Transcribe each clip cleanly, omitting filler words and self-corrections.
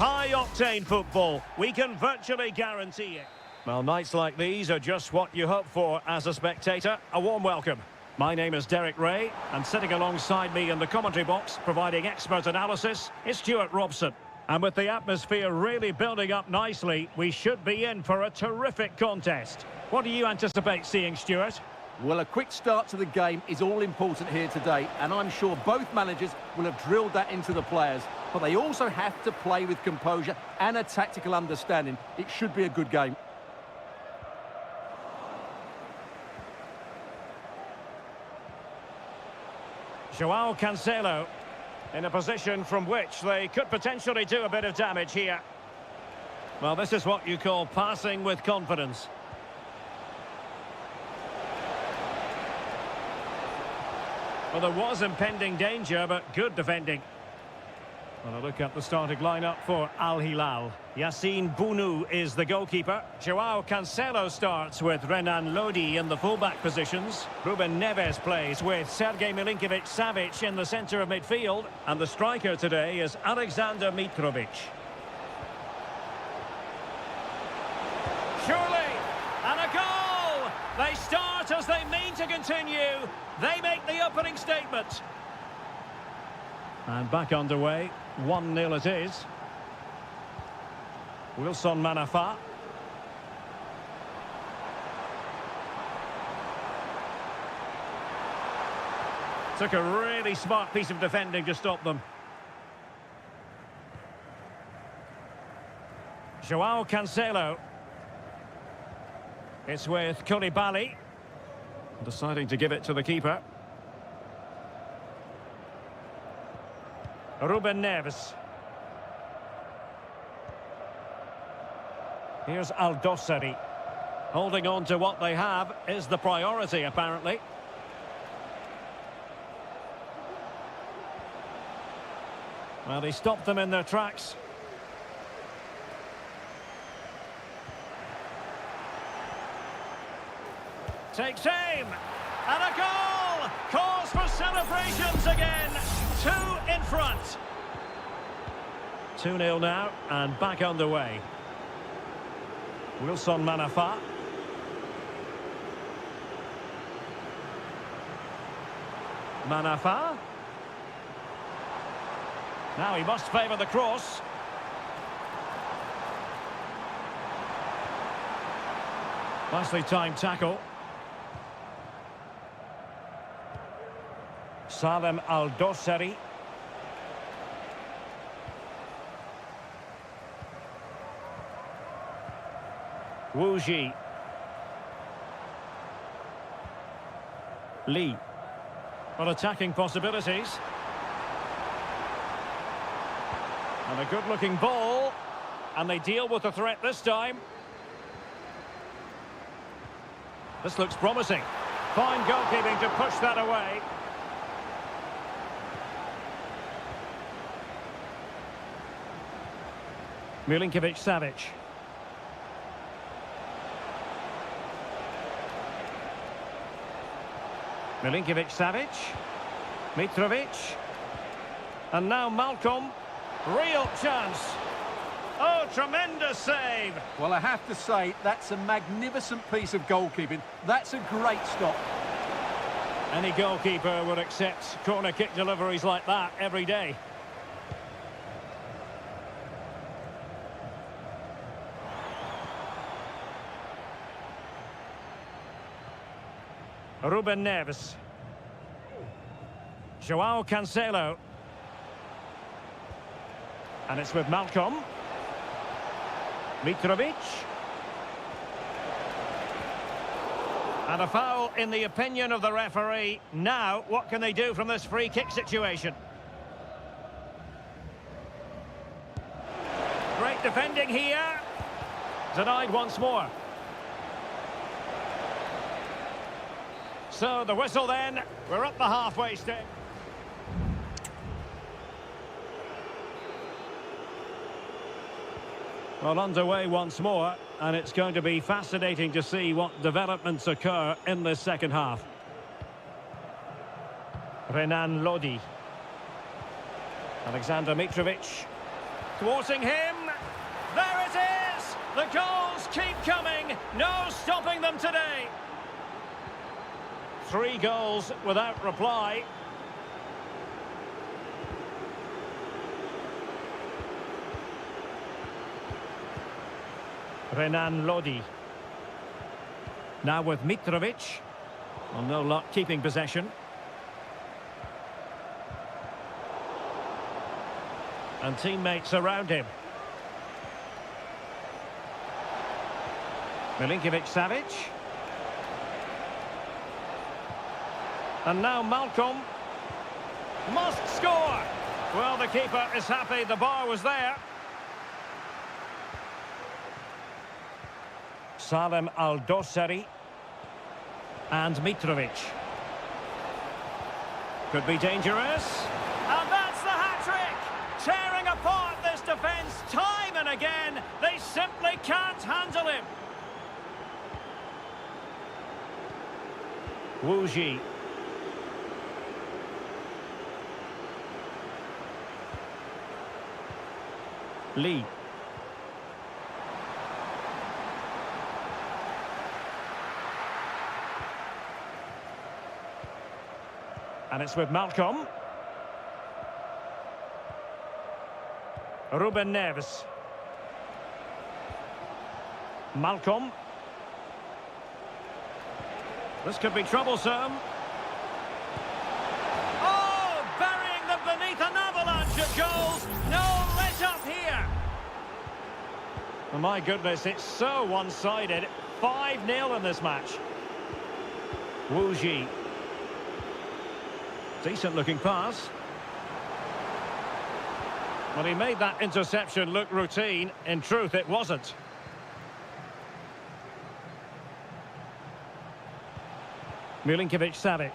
High-octane football, we can virtually guarantee it. Well, nights like these are just what you hope for as a spectator. A warm welcome. My name is Derek Ray, and sitting alongside me in the commentary box, providing expert analysis, is Stuart Robson. And with the atmosphere really building up nicely, we should be in for a terrific contest. What do you anticipate seeing, Stuart? Well, a quick start to the game is all important here today, and I'm sure both managers will have drilled that into the players. But they also have to play with composure and a tactical understanding. It should be a good game. Joao Cancelo in a position from which they could potentially do a bit of damage here. Well, this is what you call passing with confidence. Well, there was impending danger, but good defending. Well, a look at the starting lineup for Al Hilal. Yassine Bounou is the goalkeeper. Joao Cancelo starts with Renan Lodi in the fullback positions. Ruben Neves plays with Sergej Milinkovic-Savic in the centre of midfield. And the striker today is Alexander Mitrovic. Surely, and a goal! They start as they mean to continue. They make the opening statement. And back underway, 1-0 it is. Wilson Manafa. Took a really smart piece of defending to stop them. Joao Cancelo. It's with Koulibaly. Deciding to give it to the keeper. Ruben Neves. Here's Al-Dossari. Holding on to what they have is the priority, apparently. Well, he stopped them in their tracks. Takes aim. And a goal! Cause for celebrations again. 2 in front. 2-0 now, and back underway. Wilson Manafa. Manafa. Now he must favour the cross. Nicely timed tackle. Salem Al-Dossari. Wu Ji. Lee. Well, attacking possibilities. And a good-looking ball. And they deal with the threat this time. This looks promising. Fine goalkeeping to push that away. Milinkovic-Savic. Milinkovic-Savic. Mitrovic. And now Malcolm. Real chance. Oh, tremendous save. Well, I have to say, that's a magnificent piece of goalkeeping. That's a great stop. Any goalkeeper would accept corner kick deliveries like that every day. Ruben Neves. Joao Cancelo. And it's with Malcolm. Mitrovic. And a foul in the opinion of the referee. Now, what can they do from this free kick situation? Great defending here. Denied once more. So the whistle then, we're up the halfway stage. Well, underway once more, and it's going to be fascinating to see what developments occur in this second half. Renan Lodi. Alexander Mitrovic. Thwarting him. The goals keep coming. No stopping them today. 3 goals without reply. Renan Lodi. Now with Mitrovic. Well, no luck keeping possession. And teammates around him. Milinkovic-Savic. And now Malcolm. Must score! Well, the keeper is happy the bar was there. Salem Al-Dossari. And Mitrovic. Could be dangerous. And that's the hat-trick! Tearing apart this defence time and again. They simply can't handle him. Wu Ji. Lee. And it's with Malcolm. Ruben Neves. Malcolm. This could be troublesome. Oh, burying them beneath an avalanche of goals. No let up here. Oh, my goodness, it's so one-sided. 5-0 in this match. Wu Ji. Decent looking pass. Well, he made that interception look routine. In truth, it wasn't. Milinkovic-Savic.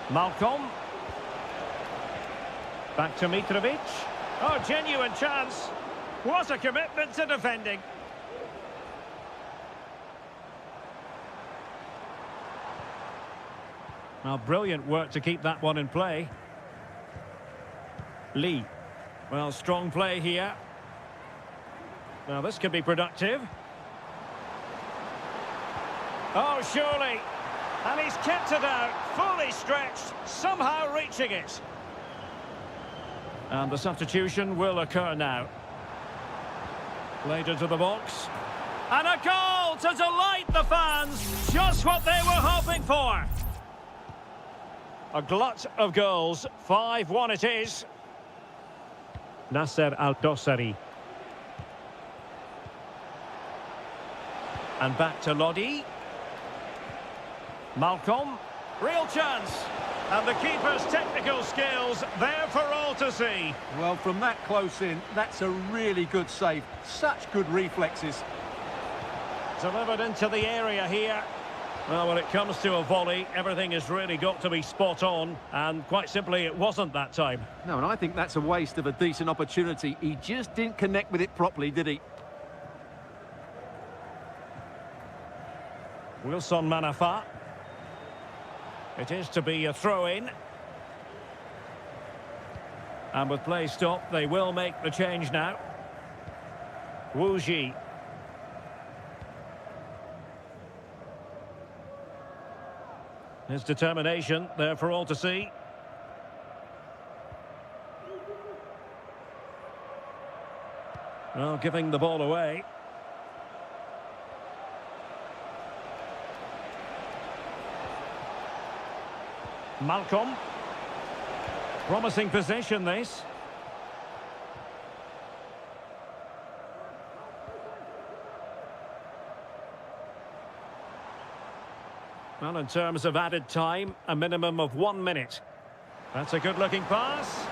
Malcolm. Back to Mitrovic. Oh, genuine chance. What a commitment to defending. Well, brilliant work to keep that one in play. Lee. Well, strong play here. Now, this could be productive. Oh, surely. And he's kept it out, fully stretched, somehow reaching it. And the substitution will occur now. Played into the box. And a goal to delight the fans. Just what they were hoping for. A glut of goals. 5-1 it is. Nasser Al-Dossari. And back to Lodi. Malcolm. Real chance. And the keeper's technical skills there for all to see. Well, from that close in, that's a really good save. Such good reflexes. Delivered into the area here. Well, when it comes to a volley, everything has really got to be spot on. And quite simply, it wasn't that time. No, and I think that's a waste of a decent opportunity. He just didn't connect with it properly, did he? Wilson Manafa. It is to be a throw-in. And with play stopped, they will make the change now. Wu Ji. His determination there for all to see. Well, giving the ball away. Malcolm. Promising possession, this. Well, in terms of added time, a minimum of 1 minute. That's a good-looking pass.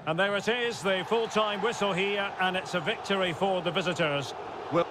And there it is, the full-time whistle here, and it's a victory for the visitors. Well,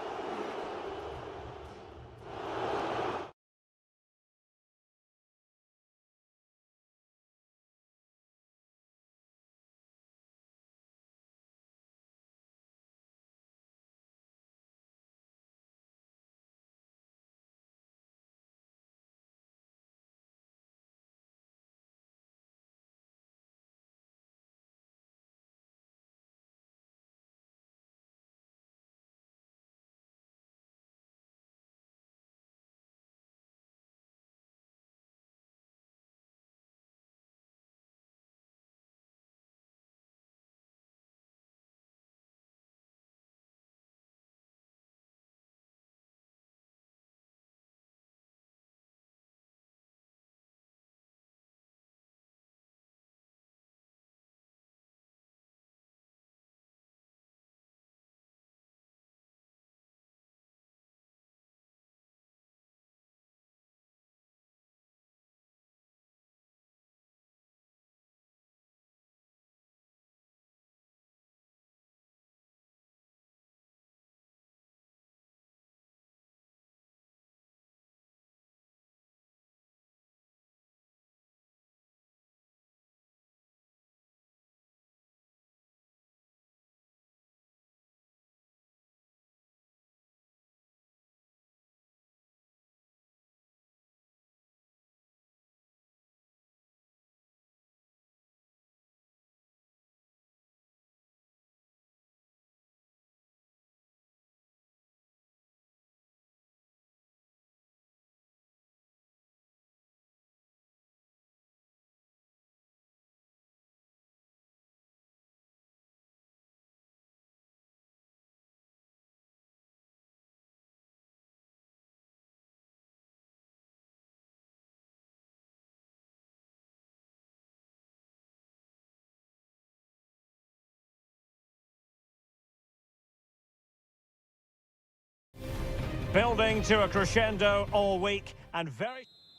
Building to a crescendo all week and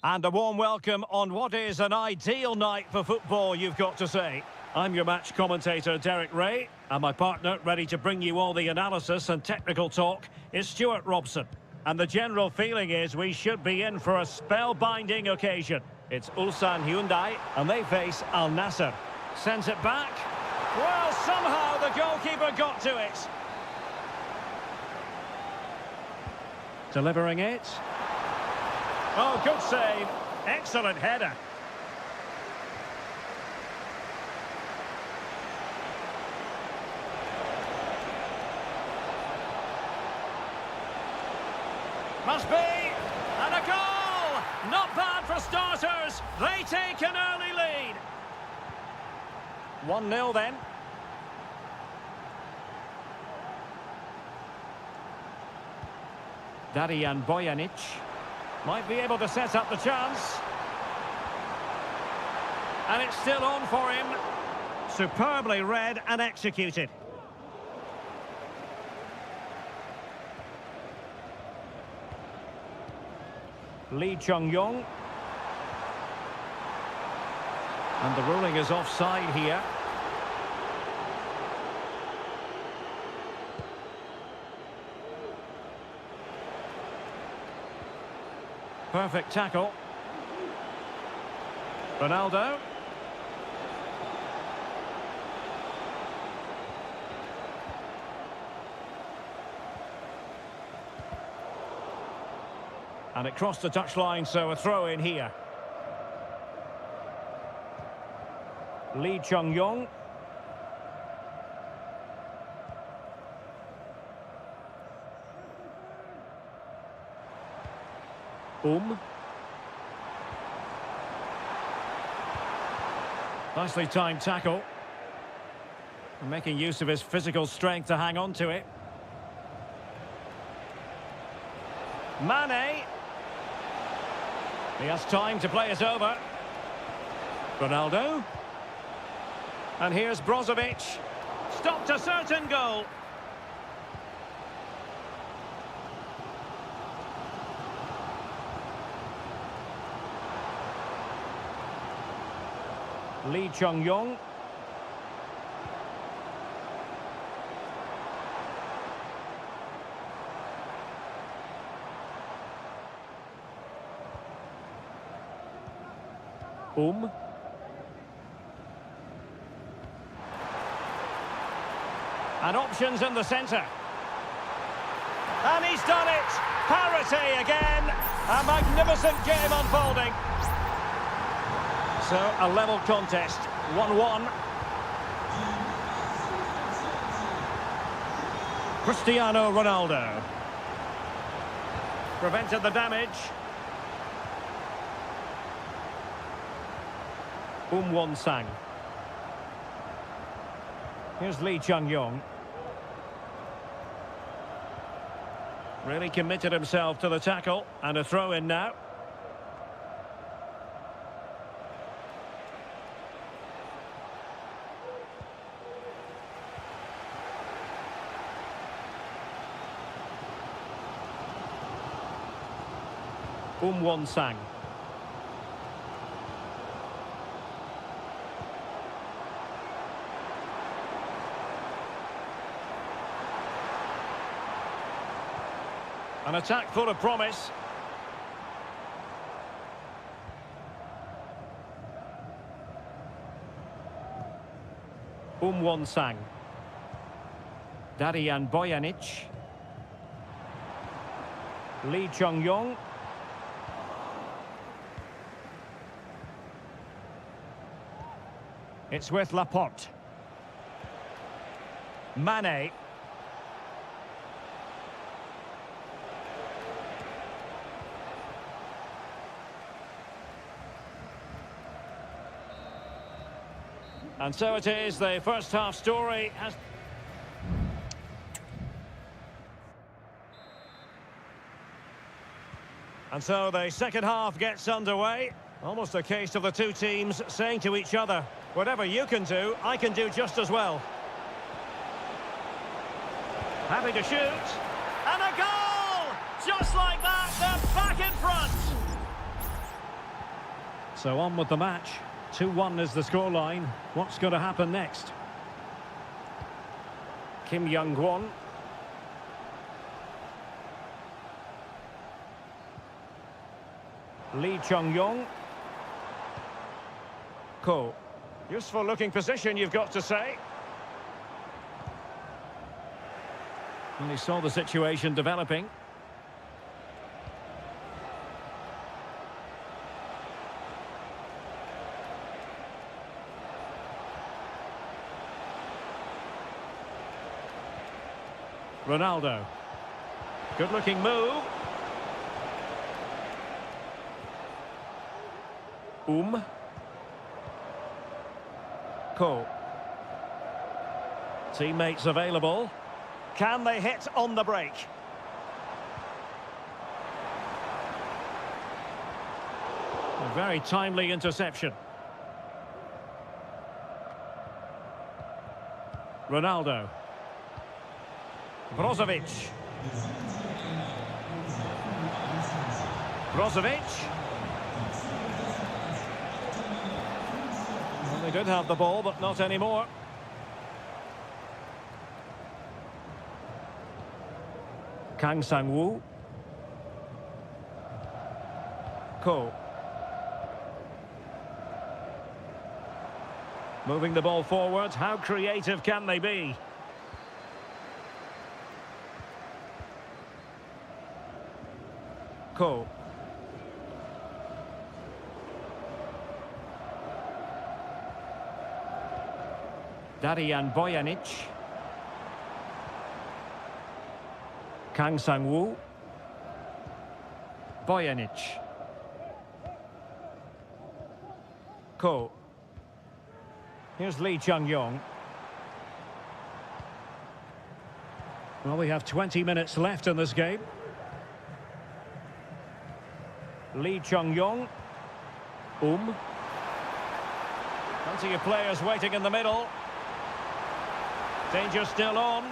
a warm welcome on what is an ideal night for football, you've got to say. I'm your match commentator, Derek Ray, and my partner, ready to bring you all the analysis and technical talk, is Stuart Robson. And the general feeling is we should be in for a spellbinding occasion. It's Ulsan Hyundai, and they face Al Nassr. Sends it back. Well, somehow the goalkeeper got to it. Delivering it. Oh, good save. Excellent header. Must be. And a goal! Not bad for starters. They take an early lead. 1-0 then. Darijan Bojanic might be able to set up the chance. And it's still on for him. Superbly read and executed. Lee Chung-yong. And the ruling is offside here. Perfect tackle. Ronaldo. And it crossed the touchline, so a throw in here. Lee Chung-yong. Nicely timed tackle. And making use of his physical strength to hang on to it. Mane. He has time to play it over. Ronaldo. And here's Brozovic. Stopped a certain goal. Lee Chung-yong. And options in the centre. And he's done it! Parity again! A magnificent game unfolding. So, a level contest, 1-1. Cristiano Ronaldo. Prevented the damage. Won-sang. Here's Lee Chung-yong. Really committed himself to the tackle, and a throw in now. Won-sang. An attack full of promise. Won-sang. Darijan Bojanic. Lee Chung-yong. It's with Laporte. Mane. And so it is, the first half story has... And so the second half gets underway. Almost a case of the two teams saying to each other, whatever you can do, I can do just as well. Happy to shoot. And a goal! Just So on with the match. 2-1 is the scoreline. What's going to happen next? Kim Young-won. Lee Chung-yong. Ko. Useful looking position, you've got to say. And he saw the situation developing. Ronaldo. Good looking move. Ko. Teammates available. Can they hit on the break? A very timely interception. Ronaldo. Brozovic. Brozovic. Well, they did have the ball, but not anymore. Kang Sang-woo. Ko. Moving the ball forward. How creative can they be? Ko. Darian Bojanic. Kang Sang-woo. Bojanic. Ko. Here's Lee Chung-yong. Well, we have 20 minutes left in this game. Lee Chung-yong. Plenty of players waiting in the middle. Danger still on.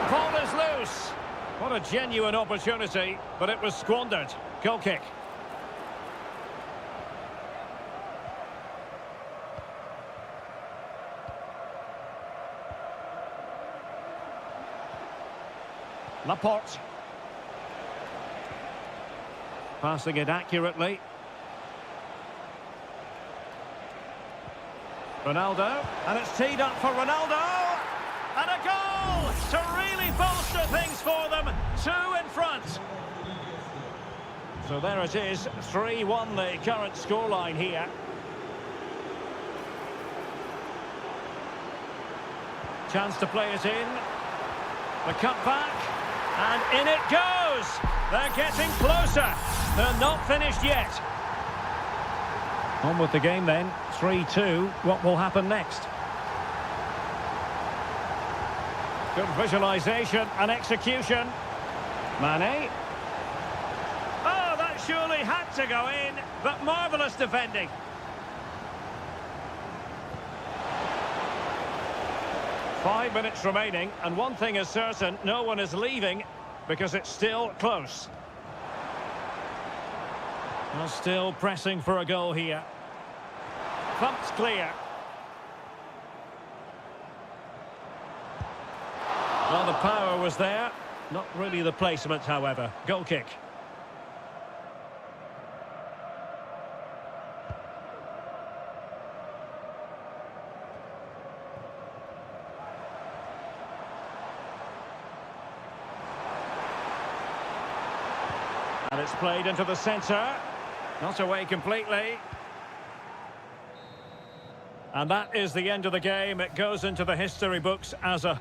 Ball is loose. What a genuine opportunity, but it was squandered. Goal kick. Laporte. Passing it accurately. Ronaldo, and it's teed up for Ronaldo, and a goal to really bolster things for them. 2 in front. So there it is, 3-1 the current scoreline here. Chance to play it in. The cut back, and in it goes. They're getting closer. They're not finished yet. On with the game then, 3-2. What will happen next? Good visualisation and execution. Mane. Oh, that surely had to go in, but marvellous defending. Five minutes remaining, and one thing is certain, no one is leaving because it's still close. Well, still pressing for a goal here. Pumped clear. Well, the power was there. Not really the placement, however. Goal kick. And it's played into the centre. Not away completely. And that is the end of the game. It goes into the history books as a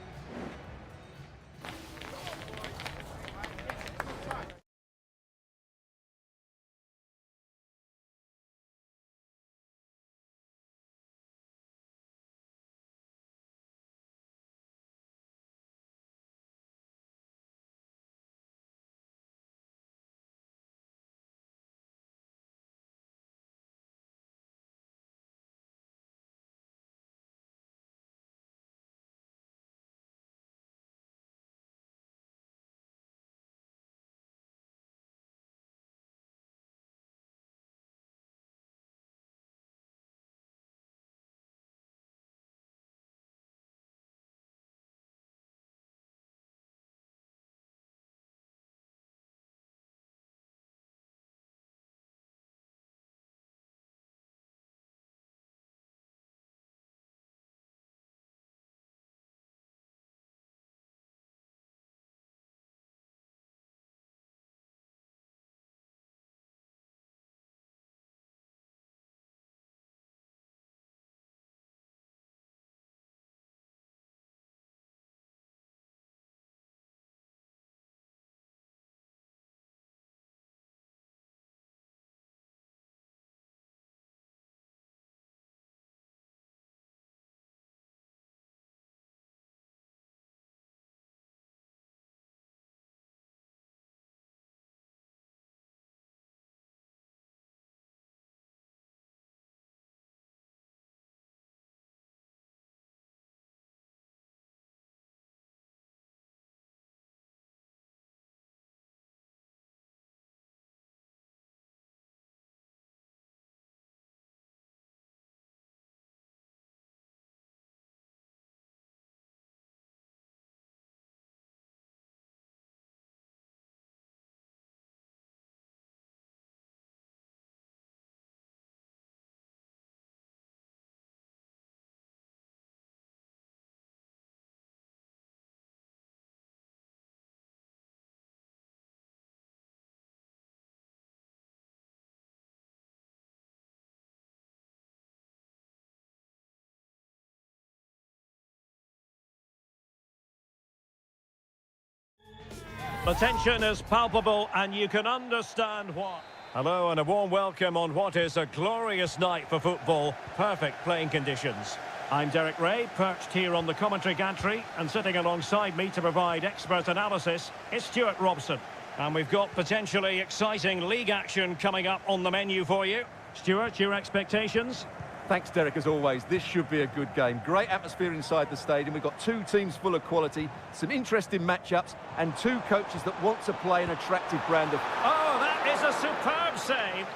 The tension is palpable and you can understand why. Hello and a warm welcome on what is a glorious night for football. Perfect playing conditions. I'm Derek Ray, perched here on the commentary gantry, and sitting alongside me to provide expert analysis is Stuart Robson. And we've got potentially exciting league action coming up on the menu for you. Stuart, your expectations? Thanks, Derek, as always. This should be a good game. Great atmosphere inside the stadium. We've got two teams full of quality, some interesting matchups, and two coaches that want to play an attractive brand of... Oh, that is a superb save.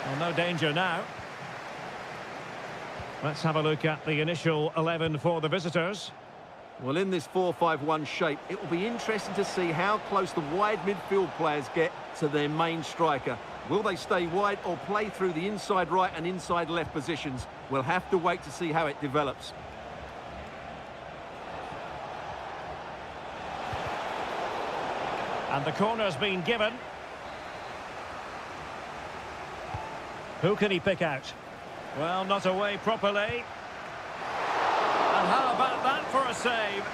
Well, no danger now. Let's have a look at the initial 11 for the visitors. Well, in this 4-5-1 shape, it will be interesting to see how close the wide midfield players get to their main striker. Will they stay wide or play through the inside right and inside left positions? We'll have to wait to see how it develops. And the corner's been given. Who can he pick out? Well, not away properly. And how about that for a save?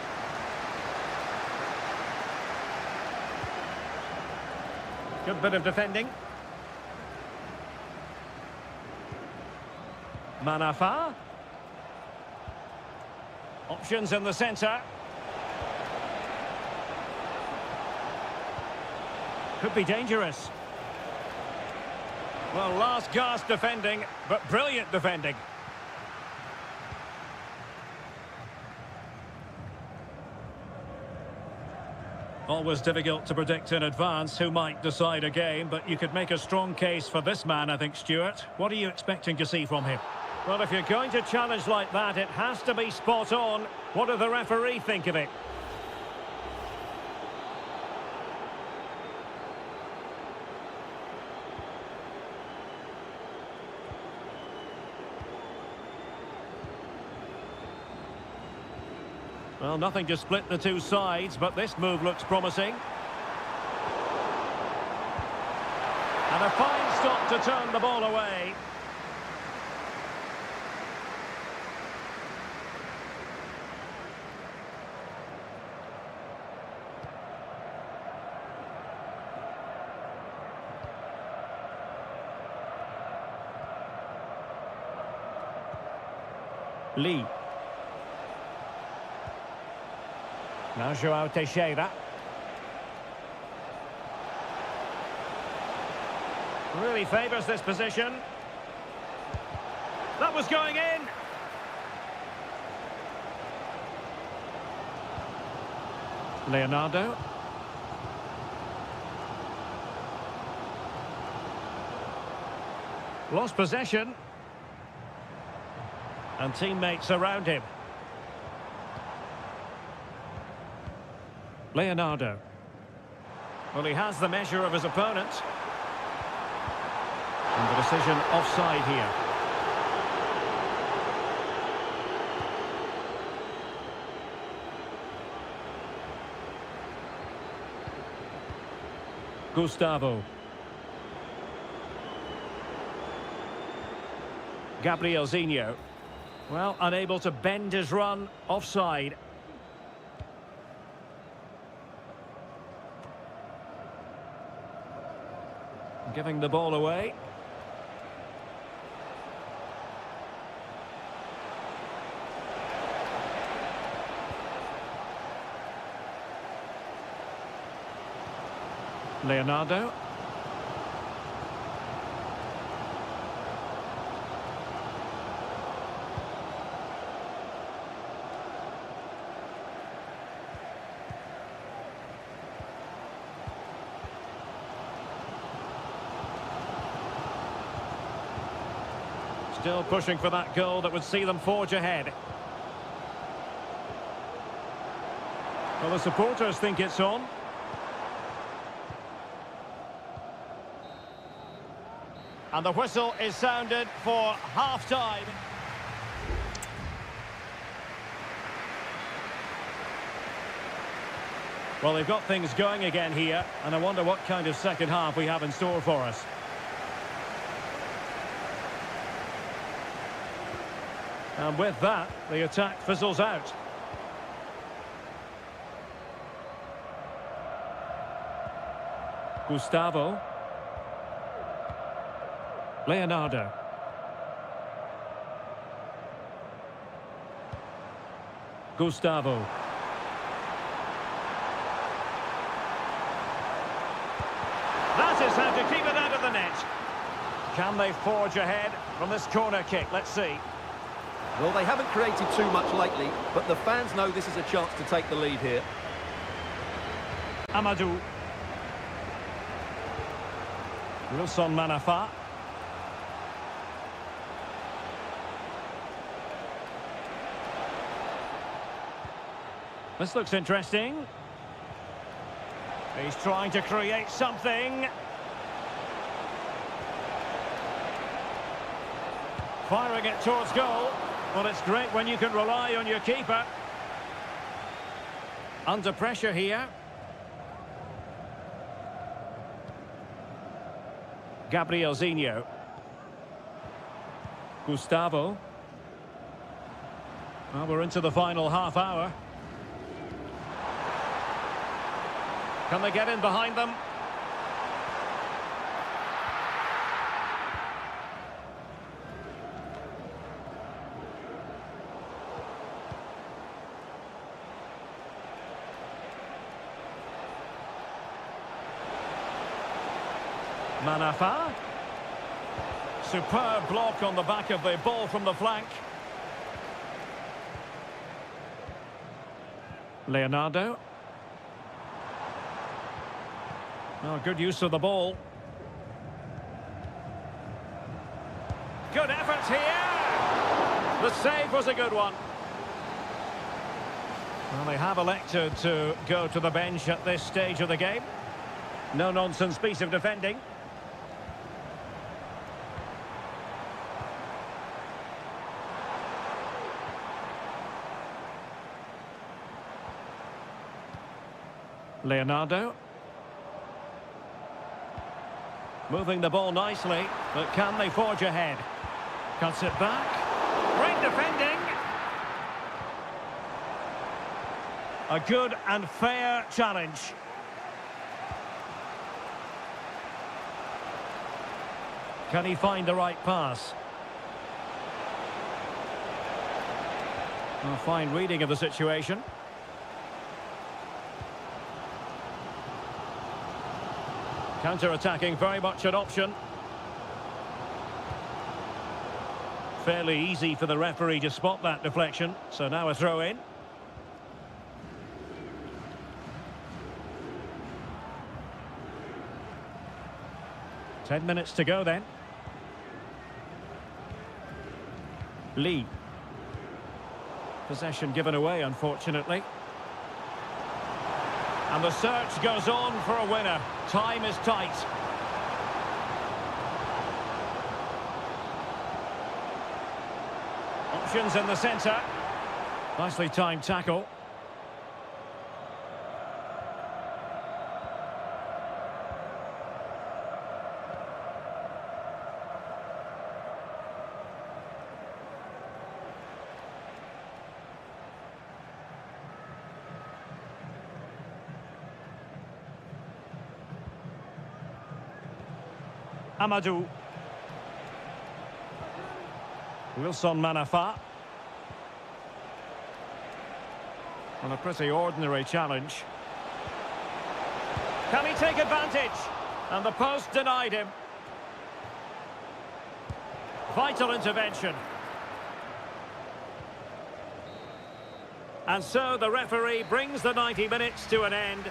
Good bit of defending. Manafa. Options in the centre. Could be dangerous. Well, last gasp defending, but brilliant defending. Always difficult to predict in advance who might decide a game, but you could make a strong case for this man, I think, Stuart. What are you expecting to see from him? Well, if you're going to challenge like that, it has to be spot on. What do the referee think of it? Well, nothing to split the two sides, but this move looks promising. And a fine stop to turn the ball away. Lee. Now João Teixeira. Really favours this position. That was going in. Leonardo. Lost possession. And teammates around him. Leonardo. Well, he has the measure of his opponent. And the decision offside here. Gustavo. Gabrielzinho. Well, unable to bend his run, offside. Giving the ball away. Leonardo. Still pushing for that goal that would see them forge ahead. Well, the supporters think it's on. And the whistle is sounded for half-time. Well, they've got things going again here, and I wonder what kind of second half we have in store for us. And with that, the attack fizzles out. Gustavo. Leonardo. Gustavo. That is how to keep it out of the net. Can they forge ahead from this corner kick? Let's see. Well, they haven't created too much lately, but the fans know this is a chance to take the lead here. Amadou. Wilson Manafa. This looks interesting. He's trying to create something. Firing it towards goal. Well, it's great when you can rely on your keeper. Under pressure here. Gabrielzinho. Gustavo. Well, we're into the final half hour. Can they get in behind them? Manafa. Superb block on the back of the ball from the flank. Leonardo. Oh, good use of the ball. Good effort here. The save was a good one. Well, they have elected to go to the bench at this stage of the game. No-nonsense piece of defending. Leonardo. Moving the ball nicely, but can they forge ahead? Cuts it back. Great defending. A good and fair challenge. Can he find the right pass? A fine reading of the situation. Counter-attacking, very much an option. Fairly easy for the referee to spot that deflection. So now a throw-in. Ten minutes to go then. Lee. Possession given away, unfortunately. And the search goes on for a winner. Time is tight. Options in the centre. Nicely timed tackle. Amadou. Wilson Manafa. On a pretty ordinary challenge. Can he take advantage? And the post denied him. Vital intervention. And so the referee brings the 90 minutes to an end.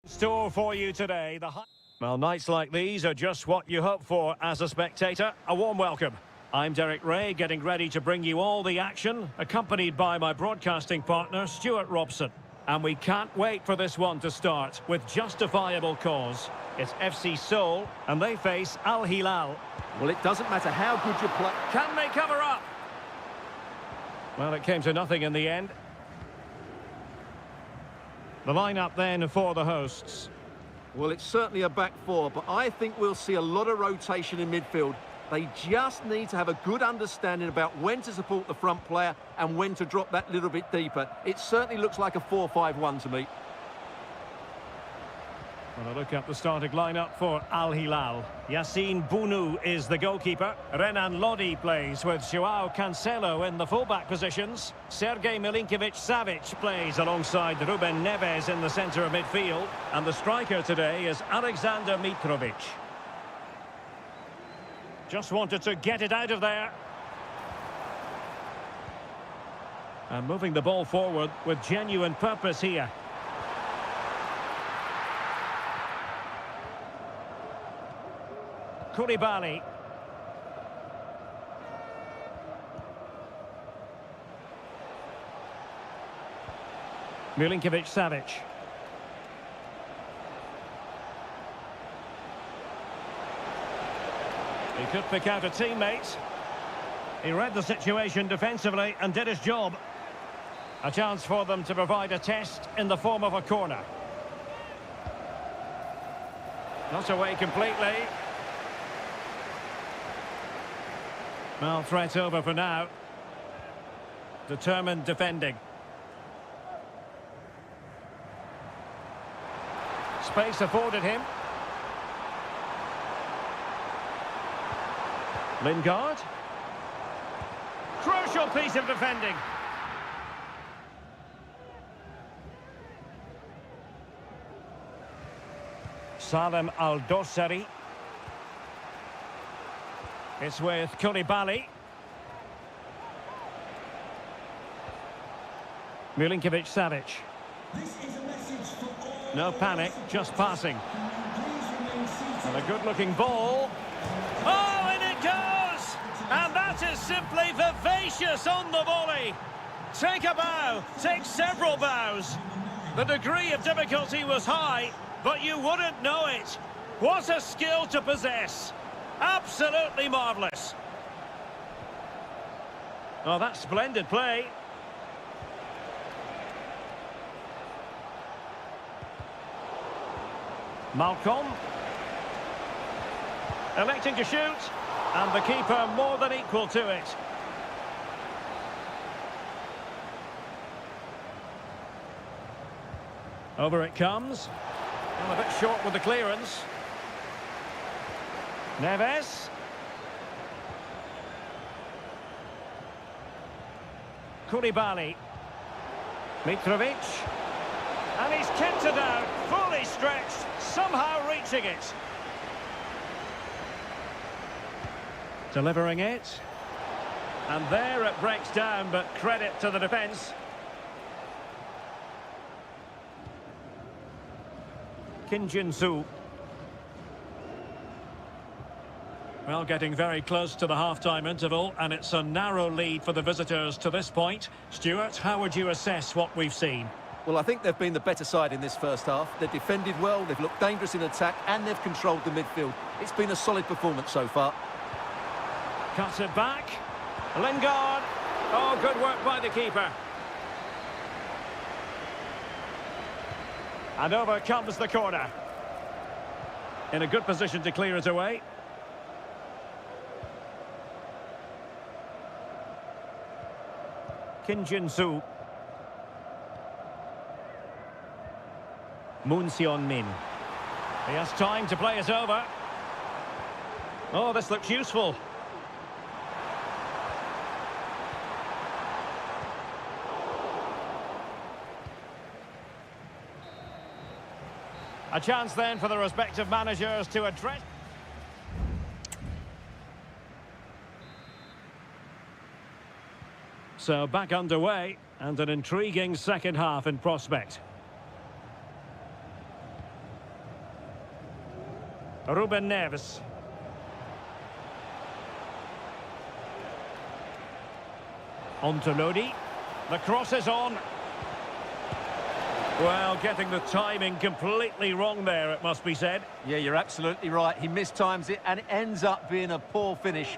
Store for you today. Well, nights like these are just what you hope for as a spectator. A warm welcome. I'm Derek Ray, getting ready to bring you all the action, accompanied by my broadcasting partner, Stuart Robson. And we can't wait for this one to start, with justifiable cause. It's FC Seoul, and they face Al Hilal. Well, it doesn't matter how good you play. Can they cover up? Well, it came to nothing in the end. The lineup then for the hosts. Well, it's certainly a back four, but I think we'll see a lot of rotation in midfield. They just need to have a good understanding about when to support the front player and when to drop that little bit deeper. It certainly looks like a 4-5-1 to me. Well, a look at the starting lineup for Al Hilal. Yassine Bounou is the goalkeeper. Renan Lodi plays with Joao Cancelo in the fullback positions. Sergej Milinkovic-Savic plays alongside Ruben Neves in the centre of midfield. And the striker today is Alexander Mitrovic. Just wanted to get it out of there. And moving the ball forward with genuine purpose here. Koulibaly. Milinkovic-Savic. He could pick out a teammate. He read the situation defensively and did his job. A chance for them to provide a test in the form of a corner. Not away completely. Well, threat over for now. Determined defending. Space afforded him. Lingard. Crucial piece of defending. Salem Al-Dossari. It's with Koulibaly. Milinkovic-Savic. No panic, just passing. And a good-looking ball. Oh, and it goes! And that is simply vivacious on the volley. Take a bow, take several bows. The degree of difficulty was high, but you wouldn't know it. What a skill to possess. Absolutely marvellous. Oh, that's splendid play. Malcolm. Electing to shoot. And the keeper more than equal to it. Over it comes. Well, a bit short with the clearance. Neves. Koulibaly. Mitrovic. And he's kept it out, fully stretched, somehow reaching it. Delivering it. And there it breaks down, but credit to the defence. Kim Jin-soo. Well, getting very close to the half-time interval, and it's a narrow lead for the visitors to this point. Stuart, how would you assess what we've seen? Well, I think they've been the better side in this first half. They've defended well, they've looked dangerous in attack, and they've controlled the midfield. It's been a solid performance so far. Cuts it back. Lingard. Oh, good work by the keeper. And over comes the corner. In a good position to clear it away. Kim Jin-soo. Moon Seon-min. He has time to play it over. Oh, this looks useful. A chance then for the respective managers to address. So back underway, and an intriguing second half in prospect. Ruben Neves. On to Lodi. The cross is on. Well, getting the timing completely wrong there, it must be said. Yeah, you're absolutely right. He mistimes it and it ends up being a poor finish.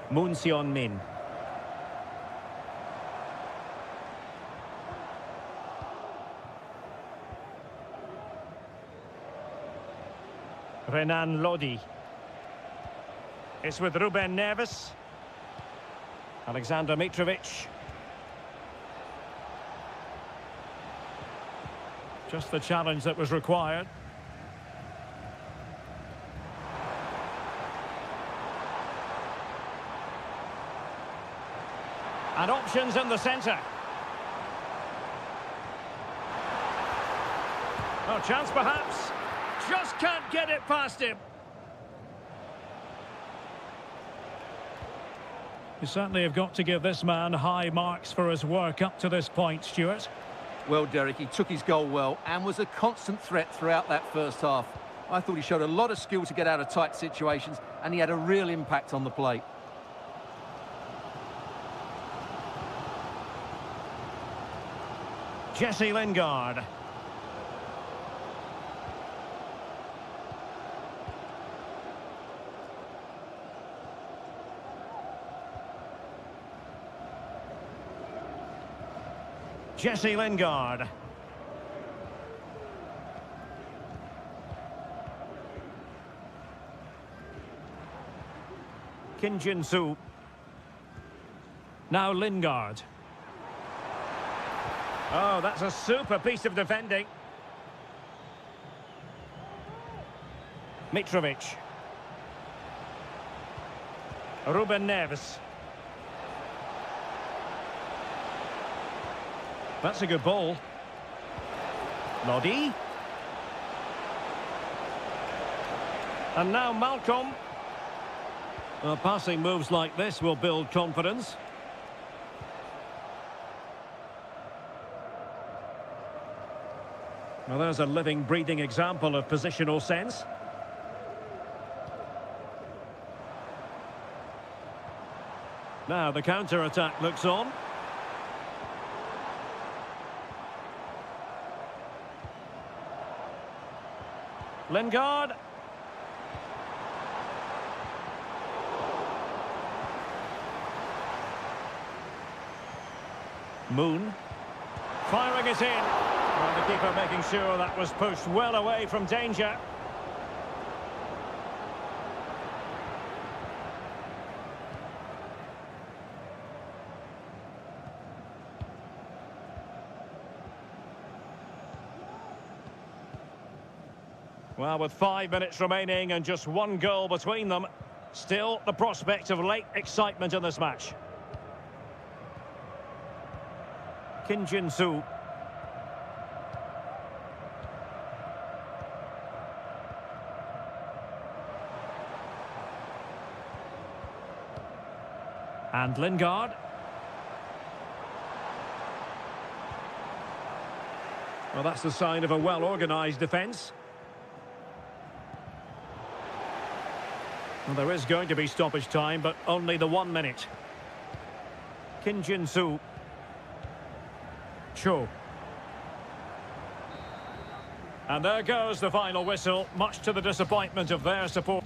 Moon Min. Renan Lodi. It's with Ruben Neves. Alexander Mitrovic. Just the challenge that was required. And options in the centre. Oh, chance perhaps. Just can't get it past him. You certainly have got to give this man high marks for his work up to this point, Stuart. Well, Derek, he took his goal well and was a constant threat throughout that first half. I thought he showed a lot of skill to get out of tight situations, and he had a real impact on the plate. Jesse Lingard. Jesse Lingard. Kim Jin-soo. Now Lingard. Oh, that's a super piece of defending. Mitrovic. Ruben Neves. That's a good ball. Lodi. And now Malcolm. Well, passing moves like this will build confidence. Well, there's a living, breathing example of positional sense. Now the counter-attack looks on. Lingard. Moon. Firing it in. Well, the keeper making sure that was pushed well away from danger. Well, with 5 minutes remaining and just one goal between them, still the prospect of late excitement in this match. Kim Jin-soo. And Lingard. Well, that's the sign of a well-organised defence. Well, there is going to be stoppage time, but only the 1 minute. Kim Jin-soo. Cho. And there goes the final whistle, much to the disappointment of their support.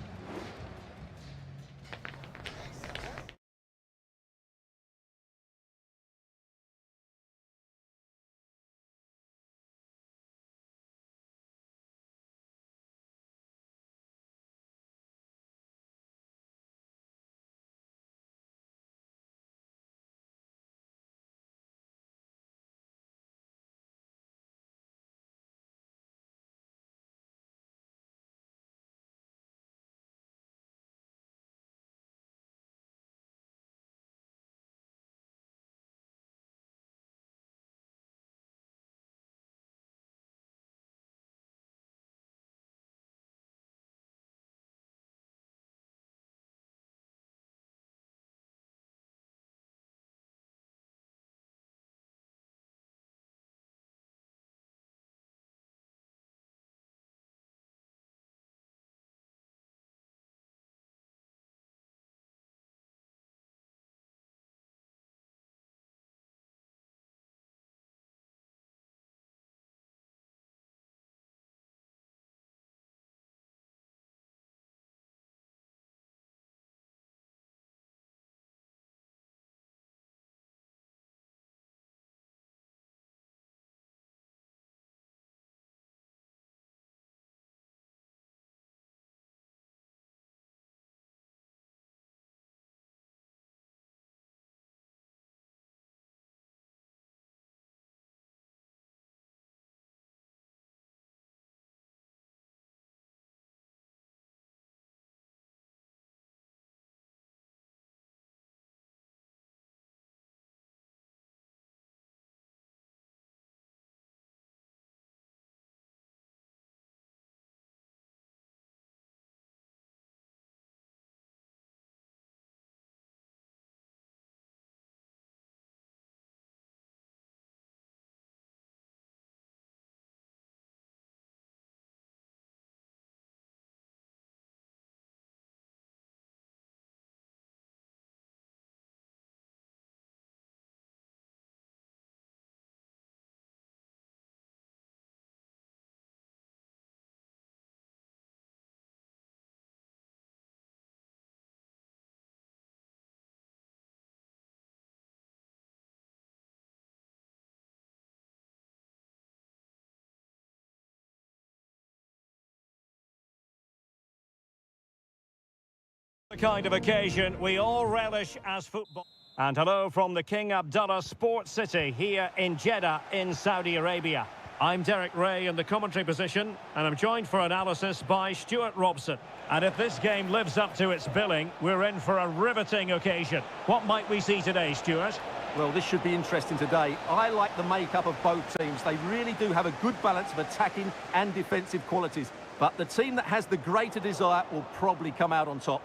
The kind of occasion we all relish as football. And hello from the King Abdullah Sports City here in Jeddah in Saudi Arabia. I'm Derek Ray in the commentary position, and I'm joined for analysis by Stuart Robson. And if this game lives up to its billing, we're in for a riveting occasion. What might we see today, Stuart? Well, this should be interesting today. I like the makeup of both teams. They really do have a good balance of attacking and defensive qualities. But the team that has the greater desire will probably come out on top.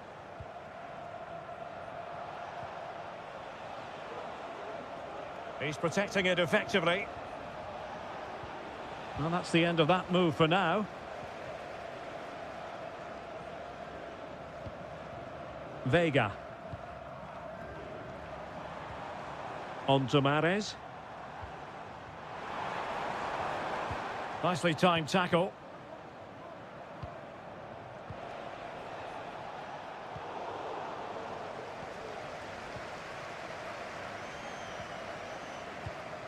He's protecting it effectively. Well, that's the end of that move for now. Vega. On to Mahrez. Nicely timed tackle.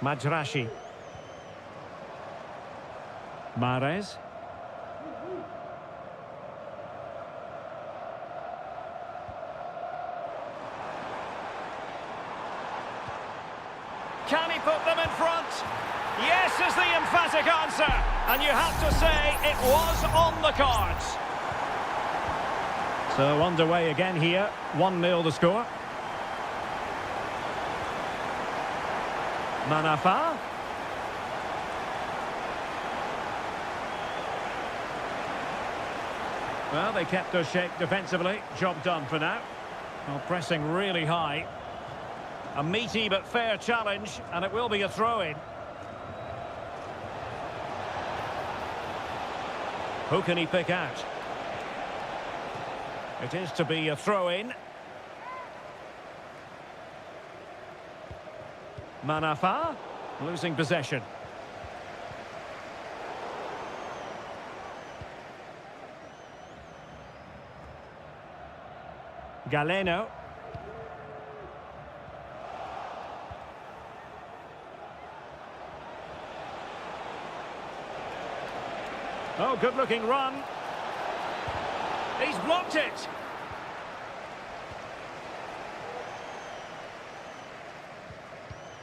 Majrashi. Mahrez. Can he put them in front? Yes is the emphatic answer. And you have to say it was on the cards. So underway again here. 1-0 the score. Manafa. Well, they kept their shape defensively. Job done for now. Well, pressing really high. A meaty but fair challenge, and it will be a throw-in. Who can he pick out? It is to be a throw-in. Manafa, losing possession. Galeno. Oh, good-looking run. He's blocked it.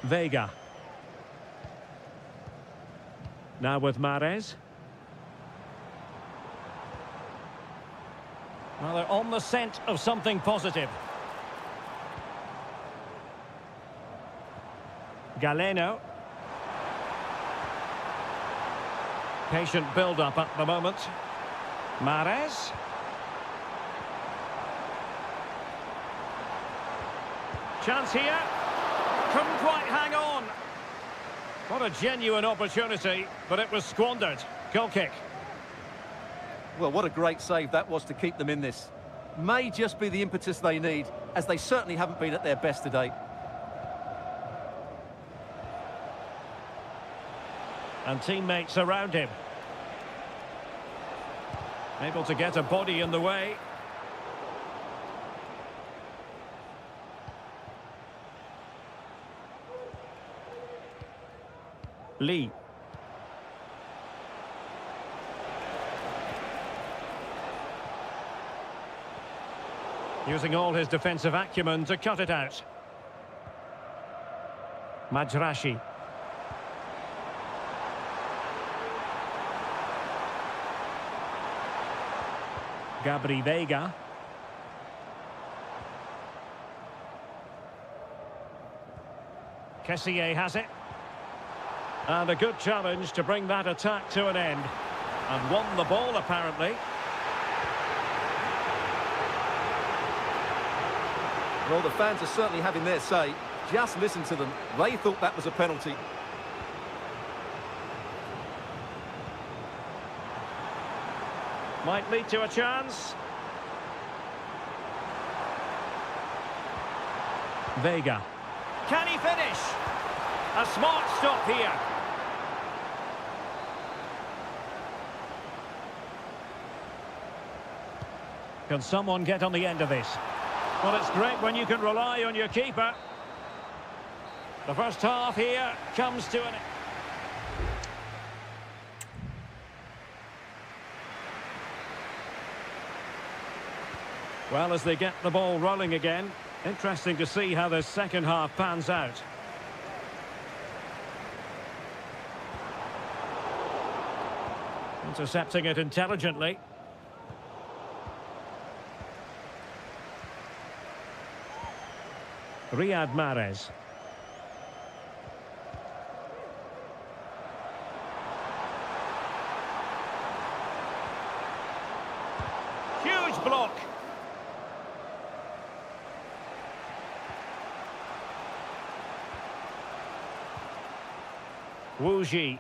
Vega. Now with Mahrez. Well, they're on the scent of something positive. Galeno. Patient build-up at the moment. Mahrez. Chance here. Couldn't quite hang on. What a genuine opportunity, but it was squandered. Goal kick. Well, what a great save that was to keep them in this. May just be the impetus they need, as they certainly haven't been at their best today. And teammates around him. Able to get a body in the way. Lee. Using all his defensive acumen to cut it out. Majrashi. Gabri Vega. Kessié has it. And a good challenge to bring that attack to an end. And won the ball, apparently. Well, the fans are certainly having their say. Just listen to them. They thought that was a penalty. Might lead to a chance. Vega. Can he finish? A smart stop here. Can someone get on the end of this? Well, it's great when you can rely on your keeper. The first half here comes to an end. Well, as they get the ball rolling again, interesting to see how this second half pans out. Intercepting it intelligently. Riyad Mahrez. Huge block. Wu Ji.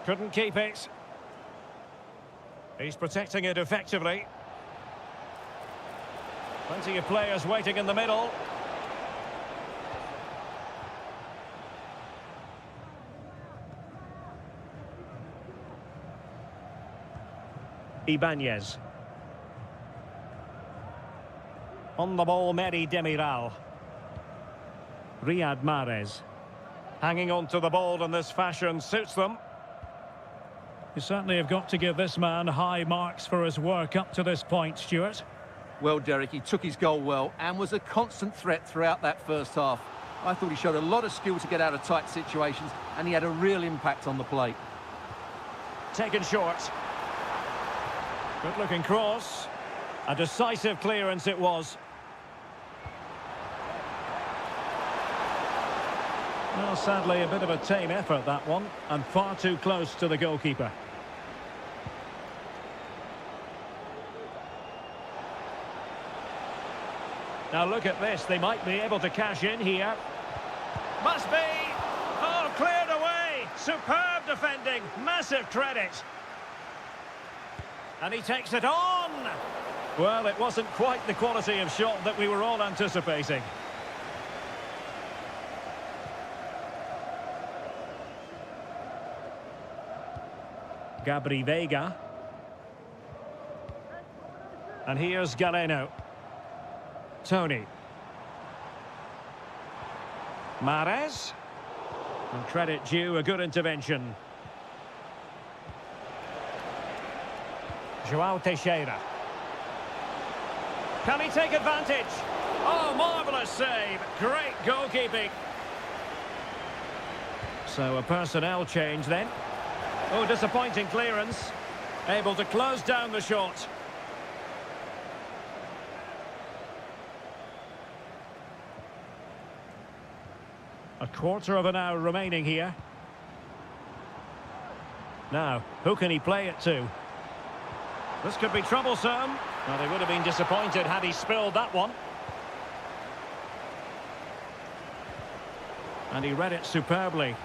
Couldn't keep it. He's protecting it effectively. Plenty of players waiting in the middle. Ibanez. On the ball, Meri Demiral. Riyad Mahrez. Hanging on to the ball in this fashion suits them. You certainly have got to give this man high marks for his work up to this point, Stuart. Well, Derek, he took his goal well and was a constant threat throughout that first half. I thought he showed a lot of skill to get out of tight situations, and he had a real impact on the plate. Taken short. Good-looking cross. A decisive clearance it was. Well, sadly, a bit of a tame effort, that one, and far too close to the goalkeeper. Now look at this, they might be able to cash in here. Must be! Oh, cleared away! Superb defending, massive credit. And he takes it on! Well, it wasn't quite the quality of shot that we were all anticipating. Gabri Veiga. And here's Galeno. Tony. Mahrez. And credit due, a good intervention. João Teixeira. Can he take advantage? Oh, marvellous save. Great goalkeeping. So a personnel change then. Oh, disappointing clearance. Able to close down the shot. A quarter of an hour remaining here. Now, who can he play it to? This could be troublesome. Well, they would have been disappointed had he spilled that one. And he read it superbly.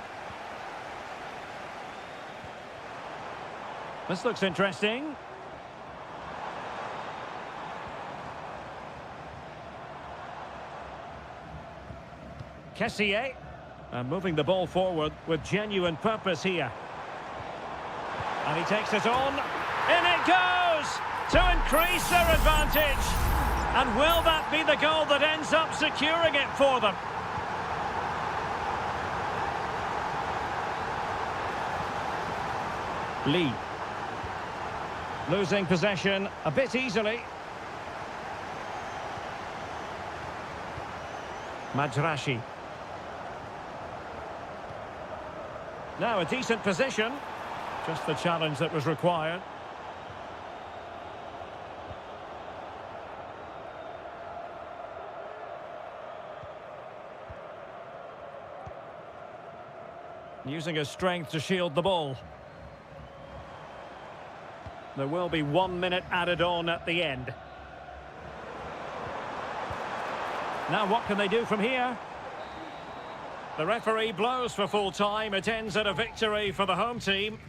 This looks interesting. Kessié. And moving the ball forward with genuine purpose here. And he takes it on. In it goes! To increase their advantage. And will that be the goal that ends up securing it for them? Lee. Losing possession a bit easily. Majrashi. Now a decent position. Just the challenge that was required. Using his strength to shield the ball. There will be 1 minute added on at the end. Now what can they do from here? The referee blows for full time. It ends at a victory for the home team.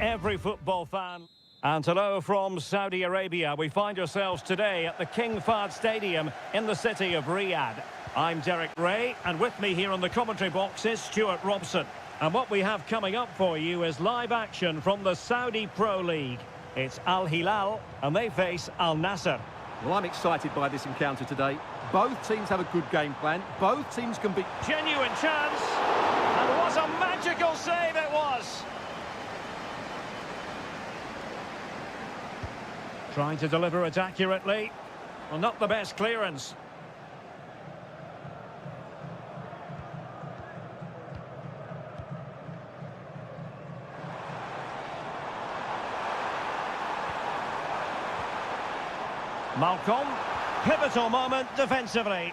every football fan. And hello from Saudi Arabia. We find ourselves today at the King Fahd Stadium in the city of Riyadh. I'm Derek Ray, and with me here on the commentary box is Stuart Robson. And what we have coming up for you is live action from the Saudi Pro League. It's Al Hilal, and they face Al Nassr. Well, I'm excited by this encounter today. Both teams have a good game plan. Both teams can be... Genuine chance. And what a magical save it was. Trying to deliver it accurately. Well, not the best clearance. Malcolm, pivotal moment defensively.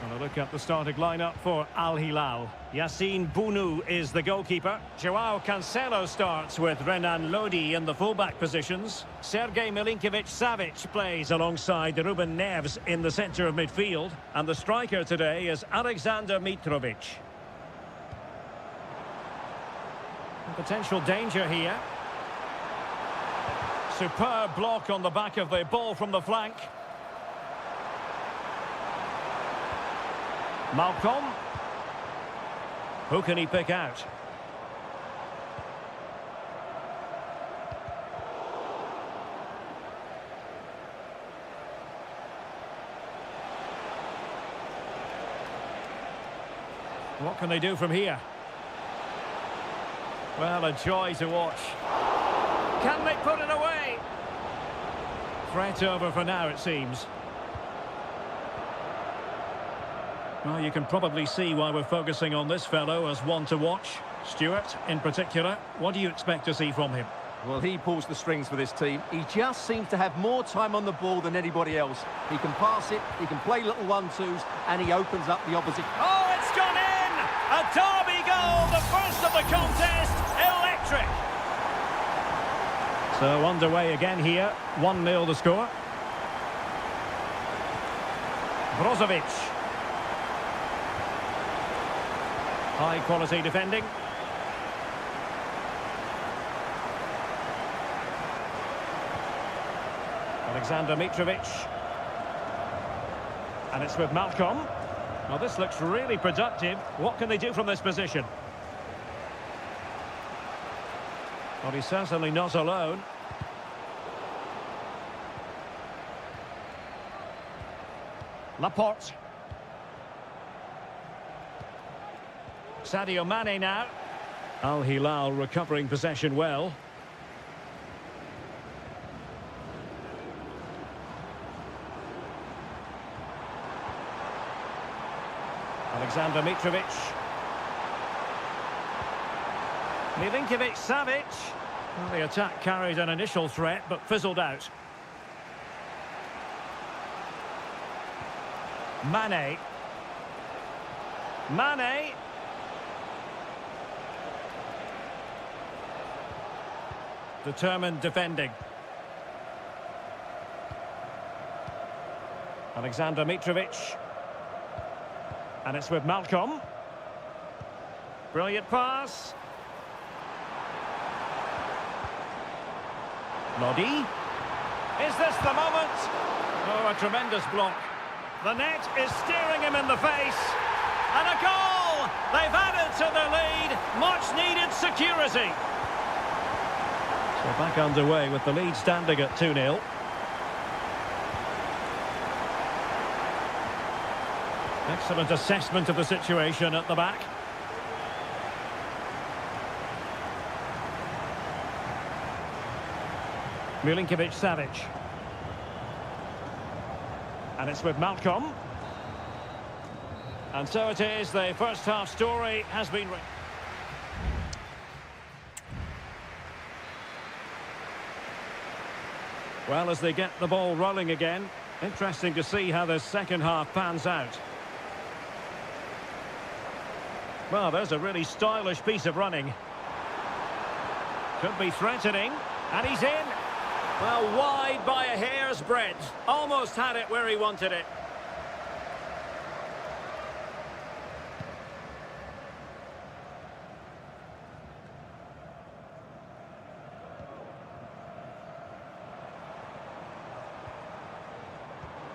And a look at the starting lineup for Al Hilal. Yassine Bounou is the goalkeeper. Joao Cancelo starts with Renan Lodi in the fullback positions. Sergej Milinkovic-Savic plays alongside Ruben Neves in the centre of midfield. And the striker today is Alexander Mitrovic. Potential danger here. Superb block on the back of the ball from the flank. Malcolm. Who can he pick out? What can they do from here? Well, a joy to watch. Can they put it away? Threat over for now, it seems. Well, you can probably see why we're focusing on this fellow as one to watch. Stuart, in particular, what do you expect to see from him? Well, he pulls the strings for this team. He just seems to have more time on the ball than anybody else. He can pass it, he can play little one-twos, and he opens up the opposite. Oh, it's gone in! A derby goal, the first of the contest, electric! So underway again here, 1-0 the score. Brozovic. High quality defending. Alexander Mitrovic. And it's with Malcolm. Now this looks really productive. What can they do from this position? Well, he's certainly not alone. Laporte. Sadio Mane now. Al Hilal recovering possession well. Alexander Mitrovic. Milinkovic-Savic. Well, the attack carried an initial threat, but fizzled out. Mane. Mane. Determined defending. Alexander Mitrovic. And it's with Malcolm. Brilliant pass. Lodi. Is this the moment? Oh, a tremendous block. The net is staring him in the face. And a goal! They've added to their lead. Much needed security. So back underway with the lead standing at 2-0. Excellent assessment of the situation at the back. Milinkovic-Savic. And it's with Malcolm. And so it is, the first half story has been written. Well, as they get the ball rolling again, interesting to see how the second half pans out. Well, there's a really stylish piece of running. Could be threatening, and he's in. Well, wide by a hair's breadth. Almost had it where he wanted it.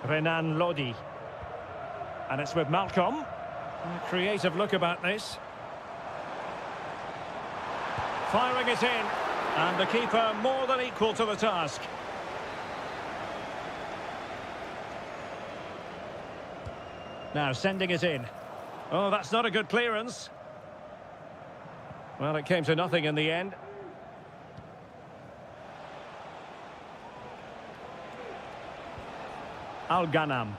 Renan Lodi. And it's with Malcolm. A creative look about this. Firing it in. And the keeper more than equal to the task. Now sending it in. Oh, that's not a good clearance. Well, it came to nothing in the end. Al-Ghanam.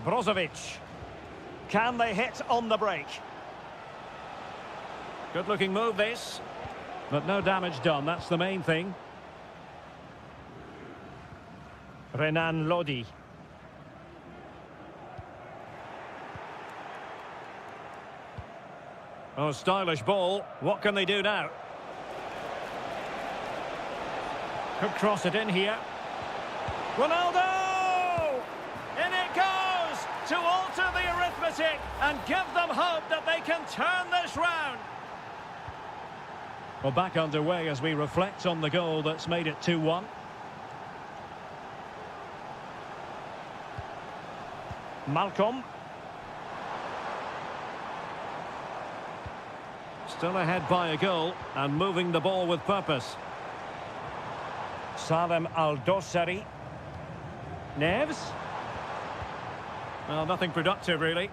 Brozovic. Can they hit on the break? Good-looking move, this. But no damage done, that's the main thing. Renan Lodi. Oh, stylish ball. What can they do now? Could cross it in here. Ronaldo! In it goes to alter the arithmetic and give them hope that they can turn this round. Well, back underway as we reflect on the goal that's made it 2-1. Malcolm. Still ahead by a goal and moving the ball with purpose. Salem Al-Dossari. Neves. Well, nothing productive, really.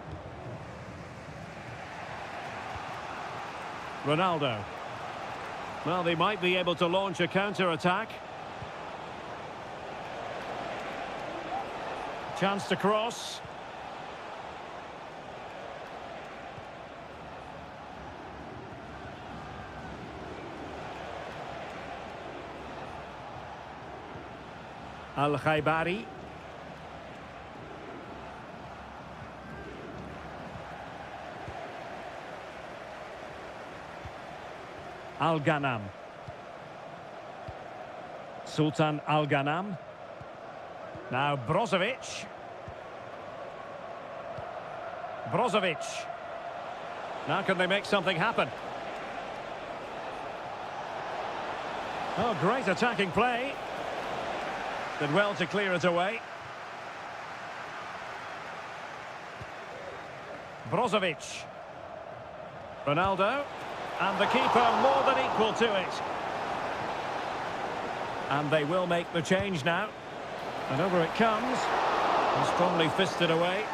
Ronaldo. Well, they might be able to launch a counter-attack. Chance to cross. Al-Khaibari. Al-Ghanam. Sultan Al-Ghanam. Now Brozovic. Brozovic. Now can they make something happen? Oh, great attacking play. Did well to clear it away. Brozovic. Ronaldo. And the keeper more than equal to it. And they will make the change now. And over it comes. And strongly fisted away.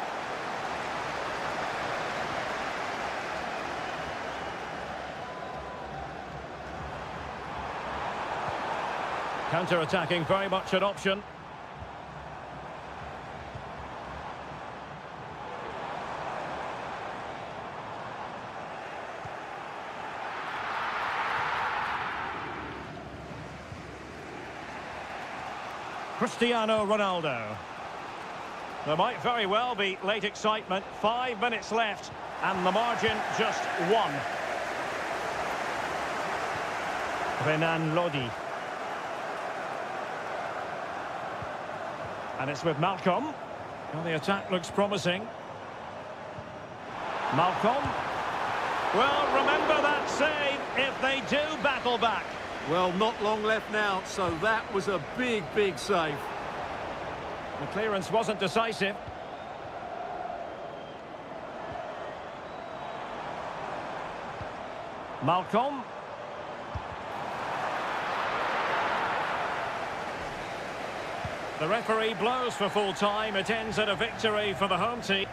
Counter-attacking, very much an option. Cristiano Ronaldo. There might very well be late excitement. 5 minutes left, and the margin just 1. Renan Lodi. And it's with Malcolm. Well, the attack looks promising. Malcolm. Well, remember that save if they do battle back. Well, not long left now, so that was a big, big save. The clearance wasn't decisive. Malcolm. The referee blows for full time. It ends at a victory for the home team.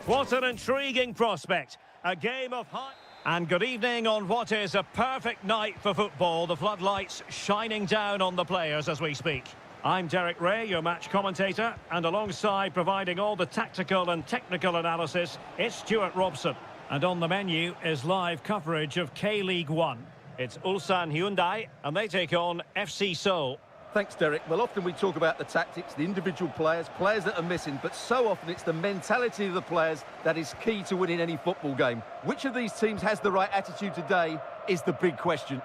What an intriguing prospect. A game of high... And good evening on what is a perfect night for football. The floodlights shining down on the players as we speak. I'm Derek Ray, your match commentator, and alongside providing all the tactical and technical analysis, it's Stuart Robson. And on the menu is live coverage of K-League 1. It's Ulsan Hyundai, and they take on FC Seoul. Thanks, Derek. Well, often we talk about the tactics, the individual players that are missing, but so often it's the mentality of the players that is key to winning any football game. Which of these teams has the right attitude today is the big question.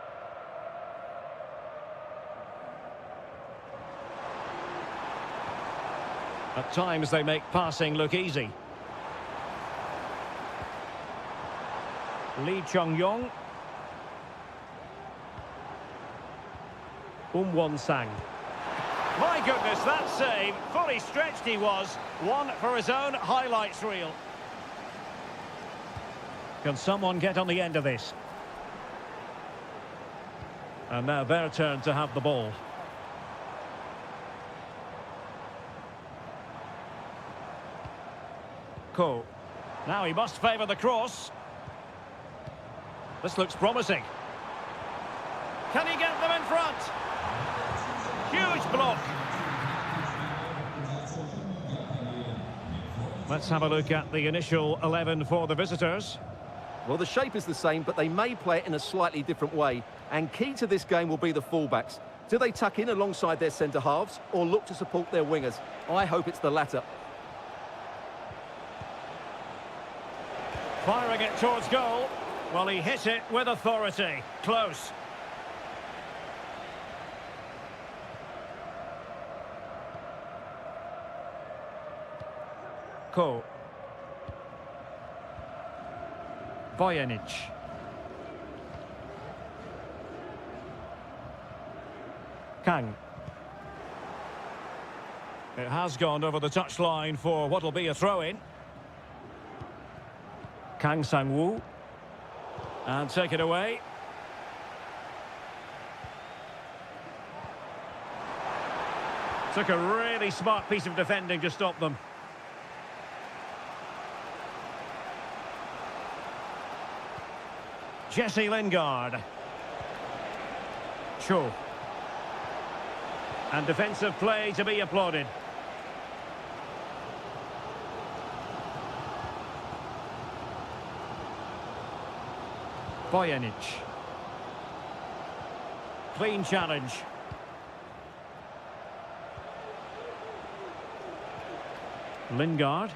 At times they make passing look easy. Lee Chung-yong. Won-sang. My goodness, that save. Fully stretched he was. One for his own highlights reel. Can someone get on the end of this? And now their turn to have the ball. Ko. Now he must favour the cross. This looks promising. Can he get them in front? Huge block. Let's have a look at the initial 11 for the visitors. Well, the shape is the same, but they may play it in a slightly different way. And key to this game will be the fullbacks. Do they tuck in alongside their centre-halves or look to support their wingers? I hope it's the latter. Firing it towards goal. Well, he hit it with authority. Close. Ko. Bojanic. Kang. It has gone over the touchline for what'll be a throw-in. Kang Sang-woo. And take it away. Took a really smart piece of defending to stop them. Jesse Lingard. Cho. And defensive play to be applauded. Bojanic. Clean challenge. Lingard.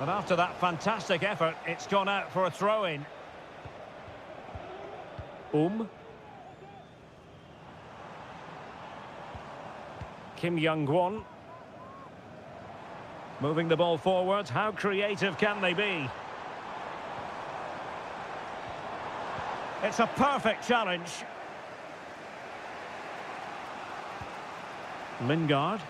And after that fantastic effort, it's gone out for a throw-in. Kim Young-won. Moving the ball forward. How creative can they be? It's a perfect challenge. Lingard.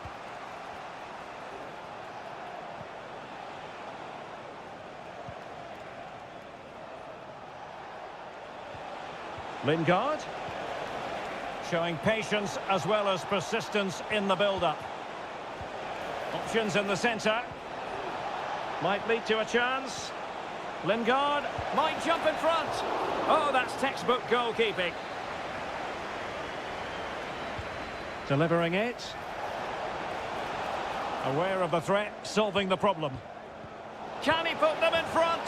Lingard. Showing patience as well as persistence in the build-up. Options in the centre. Might lead to a chance. Lingard might jump in front. Oh, that's textbook goalkeeping. Delivering it. Aware of the threat, solving the problem. Can he put them in front?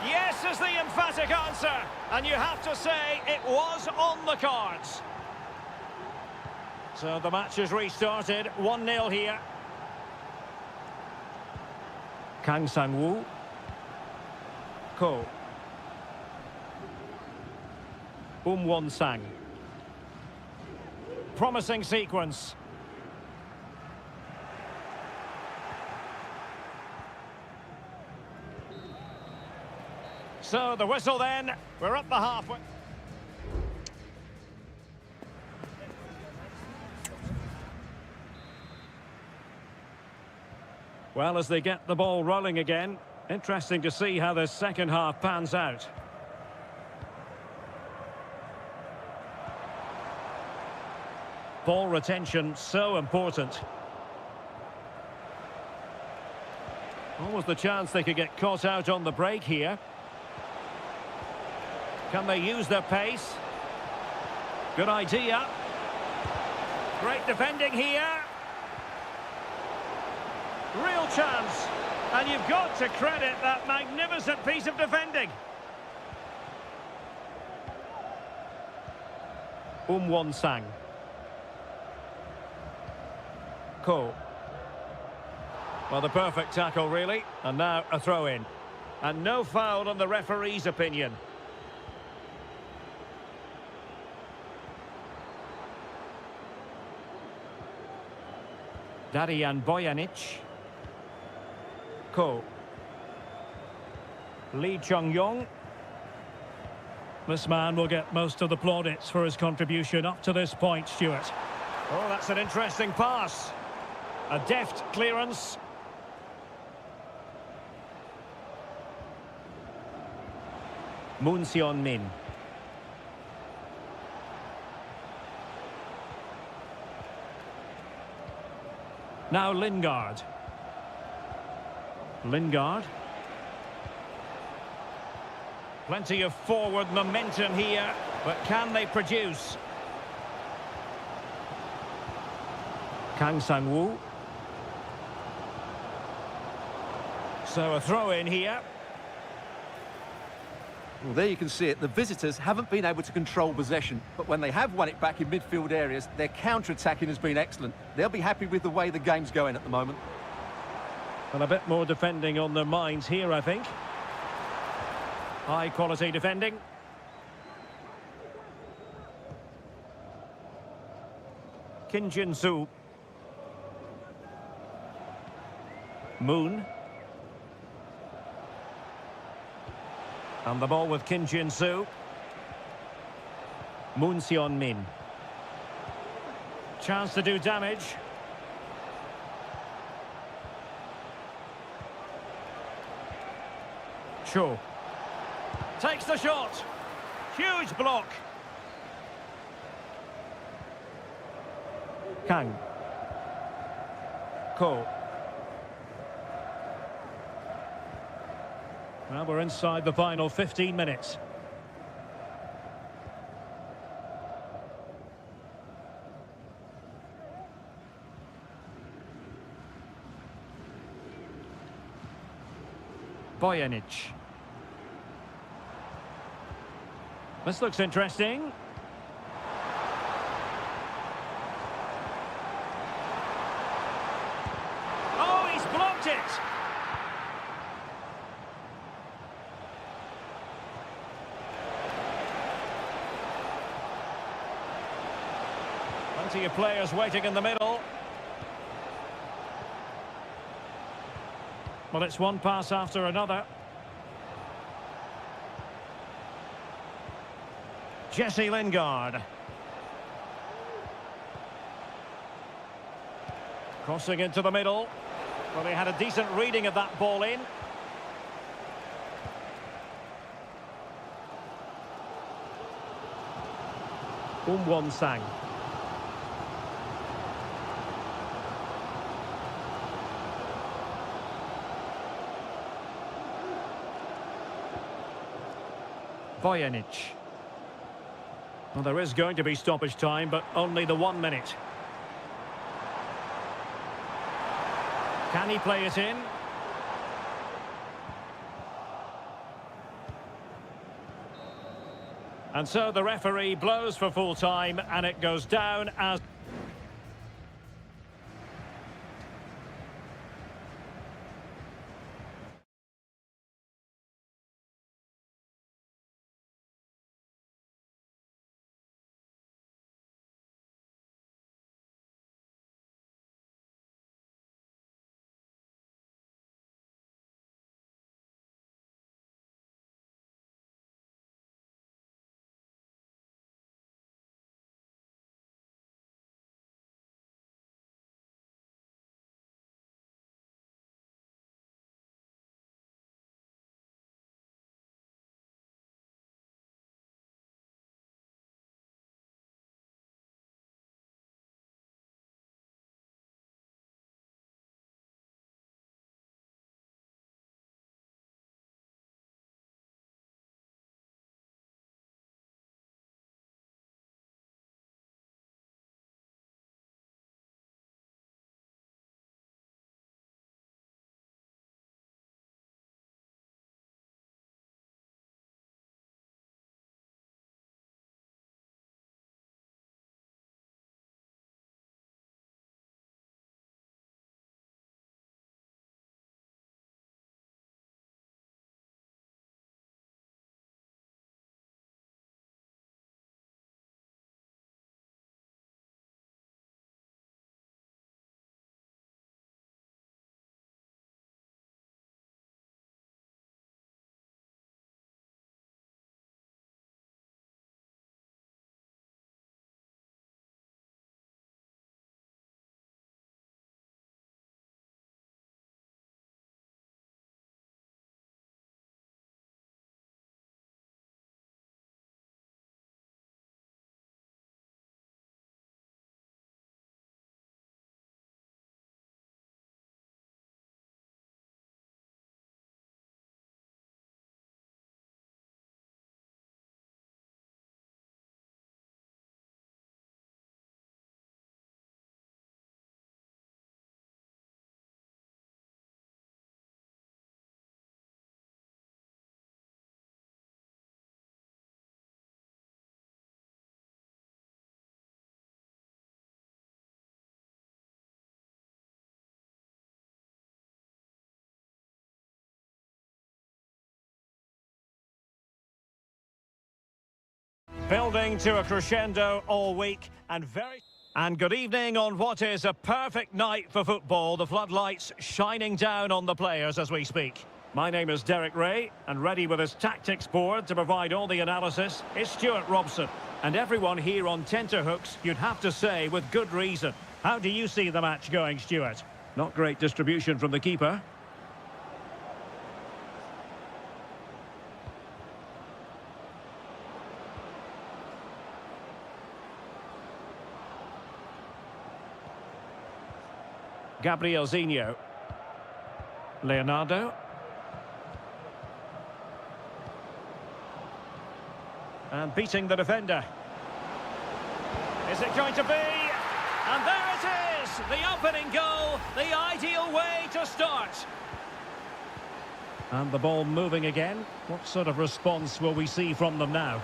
Yes is the emphatic answer. And you have to say it was on the cards. So the match has restarted. 1-0 here. Kang Sang-woo. Ko. Won-sang. Promising sequence. So the whistle then. We're up the halfway. Well, as they get the ball rolling again, interesting to see how the second half pans out. Ball retention so important. Almost the chance they could get caught out on the break here. Can they use their pace? Good idea. Great defending here. Real chance. And you've got to credit that magnificent piece of defending. Won-sang. Ko. Well, the perfect tackle, really. And now a throw-in. And no foul on the referee's opinion. Darian Bojanic. Ko. Lee Chung-yong. This man will get most of the plaudits for his contribution up to this point, Stuart. Oh, that's an interesting pass. A deft clearance. Moon Seon-min. Now Lingard. Lingard. Plenty of forward momentum here, but can they produce? Kang Sang-woo. So a throw-in here. Well, there you can see it. The visitors haven't been able to control possession, but when they have won it back in midfield areas, their counter-attacking has been excellent. They'll be happy with the way the game's going at the moment. And a bit more defending on their minds here, I think. High-quality defending. Kim Jin-soo. Moon. And the ball with Kim Jin-soo. Moon Seon-min. Chance to do damage. Cho. Takes the shot. Huge block. Kang. Ko. Well, we're inside the final 15 minutes. Bojanic. This looks interesting. Oh, he's blocked it! Plenty of players waiting in the middle. Well, it's one pass after another. Jesse Lingard. Crossing into the middle. Well, he had a decent reading of that ball in. Won-sang. Bojanic. Well, there is going to be stoppage time, but only the 1 minute. Can he play it in? And so the referee blows for full time, and it goes down as... Building to a crescendo all week and good evening on what is a perfect night for football. The floodlights shining down on the players as we speak. My name is Derek Ray, and ready with his tactics board to provide all the analysis is Stuart Robson. And everyone here on tenterhooks, you'd have to say, with good reason. How do you see the match going, Stuart? Not great distribution from the keeper. Gabrielzinho. Leonardo. And beating the defender. Is it going to be? And there it is! The opening goal, the ideal way to start. And the ball moving again. What sort of response will we see from them now?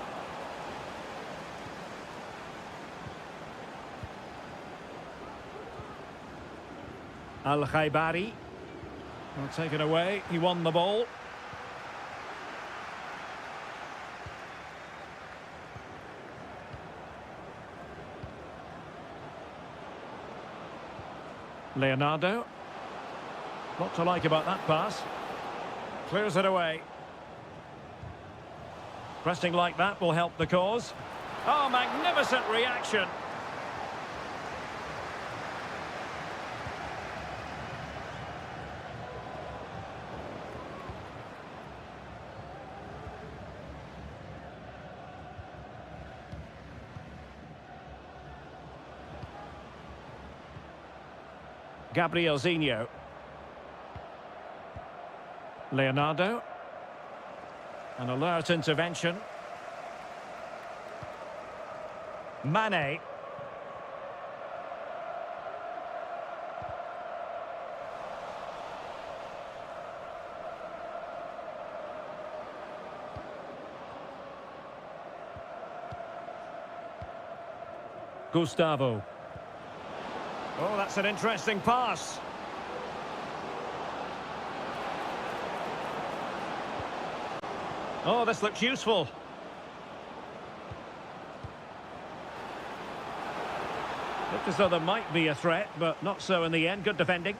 Al-Khaibari. Well, taken away. He won the ball. Leonardo. Lot to like about that pass. Clears it away. Pressing like that will help the cause. Oh, magnificent reaction. Gabrielzinho. Leonardo. An alert intervention. Mane. Gustavo. Oh, that's an interesting pass. Oh, this looks useful. Looked as though there might be a threat, but not so in the end. Good defending.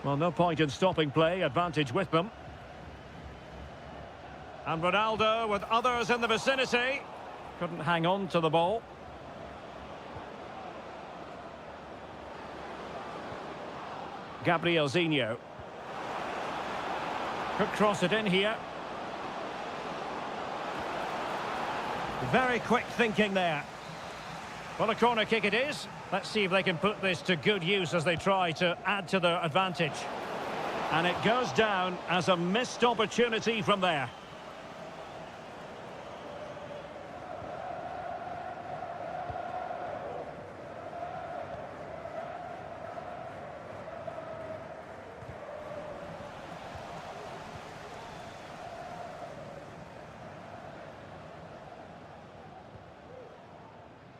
Well, no point in stopping play. Advantage with them. And Ronaldo with others in the vicinity. Couldn't hang on to the ball. Gabrielzinho. Could cross it in here. Very quick thinking there. Well, a corner kick it is. Let's see if they can put this to good use as they try to add to their advantage. And it goes down as a missed opportunity from there.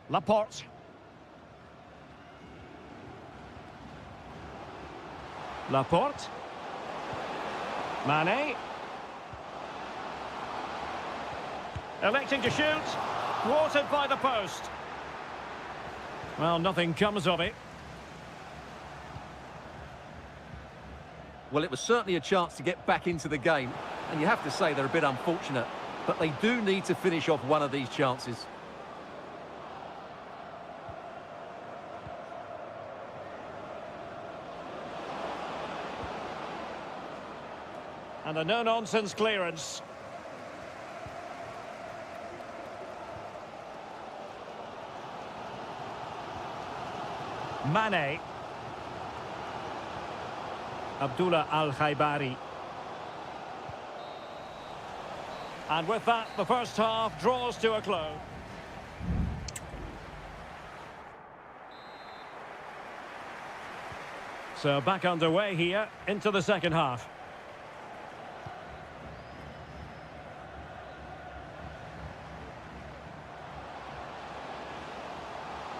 Laporte. Laporte. Mane. Electing to shoot. Thwarted by the post. Well, nothing comes of it. Well, it was certainly a chance to get back into the game, and you have to say they're a bit unfortunate, but they do need to finish off one of these chances. And a no-nonsense clearance. Mane. Abdullah Al-Khaibari. And with that, the first half draws to a close. So back underway here into the second half.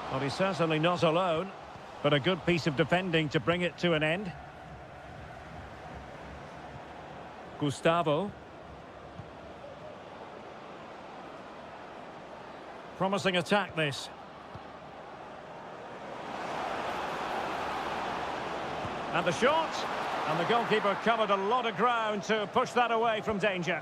Well, he's certainly not alone, but a good piece of defending to bring it to an end. Promising attack, this. And the shot. And the goalkeeper covered a lot of ground to push that away from danger.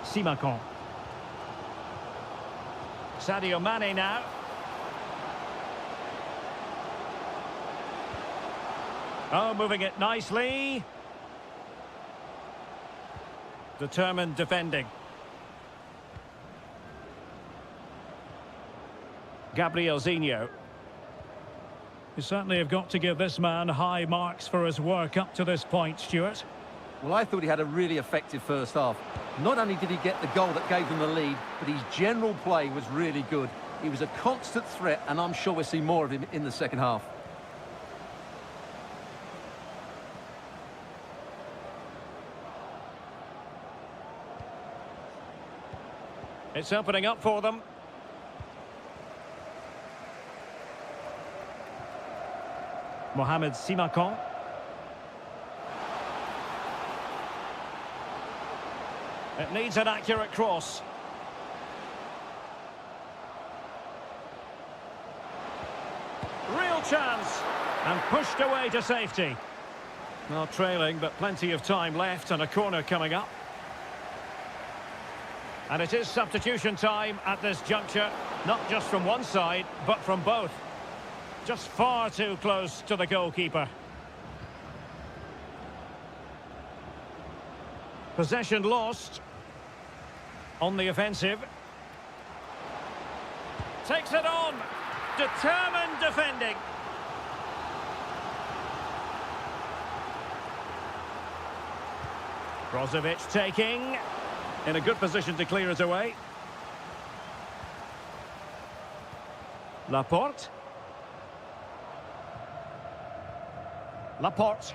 Simakon. Sadio Mane now. Oh, moving it nicely. Determined defending. Gabriel Zinho. You certainly have got to give this man high marks for his work up to this point, Stuart. Well, I thought he had a really effective first half. Not only did he get the goal that gave them the lead, but his general play was really good. He was a constant threat, and I'm sure we'll see more of him in the second half. It's opening up for them. Mohamed Simakon. It needs an accurate cross. Real chance. And pushed away to safety. Well, trailing, but plenty of time left and a corner coming up. And it is substitution time at this juncture. Not just from one side, but from both. Just far too close to the goalkeeper. Possession lost. On the offensive. Takes it on. Determined defending. Brozovic taking. In a good position to clear it away. Laporte. Laporte.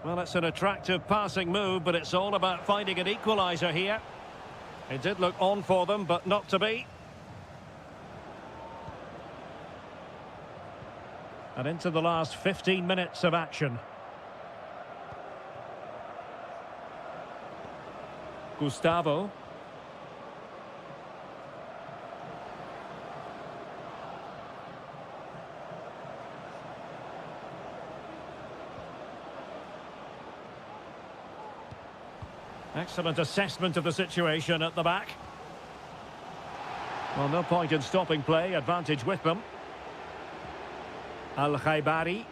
Well, it's an attractive passing move, but it's all about finding an equaliser here. It did look on for them, but not to be. And into the last 15 minutes of action. Gustavo. Excellent assessment of the situation at the back. Well, no point in stopping play. Advantage with them. Al-Khaibari.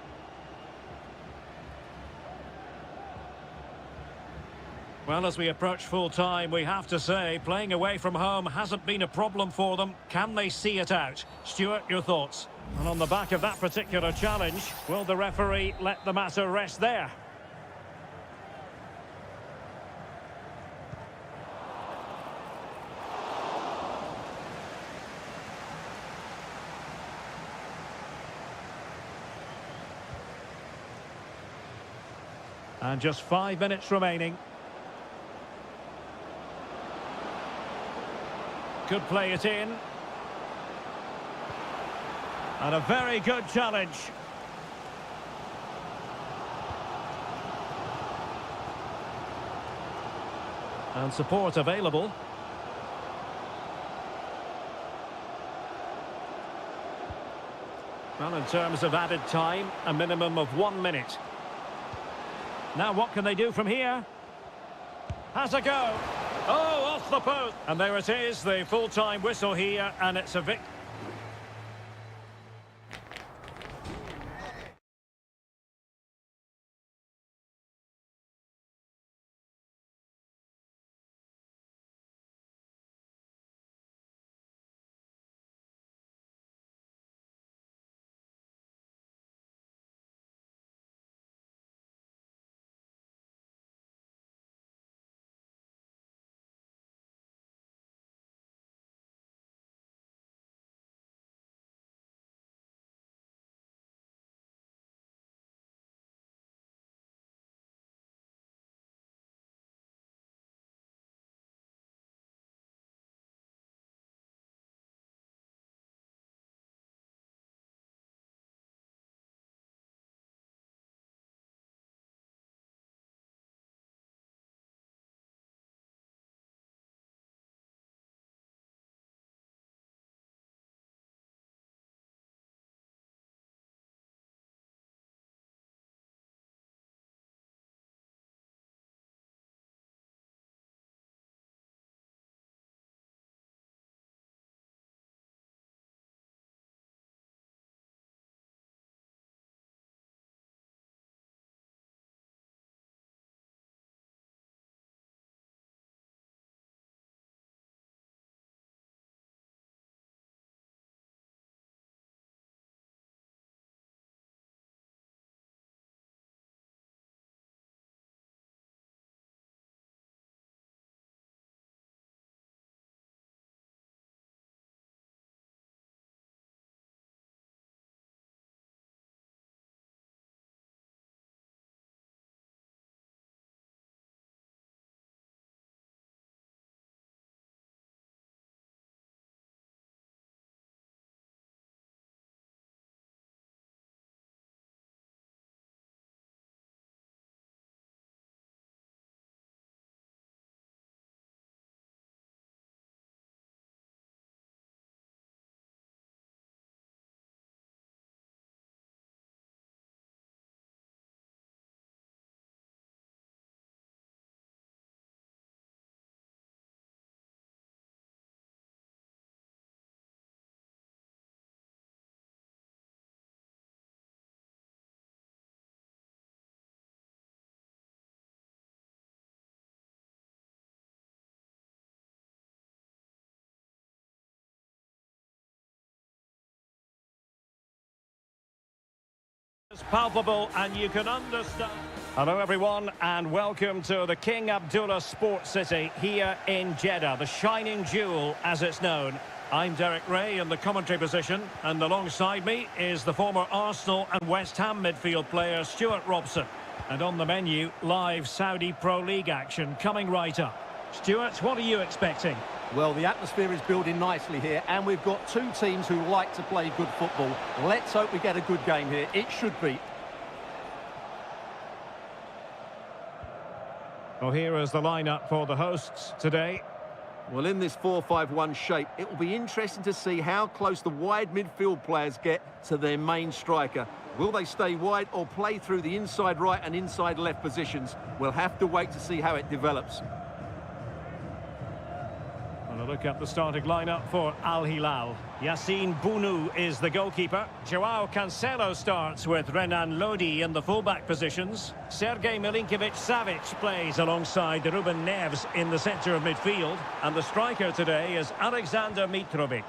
Well, as we approach full time, we have to say, playing away from home hasn't been a problem for them. Can they see it out? Stuart, your thoughts? And on the back of that particular challenge, will the referee let the matter rest there? And just 5 minutes remaining. Could play it in. And a very good challenge. And support available. Well, in terms of added time, a minimum of 1 minute. Now what can they do from here? Has a go. Oh, off the post. And there it is, the full-time whistle here, and it's a victory. It's palpable and you can understand. Hello everyone and welcome to the King Abdullah Sports City here in Jeddah, the shining jewel as it's known. I'm Derek Ray in the commentary position, and alongside me is the former Arsenal and West Ham midfield player Stuart Robson. And on the menu, live Saudi Pro League action coming right up. Stuart, what are you expecting? Well, the atmosphere is building nicely here, and we've got two teams who like to play good football. Let's hope we get a good game here. It should be. Well, here is the lineup for the hosts today. Well, in this 4-5-1 shape, it will be interesting to see how close the wide midfield players get to their main striker. Will they stay wide or play through the inside right and inside left positions? We'll have to wait to see how it develops. And a look at the starting lineup for Al Hilal. Yassine Bounou is the goalkeeper. Joao Cancelo starts with Renan Lodi in the fullback positions. Sergej Milinkovic-Savic plays alongside Ruben Neves in the centre of midfield. And the striker today is Alexander Mitrovic.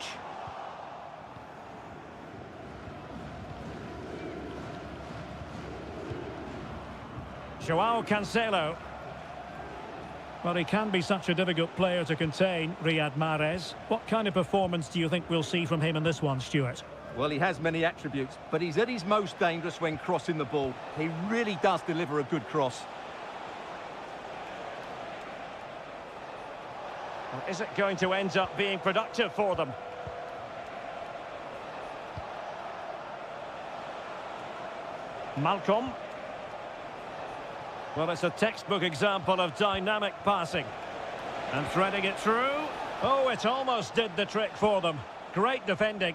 Joao Cancelo. Well, he can be such a difficult player to contain, Riyad Mahrez. What kind of performance do you think we'll see from him in this one, Stuart? Well, he has many attributes, but he's at his most dangerous when crossing the ball. He really does deliver a good cross. Well, is it going to end up being productive for them? Malcolm. Well, it's a textbook example of dynamic passing. And threading it through. Oh, it almost did the trick for them. Great defending.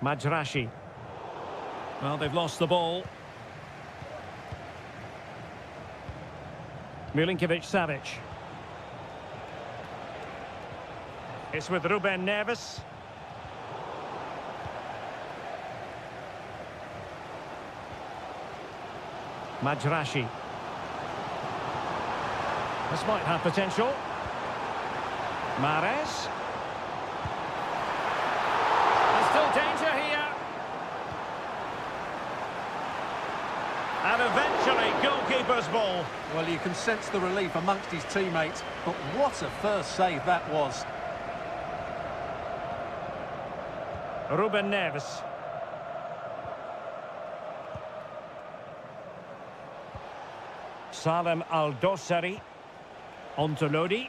Majrashi. Well, they've lost the ball. Milinkovic-Savic. It's with Ruben Neves. Majrashi. This might have potential. Mahrez. There's still danger here. And eventually, goalkeeper's ball. Well, you can sense the relief amongst his teammates, but what a first save that was. Ruben Neves. Salem Al-Dossari. On to Lodi.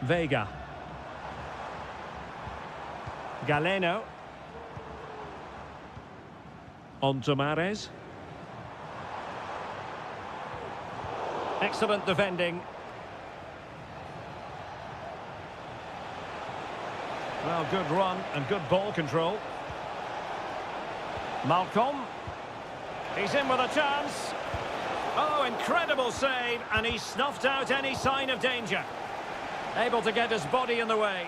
Vega. Galeno. On to Mahrez. Excellent defending. Well, good run and good ball control. Malcolm. He's in with a chance. Oh, incredible save, and he snuffed out any sign of danger. Able to get his body in the way.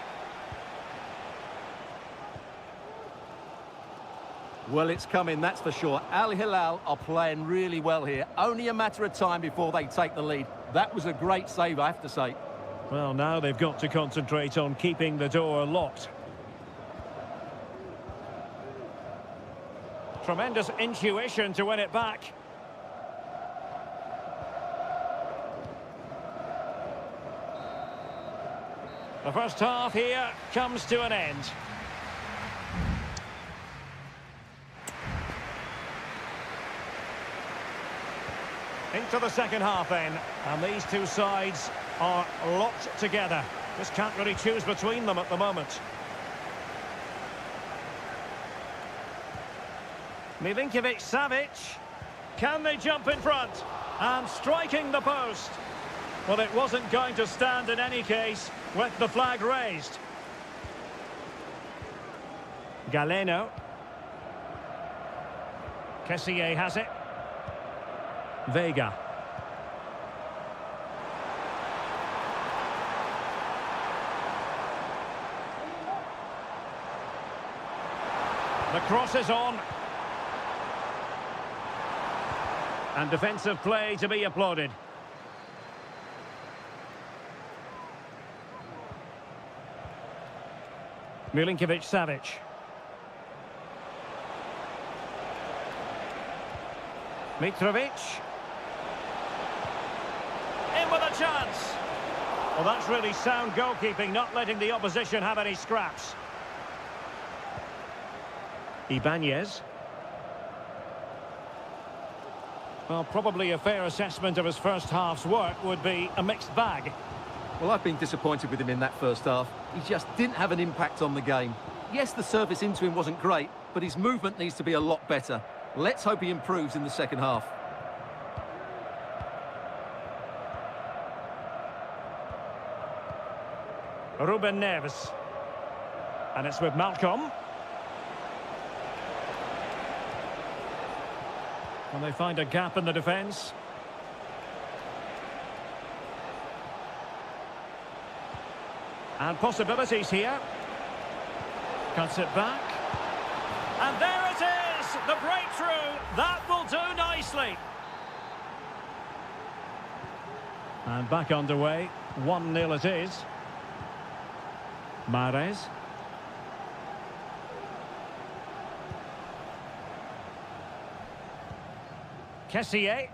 Well, it's coming, that's for sure. Al Hilal are playing really well here. Only a matter of time before they take the lead. That was a great save, I have to say. Well, now they've got to concentrate on keeping the door locked. Tremendous intuition to win it back. The first half here comes to an end. Into the second half then, and these two sides are locked together. Just can't really choose between them at the moment. Milinkovic-Savic. Can they jump in front? And striking the post. Well, it wasn't going to stand in any case with the flag raised. Galeno. Kessié has it. Vega. The cross is on. And defensive play to be applauded. Milinkovic-Savic. Mitrovic. In with a chance. Well, that's really sound goalkeeping, not letting the opposition have any scraps. Ibanez. Well, probably a fair assessment of his first half's work would be a mixed bag. Well, I've been disappointed with him in that first half. He just didn't have an impact on the game. Yes, the service into him wasn't great, but his movement needs to be a lot better. Let's hope he improves in the second half. Ruben Neves. And it's with Malcolm. And they find a gap in the defence. And possibilities here. Cuts it back. And there it is! The breakthrough! That will do nicely. And back underway. 1-0 it is. Mahrez. Kessié.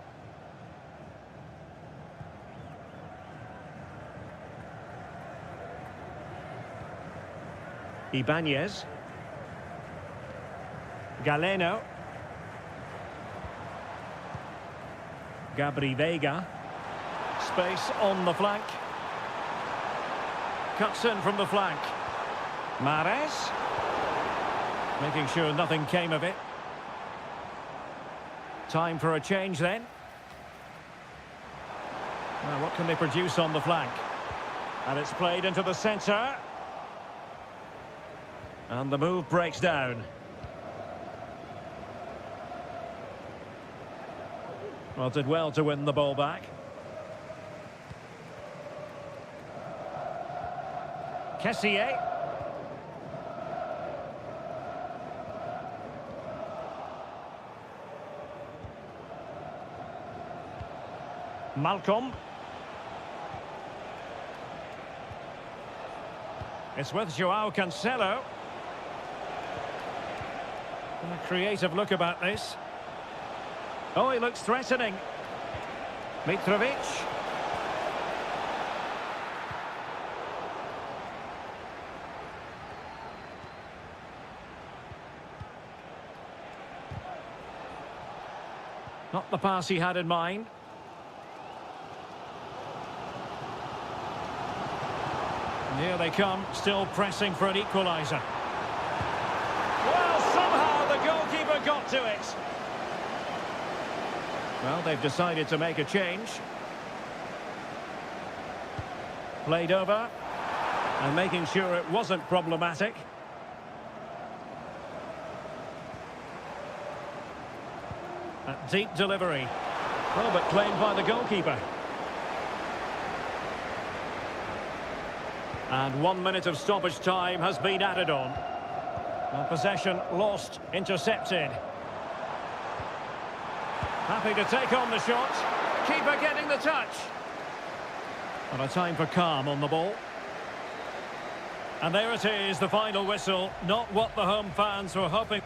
Ibanez. Galeno. Gabri Vega. Space on the flank. Cuts in from the flank. Mahrez. Making sure nothing came of it. Time for a change then. Now what can they produce on the flank? And it's played into the centre. And the move breaks down. Well, did well to win the ball back. Kessié. Malcolm. It's with João Cancelo. And a creative look about this. Oh, he looks threatening. Mitrovic. Not the pass he had in mind. And here they come, still pressing for an equaliser. Well, somehow the goalkeeper got to it. Well, they've decided to make a change. Played over. And making sure it wasn't problematic. A deep delivery. Well, but claimed by the goalkeeper. And 1 minute of stoppage time has been added on. Well, possession lost, intercepted. Happy to take on the shot. Keeper getting the touch. And a time for calm on the ball. And there it is, the final whistle. Not what the home fans were hoping.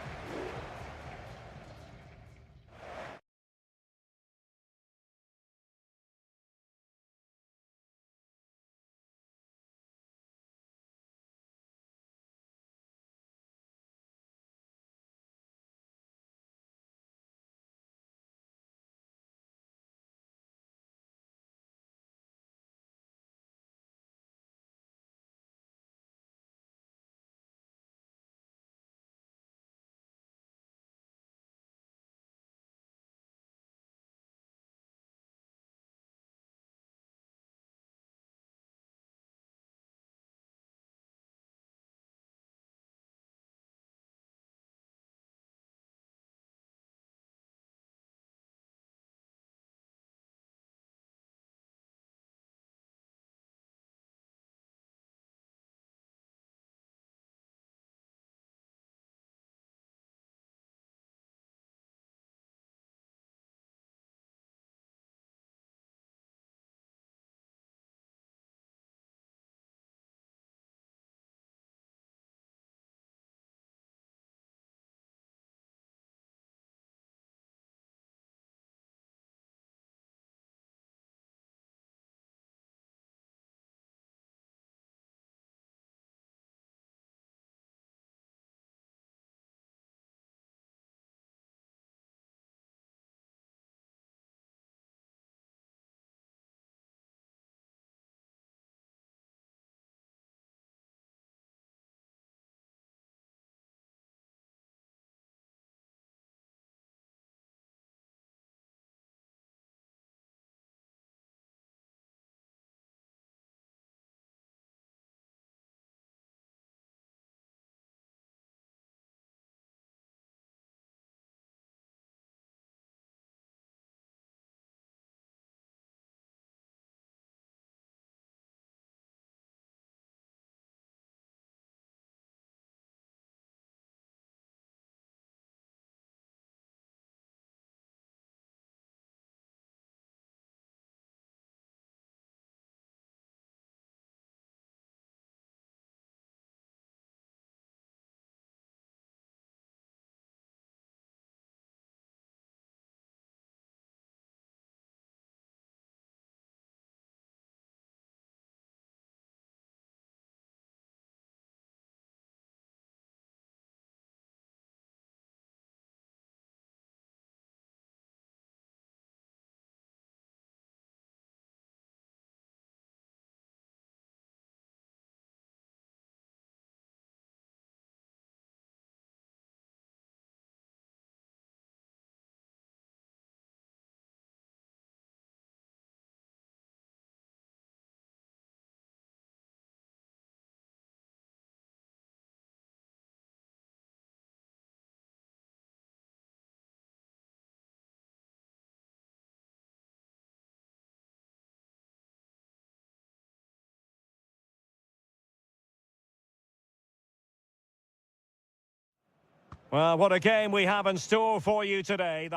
Well, what a game we have in store for you today.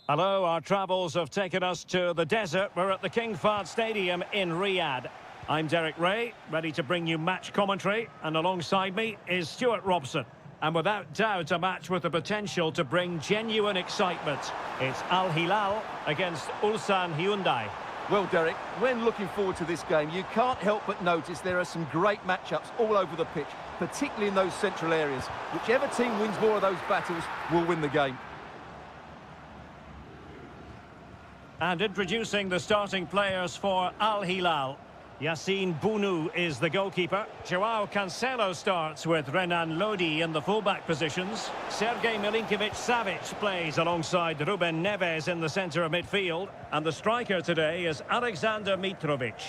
Hello, our travels have taken us to the desert. We're at the King Fahd Stadium in Riyadh. I'm Derek Ray, ready to bring you match commentary, and alongside me is Stuart Robson. And without doubt, a match with the potential to bring genuine excitement. It's Al Hilal against Ulsan Hyundai. Well, Derek, when looking forward to this game, you can't help but notice there are some great matchups all over the pitch, particularly in those central areas. Whichever team wins more of those battles will win the game. And introducing the starting players for Al Hilal. Yassine Bounou is the goalkeeper. Joao Cancelo starts with Renan Lodi in the fullback positions. Sergej Milinkovic-Savic plays alongside Ruben Neves in the centre of midfield. And the striker today is Alexander Mitrovic.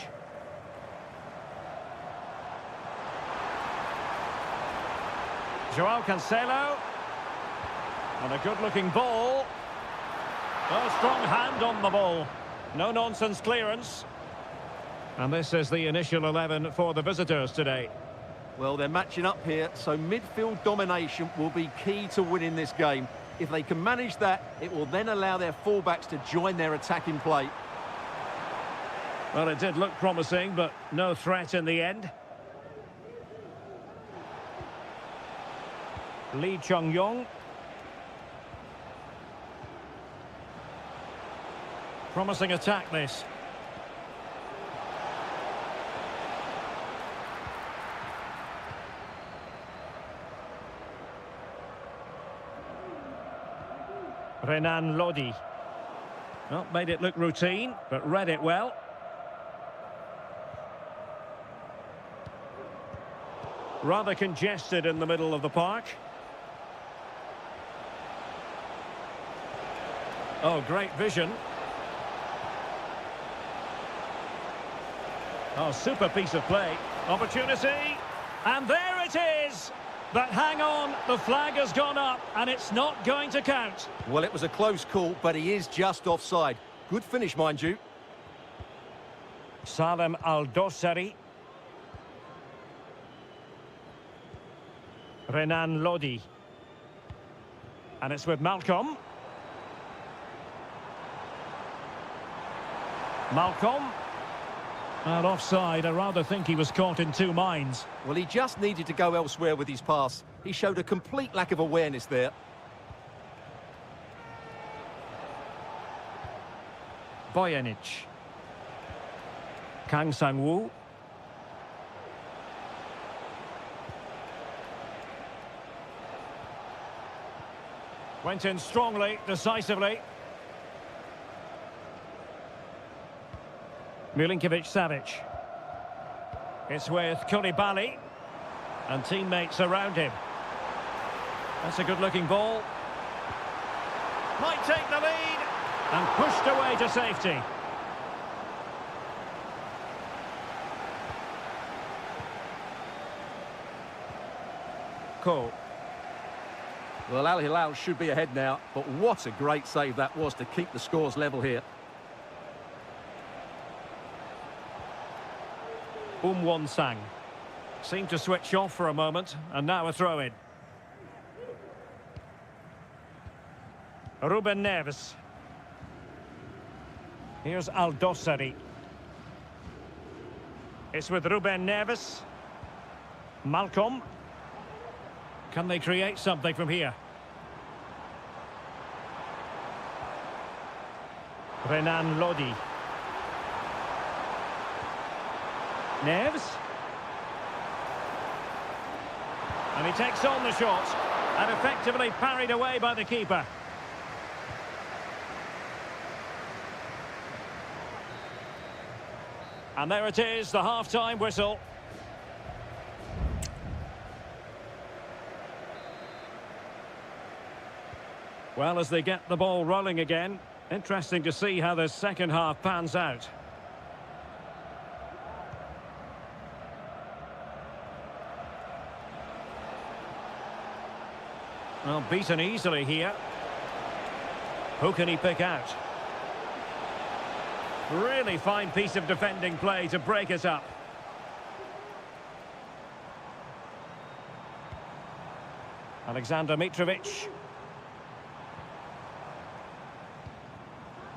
Joao Cancelo. And a good-looking ball. A strong hand on the ball. No-nonsense clearance. And this is the initial 11 for the visitors today. Well, they're matching up here, so midfield domination will be key to winning this game. If they can manage that, it will then allow their fullbacks to join their attacking play. Well, it did look promising, but no threat in the end. Lee Chung-yong. Promising attack, this. Renan Lodi. Well, made it look routine, but read it well. Rather congested in the middle of the park. Oh, great vision. Oh, super piece of play. Opportunity. And there it is! But hang on, the flag has gone up, and it's not going to count. Well, it was a close call, but he is just offside. Good finish, mind you. Salem Al-Dossari. Renan Lodi. And it's with Malcolm. Malcolm. And offside, I rather think he was caught in two minds. Well, he just needed to go elsewhere with his pass. He showed a complete lack of awareness there. Bojanic. Kang Sang-woo. Went in strongly, decisively. Milinkovic-Savic. It's with Koulibaly. And teammates around him. That's a good-looking ball. Might take the lead. And pushed away to safety. Cool. Well, Al Hilal should be ahead now, but what a great save that was to keep the scores level here. Won-sang. Seemed to switch off for a moment, and now a throw-in. Ruben Neves. Here's Al-Dossari. It's with Ruben Neves. Malcolm. Can they create something from here? Renan Lodi. Neves. And he takes on the shot and effectively parried away by the keeper. And there it is, the half-time whistle. Well, as they get the ball rolling again, interesting to see how the second half pans out. Well, beaten easily here. Who can he pick out? Really fine piece of defending play to break it up. Alexander Mitrovic.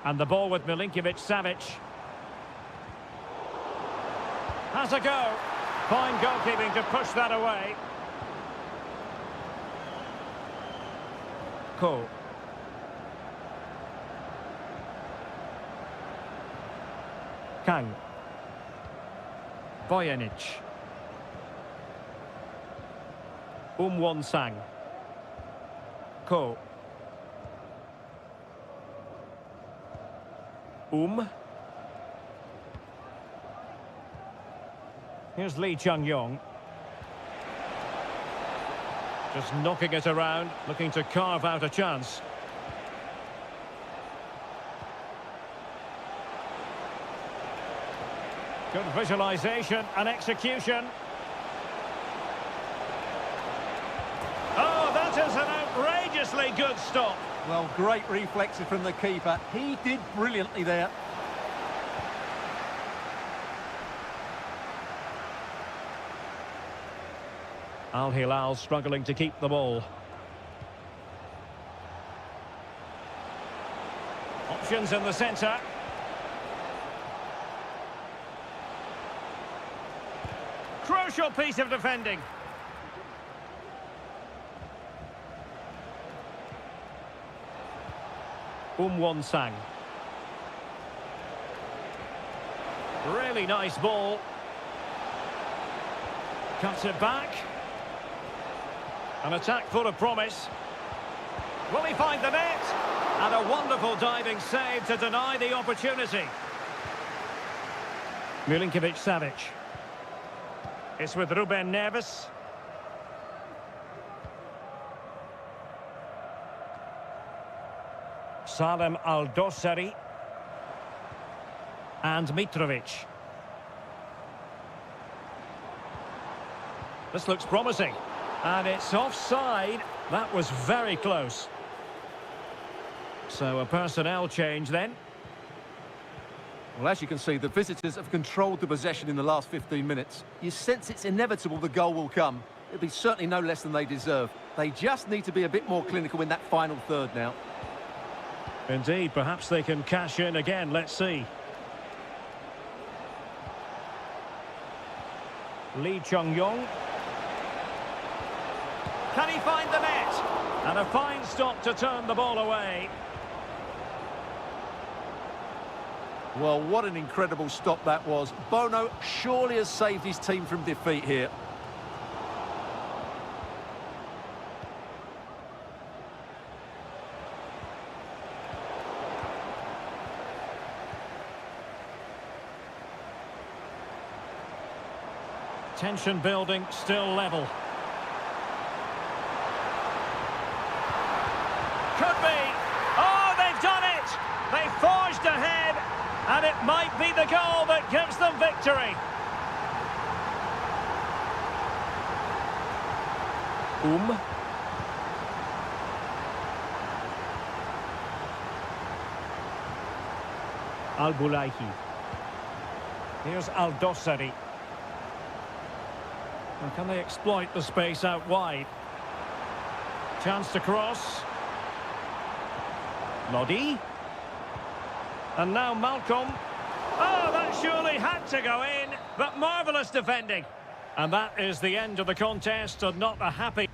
And the ball with Milinkovic-Savic. Has a go. Fine goalkeeping to push that away. Ko. Kang. Bojanic. Won-sang. Ko. Here's Lee Chung-yong. Just knocking it around, looking to carve out a chance. Good visualization and execution. Oh, that is an outrageously good stop. Well, great reflexes from the keeper. He did brilliantly there. Al Hilal struggling to keep the ball. Options in the centre. Crucial piece of defending. Won-sang. Really nice ball. Cuts it back. An attack full of promise. Will he find the net? And a wonderful diving save to deny the opportunity. Milinkovic-Savic. It's with Ruben Neves. Salem Al-Dossari. And Mitrovic. This looks promising. And it's offside. That was very close. So a personnel change then. Well, as you can see, the visitors have controlled the possession in the last 15 minutes. You sense it's inevitable the goal will come. It'll be certainly no less than they deserve. They just need to be a bit more clinical in that final third now. Indeed, perhaps they can cash in again. Let's see. Lee Chung-yong. Can he find the net? And a fine stop to turn the ball away. Well, what an incredible stop that was. Bono surely has saved his team from defeat here. Tension building, still level. Could be. Oh, they've done it! They forged ahead, and it might be the goal that gives them victory. Al-Bulaihi. Here's Al-Dossari. And can they exploit the space out wide? Chance to cross. Lodi. And now Malcolm. Oh, that surely had to go in, but marvellous defending. And that is the end of the contest, and not a happy...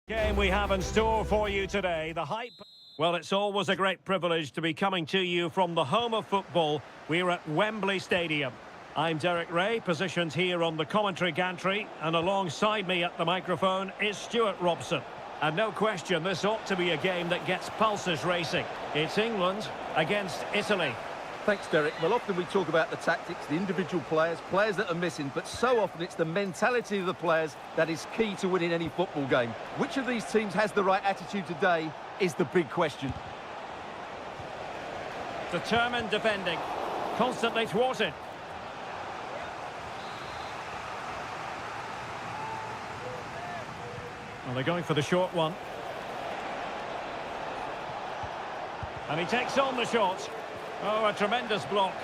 Game we have in store for you today, the hype. Well, it's always a great privilege to be coming to you from the home of football. We're at Wembley Stadium. I'm Derek Ray, positioned here on the commentary gantry, and alongside me at the microphone is Stuart Robson. And no question, this ought to be a game that gets pulses racing. It's England against Italy. Thanks, Derek. Well, often we talk about the tactics, the individual players that are missing, but so often it's the mentality of the players that is key to winning any football game. Which of these teams has the right attitude today is the big question. Determined defending, constantly thwarted. Well, they're going for the short one. And he takes on the shot. Oh, a tremendous block.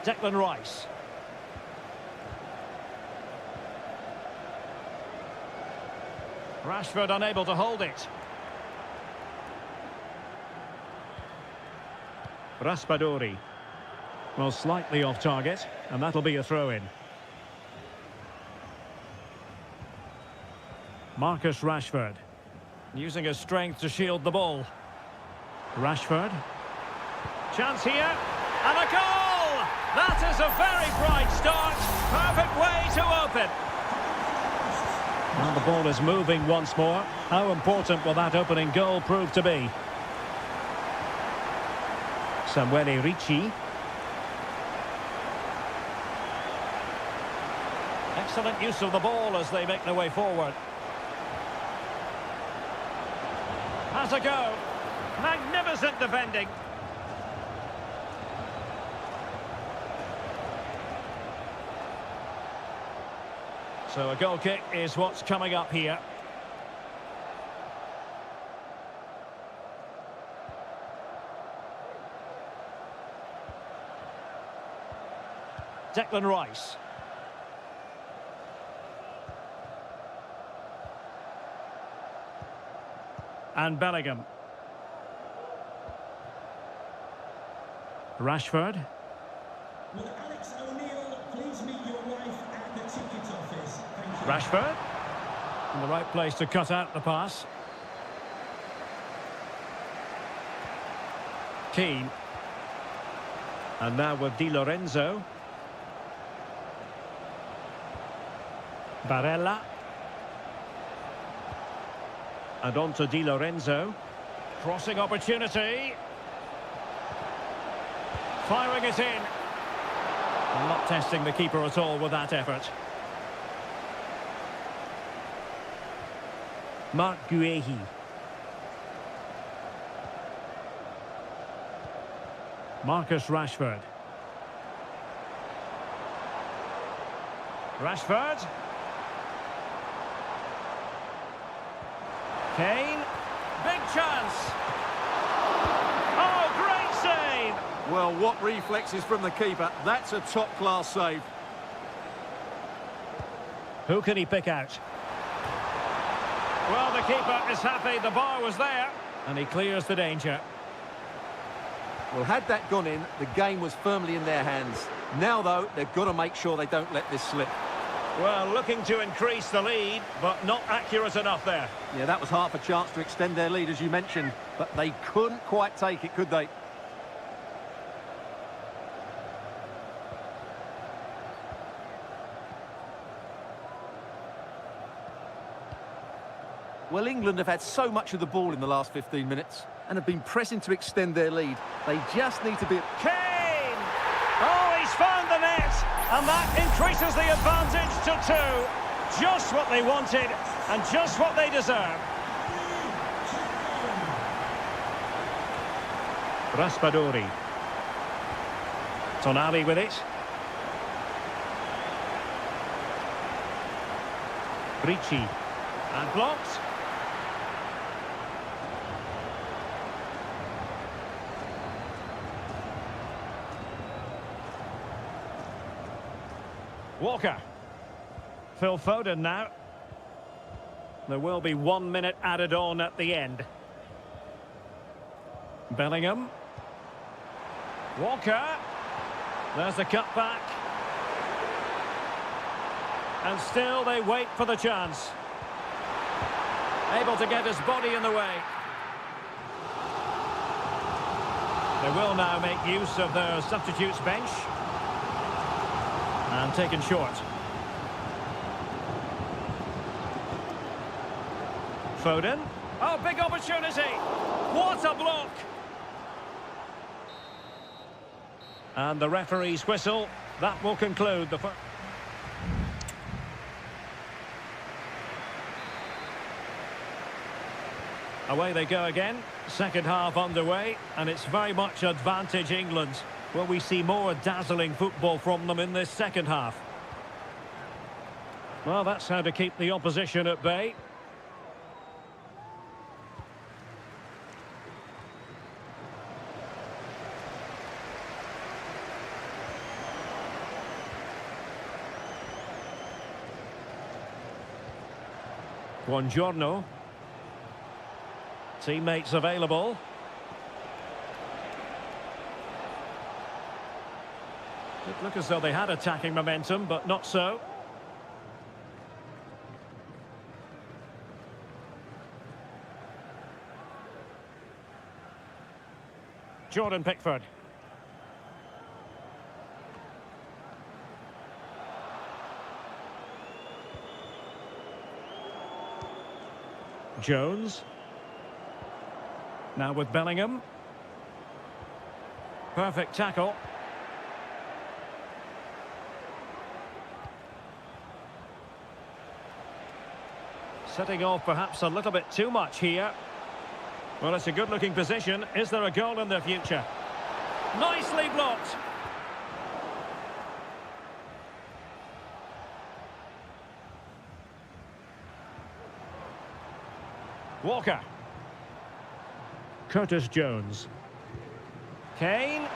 Declan Rice. Rashford unable to hold it. Raspadori. Well, slightly off target, and that'll be a throw-in. Marcus Rashford. Using his strength to shield the ball. Rashford. Chance here. And a goal! That is a very bright start. Perfect way to open. Well, the ball is moving once more. How important will that opening goal prove to be? Samuele Ricci. Excellent use of the ball as they make their way forward. Has a go. Magnificent defending. So a goal kick is what's coming up here. Declan Rice. And Bellingham. Rashford. Will Alex O'Neill please meet your wife at the ticket office? Thank you. Rashford. In the right place to cut out the pass. Keane. And now with Di Lorenzo. Barella. And on to Di Lorenzo. Crossing opportunity. Firing it in. Not testing the keeper at all with that effort. Mark Guehi. Marcus Rashford. Rashford. Kane. Big chance. Oh, great save. Well, what reflexes from the keeper. That's a top-class save. Who can he pick out? Well, the keeper is happy the bar was there, and he clears the danger. Well, had that gone in, the game was firmly in their hands. Now, though, they've got to make sure they don't let this slip. Well, looking to increase the lead, but not accurate enough there. Yeah, that was half a chance to extend their lead, as you mentioned, but they couldn't quite take it, could they? Well, England have had so much of the ball in the last 15 minutes and have been pressing to extend their lead. They just need to be... Kane! Oh, he's found the net, and that increases the advantage to 2. Just what they wanted, and just what they deserve. Raspadori. Tonali with it. Ricci. And blocked. Walker. Phil Foden now. There will be 1 minute added on at the end. Bellingham. Walker. There's the cutback. And still they wait for the chance. Able to get his body in the way. They will now make use of their substitutes bench. And taken short. Foden. Oh, big opportunity. What a block. And the referee's whistle. That will conclude the first. Away they go again. Second half underway, and it's very much advantage England. Will we see more dazzling football from them in this second half? Well, that's how to keep the opposition at bay. Buongiorno. Teammates available. It looked as though they had attacking momentum, but not so. Jordan Pickford. Jones. Now with Bellingham. Perfect tackle. Setting off perhaps a little bit too much here. Well, it's a good-looking position. Is there a goal in the future? Nicely blocked. Walker. Curtis Jones. Kane.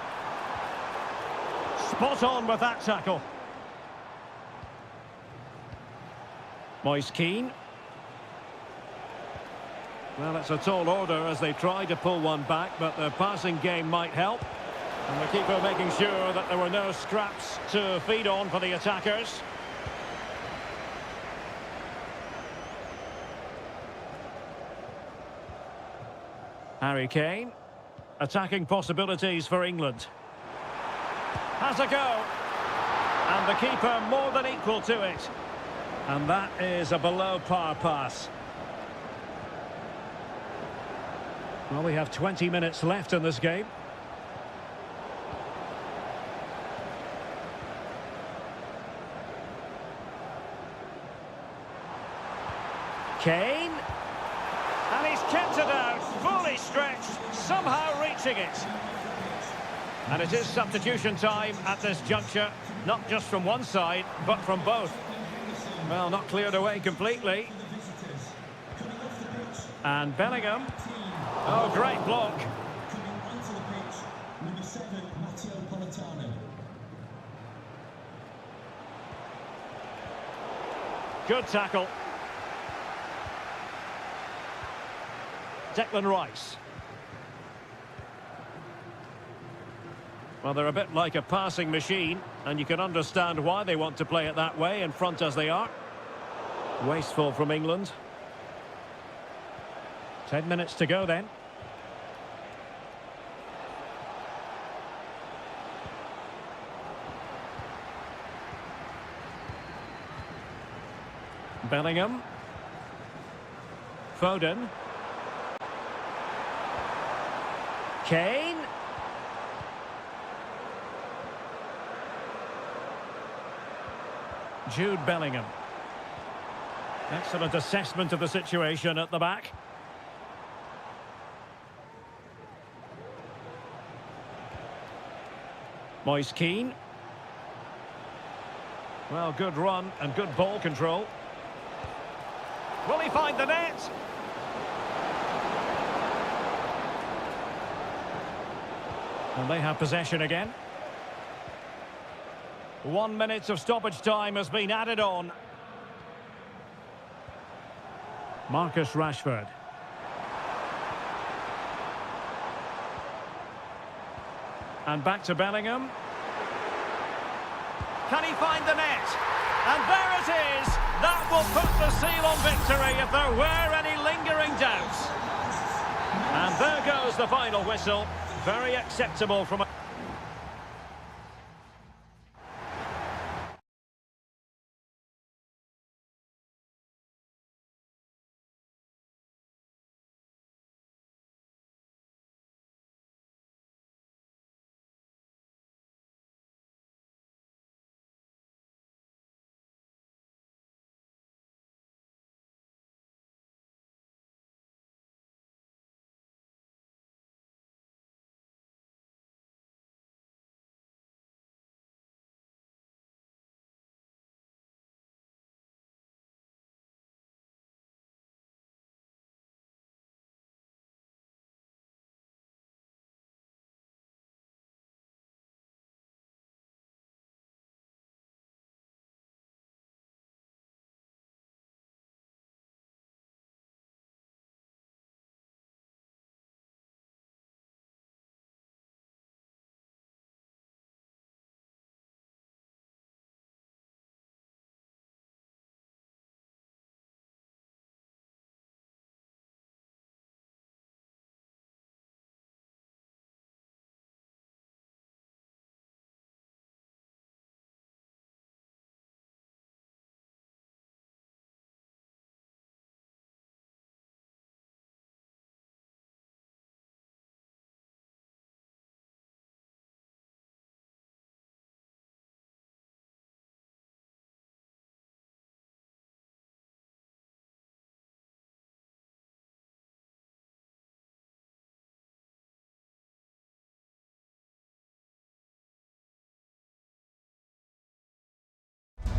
Spot on with that tackle. Moise Keane. Well, it's a tall order as they try to pull one back, but the passing game might help. And the keeper making sure that there were no scraps to feed on for the attackers. Harry Kane. Attacking possibilities for England. Has a go. And the keeper more than equal to it. And that is a below par pass. Well, we have 20 minutes left in this game. Kane. And he's kept it out, fully stretched, somehow reaching it. And it is substitution time at this juncture, not just from one side, but from both. Well, not cleared away completely. And Bellingham. Oh, great block. Coming onto the pitch, number 7, Matteo. Good tackle. Declan Rice. Well, they're a bit like a passing machine, and you can understand why they want to play it that way, in front as they are. Wasteful from England. 10 minutes to go then. Bellingham. Foden. Kane. Jude Bellingham. Excellent assessment of the situation at the back. Moise Keane. Well, good run and good ball control. Will he find the net? And they have possession again. 1 minute of stoppage time has been added on. Marcus Rashford. And back to Bellingham. Can he find the net? And there it is. That will put the seal on victory if there were any lingering doubts. And there goes the final whistle. Very acceptable from a...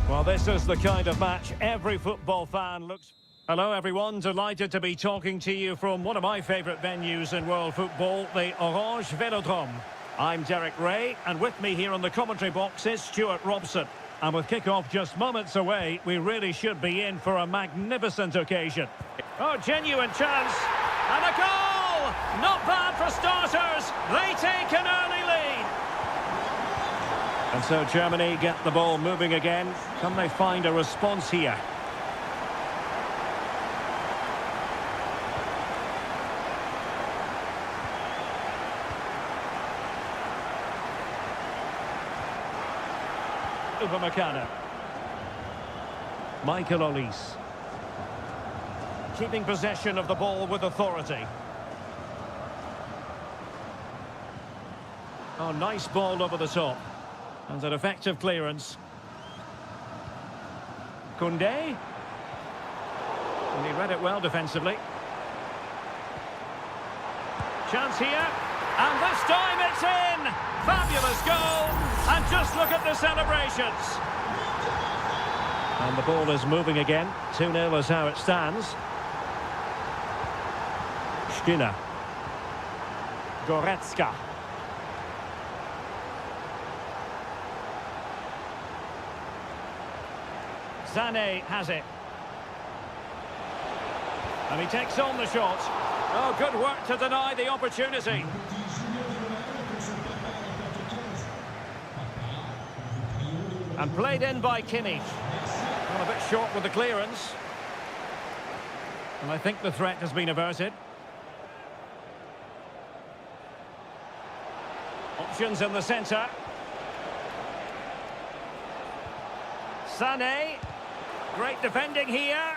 Well, this is the kind of match every football fan looks... Hello, everyone. Delighted to be talking to you from one of my favourite venues in world football, the Orange Velodrome. I'm Derek Ray, and with me here on the commentary box is Stuart Robson. And with kick-off just moments away, we really should be in for a magnificent occasion. Oh, genuine chance. And a goal! Not bad for starters. They take an early lead. And so Germany get the ball moving again. Can they find a response here? Upamecano. Michael Olise. Keeping possession of the ball with authority. Oh, nice ball over the top. And an effective clearance. Koundé. And he read it well defensively. Chance here. And this time it's in! Fabulous goal! And just look at the celebrations. And the ball is moving again. 2-0 is how it stands. Skinner. Goretzka. Sané has it. And he takes on the shot. Oh, good work to deny the opportunity. And played in by Kimmich. Well, a bit short with the clearance. And I think the threat has been averted. Options in the centre. Sané. Great defending here.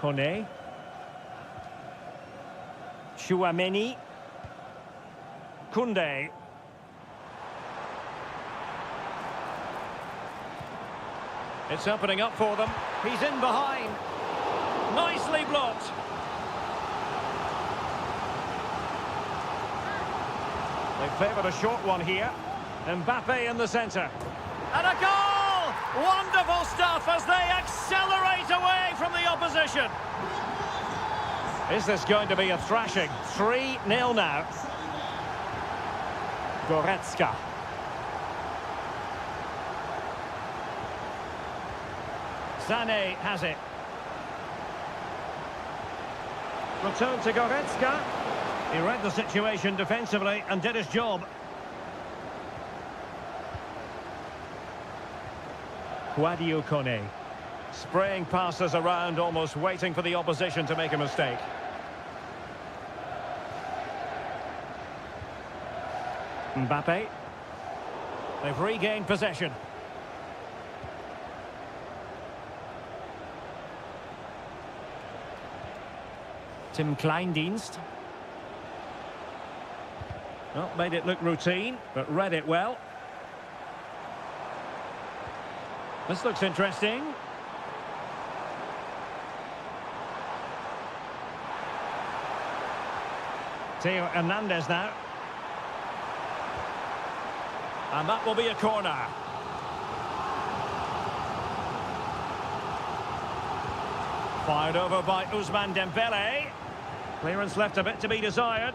Koné. Chouameni. Koundé. It's opening up for them. He's in behind. Nicely blocked. They favoured a short one here. Mbappe in the centre. And a goal! Wonderful stuff as they accelerate away from the opposition. Is this going to be a thrashing? 3-0 now. Goretzka. Sané has it. Return to Goretzka. He read the situation defensively and did his job. Guadio Kone. Spraying passes around, almost waiting for the opposition to make a mistake. Mbappe. They've regained possession. Tim Kleindienst. Well, made it look routine, but read it well. This looks interesting. Theo Hernandez now. And that will be a corner. Fired over by Ousmane Dembele. Clearance left a bit to be desired.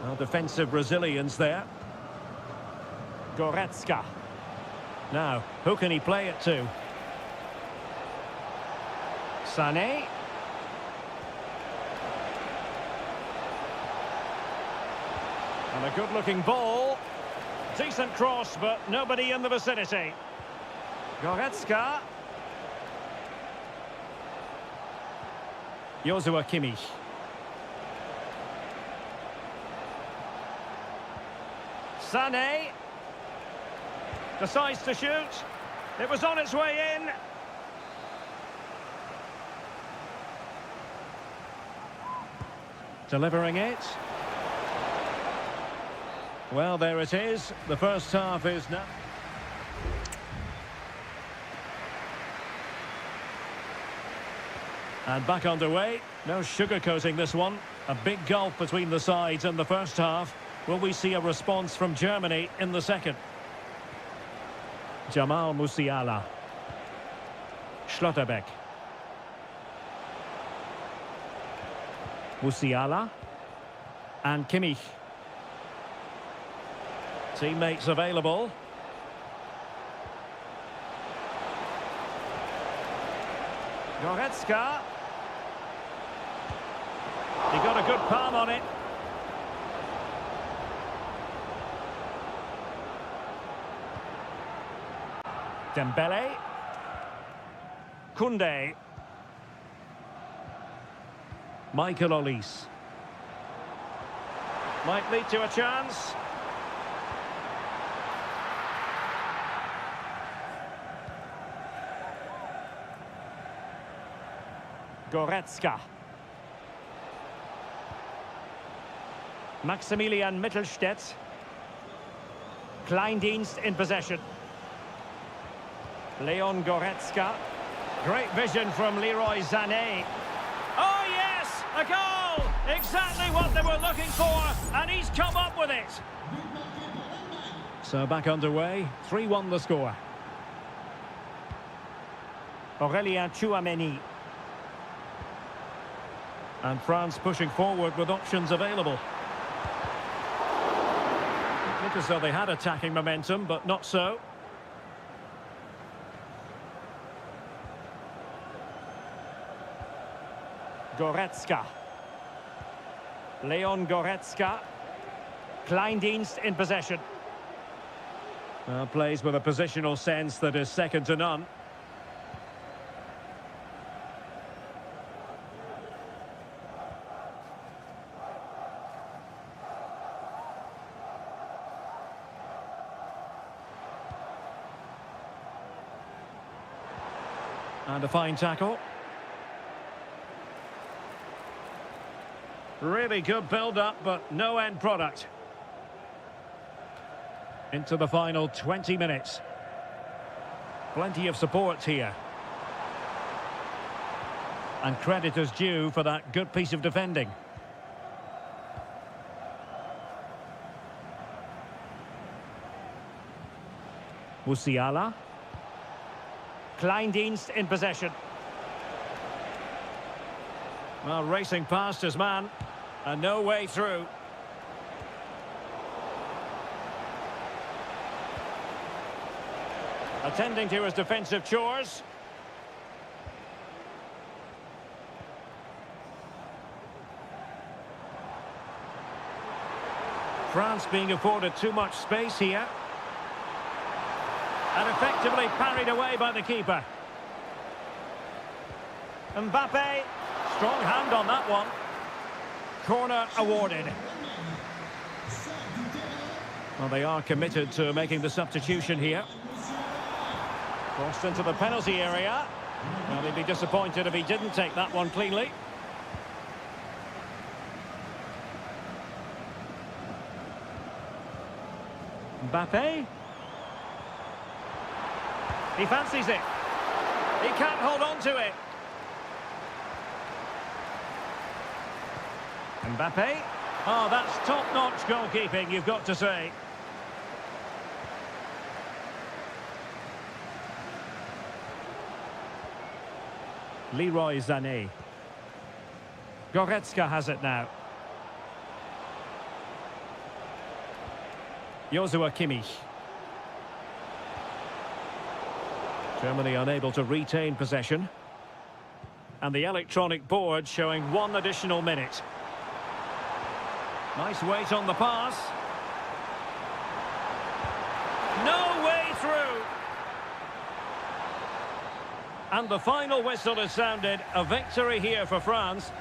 Well, defensive resilience there. Goretzka. Now, who can he play it to? Sané. And a good-looking ball. Decent cross, but nobody in the vicinity. Goretzka. Joshua Kimmich. Sané. Decides to shoot. It was on its way in. Delivering it. Well, there it is. The first half is now. And back underway. No sugarcoating this one. A big gulf between the sides in the first half. Will we see a response from Germany in the second? Jamal Musiala. Schlotterbeck. Musiala. And Kimmich. Teammates available. Goretzka. He got a good palm on it. Dembele. Koundé. Michael Olise. Might lead to a chance. Goretzka. Maximilian Mittelstädt. Kleindienst in possession. Leon Goretzka. Great vision from Leroy Sané. Oh yes, a goal! Exactly what they were looking for, and he's come up with it. So back underway, 3-1 the score. Aurélien Tchouameni. And France pushing forward with options available. Look as though they had attacking momentum, but not so. Goretzka. Leon Goretzka. Kleindienst in possession. Well, plays with a positional sense that is second to none. And a fine tackle. Really good build-up, but no end product. Into the final 20 minutes. Plenty of support here. And credit is due for that good piece of defending. Musiala. Kleindienst in possession. Well, racing past his man. And no way through. Attending to his defensive chores. France being afforded too much space here. And effectively parried away by the keeper. Mbappe, strong hand on that one. Corner awarded. Well, they are committed to making the substitution here. Crossed into the penalty area. Well, he'd be disappointed if he didn't take that one cleanly. Mbappe. He fancies it. He can't hold on to it. Mbappe. Oh, that's top-notch goalkeeping, you've got to say. Leroy Sané. Goretzka has it now. Joshua Kimmich. Germany unable to retain possession. And the electronic board showing 1 additional minute. Nice weight on the pass. No way through. And the final whistle is sounded. A victory here for France.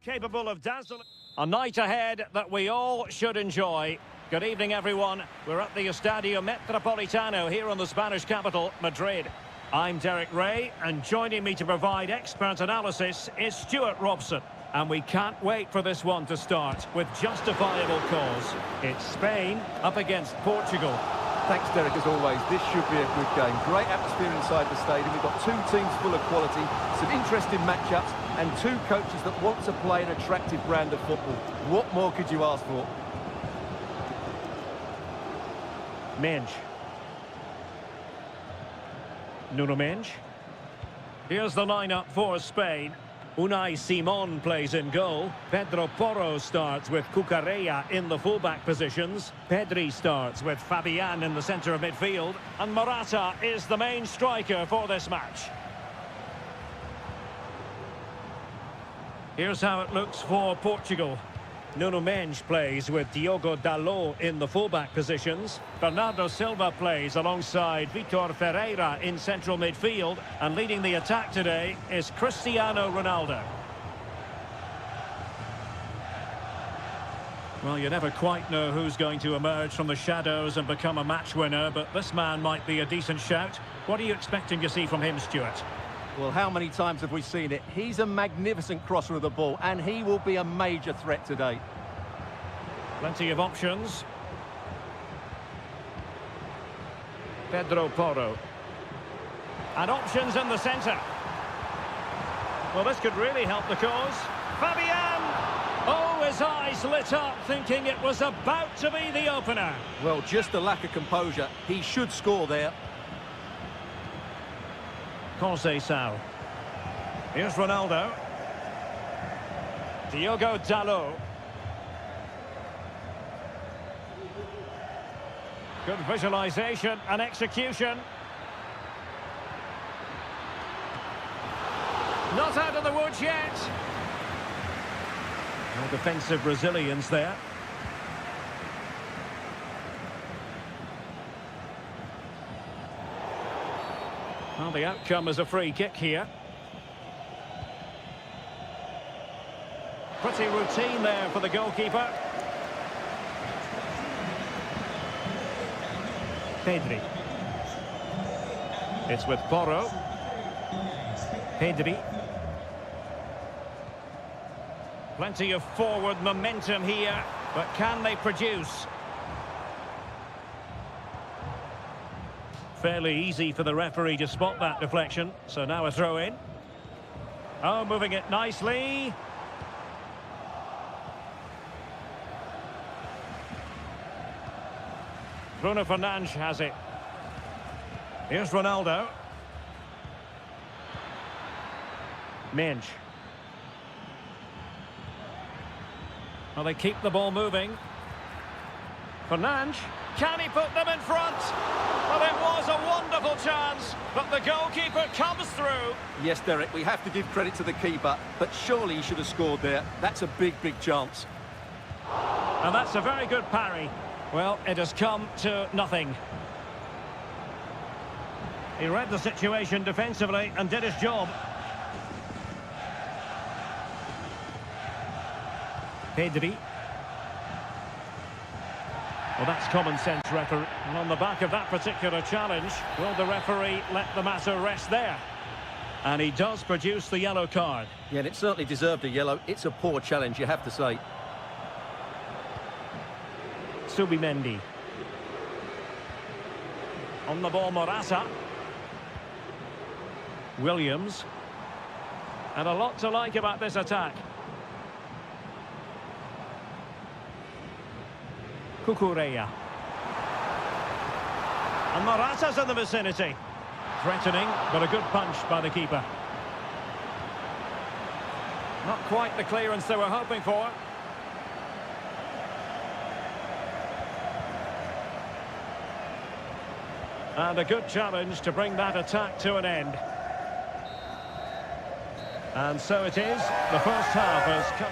Capable of dazzling. A night ahead that we all should enjoy. Good evening, everyone. We're at the Estadio Metropolitano here in the Spanish capital, Madrid. I'm Derek Ray, and joining me to provide expert analysis is Stuart Robson. And we can't wait for this one to start with justifiable cause. It's Spain up against Portugal. Thanks, Derek, as always. This should be a good game. Great atmosphere inside the stadium. We've got two teams full of quality, some interesting matchups, and two coaches that want to play an attractive brand of football. What more could you ask for? Menj. Nuno Menj. Here's the lineup for Spain. Unai Simon plays in goal. Pedro Porro starts with Cucurella in the fullback positions. Pedri starts with Fabian in the centre of midfield. And Morata is the main striker for this match. Here's how it looks for Portugal. Nuno Mendes plays with Diogo Dalot in the fullback positions. Bernardo Silva plays alongside Vitor Ferreira in central midfield. And leading the attack today is Cristiano Ronaldo. Well, you never quite know who's going to emerge from the shadows and become a match winner, but this man might be a decent shout. What are you expecting to see from him, Stuart? Well, how many times have we seen it? He's a magnificent crosser of the ball, and he will be a major threat today. Plenty of options. Pedro Porro. And options in the centre. Well, this could really help the cause. Fabian! Oh, his eyes lit up, thinking it was about to be the opener. Well, just a lack of composure. He should score there. Conceição. Here's Ronaldo. Diogo Dalot. Good visualisation and execution. Not out of the woods yet. No defensive resilience there. Well, the outcome is a free kick here. Pretty routine there for the goalkeeper. Pedri. It's with Porro. Pedri. Plenty of forward momentum here, but can they produce? Fairly easy for the referee to spot that deflection, so now a throw in. Oh, moving it nicely. Bruno Fernandes has it. Here's Ronaldo. Mendes. Well, they keep the ball moving. Fernandes. Can he put them in front? Well, it was a wonderful chance, but the goalkeeper comes through. Yes, Derek, we have to give credit to the keeper, but surely he should have scored there. That's a big, big chance. And that's a very good parry. Well, it has come to nothing. He read the situation defensively and did his job. Pedri. Well, that's common sense, referee. And on the back of that particular challenge, will the referee let the matter rest there? And he does produce the yellow card. Yeah, and it certainly deserved a yellow. It's a poor challenge, you have to say. Subimendi. On the ball, Morata. Williams. And a lot to like about this attack. Cucurella. And Morata's in the vicinity. Threatening, but a good punch by the keeper. Not quite the clearance they were hoping for. And a good challenge to bring that attack to an end. And so it is. The first half has come.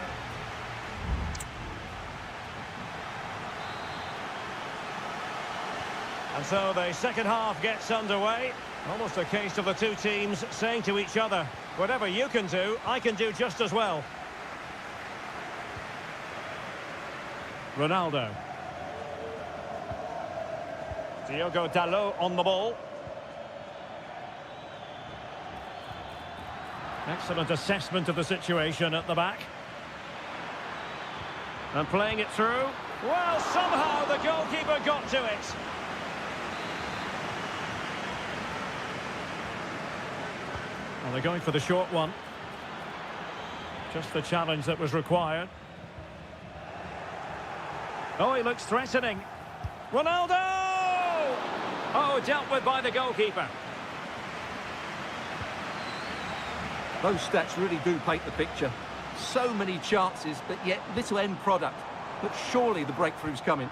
And so the second half gets underway. Almost a case of the two teams saying to each other, whatever you can do, I can do just as well. Ronaldo. Diogo Dalot on the ball. Excellent assessment of the situation at the back. And playing it through. Well, somehow the goalkeeper got to it. Well, they're going for the short one. Just the challenge that was required. Oh, he looks threatening. Ronaldo! Oh, dealt with by the goalkeeper. Those stats really do paint the picture. So many chances, but yet little end product. But surely the breakthrough's coming.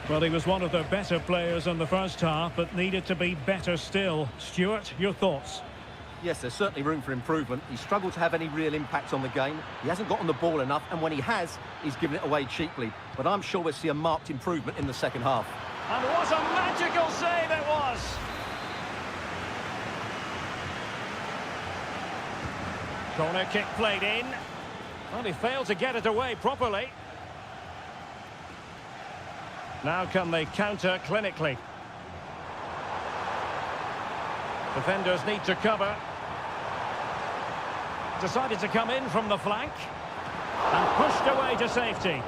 Well, he was one of the better players in the first half, but needed to be better still. Stuart, your thoughts? Yes, there's certainly room for improvement. He's struggled to have any real impact on the game. He hasn't gotten the ball enough, and when he has, he's given it away cheaply. But I'm sure we'll see a marked improvement in the second half. And what a magical save it was! Corner kick played in. Well, he failed to get it away properly. Now can they counter clinically? Defenders need to cover. Decided to come in from the flank. And pushed away to safety.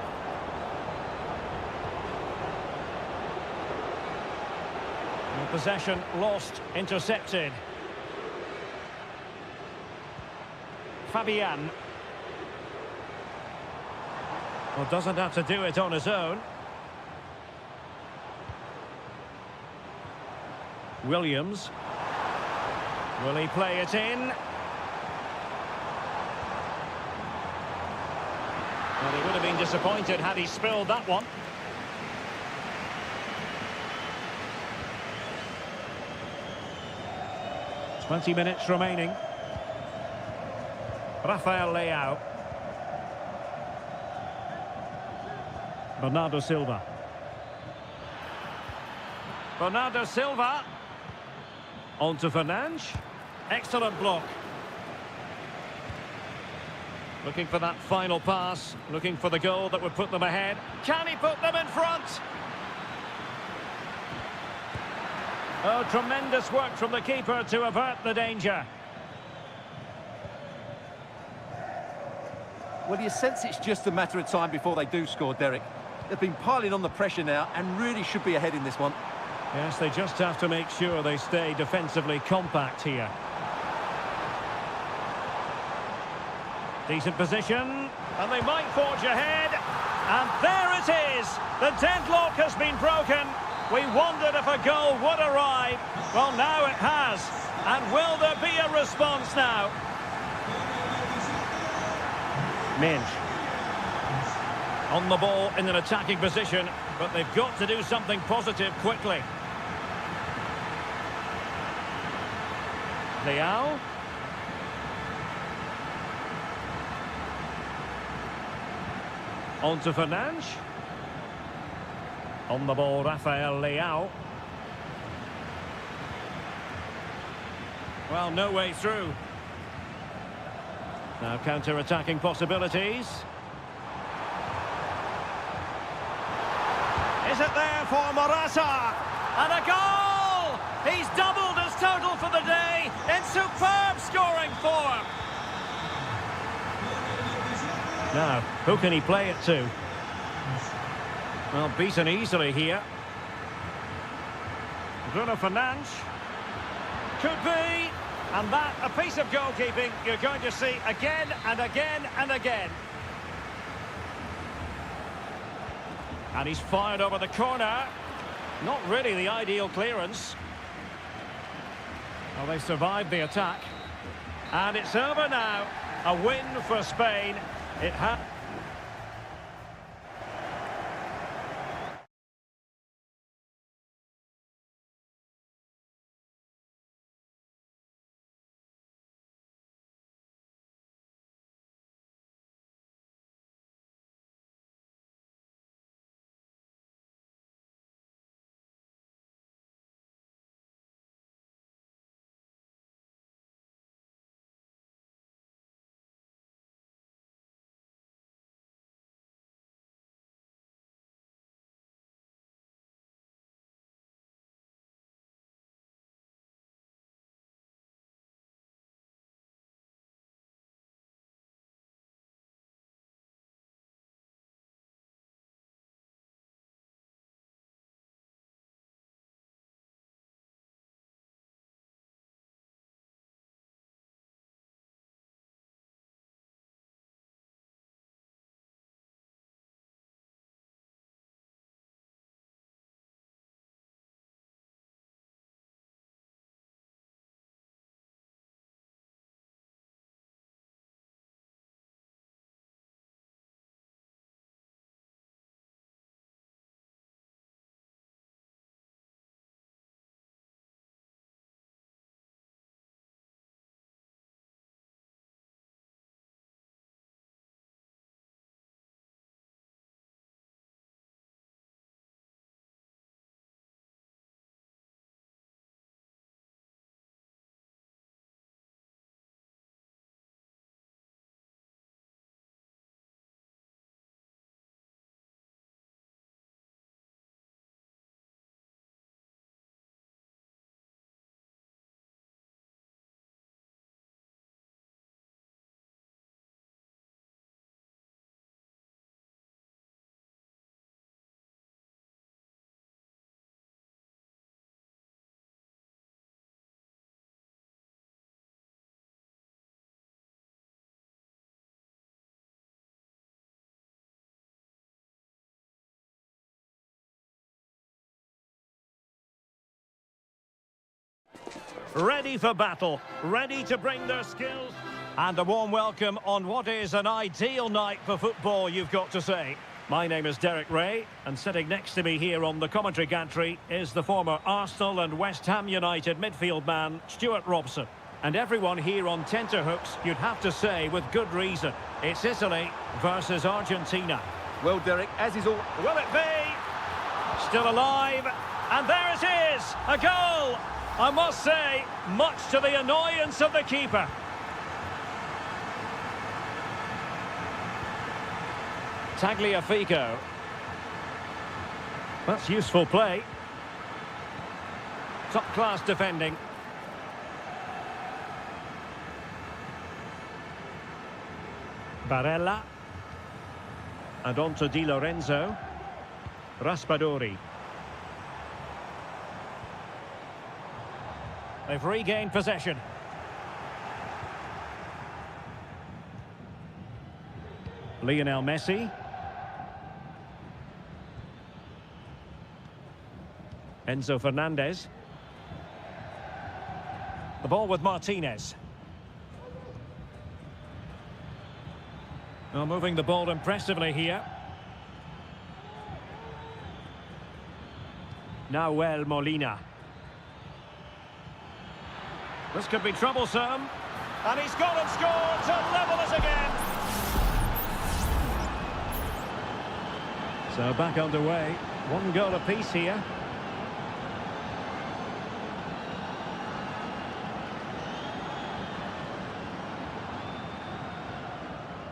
And possession lost, intercepted. Fabian. Well, doesn't have to do it on his own. Williams. Will he play it in? Well, he would have been disappointed had he spilled that one. "20 minutes remaining. Rafael Leao. Bernardo Silva. Bernardo Silva. On to Fernandes. Excellent block. Looking for that final pass. Looking for the goal that would put them ahead. Can he put them in front? Oh, tremendous work from the keeper to avert the danger. Well, you sense it's just a matter of time before they do score, Derek. They've been piling on the pressure now and really should be ahead in this one. Yes, they just have to make sure they stay defensively compact here. Decent position, and they might forge ahead. And there it is! The deadlock has been broken. We wondered if a goal would arrive. Well, now it has. And will there be a response now? Minge. On the ball in an attacking position, but they've got to do something positive quickly. Leao. On to Fernandes. On the ball, Rafael Leao. Well, no way through. Now counter-attacking possibilities. Is it there for Morata? And a goal! He's doubled his total for the day in superb scoring form. Now, who can he play it to? Well, beaten easily here. Bruno Fernandes. Could be. And that, a piece of goalkeeping you're going to see again and again and again. And he's fired over the corner. Not really the ideal clearance. Well, they survived the attack. And it's over now. A win for Spain. It had... ready for battle, ready to bring their skills. And a warm welcome on what is an ideal night for football, you've got to say. My name is Derek Ray, and sitting next to me here on the commentary gantry is the former Arsenal and West Ham United midfield man, Stuart Robson. And everyone here on tenterhooks, you'd have to say, with good reason. It's Italy versus Argentina. Well, Derek, as is all... Will it be? Still alive, and there it is, a goal! I must say, much to the annoyance of the keeper. Tagliafico. That's useful play. Top-class defending. Barella. And on to Di Lorenzo. Raspadori. They've regained possession. Lionel Messi. Enzo Fernandez. The ball with Martinez. Well, moving the ball impressively here. Nahuel Molina. This could be troublesome. And he's gone and scored to level us again. So back underway. One goal apiece here.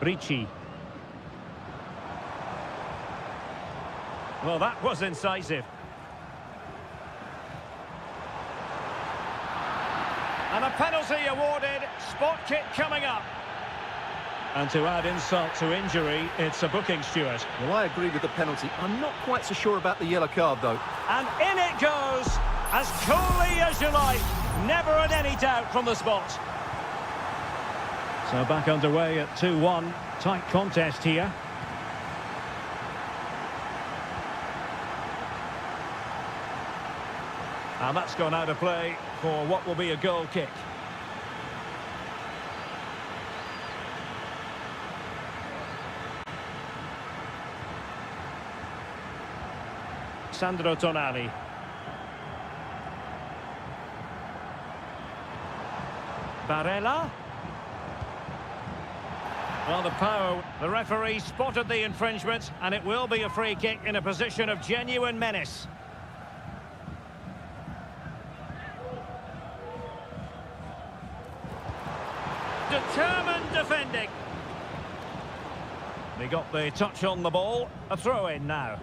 Ricci. Well, that was incisive. And a penalty awarded. Spot kick coming up. And to add insult to injury, it's a booking, Stuart. Well, I agree with the penalty. I'm not quite so sure about the yellow card, though. And in it goes, as coolly as you like. Never in any doubt from the spot. So back underway at 2-1. Tight contest here. And that's gone out of play for what will be a goal kick. Sandro Tonali. Barella. Well, the power, the referee spotted the infringement, and it will be a free kick in a position of genuine menace. Determined defending. They got the touch on the ball. A throw-in now.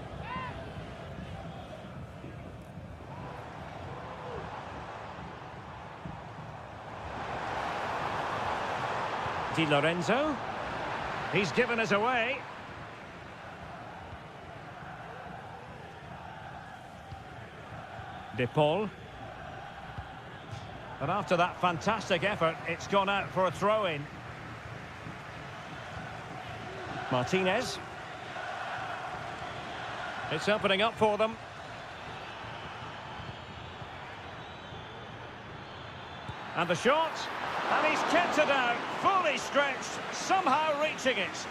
Di Lorenzo. He's given us away. De Paul. But after that fantastic effort, it's gone out for a throw-in. Martinez. It's opening up for them. And the shot. And he's kept it out, fully stretched, somehow reaching it.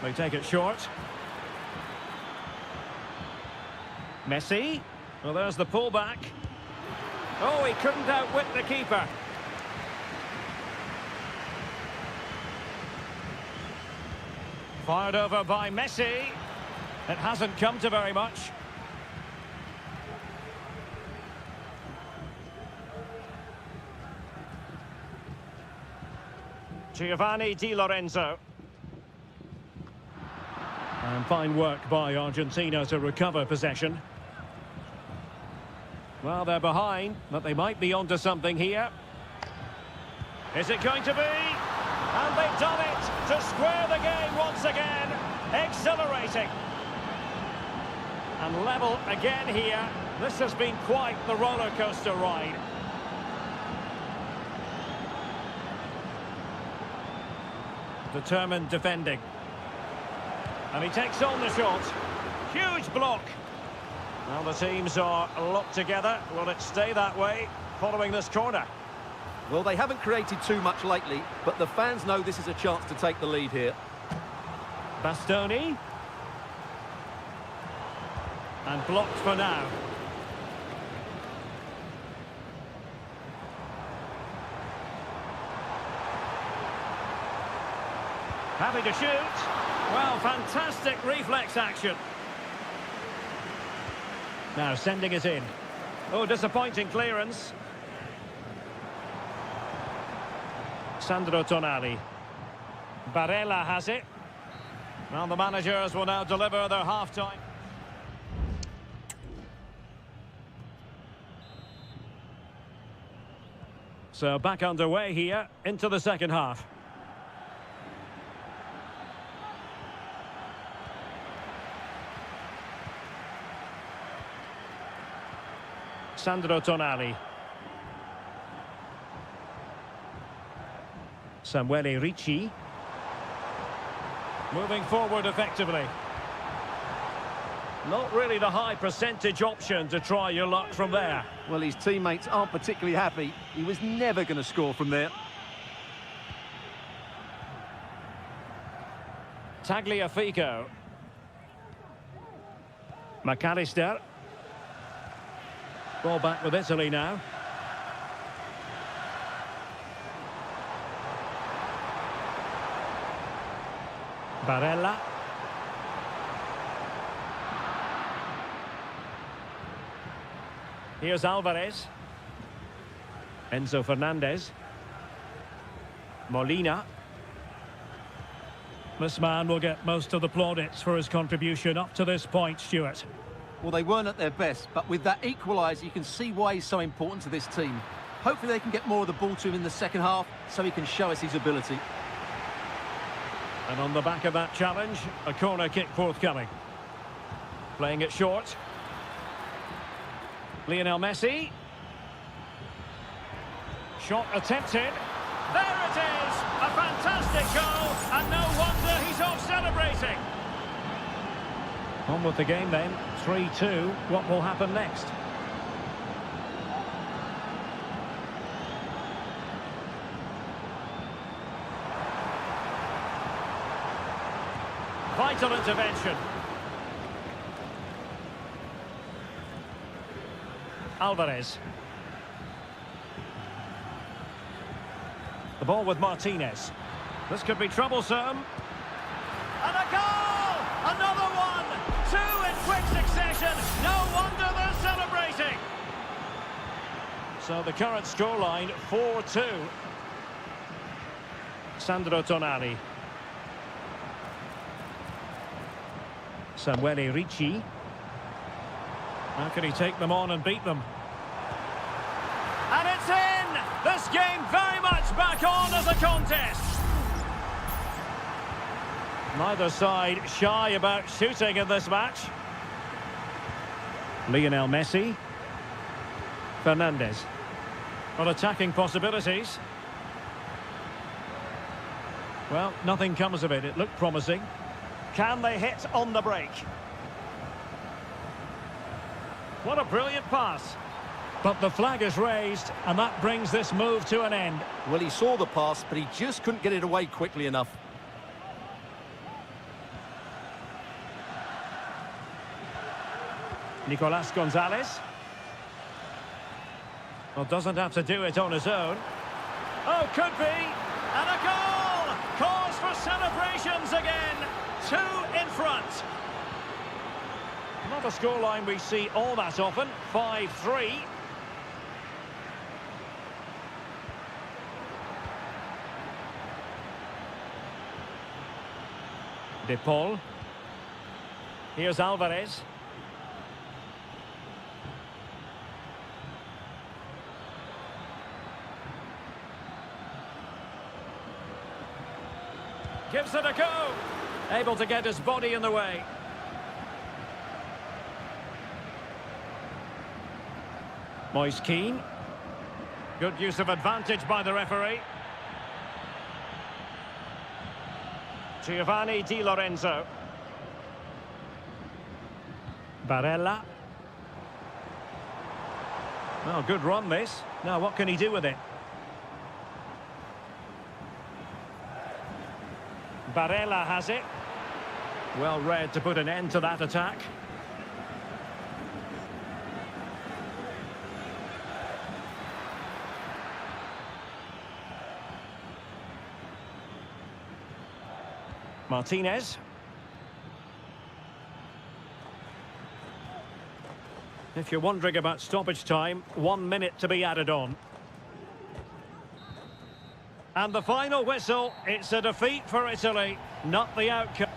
They take it short. Messi. Well, there's the pullback. Oh, he couldn't outwit the keeper. Fired over by Messi. It hasn't come to very much. Giovanni Di Lorenzo. And fine work by Argentina to recover possession. Well, they're behind, but they might be onto something here. Is it going to be? And they've done it to square the game once again. Exhilarating. And level again here. This has been quite the roller coaster ride. Determined defending. And he takes on the shot. Huge block. Well, the teams are locked together. Will it stay that way following this corner? Well, they haven't created too much lately, but the fans know this is a chance to take the lead here. Bastoni. And blocked for now. Happy to shoot. Well, fantastic reflex action. Now sending it in. Oh, disappointing clearance. Sandro Tonali. Barella has it. Well, the managers will now deliver their half-time. So back underway here into the second half. Sandro Tonali. Samuele Ricci. Moving forward effectively. Not really the high percentage option to try your luck from there. Well, his teammates aren't particularly happy. He was never going to score from there. Tagliafico. McAllister. Ball back with Italy now. Barella. Here's Alvarez. Enzo Fernandez. Molina. This man will get most of the plaudits for his contribution up to this point, Stuart. Well, they weren't at their best, but with that equaliser, you can see why he's so important to this team. Hopefully they can get more of the ball to him in the second half so he can show us his ability. And on the back of that challenge, a corner kick forthcoming. Playing it short. Lionel Messi. Shot attempted. There it is! A fantastic goal, and no wonder he's off celebrating. On with the game then. 3-2. What will happen next? Vital intervention. Alvarez. The ball with Martinez. This could be troublesome. And a goal! Another one! Two in quick succession. No wonder they're celebrating. So the current scoreline, 4-2. Sandro Tonali. Samuele Ricci. How can he take them on and beat them? And it's in! This game very much back on as a contest. Neither side shy about shooting in this match. Lionel Messi. Fernandez. Got attacking possibilities. Well, nothing comes of it. It looked promising. Can they hit on the break? What a brilliant pass. But the flag is raised, and that brings this move to an end. Well, he saw the pass, but he just couldn't get it away quickly enough. Nicolas Gonzalez. Well, doesn't have to do it on his own. Oh, could be. And a goal! Cause for celebrations again. 2 in front. Not a scoreline we see all that often. 5-3. De Paul. Here's Alvarez. Gives it a go. Able to get his body in the way. Moise Keane. Good use of advantage by the referee. Giovanni Di Lorenzo. Barella. Oh, good run this. Now what can he do with it? Barella has it. Well read to put an end to that attack. Martinez. If you're wondering about stoppage time, 1 minute to be added on. And the final whistle, it's a defeat for Italy, not the outcome.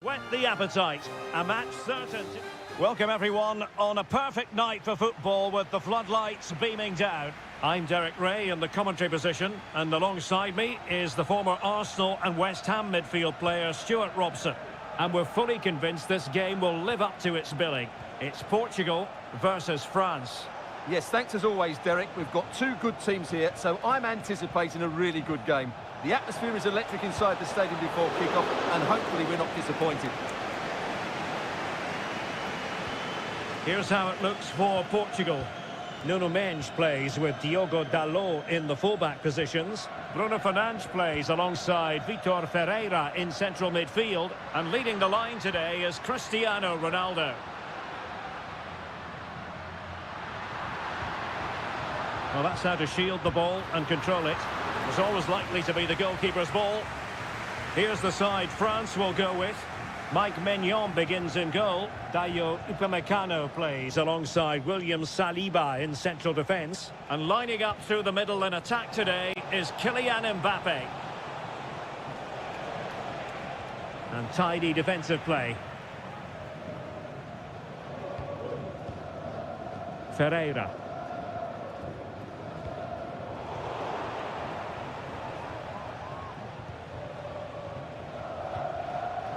Whet the appetite. A match certain. Welcome everyone on a perfect night for football with the floodlights beaming down. I'm Derek Ray in the commentary position, and alongside me is the former Arsenal and West Ham midfield player Stuart Robson. And we're fully convinced this game will live up to its billing. It's Portugal versus France. Yes, thanks as always, Derek. We've got two good teams here, so I'm anticipating a really good game. The atmosphere is electric inside the stadium before kick-off, and hopefully we're not disappointed. Here's how it looks for Portugal. Nuno Mendes plays with Diogo Dalot in the fullback positions. Bruno Fernandes plays alongside Vitor Ferreira in central midfield. And leading the line today is Cristiano Ronaldo. Well, that's how to shield the ball and control it. It's always likely to be the goalkeeper's ball. Here's the side France will go with. Mike Maignan begins in goal. Dayo Upamecano plays alongside William Saliba in central defence. And lining up through the middle in attack today is Kylian Mbappe. And tidy defensive play. Ferreira.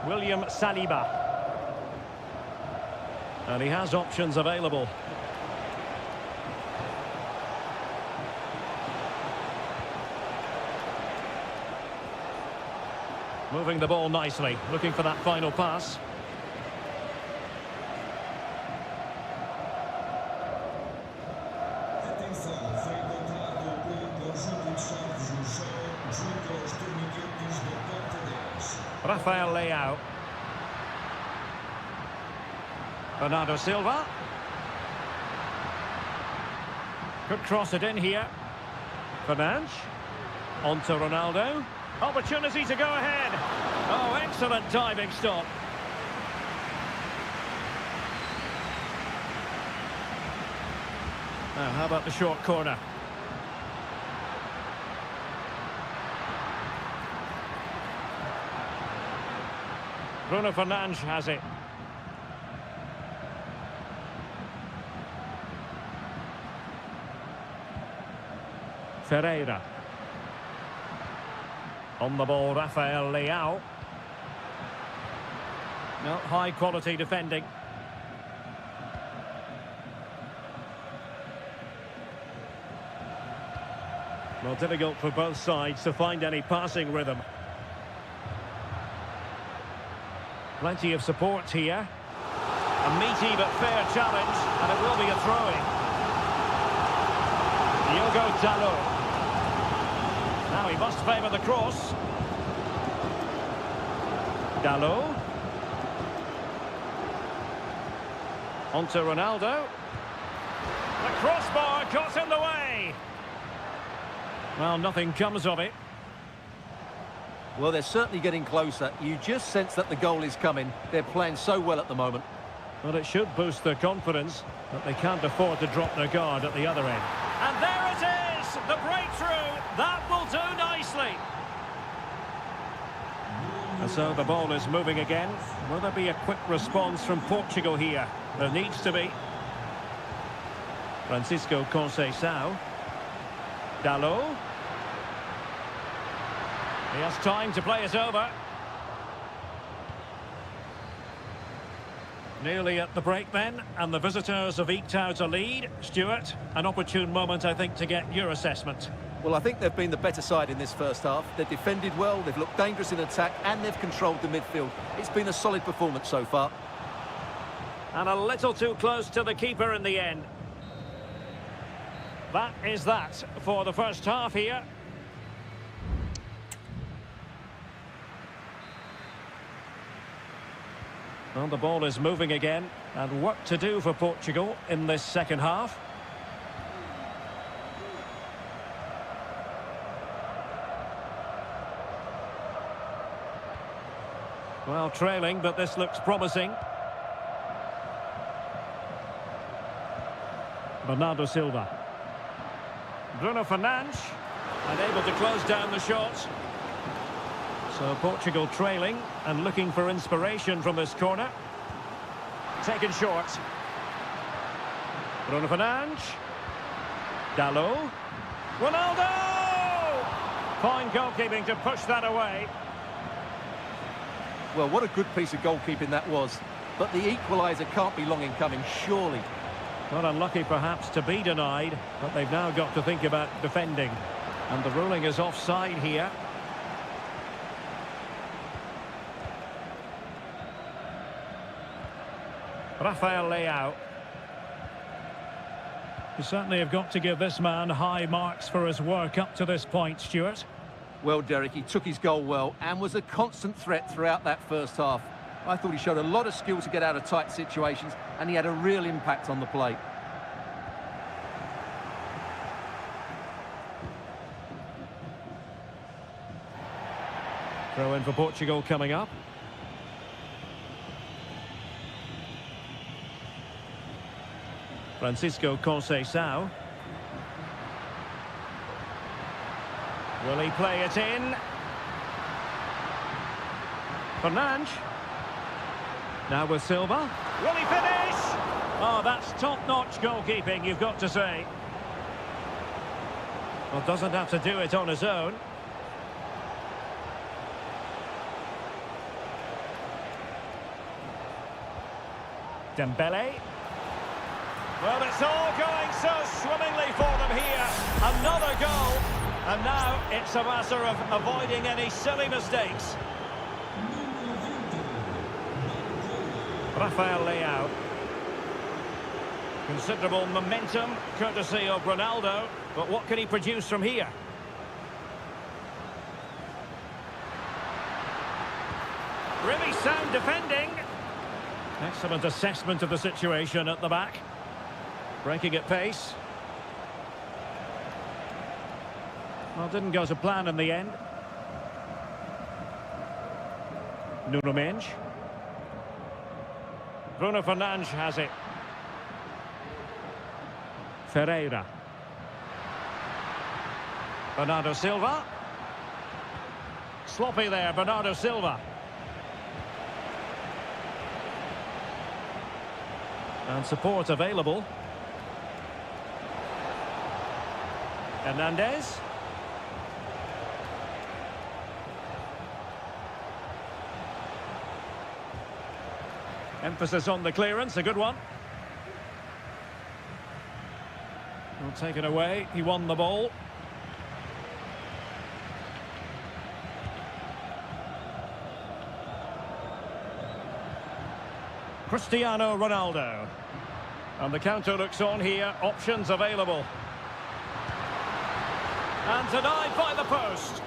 William Saliba. And he has options available. Moving the ball nicely, looking for that final pass. Atenção, foi encontrado conjunto de chaves no chão junto aos torniquetes da porta 10. Rafael Leao. Bernardo Silva. Could cross it in here. Fernandes. On to Ronaldo. Opportunity to go ahead. Oh, excellent diving stop. Now, how about the short corner? Bruno Fernandes has it. Ferreira. On the ball, Rafael Leao. No, high quality defending. Well, difficult for both sides to find any passing rhythm. Plenty of support here. A meaty but fair challenge, and it will be a throw-in. Diogo Dalot. Now he must favour the cross. Dalot. On to Ronaldo. The crossbar got in the way. Well, nothing comes of it. Well, they're certainly getting closer. You just sense that the goal is coming. They're playing so well at the moment. Well, it should boost their confidence, but they can't afford to drop their guard at the other end. And there it is! The breakthrough! That will do nicely! And so the ball is moving again. Will there be a quick response from Portugal here? There needs to be. Francisco Conceição. Dalot. He has time to play it over. Nearly at the break then, and the visitors have eked out a lead. Stuart, an opportune moment, I think, to get your assessment. Well, I think they've been the better side in this first half. They've defended well, they've looked dangerous in attack, and they've controlled the midfield. It's been a solid performance so far. And a little too close to the keeper in the end. That is that for the first half here. Well, the ball is moving again, and work to do for Portugal in this second half. Well, trailing, but this looks promising. Bernardo Silva. Bruno Fernandes, unable to close down the shot. So Portugal trailing and looking for inspiration from this corner. Taken short. Bruno Fernandes. Dalot. Ronaldo! Fine goalkeeping to push that away. Well, what a good piece of goalkeeping that was. But the equaliser can't be long in coming, surely. Not unlucky perhaps to be denied, but they've now got to think about defending. And the ruling is offside here. Rafael Leao. You certainly have got to give this man high marks for his work up to this point, Stuart. Well, Derek, he took his goal well and was a constant threat throughout that first half. I thought he showed a lot of skill to get out of tight situations, and he had a real impact on the play. Throw in for Portugal coming up. Francisco Conceição. Will he play it in? Fernandes. Now with Silva. Will he finish? Oh, that's top-notch goalkeeping, you've got to say. Well, doesn't have to do it on his own. Dembele. Well, it's all going so swimmingly for them here. Another goal. And now it's a matter of avoiding any silly mistakes. Rafael Leao. Considerable momentum, courtesy of Ronaldo. But what can he produce from here? Really sound defending. Excellent assessment of the situation at the back. Breaking at pace. Well, didn't go to plan in the end. Nuno Mendes. Bruno Fernandes has it. Ferreira. Bernardo Silva. Sloppy there, Bernardo Silva. And support available. Hernandez. Emphasis on the clearance, a good one. Well, taken away, he won the ball. Cristiano Ronaldo. And the counter looks on here. Options available. And denied by the post.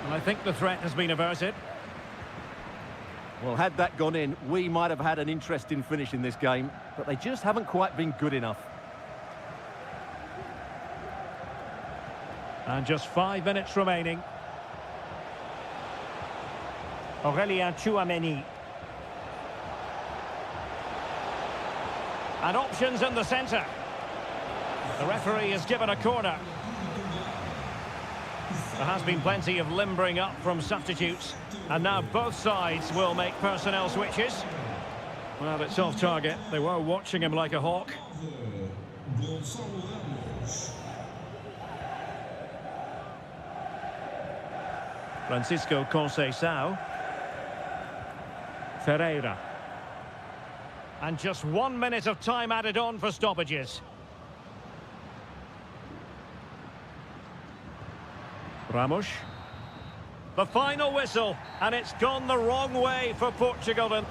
And I think the threat has been averted. Well, had that gone in, we might have had an interesting finish in this game, but they just haven't quite been good enough. And just 5 minutes remaining. Aurélien Tchouameni. And options in the centre. The referee has given a corner. There has been plenty of limbering up from substitutes. And now both sides will make personnel switches. Well, it's off target. They were watching him like a hawk. Francisco Conceição. Ferreira. And just 1 minute of time added on for stoppages. Ramos. The final whistle, and it's gone the wrong way for Portugal.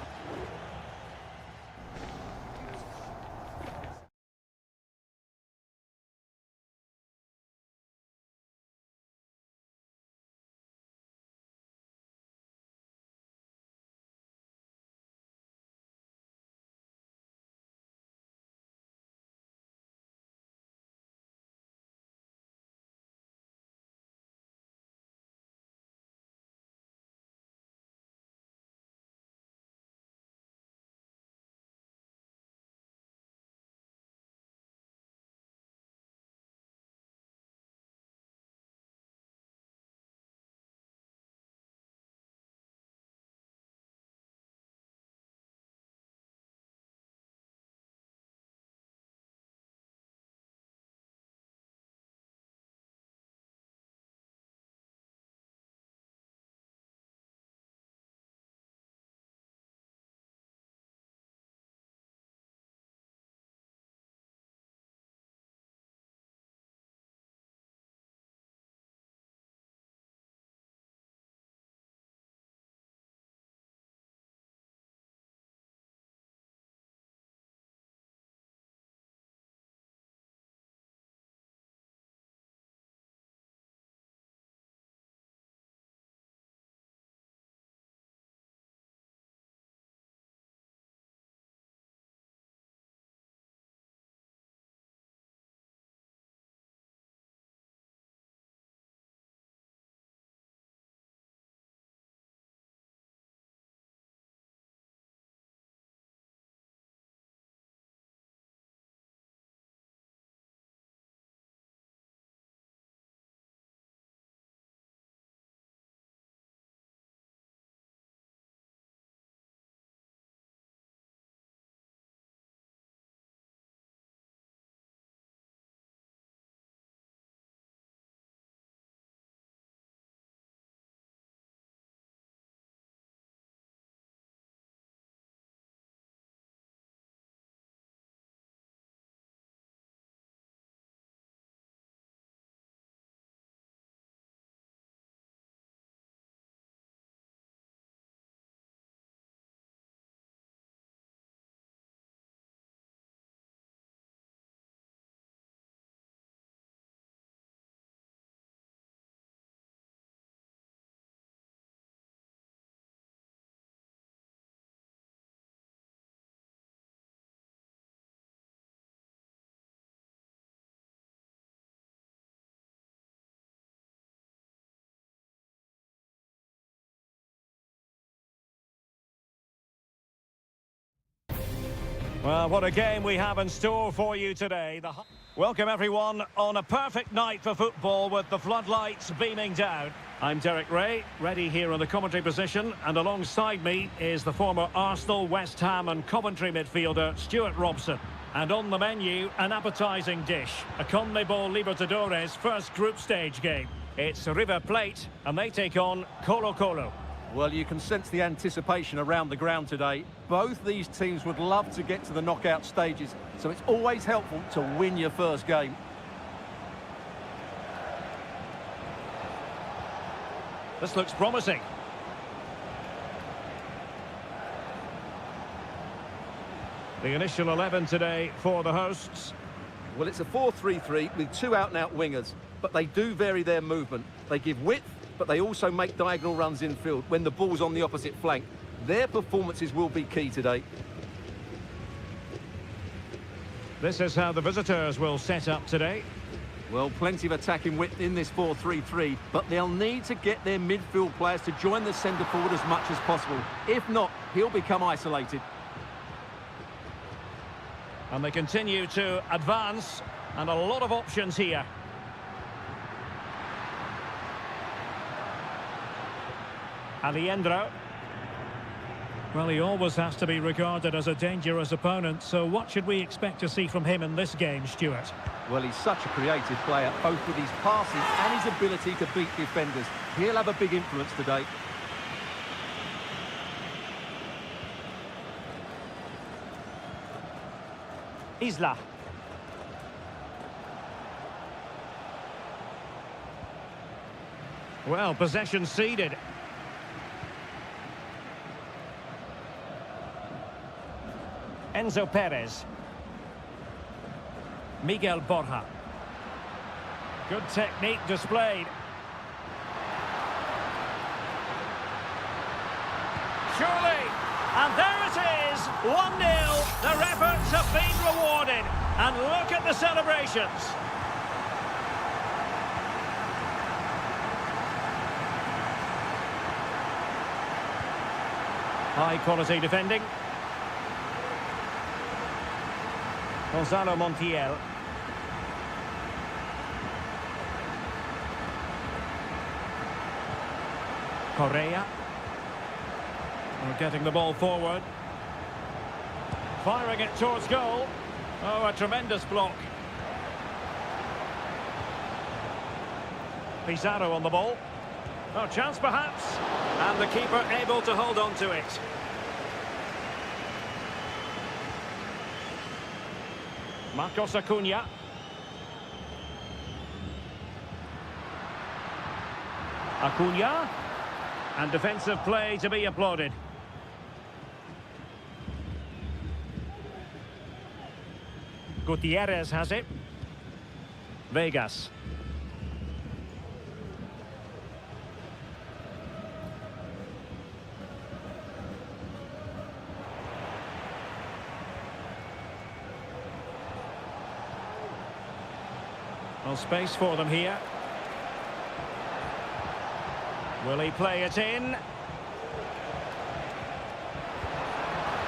Well, what a game we have in store for you today. Welcome, everyone, on a perfect night for football with the floodlights beaming down. I'm Derek Ray, ready here in the commentary position, and alongside me is the former Arsenal, West Ham and Coventry midfielder Stuart Robson. And on the menu, an appetising dish, a CONMEBOL Libertadores first group stage game. It's River Plate, and they take on Colo-Colo. Well, you can sense the anticipation around the ground today. Both these teams would love to get to the knockout stages, so it's always helpful to win your first game. This looks promising. The initial 11 today for the hosts. Well, it's a 4-3-3 with two out-and-out wingers, but they do vary their movement. They give width, but they also make diagonal runs infield when the ball's on the opposite flank. Their performances will be key today. This is how the visitors will set up today. Well, plenty of attacking width in this 4-3-3, but they'll need to get their midfield players to join the centre forward as much as possible. If not, he'll become isolated. And they continue to advance, and a lot of options here. Aliendro. Well, he always has to be regarded as a dangerous opponent, so what should we expect to see from him in this game, Stuart? Well, he's such a creative player, both with his passing and his ability to beat defenders. He'll have a big influence today. Isla. Well, possession ceded. Enzo Perez. Miguel Borja. Good technique displayed. Surely. And there it is. 1-0. Their efforts have been rewarded. And look at the celebrations. High quality defending. Gonzalo Montiel. Correa. We're getting the ball forward. Firing it towards goal. Oh, a tremendous block. Pizarro on the ball. Oh, chance perhaps. And the keeper able to hold on to it. Marcos Acuna. Acuna. And defensive play to be applauded. Gutierrez has it. Vegas. Well, space for them here. Will he play it in?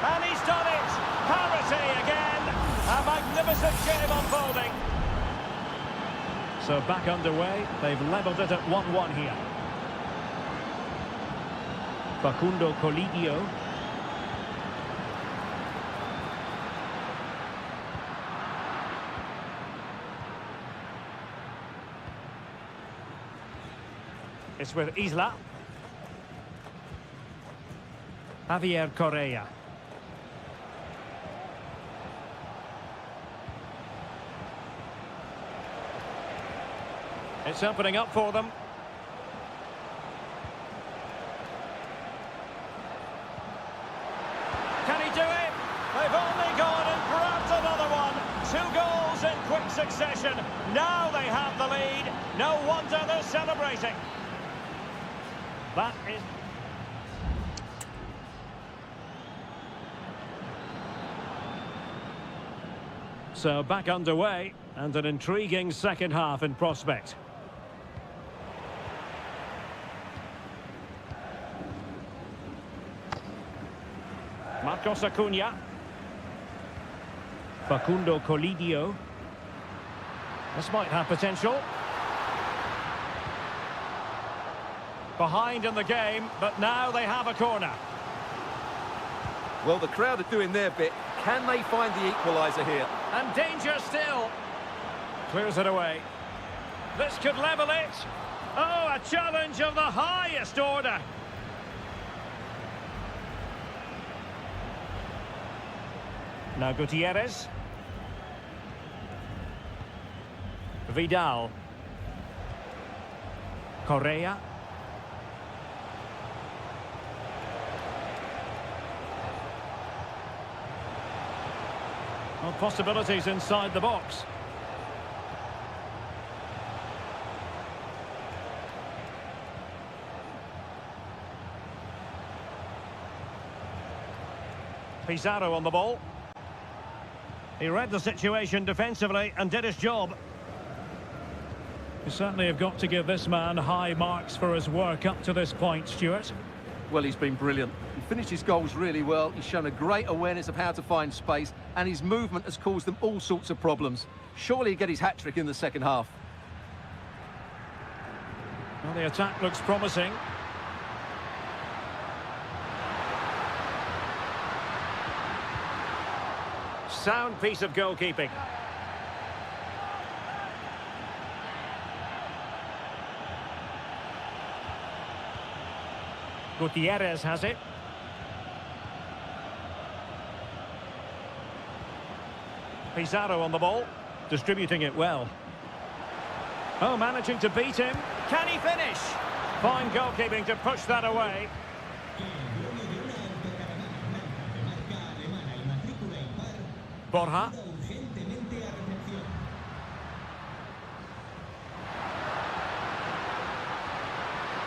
And he's done it! Parity again! A magnificent game unfolding. So back underway. They've levelled it at 1-1 here. Facundo Colidio. It's with Isla. Javier Correa. It's opening up for them. Can he do it? They've only gone and grabbed another one. 2 goals in quick succession. Now they have the lead. No wonder they're celebrating. That is... So back underway, and an intriguing second half in prospect. Marcos Acuna. Facundo Colidio. This might have potential. Behind in the game, but now they have a corner. Well, the crowd are doing their bit. Can they find the equaliser here? And danger still. Clears it away. This could level it. Oh, a challenge of the highest order. Now Gutierrez. Vidal. Correa. Well, possibilities inside the box. Pizarro on the ball. He read the situation defensively and did his job. You certainly have got to give this man high marks for his work up to this point, Stuart. Well, he's been brilliant. He finished his goals really well. He's shown a great awareness of how to find space, and his movement has caused them all sorts of problems. Surely he'll get his hat-trick in the second half. Well, the attack looks promising. Sound piece of goalkeeping. Gutierrez has it. Pizarro on the ball, distributing it well. Oh, managing to beat him. Can he finish? Fine goalkeeping to push that away. Borja.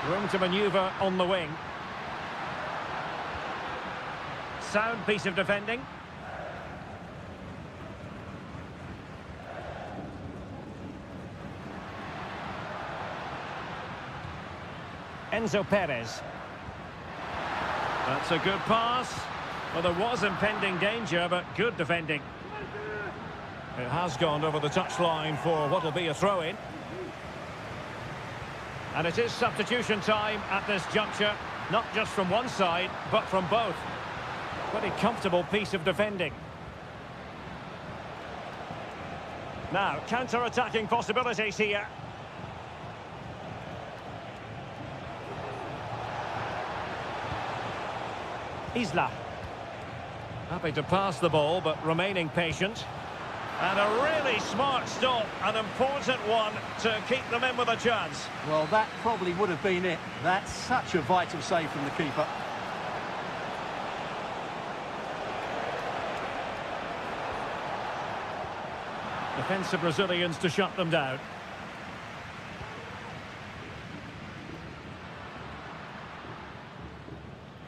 Room to manoeuvre on the wing. Sound piece of defending. Enzo Perez. That's a good pass. Well, there was impending danger, but good defending. It has gone over the touchline for what will be a throw-in. And it is substitution time at this juncture, not just from one side, but from both. Pretty comfortable piece of defending. Now, counter-attacking possibilities here. Isla. Happy to pass the ball, but remaining patient. And a really smart stop, an important one to keep them in with a chance. Well, that probably would have been it. That's such a vital save from the keeper. Defensive Brazilians to shut them down.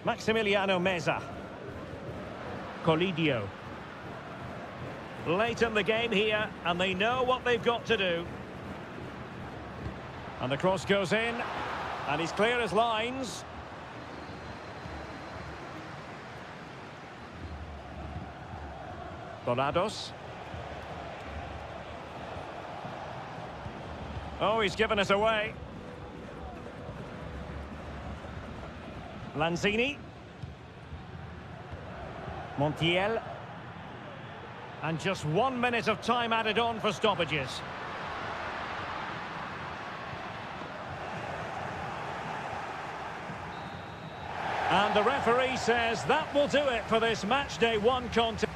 Maximiliano Meza. Colidio. Late in the game here, and they know what they've got to do. And the cross goes in, and he's clear as lines. Donados. Oh, he's given us away. Lanzini. Montiel. And just 1 minute of time added on for stoppages. And the referee says that will do it for this match day 1 contest.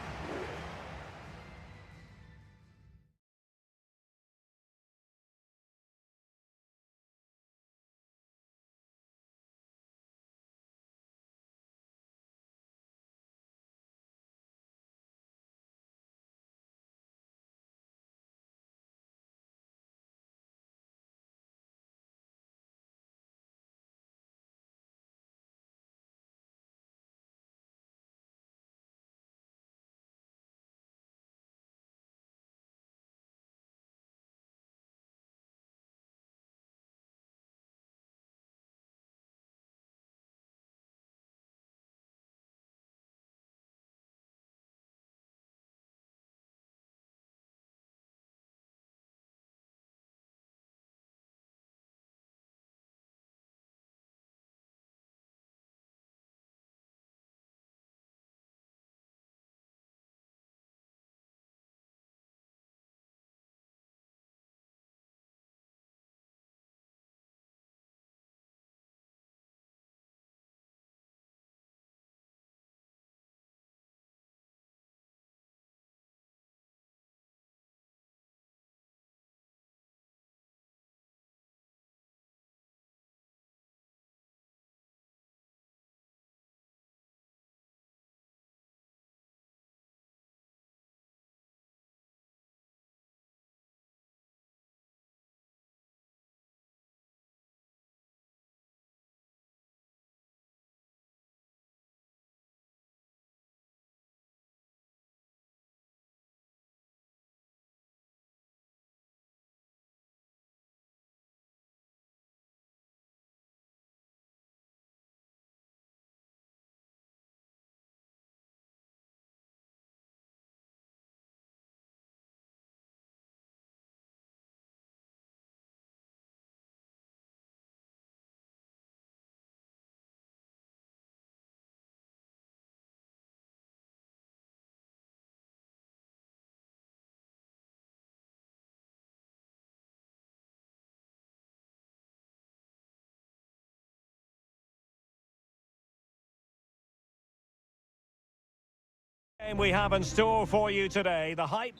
We have in store for you today the hype.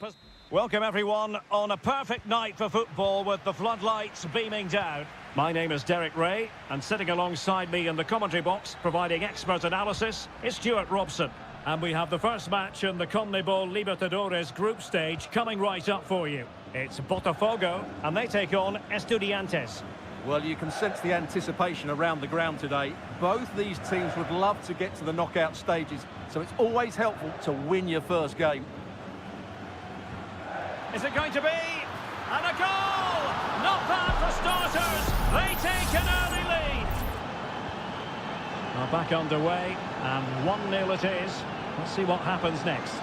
Welcome everyone on a perfect night for football with the floodlights beaming down. My name is Derek Ray, and sitting alongside me in the commentary box, providing expert analysis, is Stuart Robson. And we have the first match in the CONMEBOL Libertadores group stage coming right up for you. It's Botafogo, and they take on Estudiantes. Well, you can sense the anticipation around the ground today. Both these teams would love to get to the knockout stages, so it's always helpful to win your first game. Is it going to be? And a goal! Not bad for starters. They take an early lead. Well, back underway, and 1-0 it is. Let's see what happens next.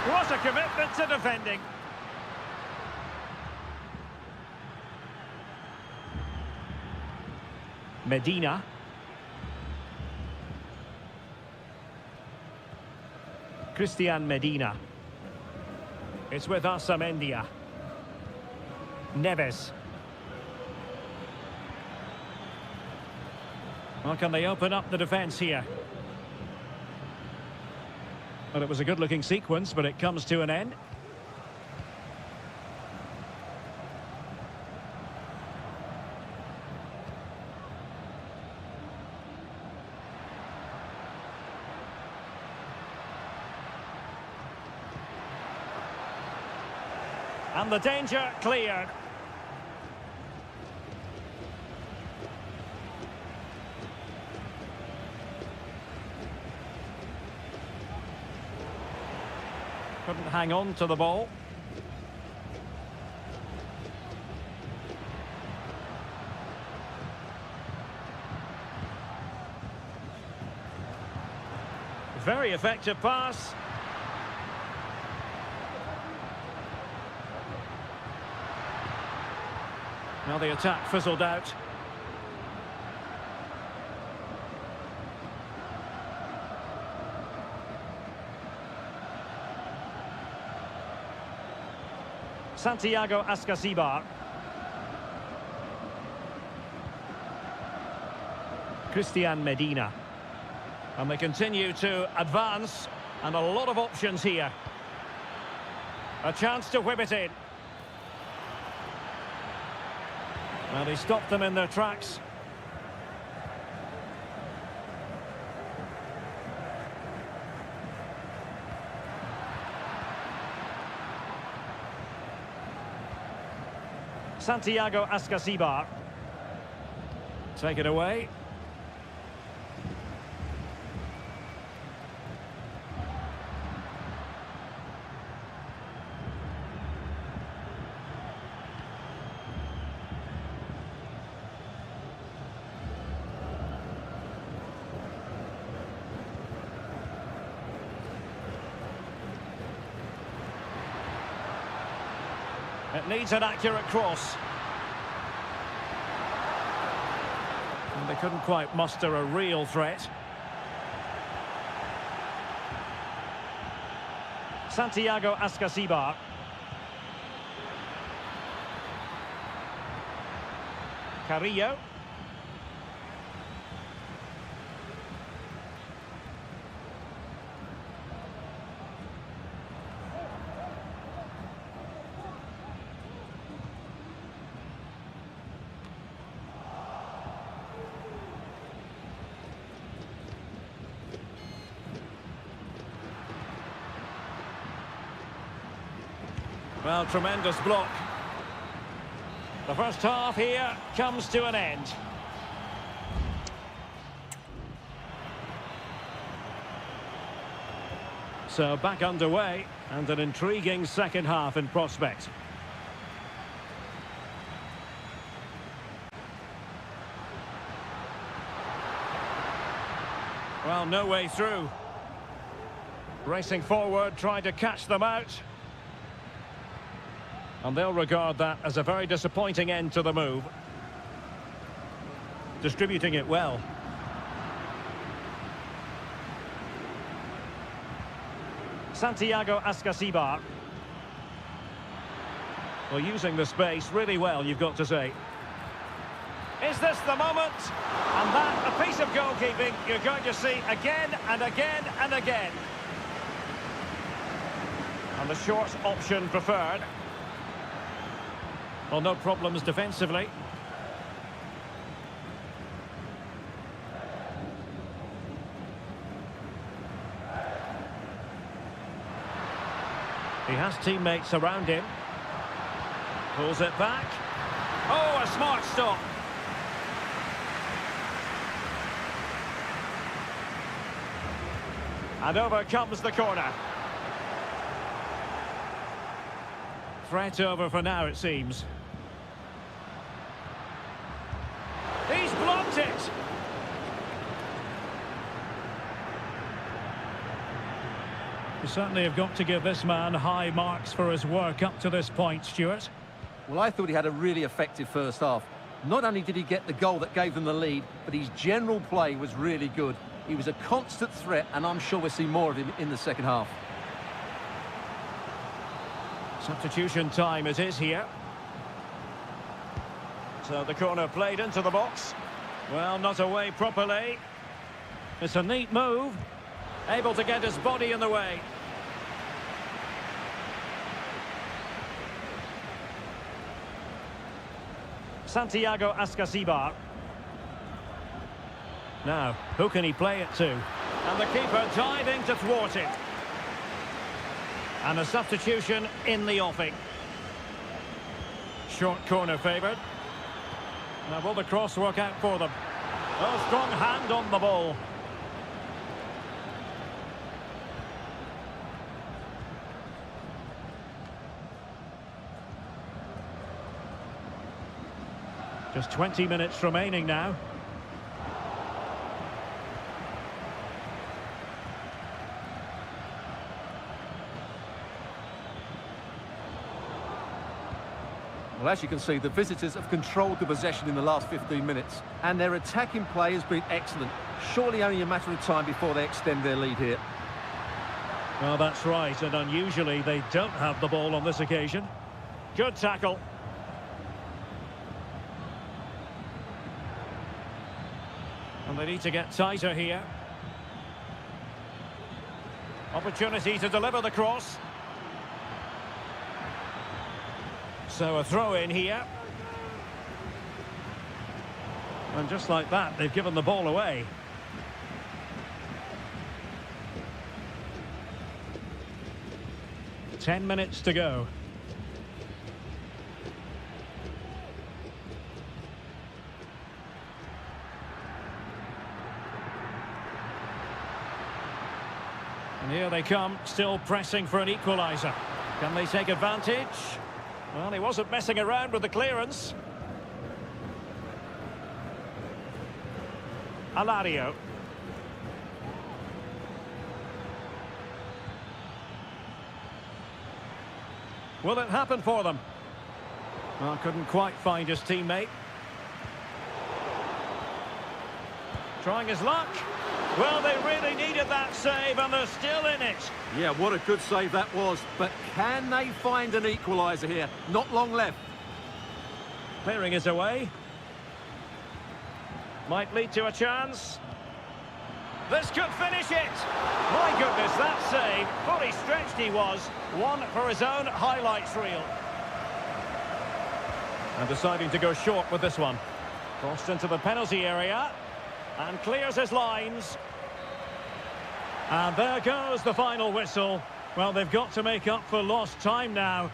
What a commitment to defending. Medina. Christian Medina. It's with Amendia. Neves. Well, can they open up the defence here? Well, it was a good-looking sequence, but it comes to an end. And the danger cleared. Couldn't hang on to the ball. Very effective pass. Now the attack fizzled out. Santiago Ascasibar. Christian Medina. And they continue to advance, and a lot of options here. A chance to whip it in. Well, he stopped them in their tracks. Santiago Ascasibar. Take it away. It needs an accurate cross. And they couldn't quite muster a real threat. Santiago Ascasibar. Carrillo. Well, tremendous block. The first half here comes to an end. So back underway, and an intriguing second half in prospect. Well, no way through. Racing forward, trying to catch them out. And they'll regard that as a very disappointing end to the move. Distributing it well. Santiago Ascasibar. Well, using the space really well, you've got to say. Is this the moment? And that, a piece of goalkeeping you're going to see again and again and again. And the short option preferred. Well, no problems defensively. He has teammates around him. Pulls it back. Oh, a smart stop. And over comes the corner. Threat over for now, it seems. He's blocked it. You certainly have got to give this man high marks for his work up to this point, Stuart. Well, I thought he had a really effective first half. Not only did he get the goal that gave them the lead, but his general play was really good. He was a constant threat, and I'm sure we'll see more of him in the second half. Substitution time it is here. So the corner played into the box. Well, not away properly. It's a neat move. Able to get his body in the way. Santiago Ascasibar. Now, who can he play it to? And the keeper diving to thwart it. And a substitution in the offing. Short corner favoured. Now, will the cross work out for them? Oh, strong hand on the ball. Just 20 minutes remaining now. Well, as you can see, the visitors have controlled the possession in the last 15 minutes, and their attacking play has been excellent. Surely only a matter of time before they extend their lead here. Well, that's right, and unusually they don't have the ball on this occasion. Good tackle. And they need to get tighter here. Opportunity to deliver the cross. So a throw in here. And just like that, they've given the ball away. Ten minutes to go. And here they come, still pressing for an equaliser. Can they take advantage? Well, he wasn't messing around with the clearance. Alario. Will it happen for them? Well, couldn't quite find his teammate. Trying his luck. Well, they really needed that save, and they're still in it. Yeah, what a good save that was. But can they find an equaliser here? Not long left. Clearing is away. Might lead to a chance. This could finish it. My goodness, that save. Fully stretched he was. One for his own highlights reel. And deciding to go short with this one. Crossed into the penalty area. And clears his lines. And there goes the final whistle. Well, they've got to make up for lost time now.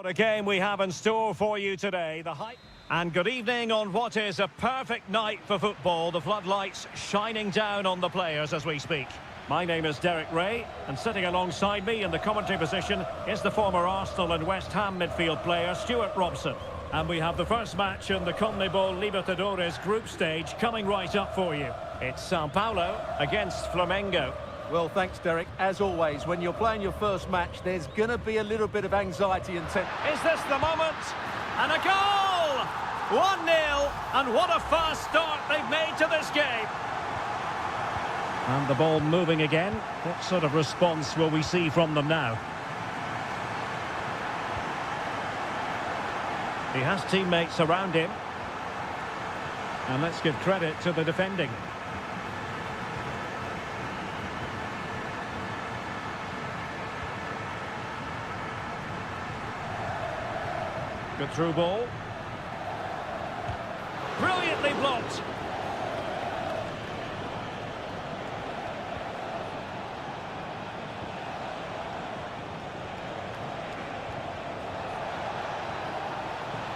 What a game we have in store for you today. The hype. And good evening on what is a perfect night for football. The floodlights shining down on the players as we speak. My name is Derek Ray, and sitting alongside me in the commentary position is the former Arsenal and West Ham midfield player Stuart Robson. And we have the first match in the CONMEBOL Libertadores group stage coming right up for you. It's Sao Paulo against Flamengo. Well, thanks, Derek. As always, when you're playing your first match, there's going to be a little bit of anxiety and tension. Is this the moment? And a goal! 1-0, and what a fast start they've made to this game. And the ball moving again. What sort of response will we see from them now? He has teammates around him. And let's give credit to the defending. Good through ball. Brilliantly blocked.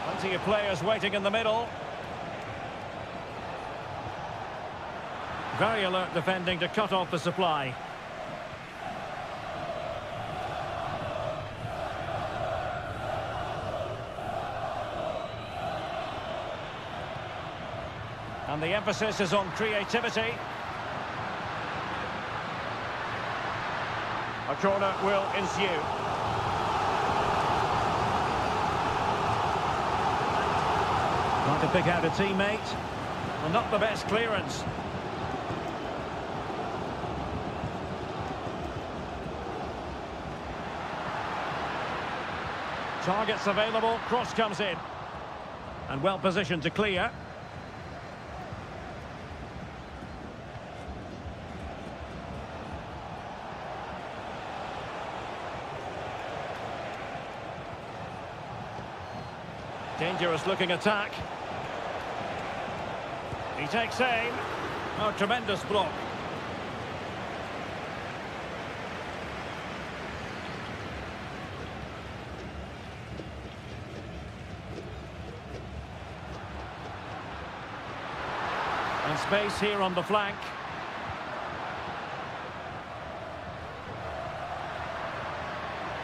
Plenty of players waiting in the middle. Very alert defending to cut off the supply. And the emphasis is on creativity. A corner will ensue. Trying to pick out a teammate. Well, not the best clearance. Targets available, cross comes in. And well positioned to clear. Dangerous looking attack. He takes aim. Oh, tremendous block. And space here on the flank.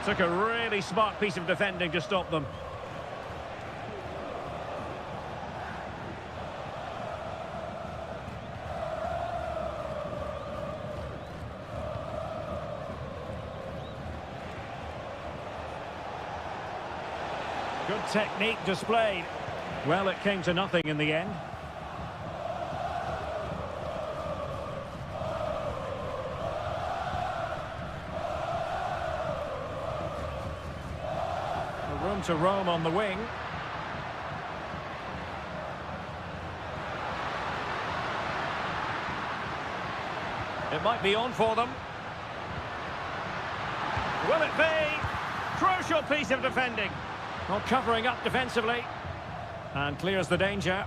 Took a really smart piece of defending to stop them. Good technique displayed. Well, it came to nothing in the end. Room to roam on the wing. It might be on for them. Will it be? Crucial piece of defending. Not covering up defensively. And clears the danger.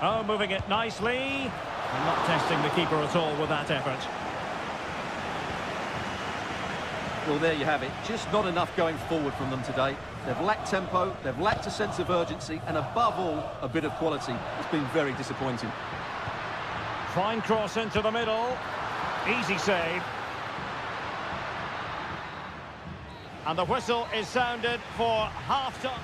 Oh, moving it nicely. And not testing the keeper at all with that effort. Well, there you have it. Just not enough going forward from them today. They've lacked tempo, they've lacked a sense of urgency, and above all, a bit of quality. It's been very disappointing. Fine cross into the middle. Easy save. And the whistle is sounded for half-time.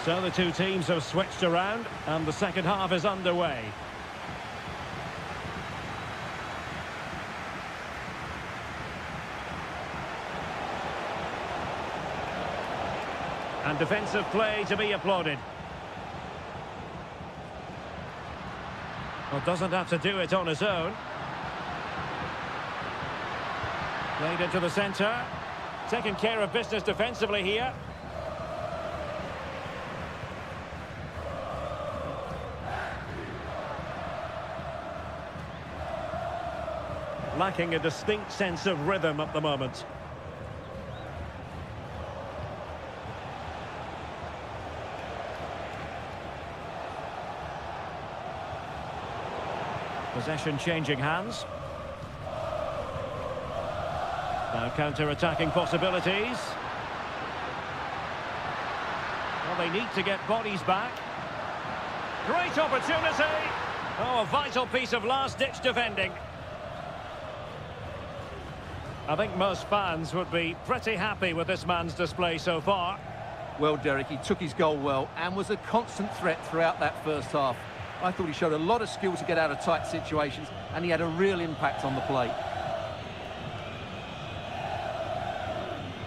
So the two teams have switched around, and the second half is underway. And defensive play to be applauded. Well, doesn't have to do it on his own. Played into the centre. Taking care of business defensively here. lacking a distinct sense of rhythm at the moment. Possession changing hands. Now counter-attacking possibilities. Well, they need to get bodies back. Great opportunity. Oh, a vital piece of last-ditch defending. I think most fans would be pretty happy with this man's display so far. Well, Derek, he took his goal well and was a constant threat throughout that first half. I thought he showed a lot of skill to get out of tight situations, and he had a real impact on the play.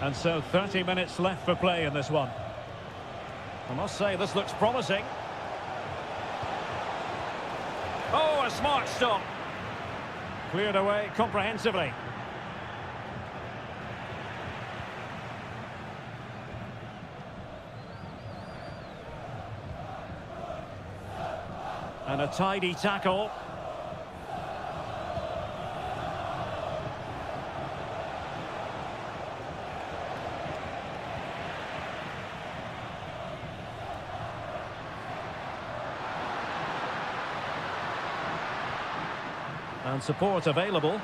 And so 30 minutes left for play in this one. I must say, this looks promising. Oh, a smart stop. Cleared away comprehensively. And a tidy tackle. And support available.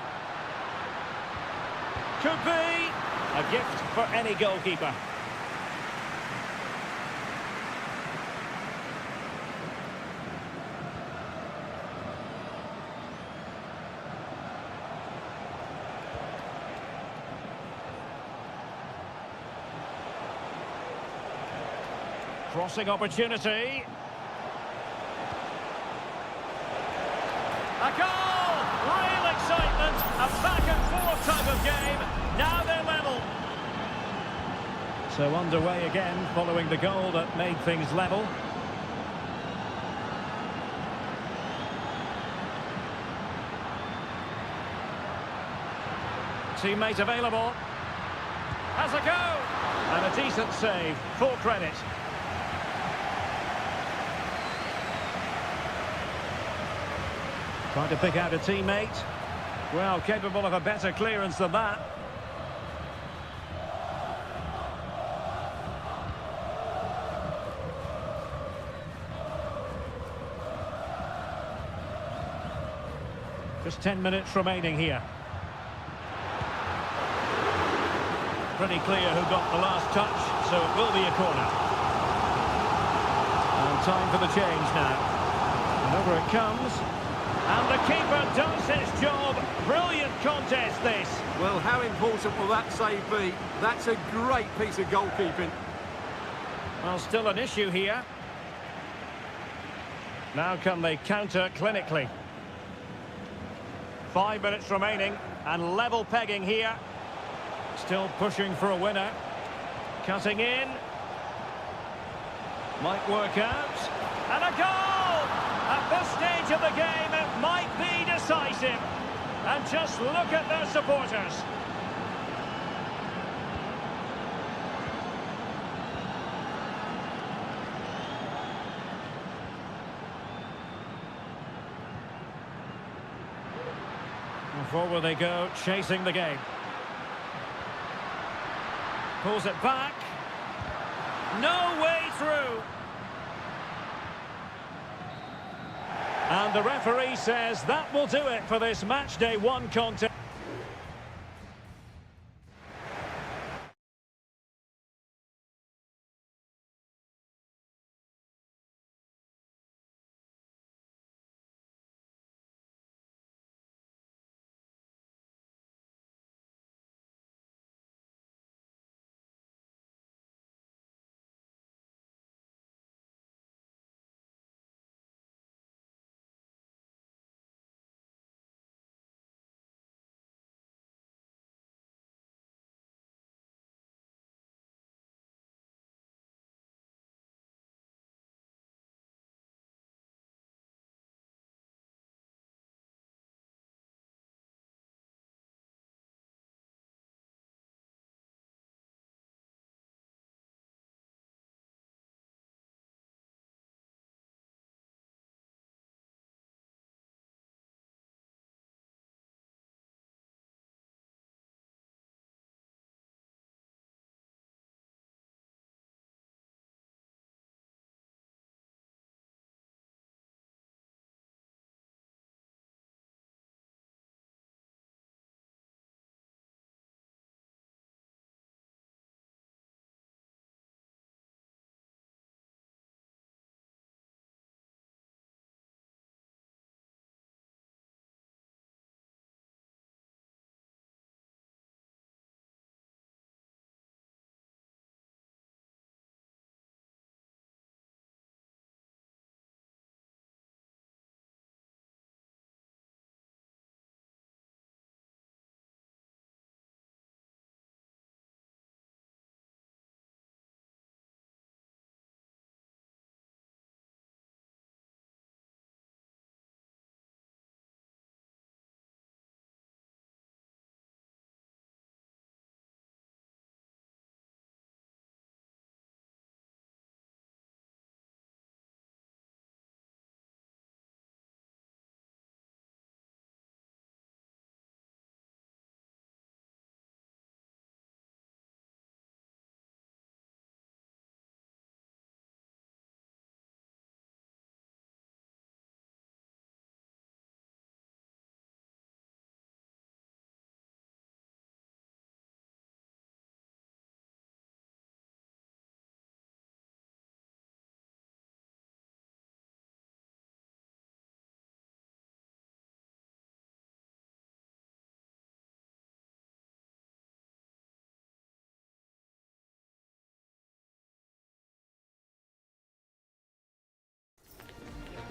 Could be a gift for any goalkeeper. Crossing opportunity. A goal! Real excitement. A back and forth type of game. Now they're level. So underway again following the goal that made things level. Teammate available. Has a go. And a decent save. Full credit. Trying to pick out a teammate. Well, capable of a better clearance than that. Just 10 minutes remaining here. Pretty clear who got the last touch, so it will be a corner. And time for the change now. And over it comes. And the keeper does his job. Brilliant contest, this. Well, how important will that save be? That's a great piece of goalkeeping. Well, still an issue here. Now can they counter clinically? 5 minutes remaining and level pegging here. Still pushing for a winner. Cutting in. Might work out. And a goal! At this stage of the game, it might be decisive. And just look at their supporters. And forward they go, chasing the game. Pulls it back. No way through. And the referee says that will do it for this match day 1 contest.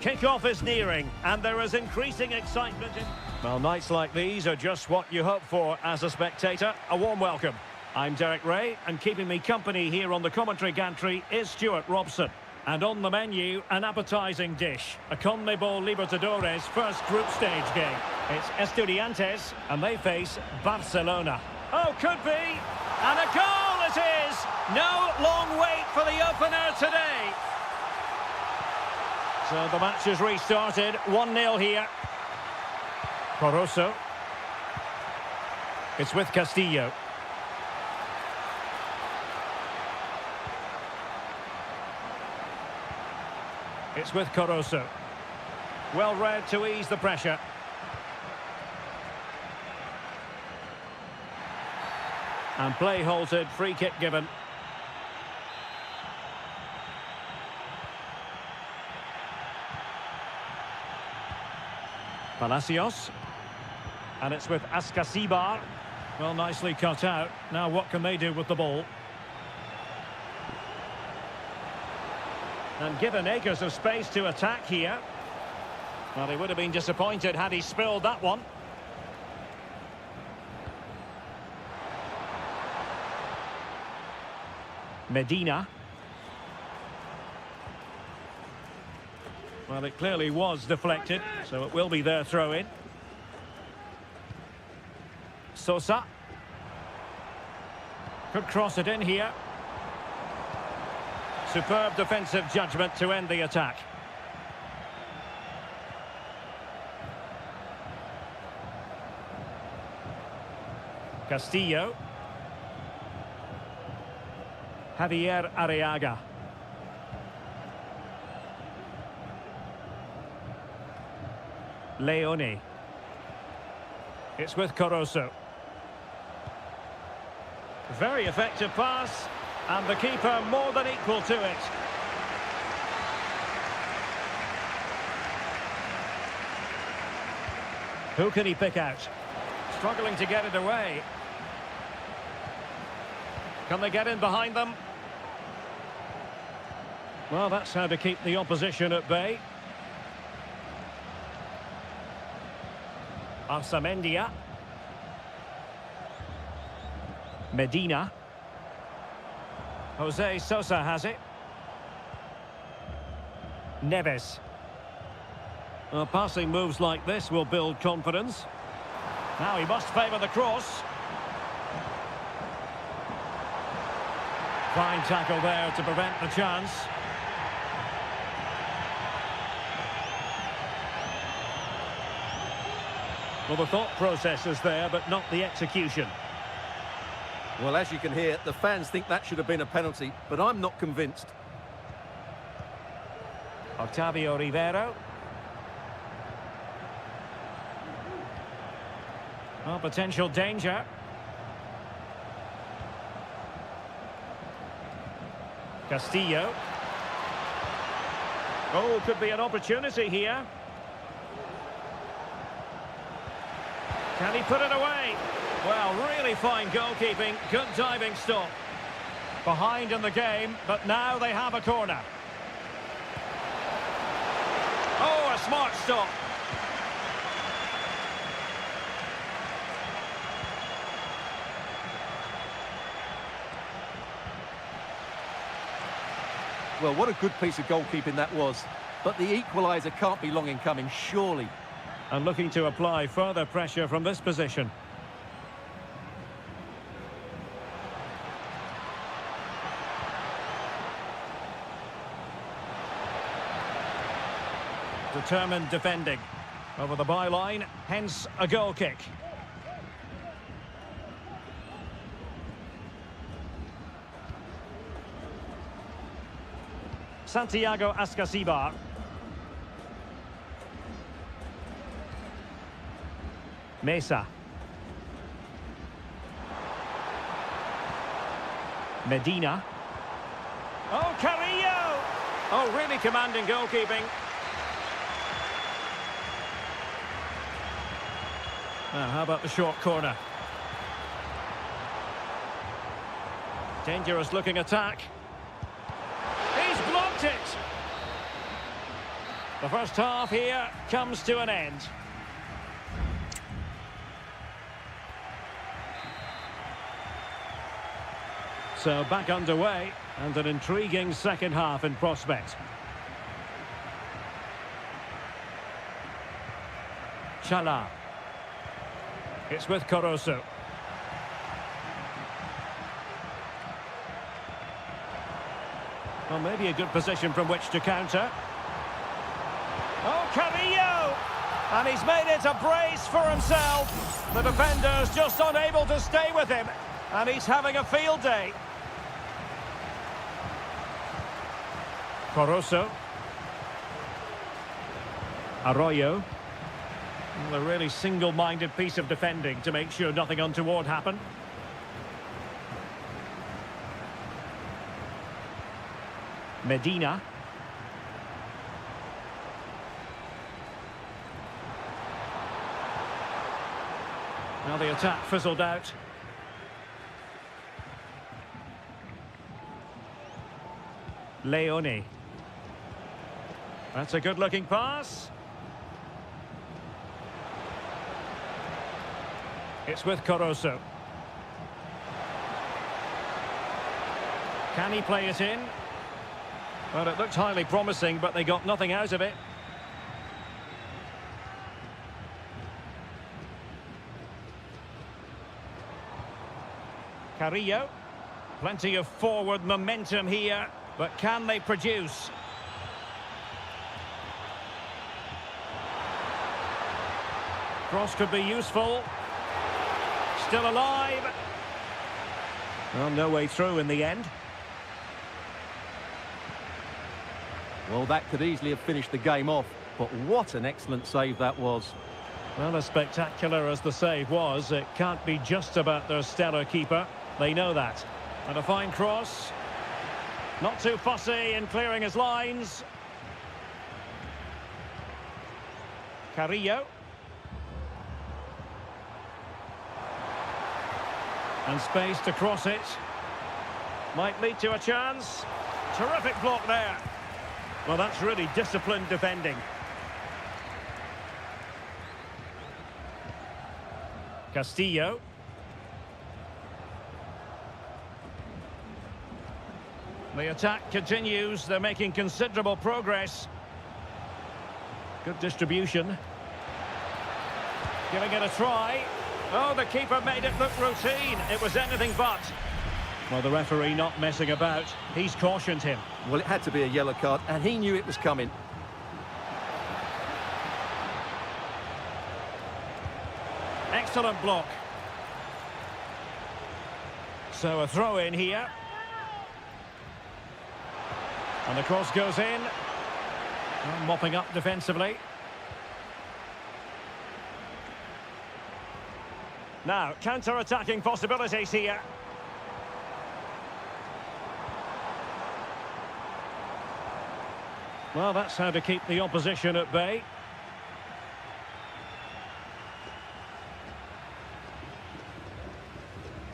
Kick-off is nearing, and there is increasing excitement in... Well, nights like these are just what you hope for as a spectator. A warm welcome. I'm Derek Ray, and keeping me company here on the commentary gantry is Stuart Robson. And on the menu, an appetising dish. A CONMEBOL Libertadores first group stage game. It's Estudiantes, and they face Barcelona. Oh, could be! And a goal it is! No long wait for the opener today. So the match is restarted. 1-0 here. Coroso. It's with Castillo. It's with Coroso. Well read to ease the pressure. And play halted, free kick given. Palacios. And it's with Ascasibar. Well, nicely cut out. Now what can they do with the ball? And given acres of space to attack here. Well, he would have been disappointed had he spilled that one. Medina. Well, it clearly was deflected, so it will be their throw-in. Sosa. Could cross it in here. Superb defensive judgment to end the attack. Castillo. Javier Arriaga. Leone. It's with Coroso. Very effective pass, and the keeper more than equal to it. Who can he pick out? Struggling to get it away. Can they get in behind them? Well, that's how to keep the opposition at bay. Arsamendia. Medina. Jose Sosa has it. Neves. Well, passing moves like this will build confidence. Now he must favour the cross. Fine tackle there to prevent the chance. Well, the thought process is there, but not the execution. Well, as you can hear, the fans think that should have been a penalty, but I'm not convinced. Octavio Rivero. Well, potential danger. Castillo. Oh, could be an opportunity here. Can he put it away? Well, really fine goalkeeping, good diving stop. Behind in the game, but now they have a corner. Oh, a smart stop. Well, what a good piece of goalkeeping that was. But the equaliser can't be long in coming, surely. And looking to apply further pressure from this position. Determined defending. Over the byline, hence a goal kick. Santiago Ascasibar. Mesa. Medina. Oh, Carrillo! Oh, really commanding goalkeeping. How about the short corner? Dangerous looking attack. He's blocked it! The first half here comes to an end. So back underway, and an intriguing second half in prospect. Chala. It's with Caruso. Well, maybe a good position from which to counter. Oh, Carrillo! And he's made it a brace for himself. The defender's just unable to stay with him. And he's having a field day. Caruso. Arroyo. A really single-minded piece of defending to make sure nothing untoward happened. Medina. Now the attack fizzled out. Leone. That's a good-looking pass. It's with Caruso. Can he play it in? Well, it looked highly promising, but they got nothing out of it. Carrillo. Plenty of forward momentum here, but can they produce? Cross could be useful. Still alive. Well, no way through in the end. Well, that could easily have finished the game off, but what an excellent save that was. Well, as spectacular as the save was, it can't be just about their stellar keeper. They know that. And a fine cross. Not too fussy in clearing his lines. Carrillo. And space to cross it. Might lead to a chance. Terrific block there. Well, that's really disciplined defending. Castillo. The attack continues. They're making considerable progress. Good distribution. Giving it a try. Oh, the keeper made it look routine. It was anything but. Well, the referee not messing about. He's cautioned him. Well, it had to be a yellow card, and he knew it was coming. Excellent block. So a throw in here. And the cross goes in. Well, mopping up defensively. Now, counter-attacking possibilities here. Well, that's how to keep the opposition at bay.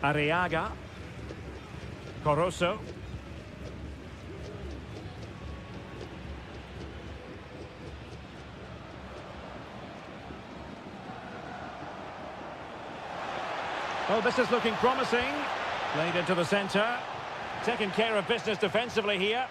Arriaga. Caruso. Oh, this is looking promising. Played into the centre. Taking care of business defensively here.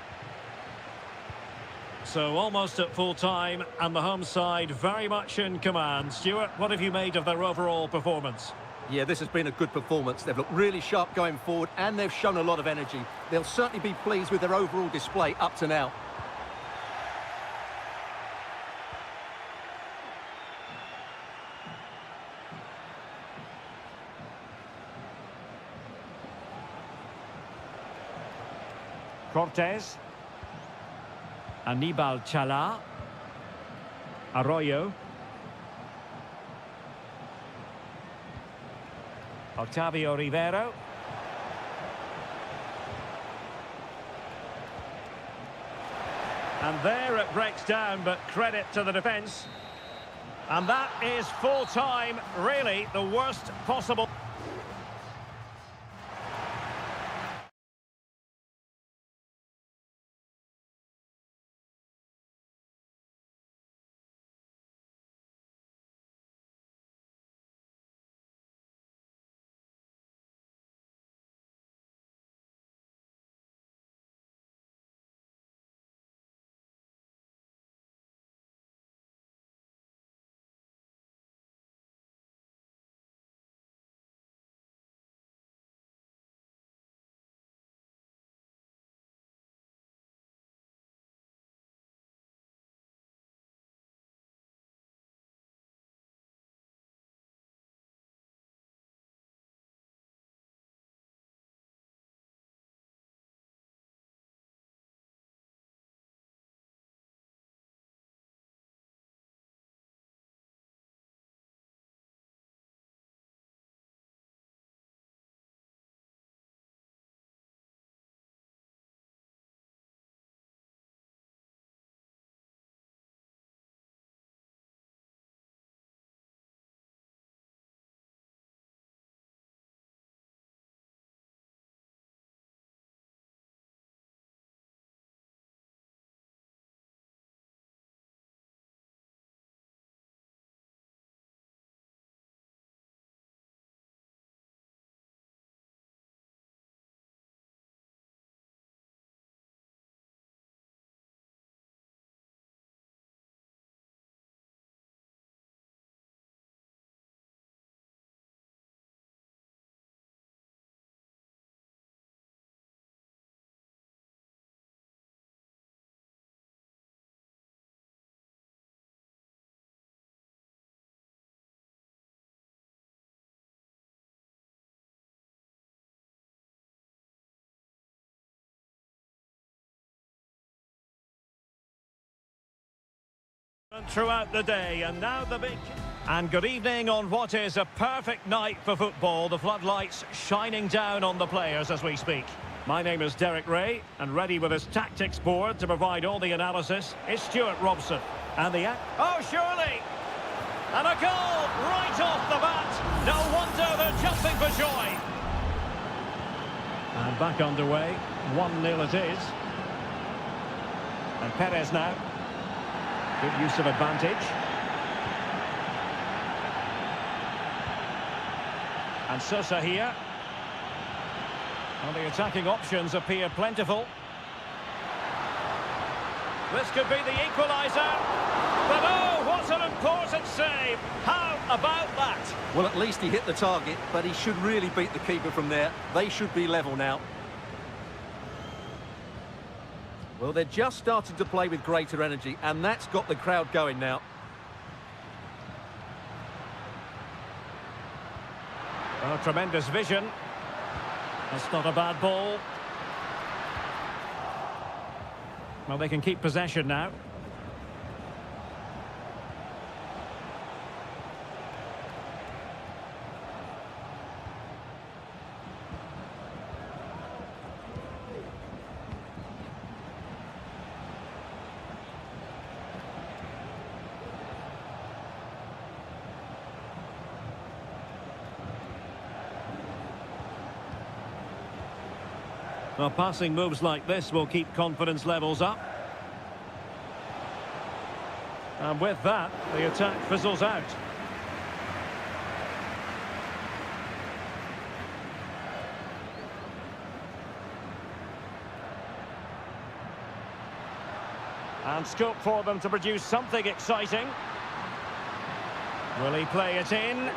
So almost at full time, and the home side very much in command. Stuart, what have you made of their overall performance? Yeah, this has been a good performance. They've looked really sharp going forward, and they've shown a lot of energy. They'll certainly be pleased with their overall display up to now. Cortez. Aníbal Chala. Arroyo. Octavio Rivero. And there it breaks down, but credit to the defence. And that is full time, really the worst possible. Throughout the day, and now the big... And good evening on what is a perfect night for football. The floodlights shining down on the players as we speak. My name is Derek Ray, and ready with his tactics board to provide all the analysis is Stuart Robson. And the... Oh, surely! And a goal right off the bat. No wonder they're jumping for joy. And back underway. 1-0 it is. And Perez now. Good use of advantage. And Sosa here. Well, the attacking options appear plentiful. This could be the equaliser. But oh, what an important save. How about that? Well, at least he hit the target, but he should really beat the keeper from there. They should be level now. Well, they're just starting to play with greater energy, and that's got the crowd going now. Oh, tremendous vision. That's not a bad ball. Well, they can keep possession now. Well, passing moves like this will keep confidence levels up. And with that, the attack fizzles out. And scope for them to produce something exciting. Will he play it in?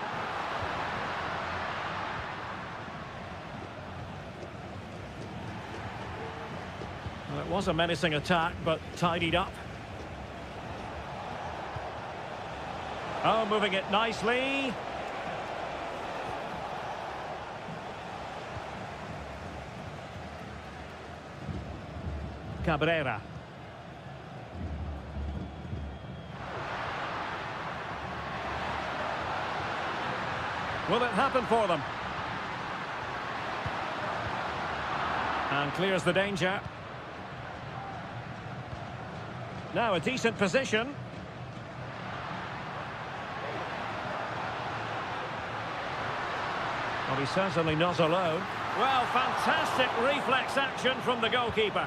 Well, it was a menacing attack, but tidied up. Oh, moving it nicely. Cabrera. Will it happen for them? And clears the danger. Now a decent position. Well, he's certainly not alone. Well, fantastic reflex action from the goalkeeper.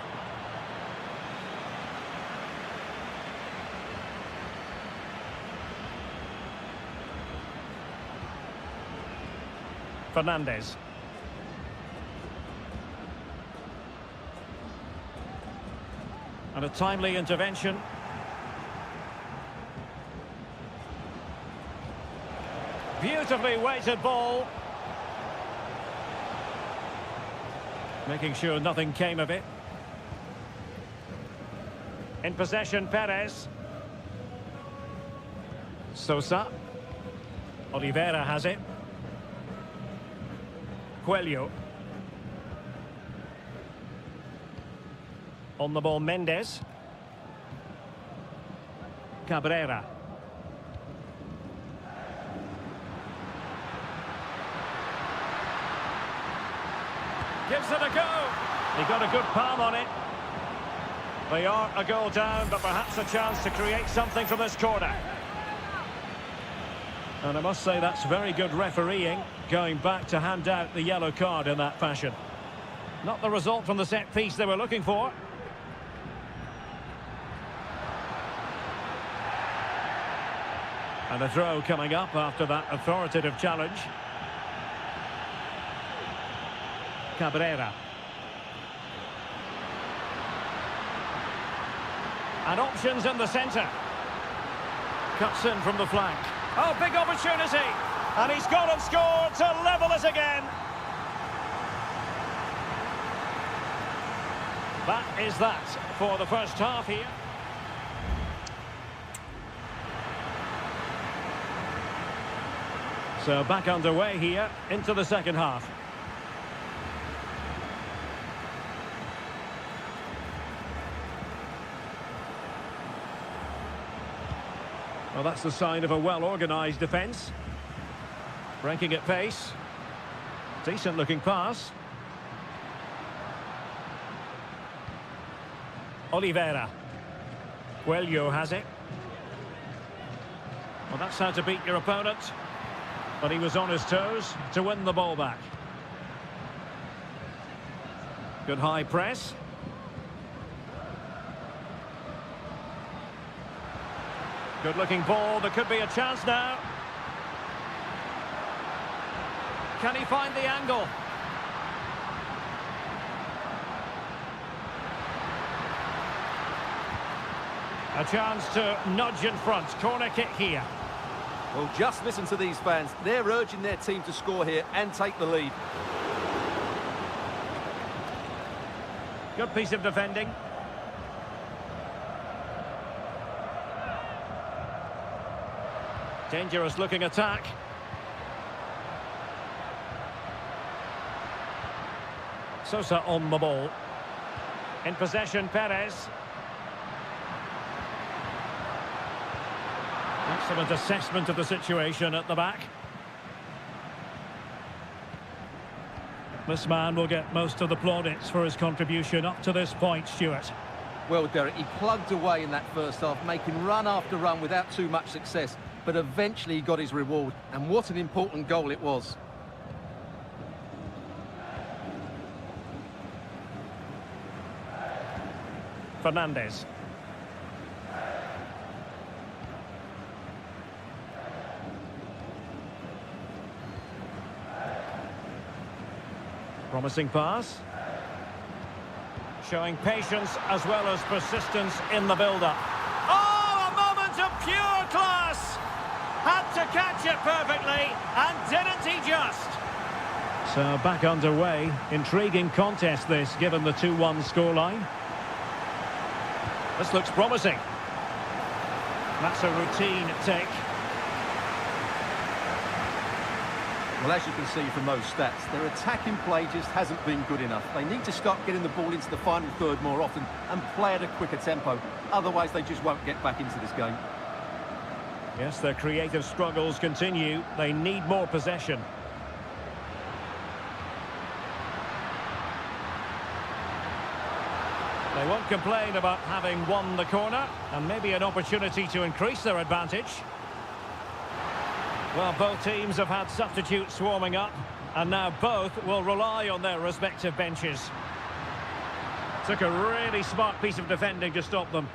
Fernandez. And a timely intervention. Beautifully weighted ball. Making sure nothing came of it. In possession, Perez. Sosa. Oliveira has it. Coelho. On the ball, Mendes. Cabrera. Gives it a go. He got a good palm on it. They are a goal down, but perhaps a chance to create something from this corner. And I must say that's very good refereeing, going back to hand out the yellow card in that fashion. Not the result from the set piece they were looking for. And a throw coming up after that authoritative challenge. Cabrera. And options in the centre. Cuts in from the flank. Oh, big opportunity. And he's gone and scored to level it again. That is that for the first half here. So back underway here into the second half. Well, that's the sign of a well-organised defence. Breaking at pace. Decent-looking pass. Oliveira. Coelho has it. Well, that's how to beat your opponent. But he was on his toes to win the ball back. Good high press. Good looking ball, there could be a chance now. Can he find the angle? A chance to nudge in front, corner kick here. Well, just listen to these fans. They're urging their team to score here and take the lead. Good piece of defending. Dangerous looking attack. Sosa on the ball. In possession, Perez. Excellent assessment of the situation at the back. This man will get most of the plaudits for his contribution up to this point, Stuart. Well, Derek, he plugged away in that first half, making run after run without too much success. But eventually he got his reward, and what an important goal it was. Fernandez. Promising pass. Showing patience as well as persistence in the build-up. Oh, a moment of pure class! Had to catch it perfectly, and didn't he just? So back underway. Intriguing contest this, given the 2-1 scoreline. This looks promising. That's a routine take. Well, as you can see from those stats, their attacking play just hasn't been good enough. They need to start getting the ball into the final third more often and play at a quicker tempo. Otherwise, they just won't get back into this game. Yes, their creative struggles continue. They need more possession. They won't complain about having won the corner, and maybe an opportunity to increase their advantage. Well, both teams have had substitutes warming up, and now both will rely on their respective benches. Took a really smart piece of defending to stop them.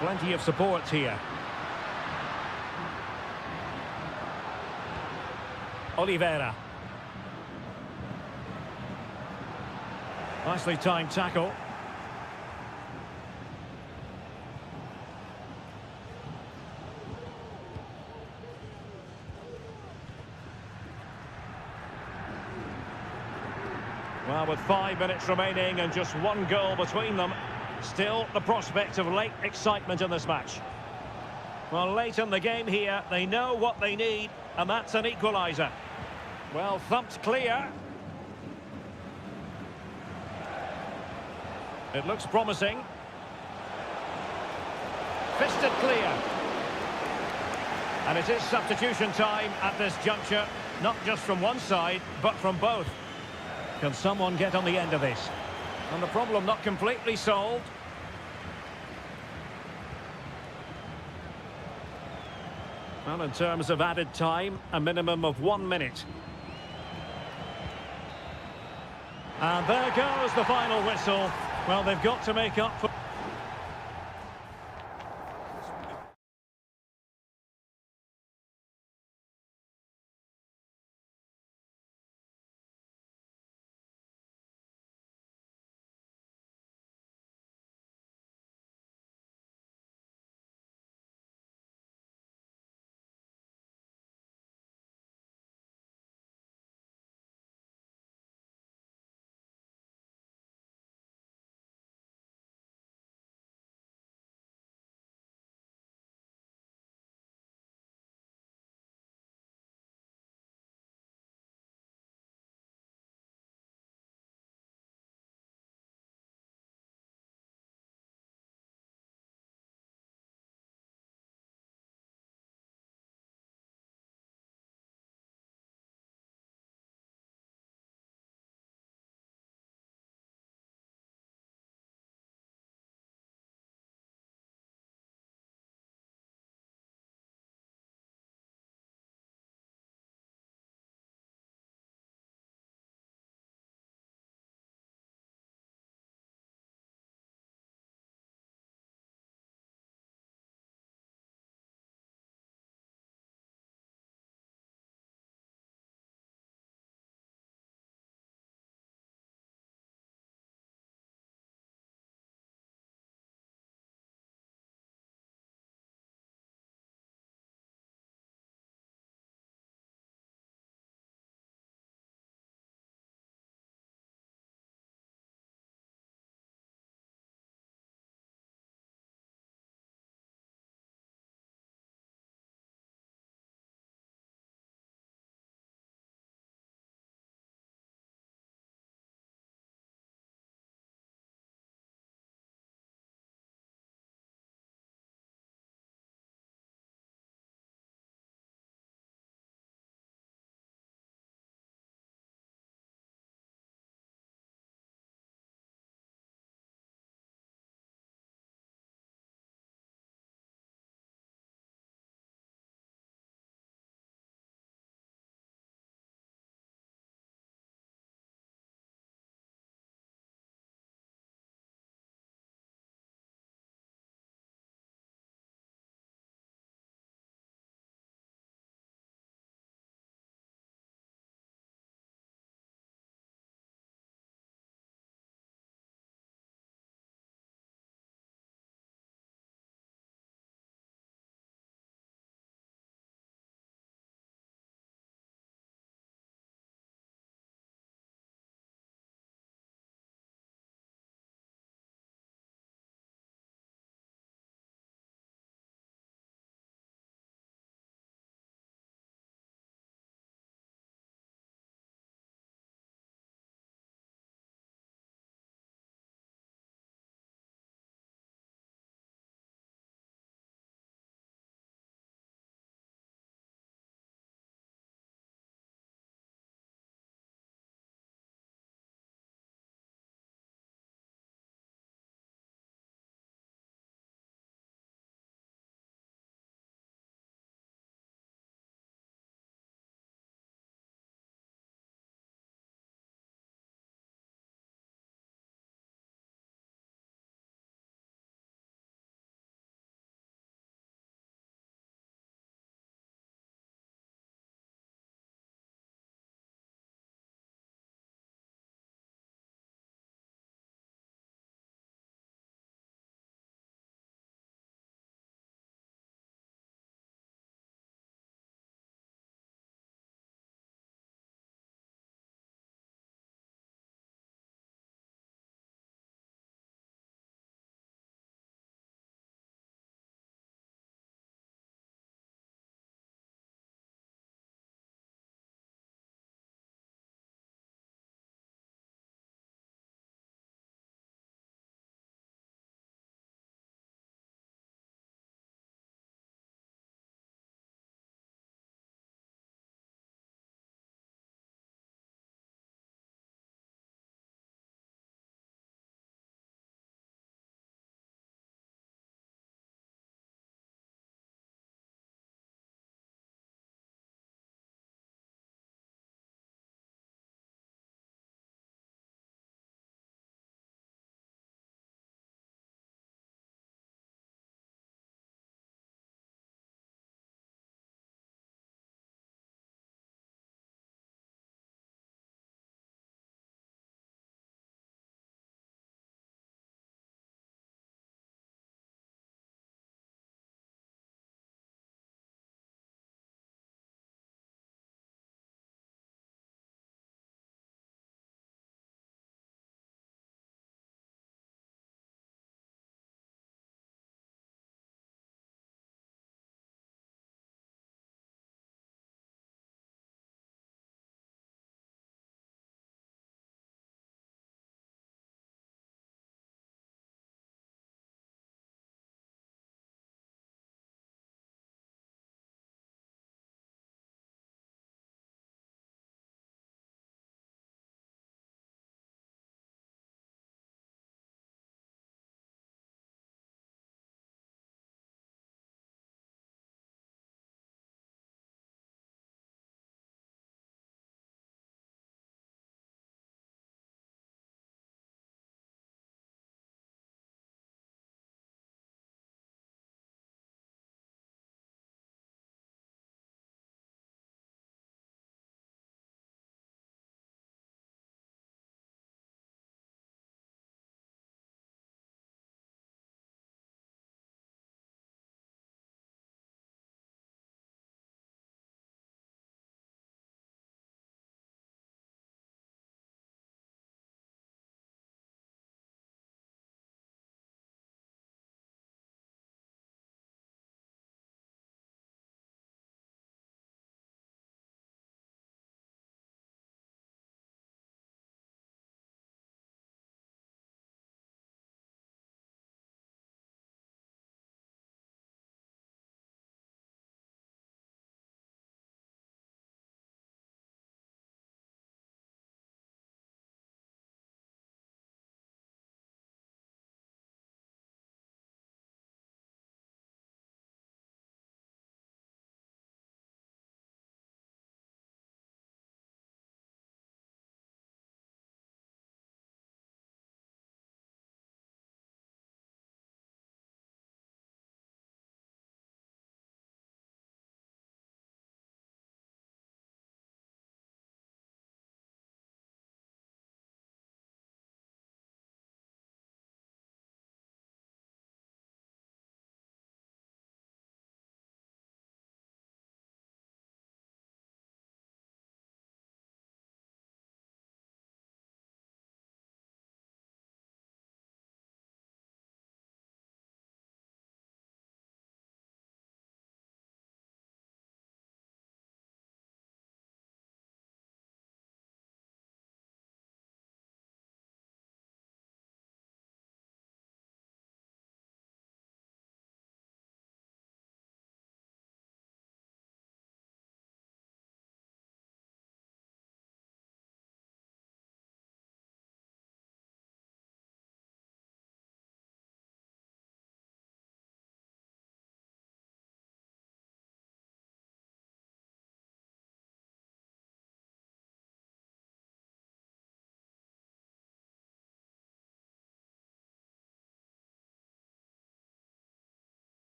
Plenty of support here. Oliveira. Nicely timed tackle. Well, with 5 minutes remaining and just one goal between them, still the prospect of late excitement in this match. Well, late in the game here, they know what they need, and that's an equaliser. Well, thumped clear. It looks promising. Fisted clear. And it is substitution time at this juncture, not just from one side, but from both. Can someone get on the end of this? And the problem not completely solved. Well, in terms of added time, a minimum of 1 minute. And there goes the final whistle. Well, they've got to make up for...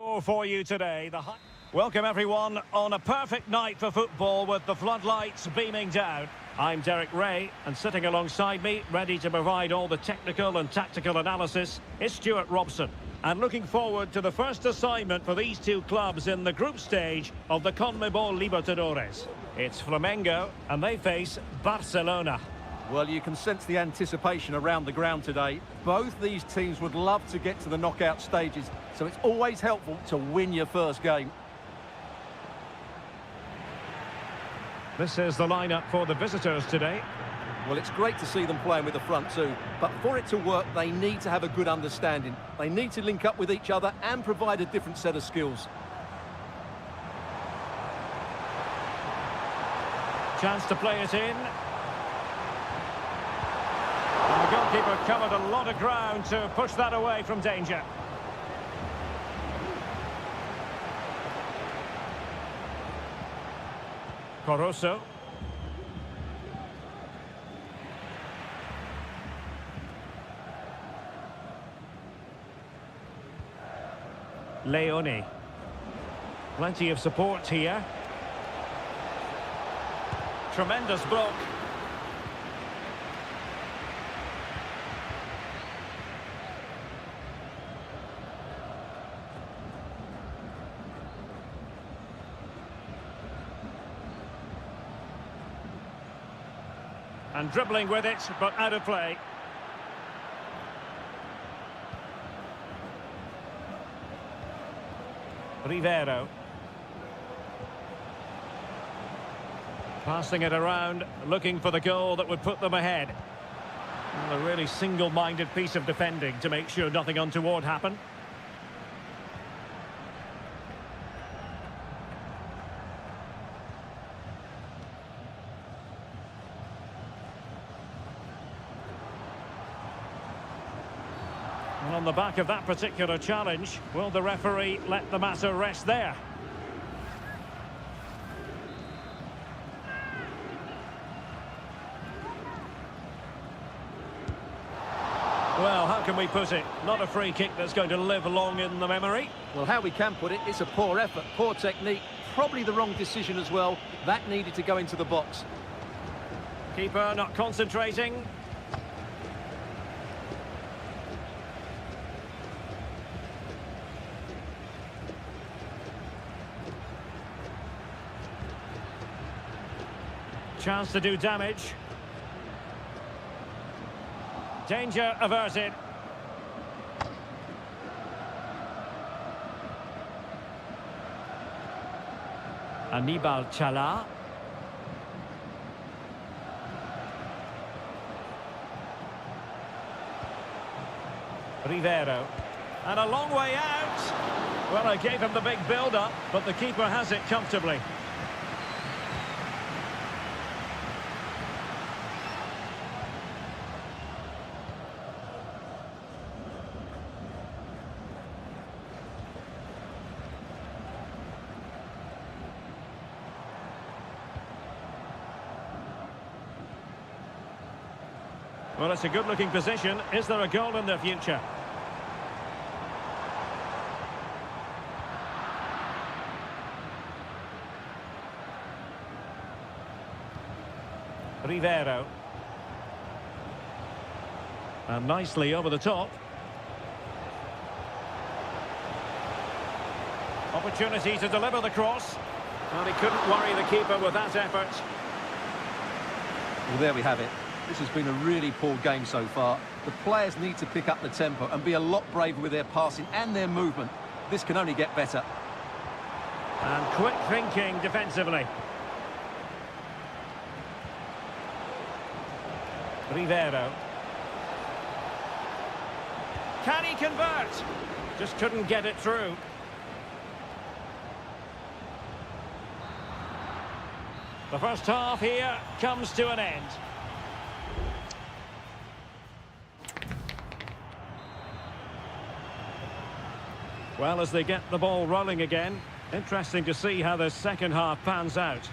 For you today, welcome everyone on a perfect night for football with the floodlights beaming down. I'm Derek Ray, and sitting alongside me, ready to provide all the technical and tactical analysis, is Stuart Robson. And looking forward to the first assignment for these two clubs in the group stage of the CONMEBOL Libertadores. It's Flamengo, and they face Barcelona. Well, you can sense the anticipation around the ground today. Both these teams would love to get to the knockout stages, so it's always helpful to win your first game. This is the lineup for the visitors today. Well, it's great to see them playing with the front two, but for it to work, they need to have a good understanding. They need to link up with each other and provide a different set of skills. Chance to play it in. And the goalkeeper covered a lot of ground to push that away from danger. Coroso. Leone. Plenty of support here. Tremendous block. And dribbling with it, but out of play. Rivero. Passing it around, looking for the goal that would put them ahead. Well, a really single-minded piece of defending to make sure nothing untoward happened. And on the back of that particular challenge, will the referee let the matter rest there? Well, how can we put it? Not a free kick that's going to live long in the memory. Well, how we can put it, it's a poor effort, poor technique, probably the wrong decision as well. That needed to go into the box. Keeper not concentrating. Chance to do damage. Danger averted. Anibal Chala. Rivero. And a long way out. Well, I gave him the big build-up, but the keeper has it comfortably. Well, it's a good-looking position. Is there a goal in the future? Rivero. And nicely over the top. Opportunity to deliver the cross. And he couldn't worry the keeper with that effort. Well, there we have it. This has been a really poor game so far. The players need to pick up the tempo and be a lot braver with their passing and their movement. This can only get better. And quick thinking defensively. Rivero. Can he convert? Just couldn't get it through. The first half here comes to an end. Well, as they get the ball rolling again, interesting to see how the second half pans out.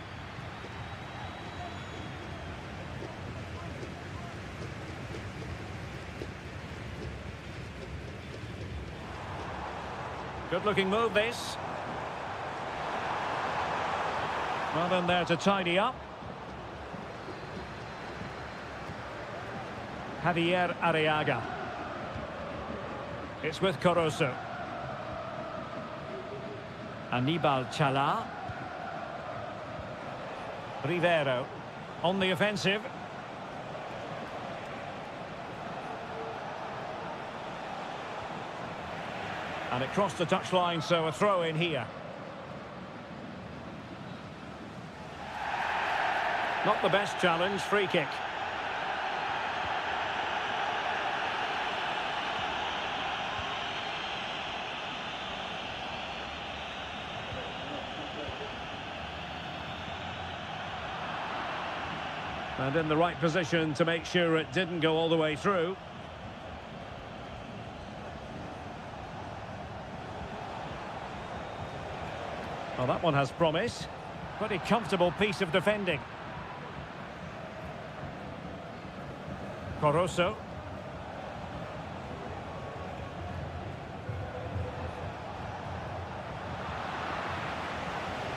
Good-looking move, this. Well in there to tidy up. Javier Arriaga. It's with Corozo. Aníbal Chala. Rivero on the offensive. And it crossed the touchline, so a throw in here. Not the best challenge, free kick. And in the right position to make sure it didn't go all the way through. Well, that one has promise. Pretty comfortable piece of defending. Corozo.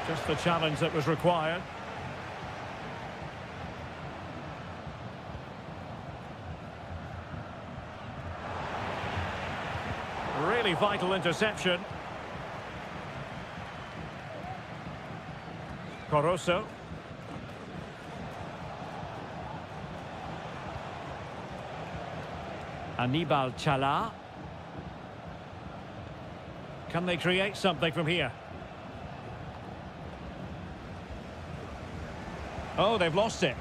Just the challenge that was required. Really vital interception. Corozo. Aníbal Chala. Can they create something from here? Oh, they've lost it.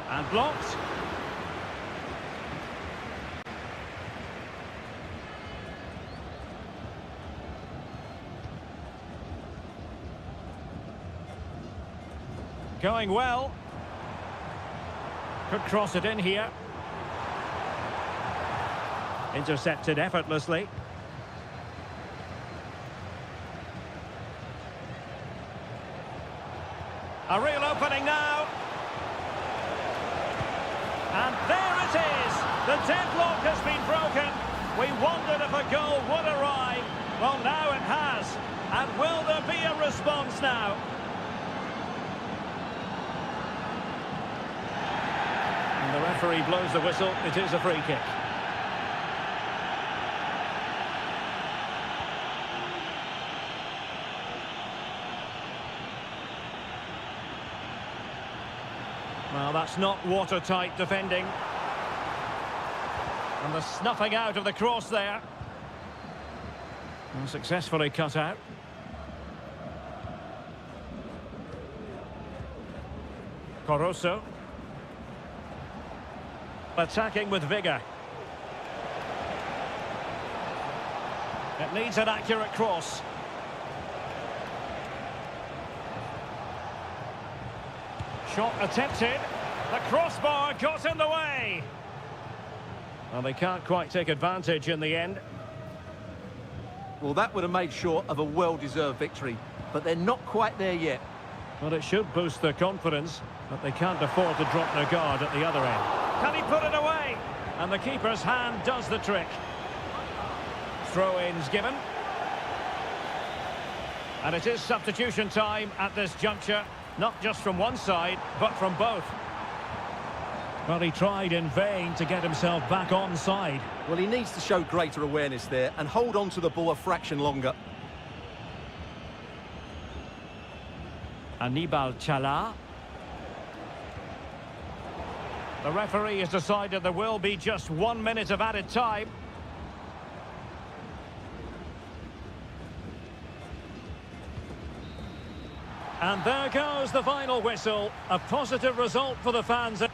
And blocked. Going well. Could cross it in here. Intercepted effortlessly. A real opening now. And there it is. The deadlock has been broken. We wondered if a goal would arrive. Well, now it has. And will there be a response now? And the referee blows the whistle. It is a free kick. Well, that's not watertight defending. And the snuffing out of the cross there. And successfully cut out. Corozo. Attacking with vigour. It needs an accurate cross. Shot attempted. The crossbar got in the way. Well, they can't quite take advantage in the end. Well, that would have made sure of a well-deserved victory, but they're not quite there yet. Well, it should boost their confidence, but they can't afford to drop their guard at the other end. Can he put it away? And the keeper's hand does the trick. Throw-ins given. And it is substitution time at this juncture. Not just from one side, but from both. Well, he tried in vain to get himself back on side. Well, he needs to show greater awareness there and hold on to the ball a fraction longer. Aníbal Chala. The referee has decided there will be just 1 minute of added time. And there goes the final whistle. A positive result for the fans.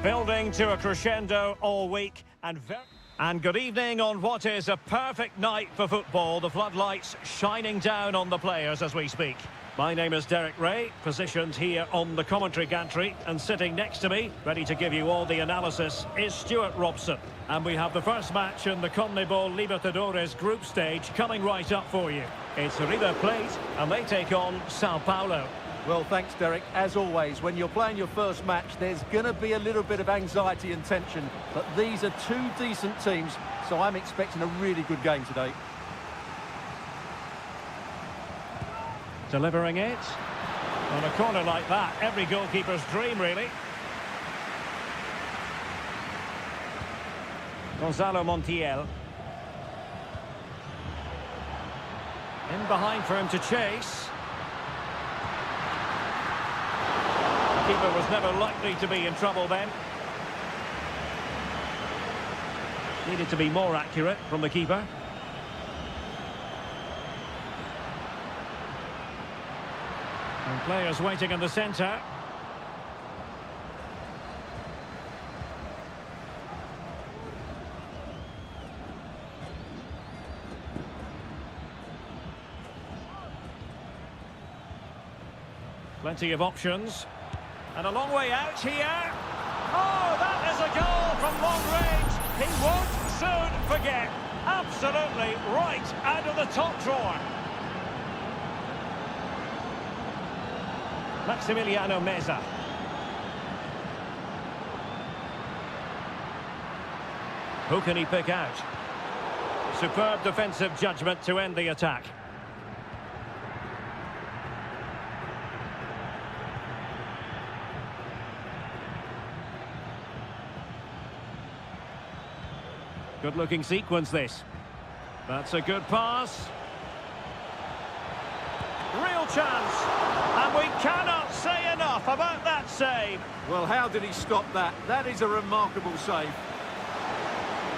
Building to a crescendo all week and good evening on what is a perfect night for football. The floodlights shining down on the players as we speak. My name is Derek Ray, positioned here on the commentary gantry, and sitting next to me, ready to give you all the analysis, is Stuart Robson. And we have the first match in the CONMEBOL Libertadores group stage coming right up for you. It's River Plate, and they take on Sao Paulo. Well, thanks, Derek. As always, when you're playing your first match, there's going to be a little bit of anxiety and tension. But these are two decent teams, so I'm expecting a really good game today. Delivering it. On a corner like that, every goalkeeper's dream, really. Gonzalo Montiel. In behind for him to chase. The keeper was never likely to be in trouble then. Needed to be more accurate from the keeper. And players waiting in the centre. Plenty of options. And a long way out here. Oh, that is a goal from long range. He won't soon forget. Absolutely right out of the top drawer. Maximiliano Meza. Who can he pick out? Superb defensive judgment to end the attack. Good-looking sequence, this. That's a good pass. Real chance. And we cannot say enough about that save. Well, how did he stop that? That is a remarkable save.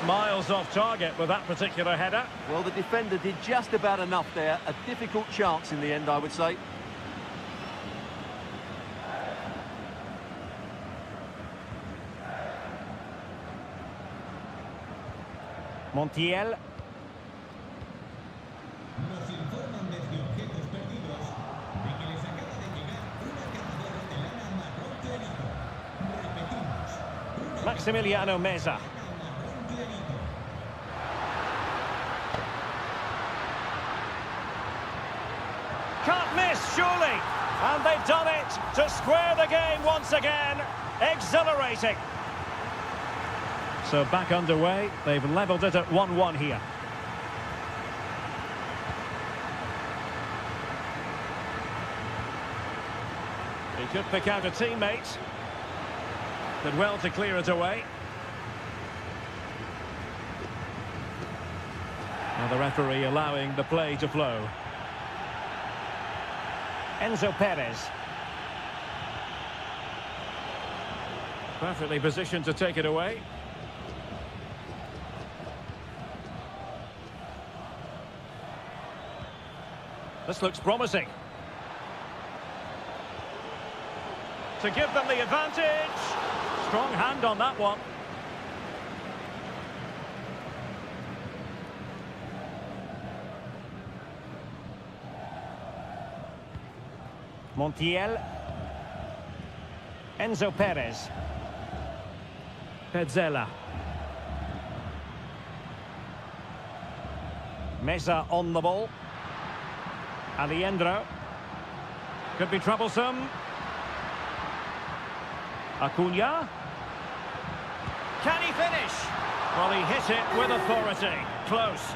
Miles off target with that particular header. Well, the defender did just about enough there. A difficult chance in the end, I would say. Montiel. Nos informan desde objetos perdidos de que les acaba de llegar una cazadora de lana marrón clarito. Repetimos. Maximiliano Meza. Marrón clarito. Can't miss, surely. And they've done it to square the game once again. Exhilarating. So back underway. They've levelled it at 1-1 here. He could pick out a teammate. Did well to clear it away. Now the referee allowing the play to flow. Enzo Perez. Perfectly positioned to take it away. This looks promising. To give them the advantage. Strong hand on that one. Montiel. Enzo Perez. Pezzella. Meza on the ball. Aliendro. Could be troublesome. Acuna. Can he finish? Well, he hit it with authority. Close.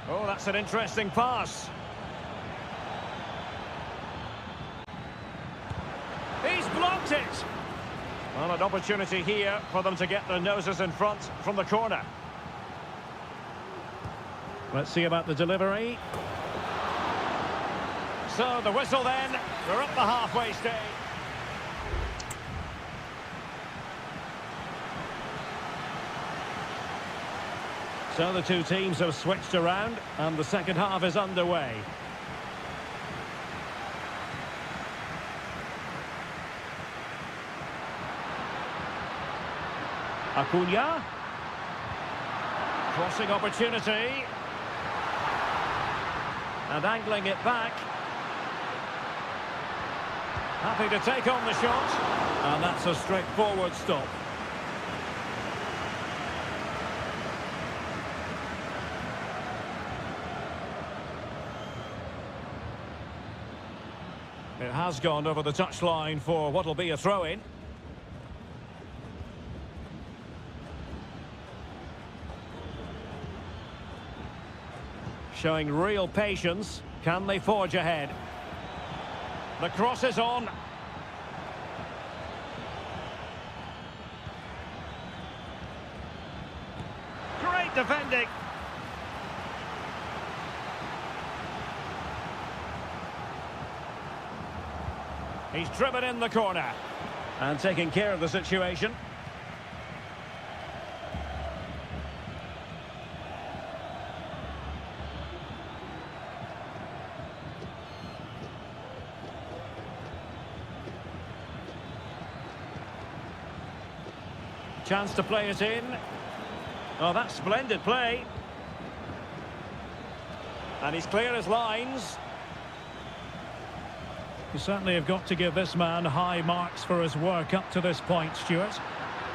Oh, that's an interesting pass. He's blocked it. Well, an opportunity here for them to get their noses in front from the corner. Let's see about the delivery. So the whistle then. We're up the halfway stage. So the two teams have switched around and the second half is underway. Acuna. Crossing opportunity. And angling it back. Happy to take on the shot. And that's a straightforward stop. It has gone over the touchline for what will be a throw-in. Showing real patience. Can they forge ahead? The cross is on. Great defending. He's driven in the corner. And taking care of the situation. Chance to play it in. Oh, that's splendid play. And he's clear as lines. You certainly have got to give this man high marks for his work up to this point, Stuart.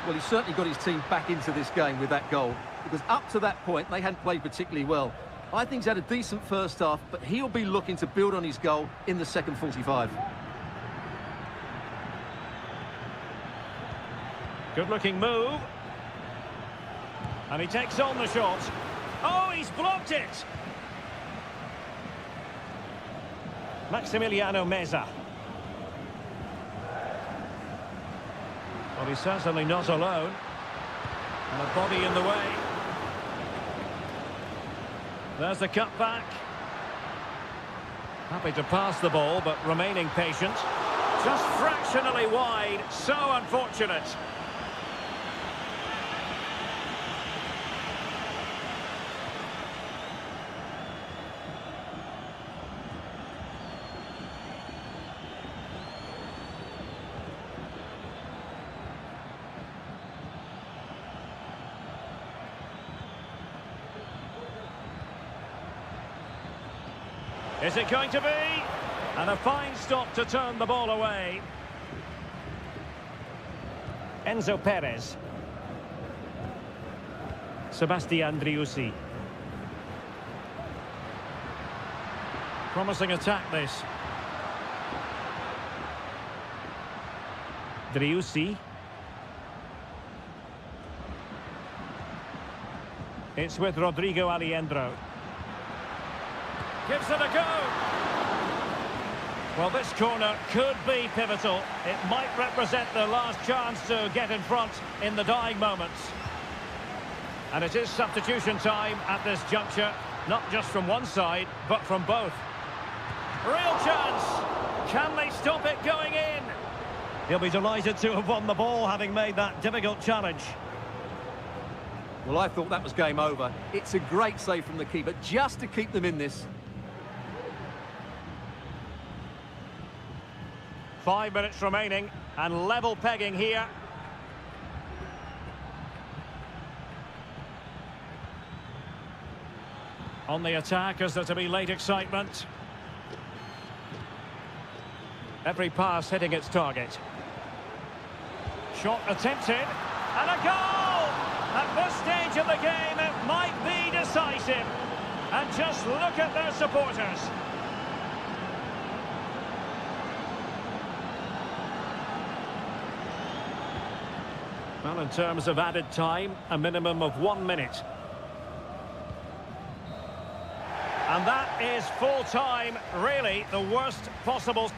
Well, he certainly got his team back into this game with that goal, because up to that point, they hadn't played particularly well. I think he's had a decent first half, but he'll be looking to build on his goal in the second 45. Good-looking move. And he takes on the shot. Oh, he's blocked it! Maximiliano Meza. Well, he's certainly not alone. And a body in the way. There's the cutback. Happy to pass the ball, but remaining patient. Just fractionally wide. So unfortunate. Is it going to be? And a fine stop to turn the ball away. Enzo Perez. Sebastian Driussi. Promising attack this. Driussi. It's with Rodrigo Aliendro. Gives it a go. Well, this corner could be pivotal. It might represent their last chance to get in front in the dying moments. And it is substitution time at this juncture, not just from one side, but from both. Real chance. Can they stop it going in? He'll be delighted to have won the ball, having made that difficult challenge. Well, I thought that was game over. It's a great save from the keeper, just to keep them in this. 5 minutes remaining, and level pegging here. On the attack, is there to be late excitement? Every pass hitting its target. Shot attempted, and a goal! At this stage of the game, it might be decisive. And just look at their supporters. Well, in terms of added time, a minimum of 1 minute. And that is full time, really the worst possible.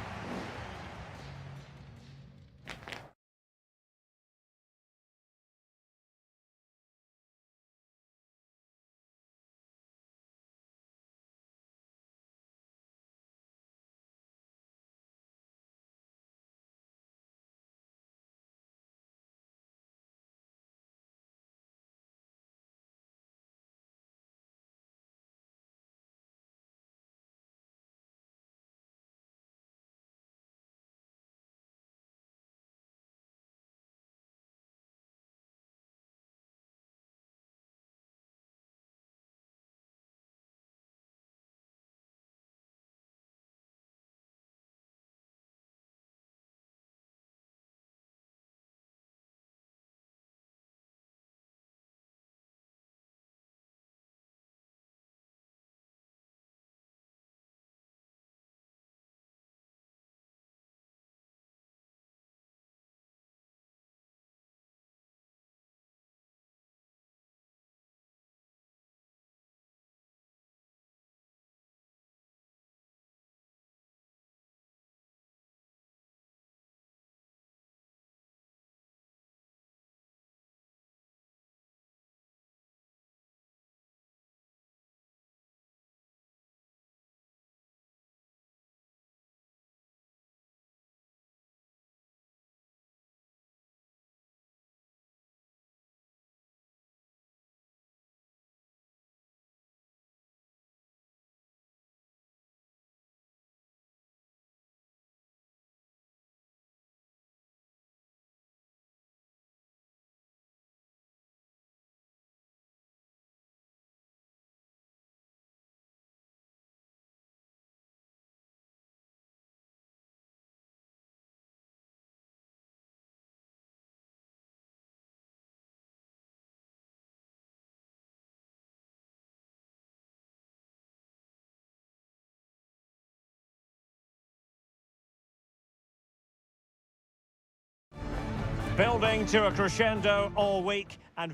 Building to a crescendo all week and...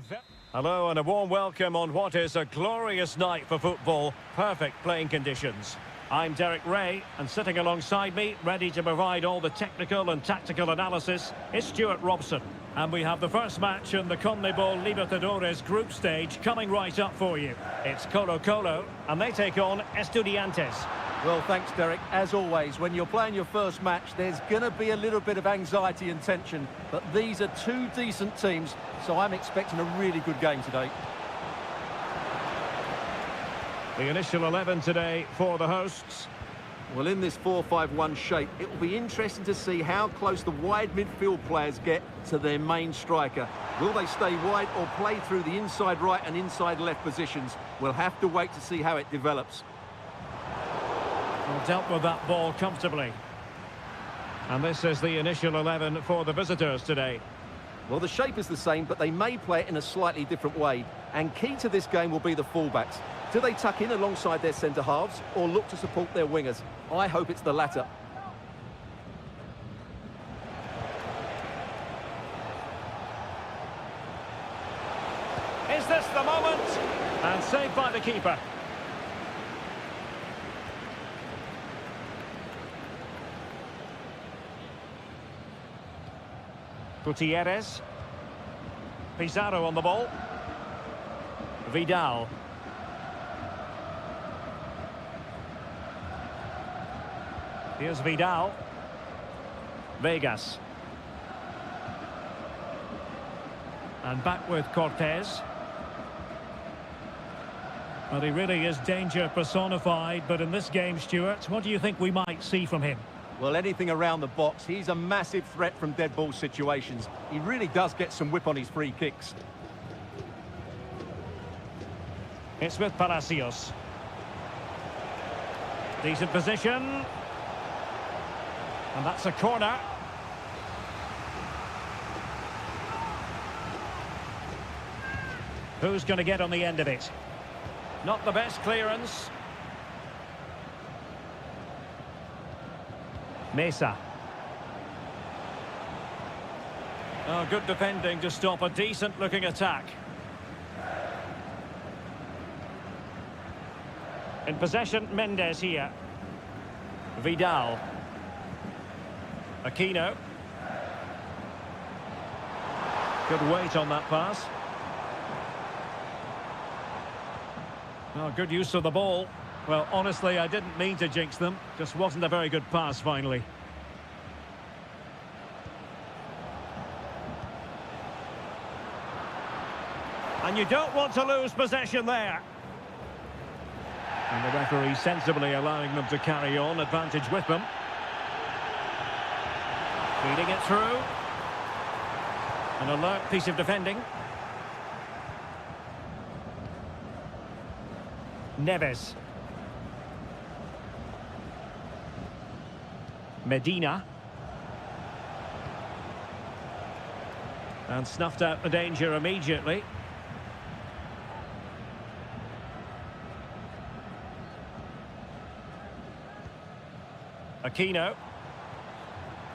Hello and a warm welcome on what is a glorious night for football. Perfect playing conditions. I'm Derek Ray, and sitting alongside me, ready to provide all the technical and tactical analysis, is Stuart Robson. And we have the first match in the CONMEBOL Libertadores group stage coming right up for you. It's Colo-Colo, and they take on Estudiantes. Well, thanks, Derek. As always, when you're playing your first match, there's going to be a little bit of anxiety and tension. But these are two decent teams, so I'm expecting a really good game today. The initial 11 today for the hosts. Well, in this 4-5-1 shape, it will be interesting to see how close the wide midfield players get to their main striker. Will they stay wide or play through the inside right and inside left positions? We'll have to wait to see how it develops. Well, dealt with that ball comfortably. And this is the initial 11 for the visitors today. Well, the shape is the same, but they may play it in a slightly different way. And key to this game will be the fullbacks. Do they tuck in alongside their centre-halves or look to support their wingers? I hope it's the latter. Is this the moment? And saved by the keeper. Gutierrez. Pizarro on the ball. Vidal. Here's Vidal. Vegas. And back with Cortez. Well, he really is danger personified, but in this game, Stuart, what do you think we might see from him? Well, anything around the box. He's a massive threat from dead ball situations. He really does get some whip on his free kicks. It's with Palacios. Decent position. And that's a corner. Who's going to get on the end of it? Not the best clearance. Mesa. Oh, good defending to stop a decent-looking attack. In possession, Mendes here. Vidal. Aquino. Good weight on that pass. Oh, good use of the ball. Well, honestly, I didn't mean to jinx them. Just wasn't a very good pass, finally. And you don't want to lose possession there. And the referee sensibly allowing them to carry on, advantage with them. Feeding it through. An alert piece of defending. Neves. Medina. And snuffed out the danger immediately. Aquino.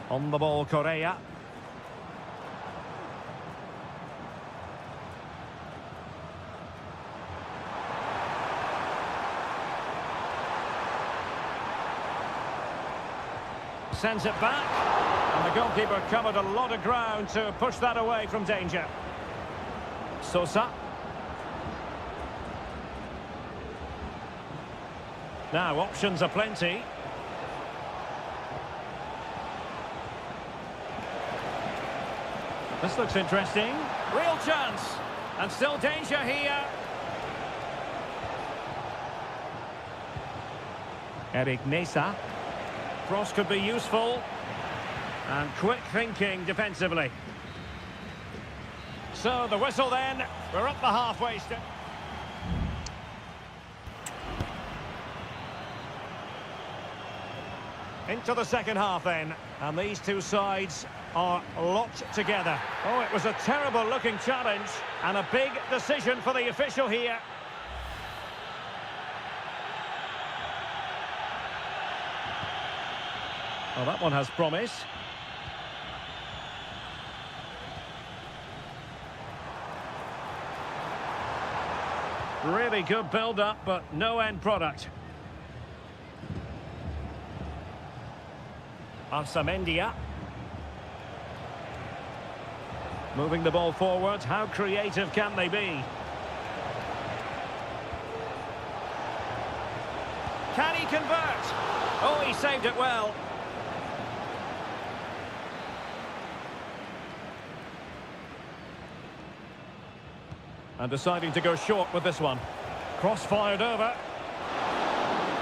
On the ball, Correa. Sends it back. And the goalkeeper covered a lot of ground to push that away from danger. Sosa. Now, options are plenty. This looks interesting. Real chance. And still danger here. Eric Mesa. Cross could be useful. And quick thinking defensively. So the whistle then. We're up the halfway step. Into the second half then. And these two sides are locked together. Oh, it was a terrible looking challenge and a big decision for the official here. Oh, that one has promise. Really good build-up, but no end product. Arsamendia. Moving the ball forward. How creative can they be? Can he convert? Oh, he saved it well. And deciding to go short with this one. Cross fired over.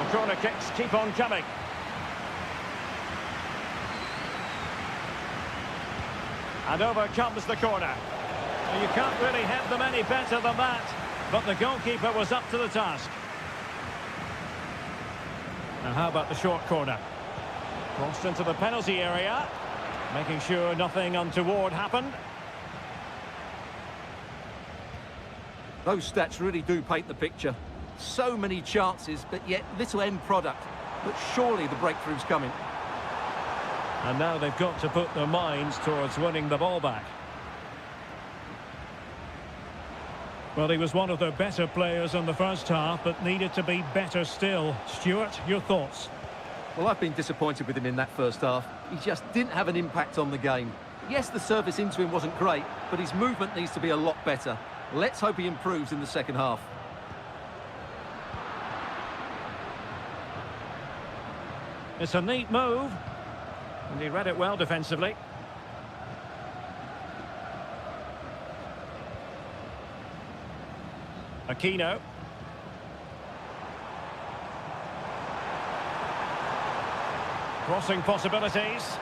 The corner kicks keep on coming. And over comes the corner. You can't really hit them any better than that. But the goalkeeper was up to the task. Now how about the short corner? Crossed into the penalty area. Making sure nothing untoward happened. Those stats really do paint the picture. So many chances, but yet little end product. But surely the breakthrough's coming. And now they've got to put their minds towards winning the ball back. Well, he was one of their better players in the first half, but needed to be better still. Stuart, your thoughts? Well, I've been disappointed with him in that first half. He just didn't have an impact on the game. Yes, the service into him wasn't great, but his movement needs to be a lot better. Let's hope he improves in the second half. It's a neat move. And he read it well defensively. Aquino. Crossing possibilities.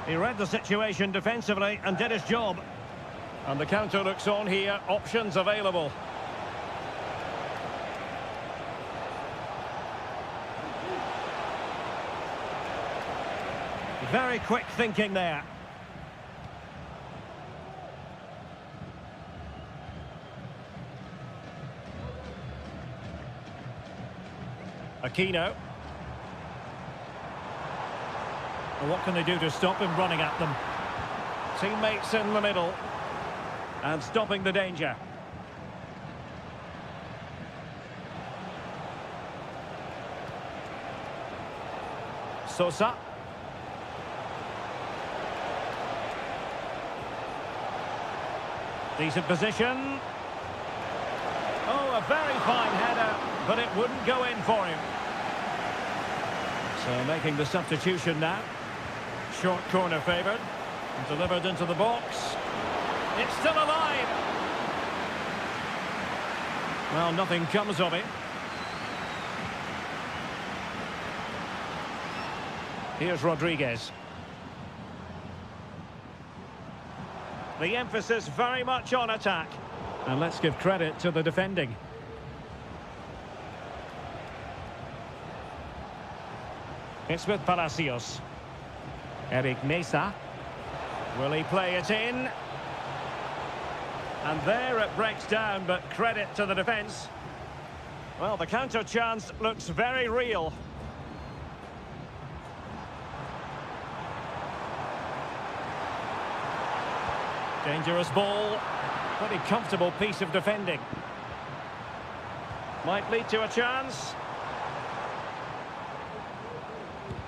He read the situation defensively and did his job. And the counter looks on here, options available. Very quick thinking there. Aquino. Well, what can they do to stop him running at them? Teammates in the middle. And stopping the danger. Sosa. Decent position. Oh, a very fine header, but it wouldn't go in for him. So making the substitution now. Short corner favoured. Delivered into the box. It's still alive. Well, nothing comes of it. Here's Rodriguez. The emphasis very much on attack. And let's give credit to the defending. It's with Palacios. Eric Mesa. Will he play it in? And there it breaks down, but credit to the defence. Well, the counter chance looks very real. Dangerous ball. Pretty comfortable piece of defending. Might lead to a chance.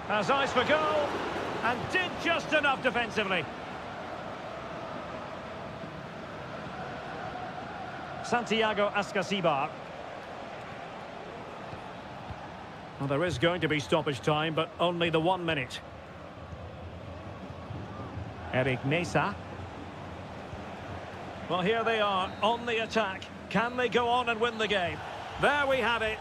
Has eyes for goal. And did just enough defensively. Santiago Ascasibar. Well, there is going to be stoppage time, but only the 1 minute. Eric Mesa. Well, here they are on the attack. Can they go on and win the game? There we have it.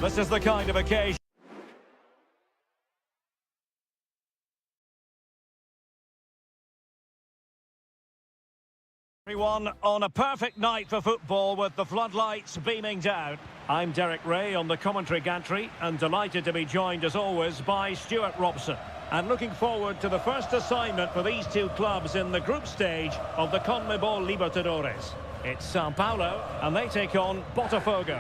This is the kind of occasion. Everyone on a perfect night for football with the floodlights beaming down. I'm Derek Ray on the commentary gantry and delighted to be joined as always by Stuart Robson. And looking forward to the first assignment for these two clubs in the group stage of the CONMEBOL Libertadores. It's Sao Paulo and they take on Botafogo.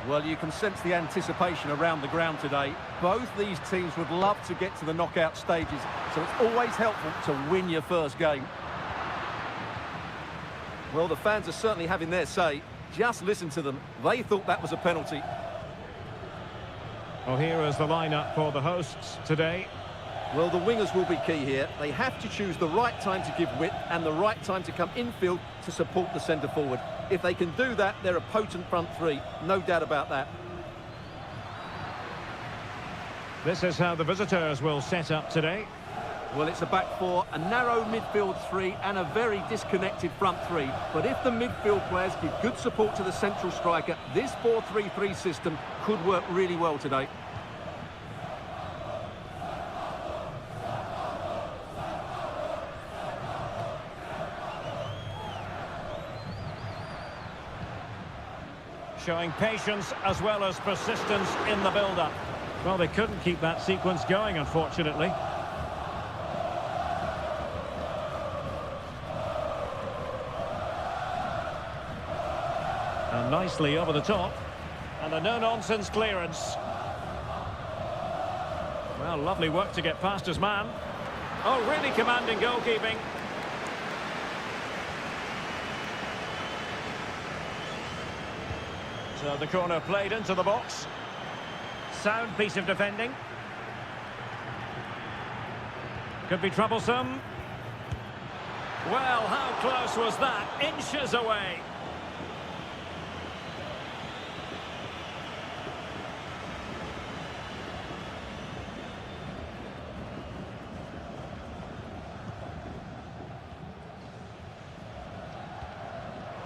Well, you can sense the anticipation around the ground today. Both these teams would love to get to the knockout stages, so it's always helpful to win your first game. Well, the fans are certainly having their say. Just listen to them. They thought that was a penalty. Well, here is the lineup for the hosts today. Well, the wingers will be key here. They have to choose the right time to give width and the right time to come infield to support the centre forward. If they can do that, they're a potent front three. No doubt about that. This is how the visitors will set up today. Well, it's a back four, a narrow midfield three and a very disconnected front three. But if the midfield players give good support to the central striker, this 4-3-3 system could work really well today. Showing patience as well as persistence in the build-up. Well, they couldn't keep that sequence going, unfortunately. And nicely over the top. And a no-nonsense clearance. Well, lovely work to get past his man. Oh, really commanding goalkeeping. So the corner played into the box. Sound piece of defending. Could be troublesome. Well, how close was that? Inches away.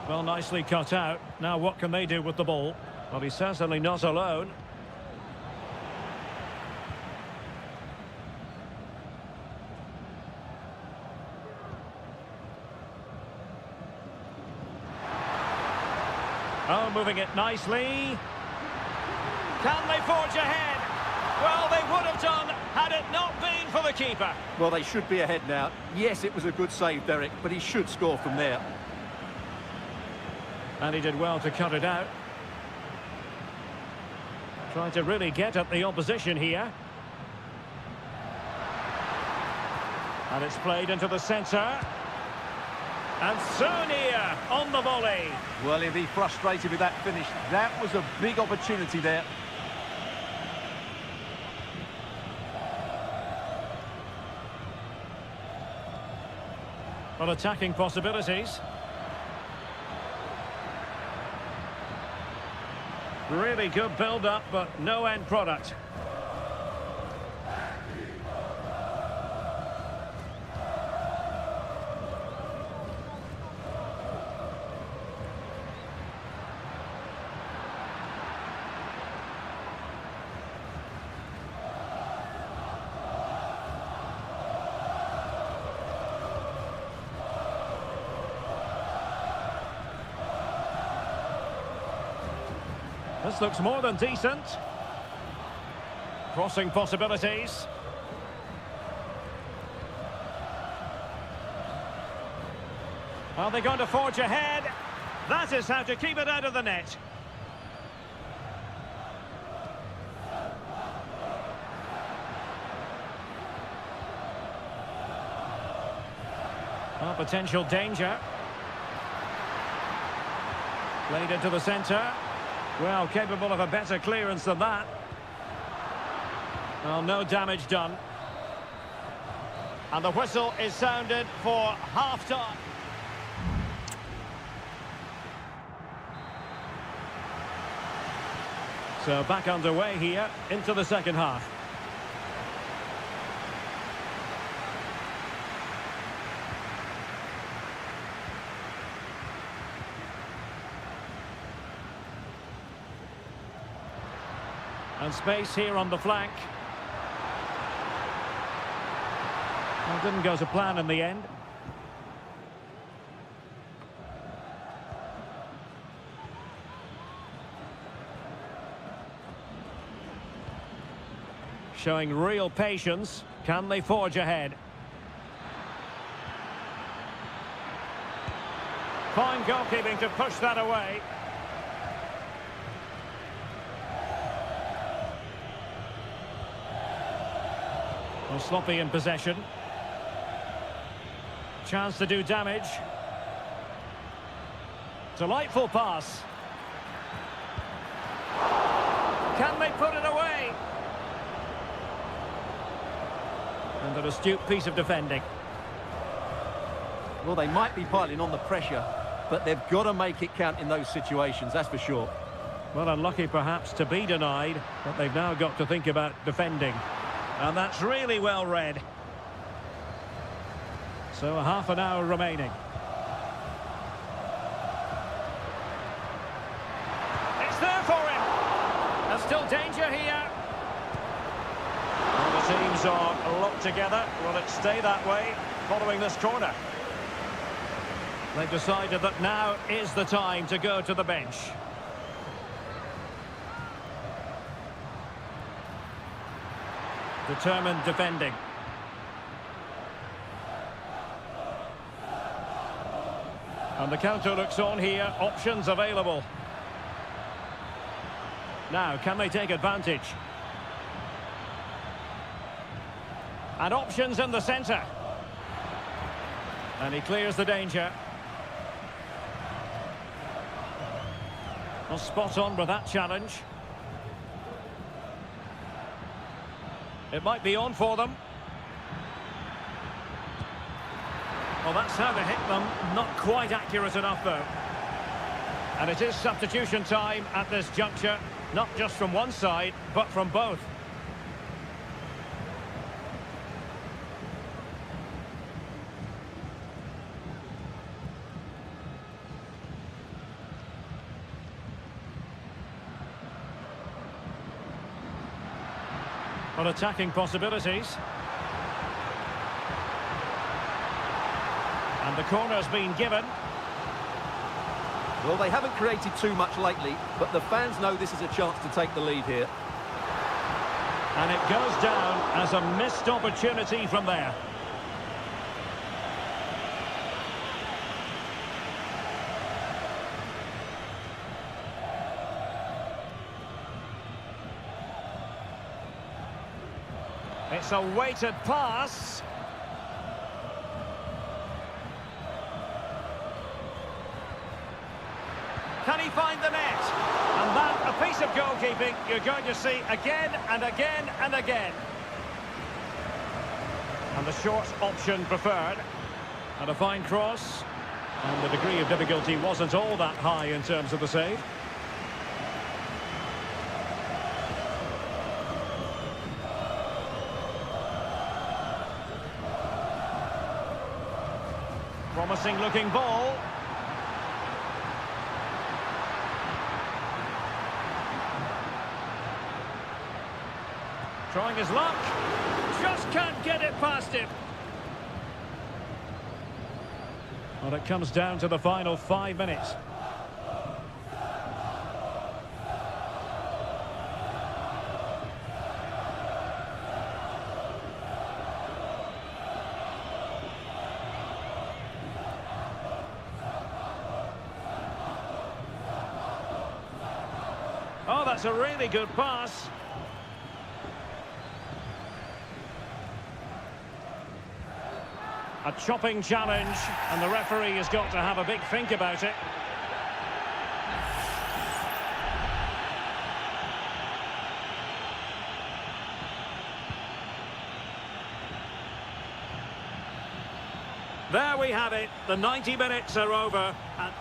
Well, nicely cut out. Now what can they do with the ball? Well, he's certainly not alone. Oh, moving it nicely. Can they forge ahead? Well, they would have done had it not been for the keeper. Well, they should be ahead now. Yes, it was a good save, Derek, but he should score from there. And he did well to cut it out. Trying to really get at the opposition here. And it's played into the centre. And Sonia on the volley. Well, he'll be frustrated with that finish. That was a big opportunity there. Well, attacking possibilities. Really good build-up, but no end product. This looks more than decent. Crossing possibilities. Are they going to forge ahead? That is how to keep it out of the net. Well, potential danger. Played into the centre. Well, capable of a better clearance than that. Well, no damage done. And the whistle is sounded for half-time. So back underway here into the second half. And space here on the flank. Well, didn't go to plan in the end. Showing real patience. Can they forge ahead? Fine goalkeeping to push that away. Well, sloppy in possession. Chance to do damage. Delightful pass. Can they put it away? And an astute piece of defending. Well, they might be piling on the pressure, but they've got to make it count in those situations, that's for sure. Well, unlucky perhaps to be denied, but they've now got to think about defending. And that's really well read. So a half an hour remaining. It's there for him. There's still danger here. Well, the teams are locked together. Will it stay that way following this corner? They've decided that now is the time to go to the bench. Determined defending. And the counter looks on here. Options available. Now, can they take advantage? And options in the centre. And he clears the danger. Well, spot on with that challenge. It might be on for them. Well, that's how to hit them. Not quite accurate enough, though. And it is substitution time at this juncture. Not just from one side, but from both. Well, attacking possibilities. And the corner's been given. Well, they haven't created too much lately, but the fans know this is a chance to take the lead here. And it goes down as a missed opportunity from there. It's a weighted pass. Can he find the net? And that, a piece of goalkeeping you're going to see again and again and again. And the short option preferred. And a fine cross. And the degree of difficulty wasn't all that high in terms of the save. Promising looking ball. Trying his luck. Just can't get it past him. Well, it comes down to the final 5 minutes. Oh, that's a really good pass. A chopping challenge, and the referee has got to have a big think about it. There we have it. The 90 minutes are over. And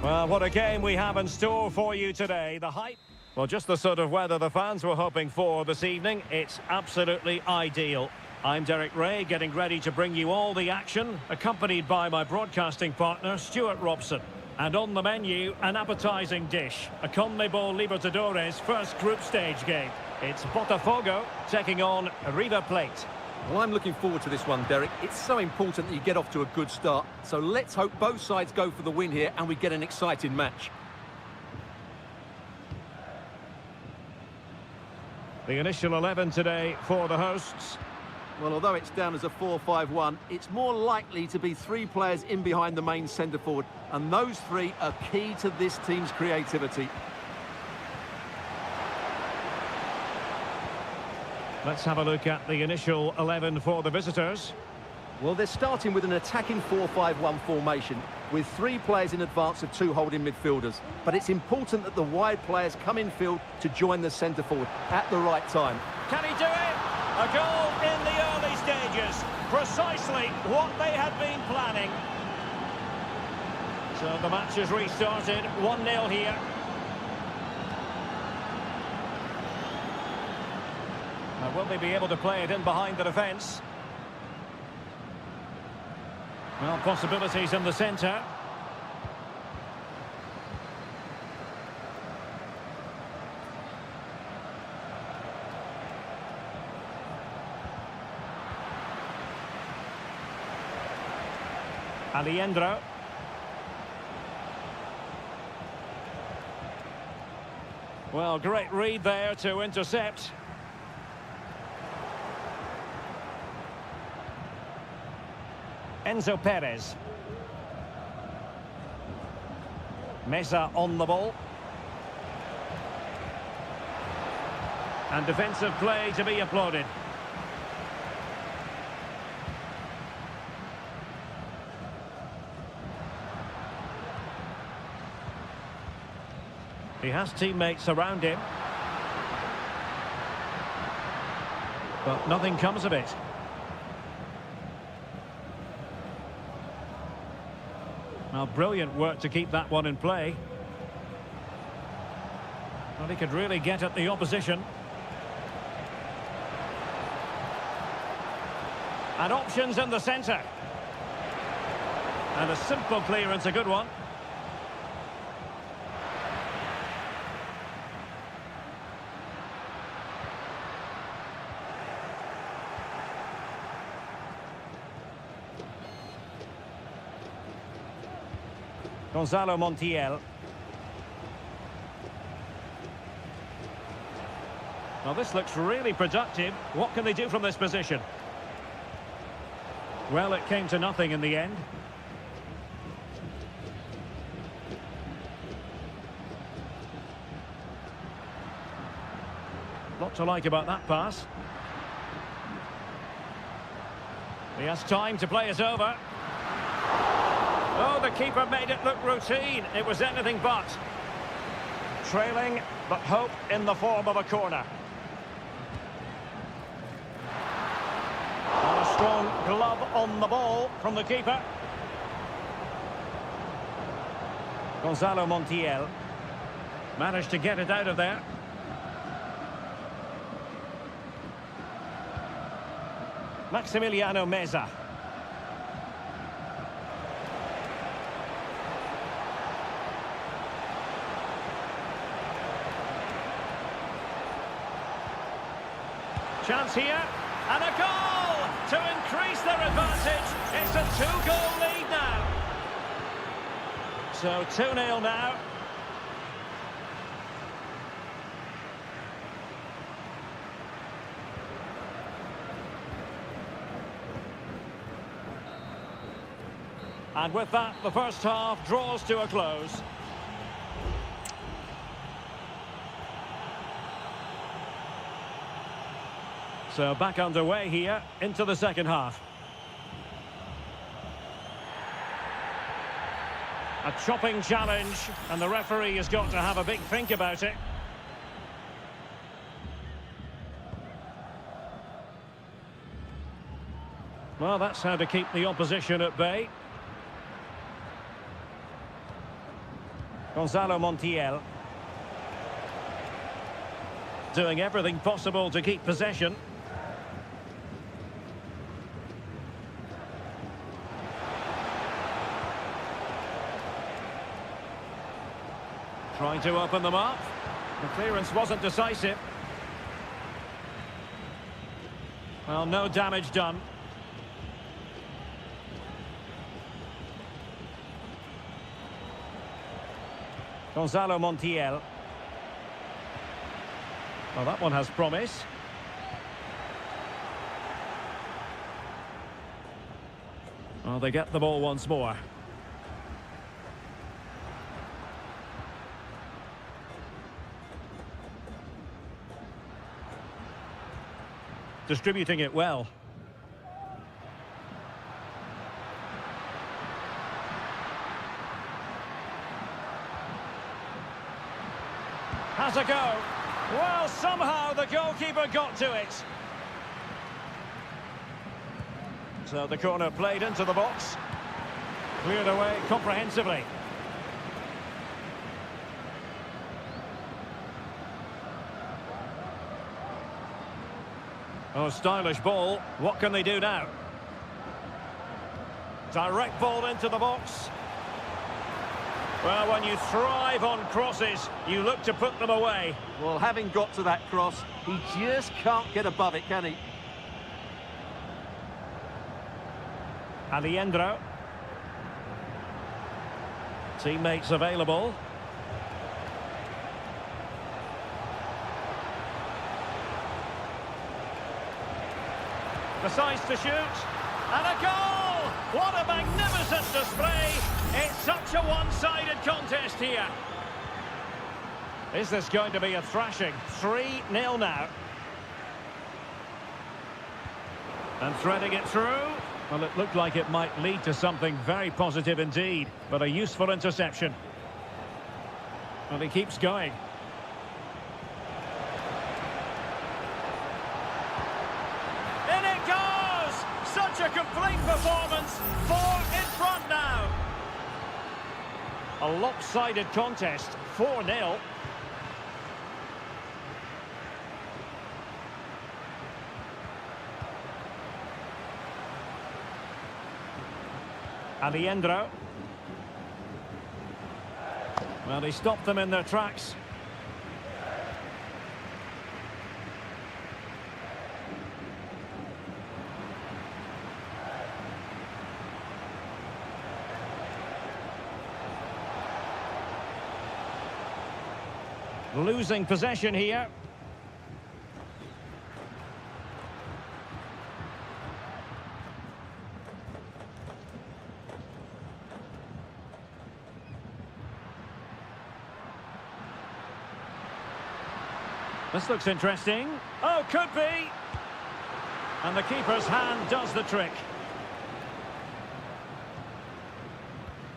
Well, what a game we have in store for you today. The hype. Well, just the sort of weather the fans were hoping for this evening. It's absolutely ideal. I'm Derek Ray, getting ready to bring you all the action, accompanied by my broadcasting partner, Stuart Robson. And on the menu, an appetising dish, a CONMEBOL Libertadores first group stage game. It's Botafogo taking on River Plate. Well, I'm looking forward to this one, Derek. It's so important that you get off to a good start. So let's hope both sides go for the win here and we get an exciting match. The initial 11 today for the hosts. Well, although it's down as a 4-5-1, it's more likely to be three players in behind the main centre-forward, and those three are key to this team's creativity. Let's have a look at the initial 11 for the visitors. Well, they're starting with an attacking 4-5-1 formation, with three players in advance of two holding midfielders. But it's important that the wide players come in field to join the centre-forward at the right time. Can he do it? A goal in the early stages. Precisely what they had been planning. So the match has restarted. 1-0 here. Now, will they be able to play it in behind the defence? Well, possibilities in the centre. Aliendro. Well, great read there to intercept. Enzo Perez. Mesa on the ball. And defensive play to be applauded. He has teammates around him. But nothing comes of it. Well, brilliant work to keep that one in play. Well, he could really get at the opposition. And options in the centre. And a simple clearance, a good one. Gonzalo Montiel. Well, this looks really productive. What can they do from this position? Well, it came to nothing in the end. Lot to like about that pass. He has time to play it over. Oh, the keeper made it look routine. It was anything but. Trailing, but hope in the form of a corner. And a strong glove on the ball from the keeper. Gonzalo Montiel managed to get it out of there. Maximiliano Meza. Chance here, and a goal to increase their advantage. It's a two-goal lead now. So 2-0 now. And with that, the first half draws to a close. So back underway here into the second half. A chopping challenge, and the referee has got to have a big think about it. Well, that's how to keep the opposition at bay. Gonzalo Montiel. Doing everything possible to keep possession. Trying to open them up. The clearance wasn't decisive. Well, no damage done. Gonzalo Montiel. Well, that one has promise. Well, they get the ball once more. Distributing it well. Has a go. Well, somehow the goalkeeper got to it. So the corner played into the box. Cleared away comprehensively. Oh, stylish ball. What can they do now? Direct ball into the box. Well, when you thrive on crosses, you look to put them away. Well, having got to that cross, he just can't get above it, can he? Aliendro. Teammates available. Decides to shoot. And a goal! What a magnificent display! It's such a one-sided contest here. Is this going to be a thrashing? 3-0 now. And threading it through. Well, it looked like it might lead to something very positive indeed, but a useful interception. Well, he keeps going. In it goes! Such a complete performance. 4 in front now. A lopsided contest, 4-0. Aliendro. Well, he stopped them in their tracks. Losing possession here. This looks interesting. Oh, could be. And the keeper's hand does the trick.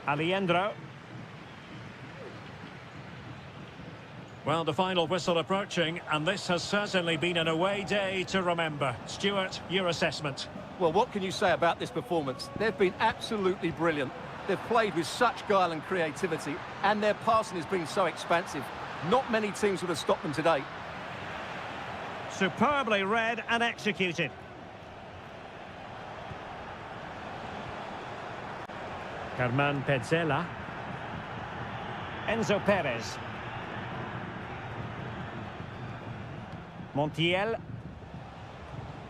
Aliendro. Well, the final whistle approaching, and this has certainly been an away day to remember. Stuart, your assessment. Well, what can you say about this performance? They've been absolutely brilliant. They've played with such guile and creativity, and their passing has been so expansive. Not many teams would have stopped them today. Superbly read and executed. Carmen Petzela. Enzo Perez. Montiel.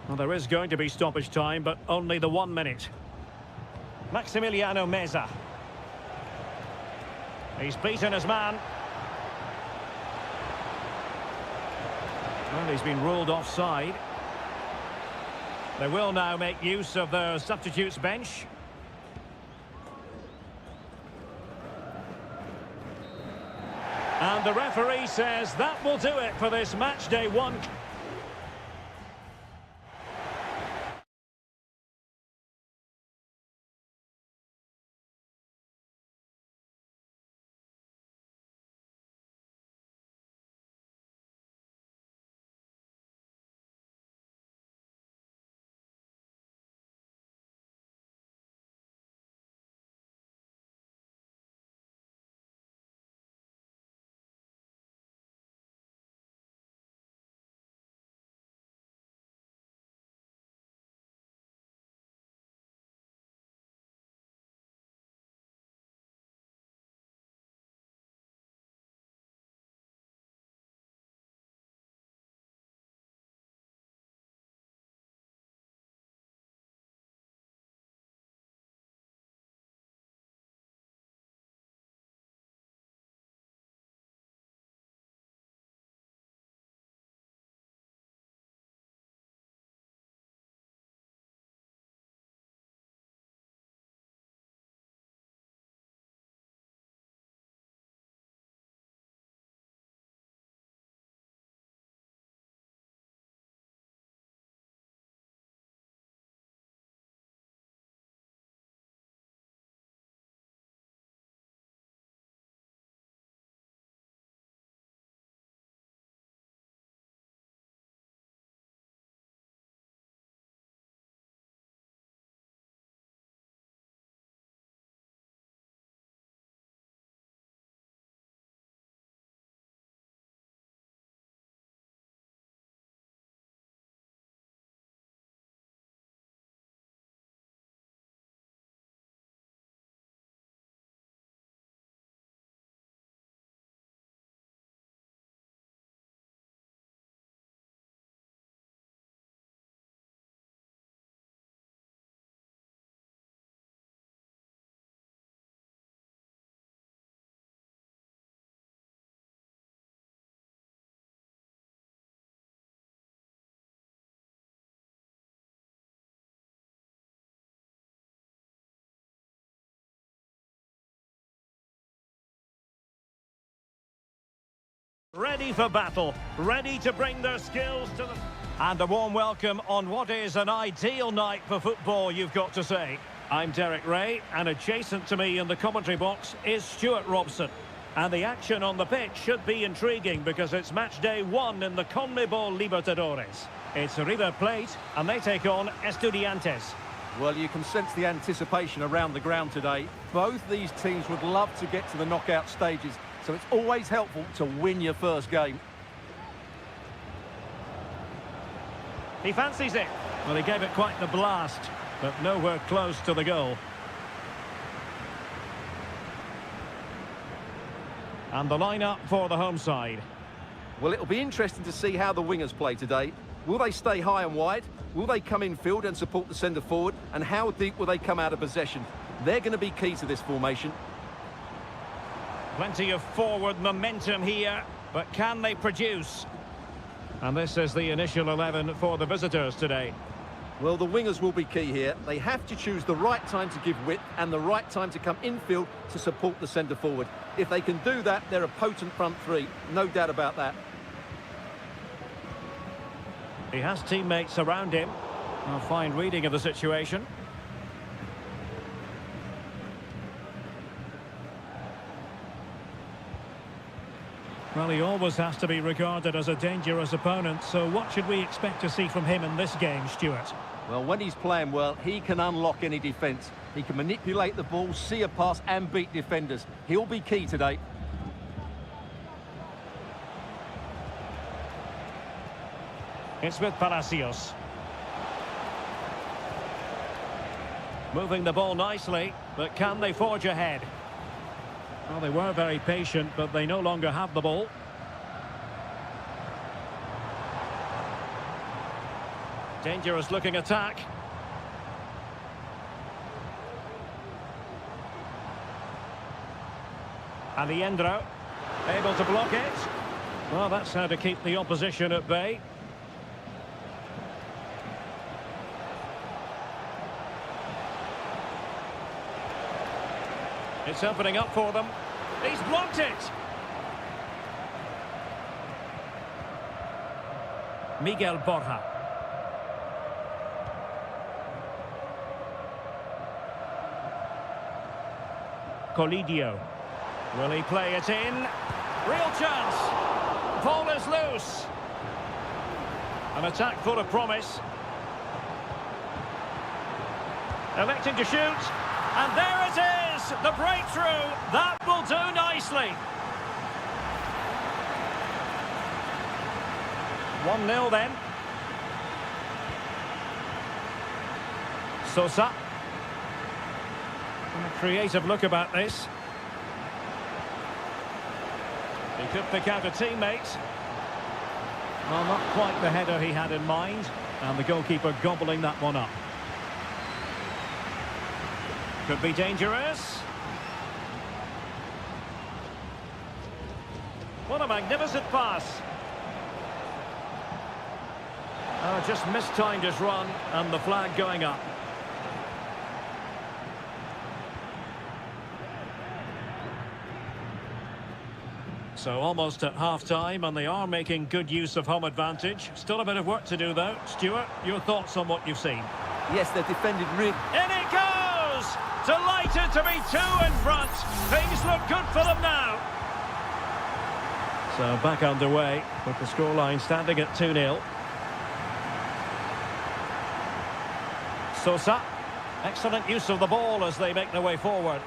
Well, there is going to be stoppage time, but only the 1 minute. Maximiliano Meza. He's beaten his man. Well, he's been ruled offside. They will now make use of their substitutes bench. And the referee says that will do it for this match day 1. Ready for battle, ready to bring their skills to the... And a warm welcome on what is an ideal night for football, you've got to say. I'm Derek Ray, and adjacent to me in the commentary box is Stuart Robson. And the action on the pitch should be intriguing because it's match day 1 in the CONMEBOL Libertadores. It's River Plate, and they take on Estudiantes. Well, you can sense the anticipation around the ground today. Both these teams would love to get to the knockout stages, so it's always helpful to win your first game. He fancies it. Well, he gave it quite the blast, but nowhere close to the goal. And the lineup for the home side. Well, it'll be interesting to see how the wingers play today. Will they stay high and wide? Will they come in field and support the centre forward? And how deep will they come out of possession? They're going to be key to this formation. Plenty of forward momentum here, but can they produce? And this is the initial 11 for the visitors today. Well, the wingers will be key here. They have to choose the right time to give width and the right time to come infield to support the centre forward. If they can do that, they're a potent front three. No doubt about that. He has teammates around him. A fine reading of the situation. Well, he always has to be regarded as a dangerous opponent, so what should we expect to see from him in this game, Stuart? Well, when he's playing well, he can unlock any defence. He can manipulate the ball, see a pass and beat defenders. He'll be key today. It's with Palacios. Moving the ball nicely, but can they forge ahead? Well, they were very patient, but they no longer have the ball. Dangerous looking attack. Aliendro, able to block it. Well, that's how to keep the opposition at bay. It's opening up for them. He's blocked it. Miguel Borja. Colidio. Will he play it in? Real chance. Ball is loose. An attack full of promise. Electing to shoot. And there it is, the breakthrough. That will do nicely. 1-0 then. Sosa. A creative look about this. He could pick out a teammate. Well, not quite the header he had in mind. And the goalkeeper gobbling that one up. Could be dangerous. What a magnificent pass. Just mistimed his run and the flag going up. So almost at half-time, and they are making good use of home advantage. Still a bit of work to do, though. Stuart, your thoughts on what you've seen? Yes, they've defended really... In it goes! Delighted to be 2 in front. Things look good for them now. So back underway with the scoreline standing at 2-0. Sosa. Excellent use of the ball as they make their way forward.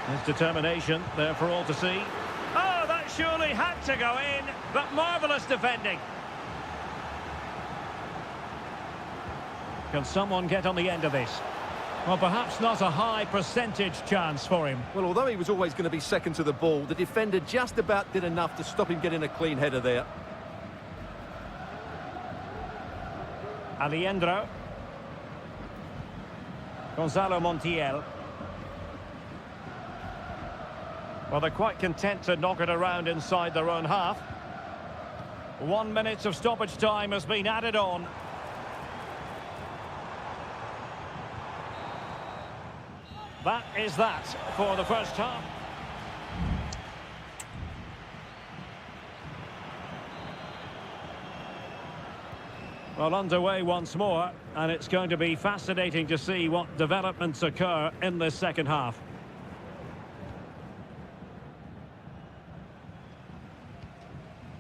His determination there for all to see. Oh, that surely had to go in, but marvellous defending. Can someone get on the end of this? Well, perhaps not a high percentage chance for him. Well, although he was always going to be second to the ball, the defender just about did enough to stop him getting a clean header there. Aliendro. Gonzalo Montiel. Well, they're quite content to knock it around inside their own half. 1 minute of stoppage time has been added on. That is that for the first half. Well, underway once more, and it's going to be fascinating to see what developments occur in this second half.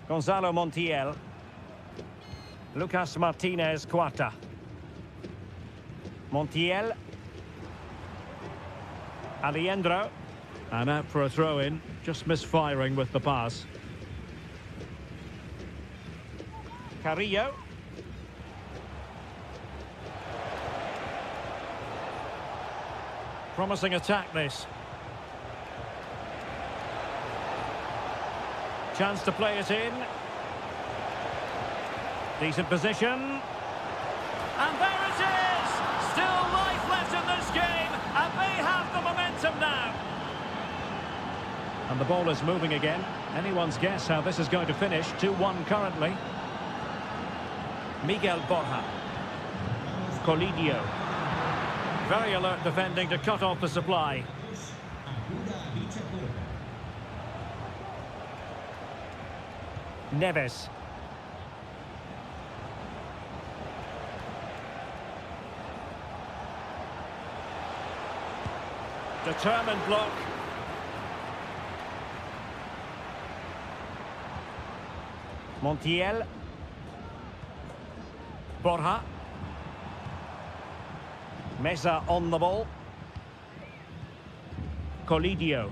Gonzalo Montiel. Lucas Martinez Cuarta. Montiel. Alejandro. And out for a throw-in, just misfiring with the pass. Carrillo. Promising attack, this. Chance to play it in. Decent position. And there it is! Still life left in this game, and they have the momentum now. And the ball is moving again. Anyone's guess how this is going to finish. 2-1 currently. Miguel Borja. Colidio. Very alert defending to cut off the supply. Neves. Determined block. Montiel. Borja. Mesa on the ball. Colidio.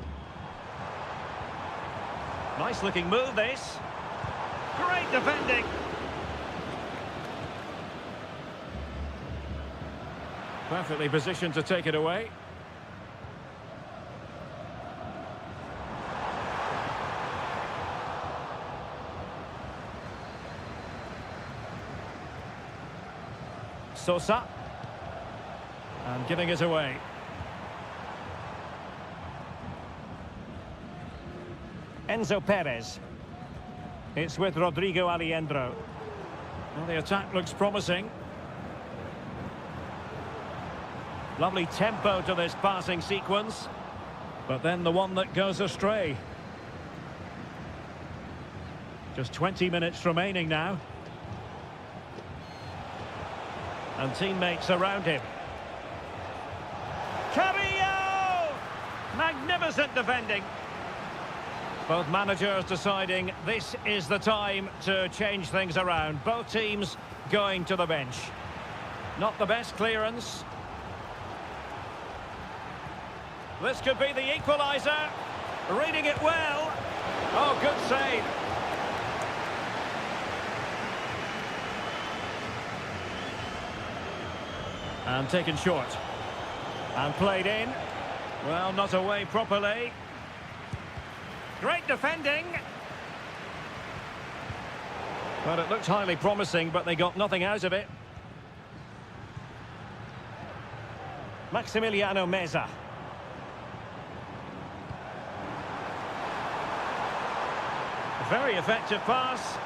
Nice looking move, this. Great defending. Perfectly positioned to take it away. Sosa. And giving it away. Enzo Perez. It's with Rodrigo Alejandro. Well, the attack looks promising. Lovely tempo to this passing sequence. But then the one that goes astray. Just 20 minutes remaining now. And teammates around him. Carrillo! Magnificent defending. Both managers deciding this is the time to change things around. Both teams going to the bench. Not the best clearance. This could be the equaliser. Reading it well. Oh, good save. And taken short. And played in. Well, not away properly. Great defending. Well, it looked highly promising, but they got nothing out of it. Maximiliano Meza. Very effective pass.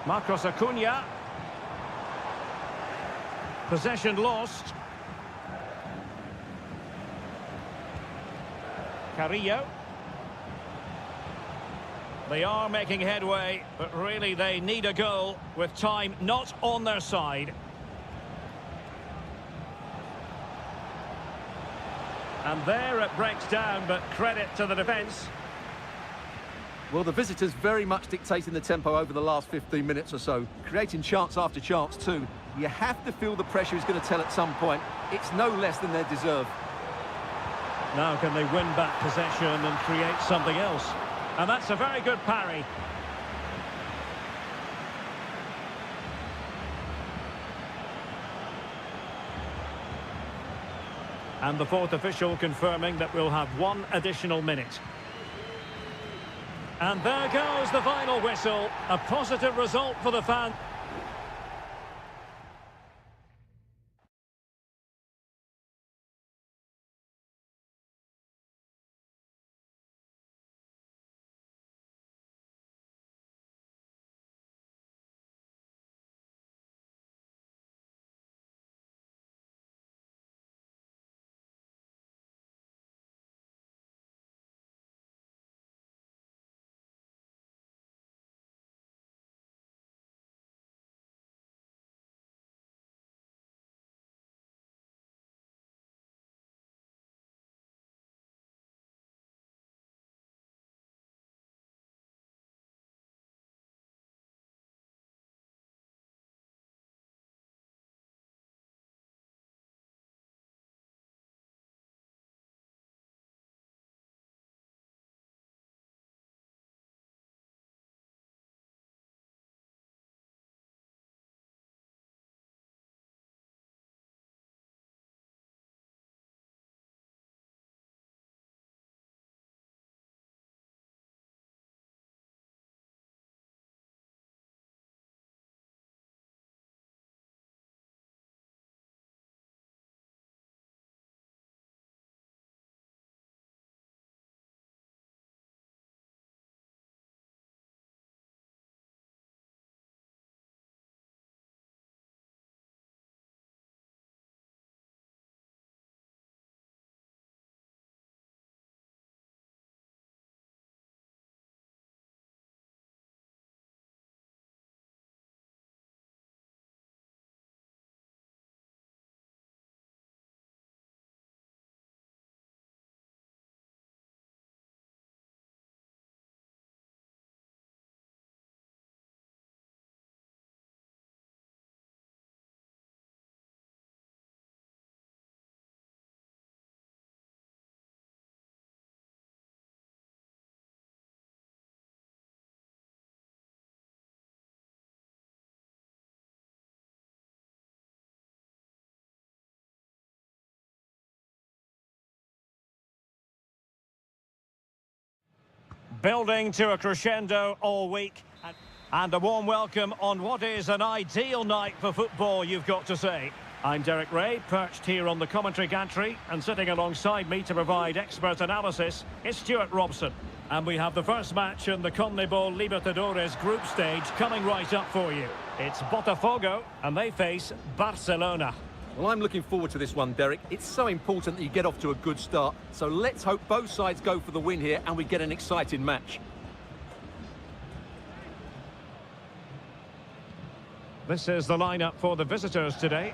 Marcos Acuna. Possession lost. Carrillo. They are making headway, but really they need a goal with time not on their side. And there it breaks down, but credit to the defence. Well, the visitors very much dictating the tempo over the last 15 minutes or so, creating chance after chance too. You have to feel the pressure is going to tell at some point. It's no less than their deserve. Now can they win back possession and create something else? And that's a very good parry. And the fourth official confirming that we'll have one additional minute. And there goes the final whistle. A positive result for the fans. Building to a crescendo all week. And a warm welcome on what is an ideal night for football, you've got to say. I'm Derek Ray, perched here on the commentary gantry, and sitting alongside me to provide expert analysis is Stuart Robson. And we have the first match in the CONMEBOL Libertadores group stage coming right up for you. It's Botafogo, and they face Barcelona. Well, I'm looking forward to this one, Derek. It's so important that you get off to a good start. So let's hope both sides go for the win here and we get an exciting match. This is the lineup for the visitors today.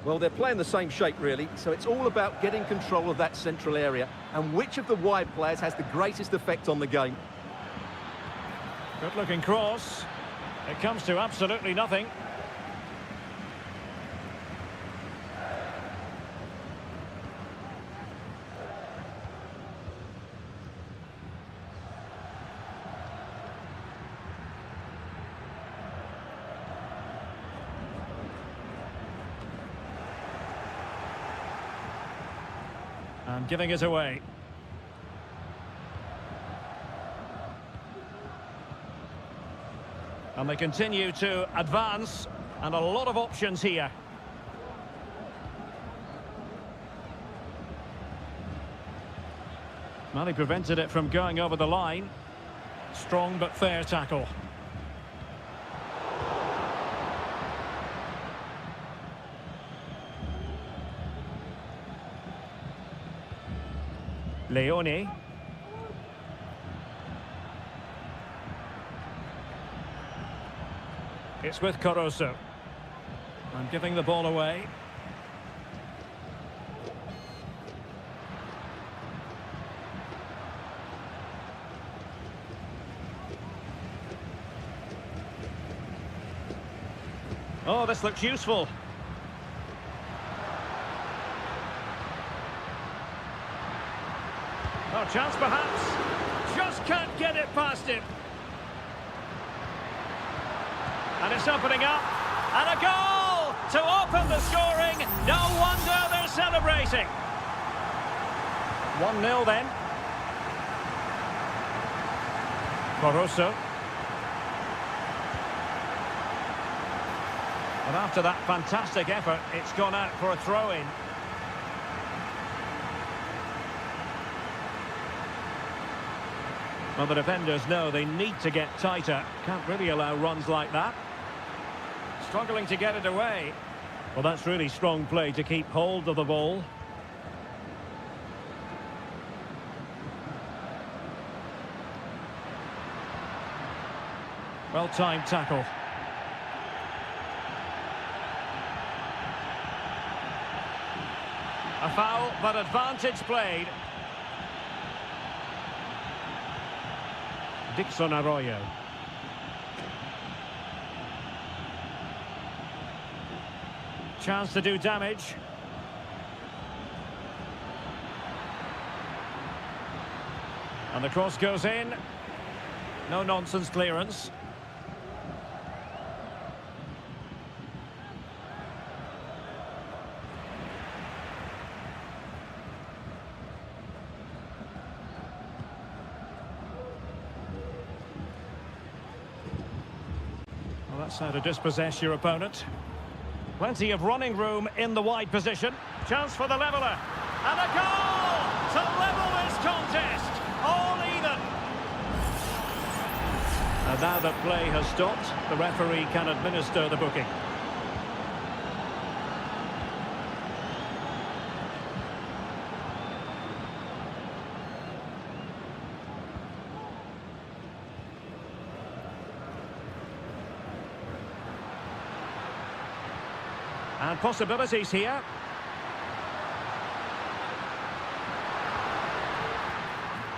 Well, they're playing the same shape, really, so it's all about getting control of that central area and which of the wide players has the greatest effect on the game. Good-looking cross. It comes to absolutely nothing. And giving it away. And they continue to advance, and a lot of options here. Well, he prevented it from going over the line. Strong but fair tackle. Leone. It's with Caruso. I'm giving the ball away. Oh, this looks useful. Oh, chance perhaps. Just can't get it past him. And it's opening up. And a goal to open the scoring. No wonder they're celebrating. 1-0 then. Caruso. And after that fantastic effort, it's gone out for a throw-in. Well, the defenders know they need to get tighter. Can't really allow runs like that. Struggling to get it away. Well, that's really strong play to keep hold of the ball. Well-timed tackle. A foul, but advantage played. Dixon Arroyo. Chance to do damage. And the cross goes in. No nonsense clearance. Well, that's how to dispossess your opponent. Plenty of running room in the wide position. Chance for the leveller. And a goal to level this contest. All even. And now that play has stopped, the referee can administer the booking. And possibilities here.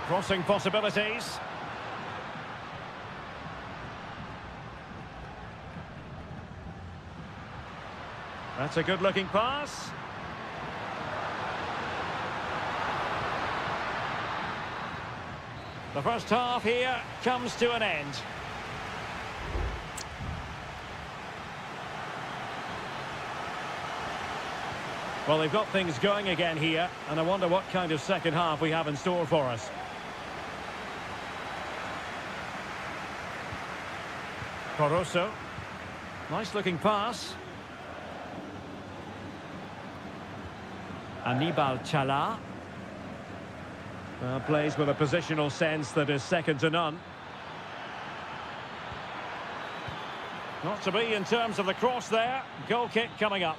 Crossing possibilities. That's a good-looking pass. The first half here comes to an end. Well, they've got things going again here, and I wonder what kind of second half we have in store for us. Caruso. Nice-looking pass. Anibal Chala. Plays with a positional sense that is second to none. Not to be in terms of the cross there. Goal kick coming up.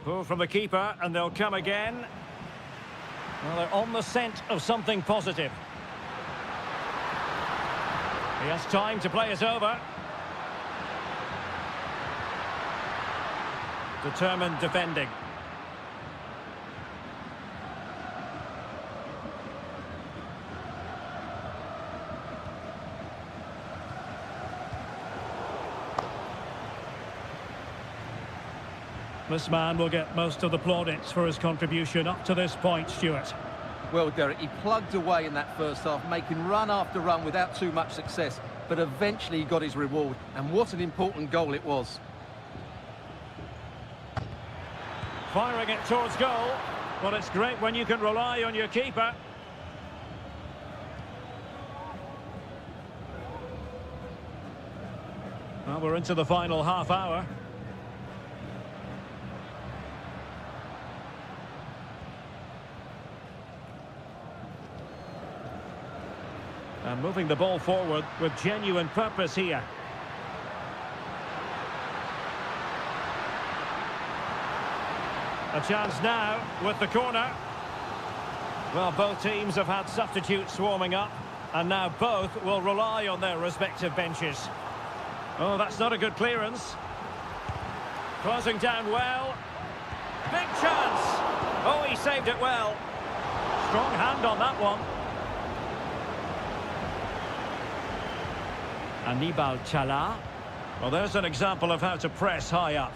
Pull from the keeper, and they'll come again. Well, they're on the scent of something positive. He has time to play it over. Determined defending. This man will get most of the plaudits for his contribution up to this point, Stuart. Well, Derek, he plugged away in that first half, making run after run without too much success, but eventually he got his reward, and what an important goal it was. Firing it towards goal. Well, it's great when you can rely on your keeper. Well, we're into the final half hour. And moving the ball forward with genuine purpose here. A chance now with the corner. Well, both teams have had substitutes warming up, and now both will rely on their respective benches. Oh, that's not a good clearance. Closing down well. Big chance. Oh, he saved it well. Strong hand on that one. Anibal Chala. Well, there's an example of how to press high up.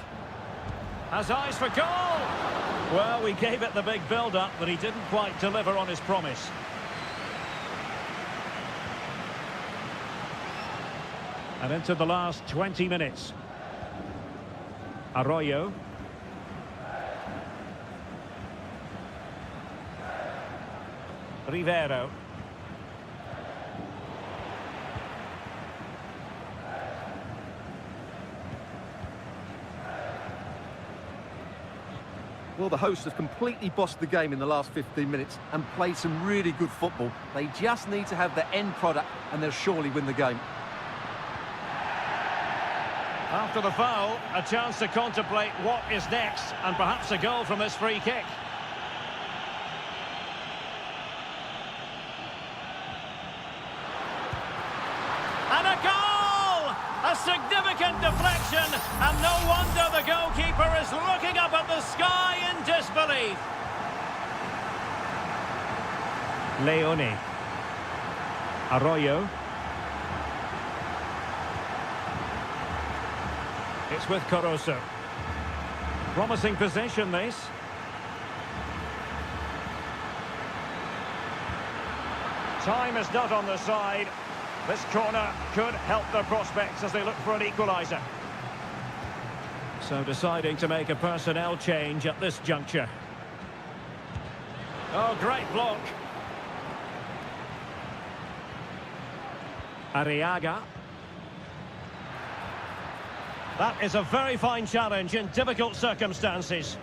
Has eyes for goal! Well, we gave it the big build-up, but he didn't quite deliver on his promise. And into the last 20 minutes. Arroyo. Rivero. Well, the hosts have completely bossed the game in the last 15 minutes and played some really good football. They just need to have the end product and they'll surely win the game. After the foul, a chance to contemplate what is next and perhaps a goal from this free kick. And a goal! A significant deflection, and no wonder the goalkeeper is looking up at the sky in disbelief. Leone. Arroyo. It's with Caruso. Promising possession, this. Time is not on the side. This corner could help their prospects as they look for an equaliser. So deciding to make a personnel change at this juncture. Oh, great block. Arriaga. That is a very fine challenge in difficult circumstances.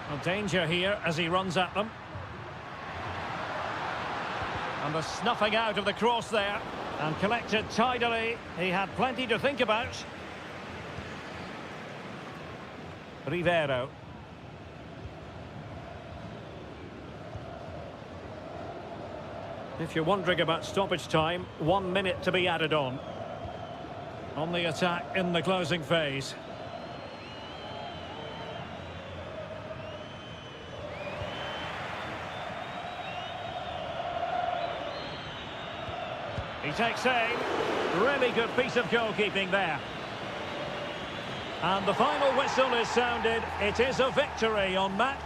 Well, danger here as he runs at them. And the snuffing out of the cross there. And collected tidily. He had plenty to think about. Rivero. If you're wondering about stoppage time, 1 minute to be added on. On the attack in the closing phase. He takes aim. Really good piece of goalkeeping there. And the final whistle is sounded. It is a victory on match.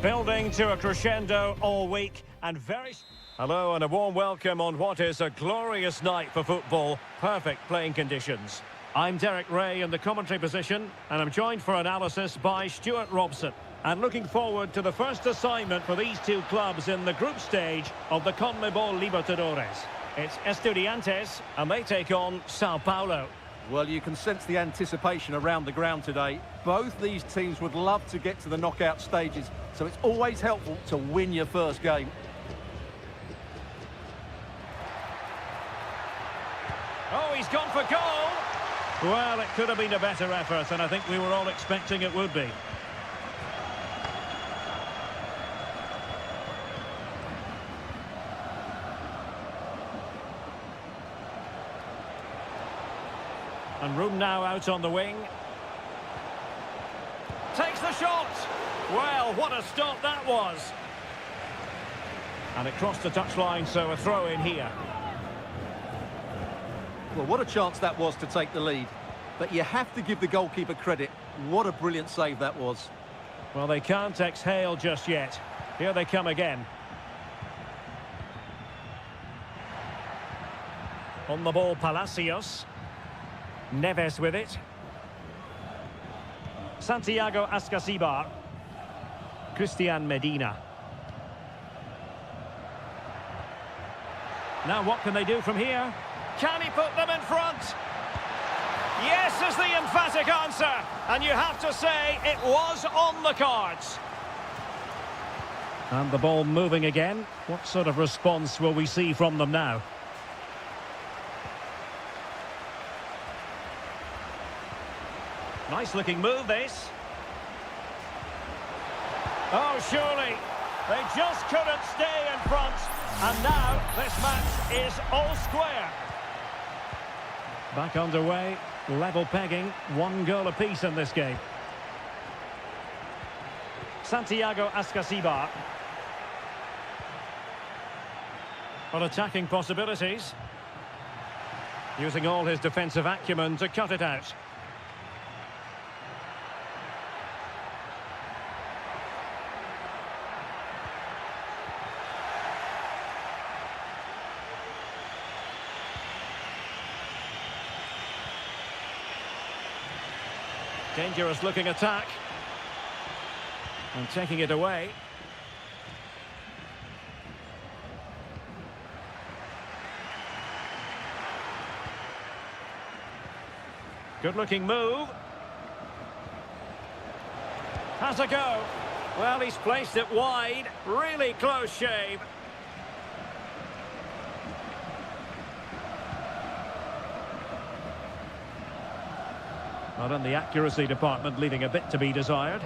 Building to a crescendo all week and very... Hello and a warm welcome on what is a glorious night for football. Perfect playing conditions. I'm Derek Ray in the commentary position and I'm joined for analysis by Stuart Robson. And looking forward to the first assignment for these two clubs in the group stage of the CONMEBOL Libertadores. It's Estudiantes and they take on Sao Paulo. Well, you can sense the anticipation around the ground today. Both these teams would love to get to the knockout stages, so it's always helpful to win your first game. Oh, he's gone for goal! Well, it could have been a better effort, and I think we were all expecting it would be. And room now out on the wing. Takes the shot! Well, what a stop that was! And it crossed the touchline, so a throw in here. Well, what a chance that was to take the lead. But you have to give the goalkeeper credit. What a brilliant save that was. Well, they can't exhale just yet. Here they come again. On the ball, Palacios. Neves with it. Santiago Ascasibar. Christian Medina. Now what can they do from here? Can he put them in front? Yes is the emphatic answer. And you have to say it was on the cards. And the ball moving again. What sort of response will we see from them now? Nice looking move, this. Oh, surely. They just couldn't stay in front. And now this match is all square. Back underway. Level pegging. 1 goal apiece in this game. Santiago Ascasibar. On attacking possibilities. Using all his defensive acumen to cut it out. Dangerous looking attack. And taking it away. Good looking move. Has a go. Well, he's placed it wide. Really close shave. Not in the accuracy department, leaving a bit to be desired.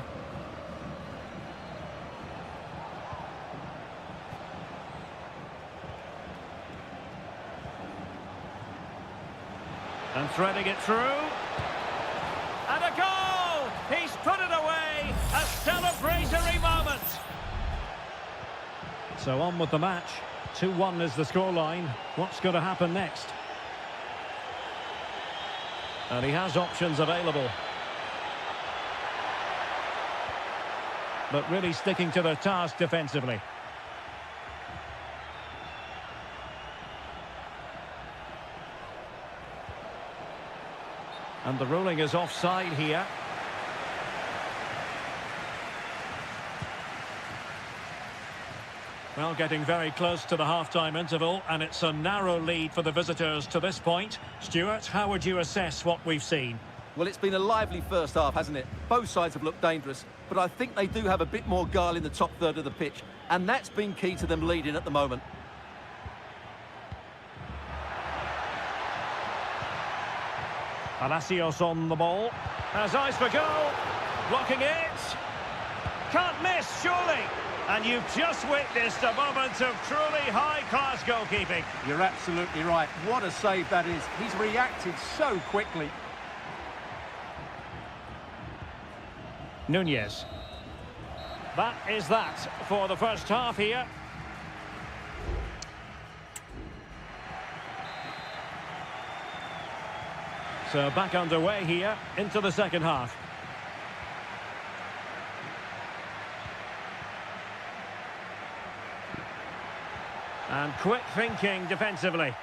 And threading it through. And a goal! He's put it away! A celebratory moment! So on with the match. 2-1 is the scoreline. What's going to happen next? And he has options available. But really sticking to their task defensively. And the ruling is offside here. Well, getting very close to the half-time interval, and it's a narrow lead for the visitors to this point. Stuart, how would you assess what we've seen? Well, it's been a lively first half, hasn't it? Both sides have looked dangerous, but I think they do have a bit more guile in the top third of the pitch, and that's been key to them leading at the moment. Palacios on the ball. Has eyes for goal. Blocking it. Can't miss, surely. And you've just witnessed a moment of truly high-class goalkeeping. You're absolutely right. What a save that is. He's reacted so quickly. Nunez. That is that for the first half here. So back underway here into the second half. And quick thinking defensively.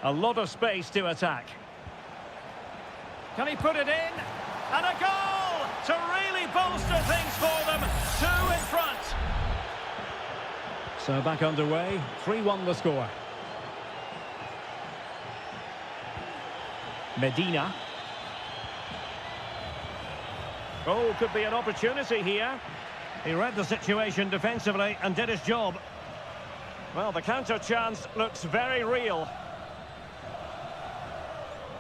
A lot of space to attack. Can he put it in? And a goal to really bolster things for them. 2 in front. So back underway. 3-1 the score. Medina. Oh, could be an opportunity here. He read the situation defensively and did his job. Well, the counter chance looks very real.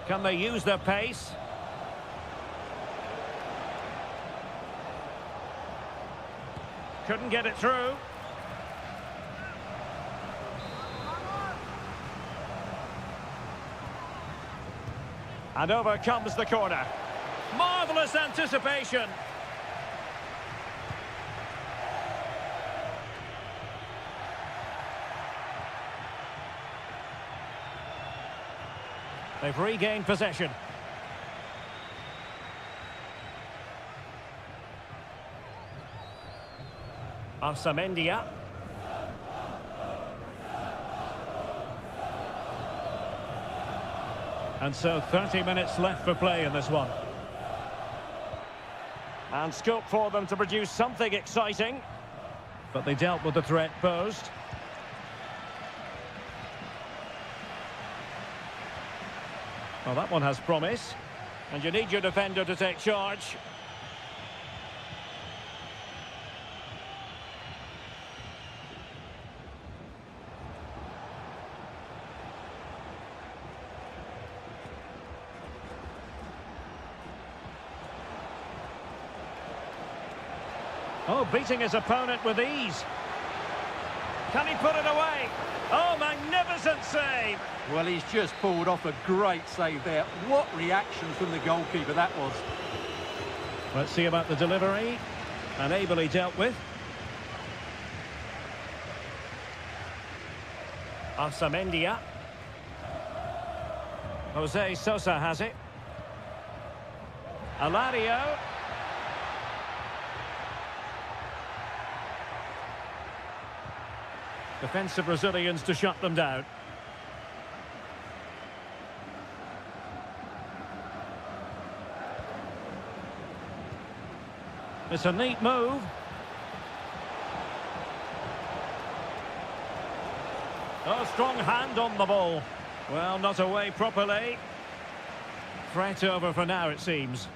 Can they use their pace? Couldn't get it through. And over comes the corner. Marvellous anticipation. They've regained possession. Arsamendia. And so 30 minutes left for play in this one. And scope for them to produce something exciting. But they dealt with the threat posed. Well, that one has promise. And you need your defender to take charge. Oh, beating his opponent with ease. Can he put it away? Oh, magnificent save! Well, he's just pulled off a great save there. What reaction from the goalkeeper that was. Let's see about the delivery. And ably dealt with. Arsamendia. Jose Sosa has it. Alario. Defensive Brazilians to shut them down. It's a neat move. Oh, strong hand on the ball. Well, not away properly. Threat over for now, it seems.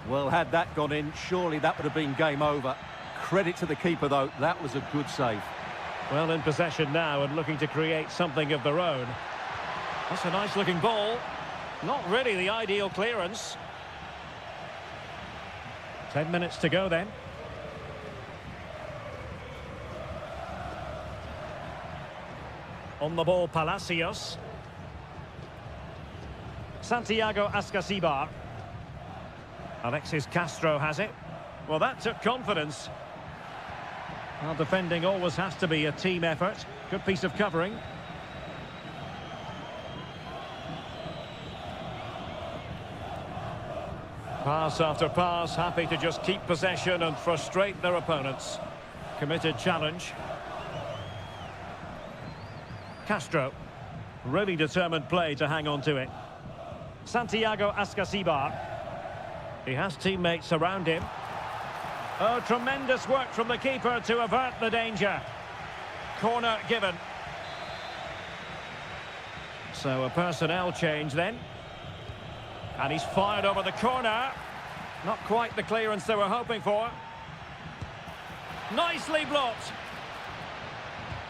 Well, had that gone in, surely that would have been game over. Credit to the keeper, though. That was a good save. Well, in possession now and looking to create something of their own. That's a nice-looking ball. Not really the ideal clearance. 10 minutes to go then. On the ball, Palacios. Santiago Ascasibar. Alexis Castro has it. Well, that took confidence. Well, defending always has to be a team effort. Good piece of covering. Pass after pass, happy to just keep possession and frustrate their opponents. Committed challenge. Castro. Really determined play to hang on to it. Santiago Ascasibar. He has teammates around him. Oh, tremendous work from the keeper to avert the danger. Corner given. So a personnel change then. And he's fired over the corner. Not quite the clearance they were hoping for. Nicely blocked.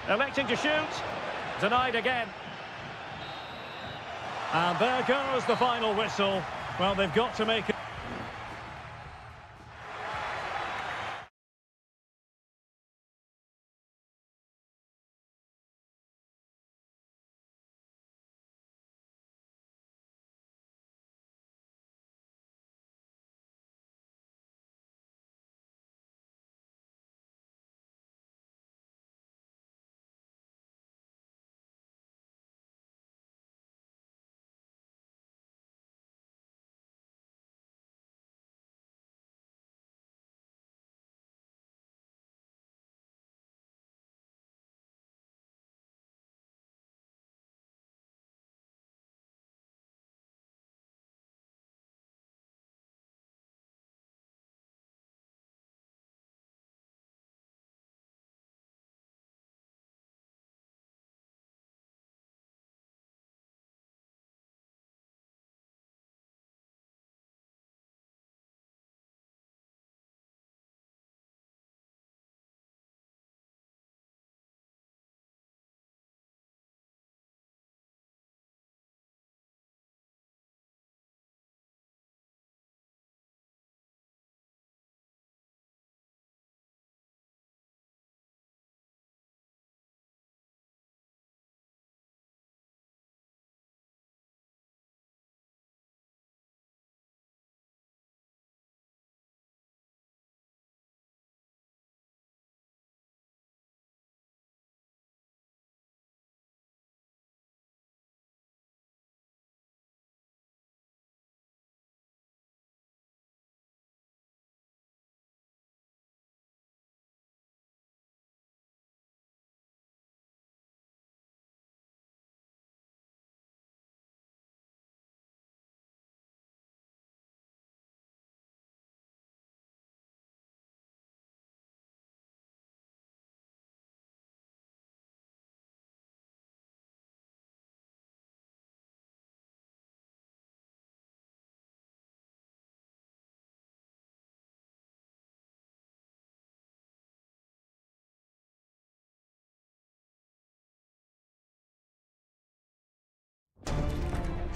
Electing to shoot. Denied again. And there goes the final whistle. Well, they've got to make it.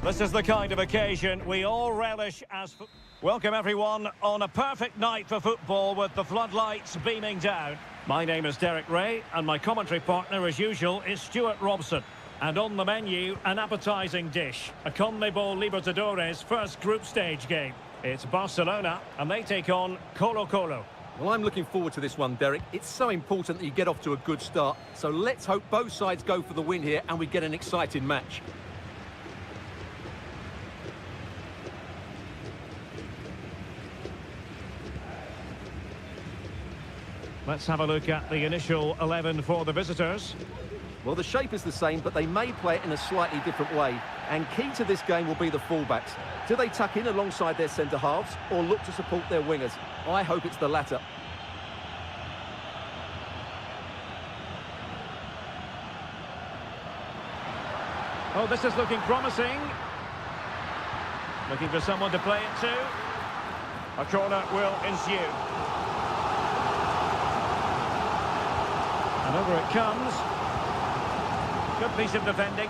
This is the kind of occasion we all relish as... Welcome everyone on a perfect night for football with the floodlights beaming down. My name is Derek Ray and my commentary partner as usual is Stuart Robson. And on the menu, an appetising dish, a CONMEBOL Libertadores first group stage game. It's Barcelona and they take on Colo-Colo. Well, I'm looking forward to this one, Derek. It's so important that you get off to a good start. So let's hope both sides go for the win here and we get an exciting match. Let's have a look at the initial 11 for the visitors. Well, the shape is the same, but they may play it in a slightly different way. And key to this game will be the fullbacks. Do they tuck in alongside their centre-halves or look to support their wingers? I hope it's the latter. Oh, this is looking promising. Looking for someone to play it to. A corner will ensue. And over it comes. Good piece of defending.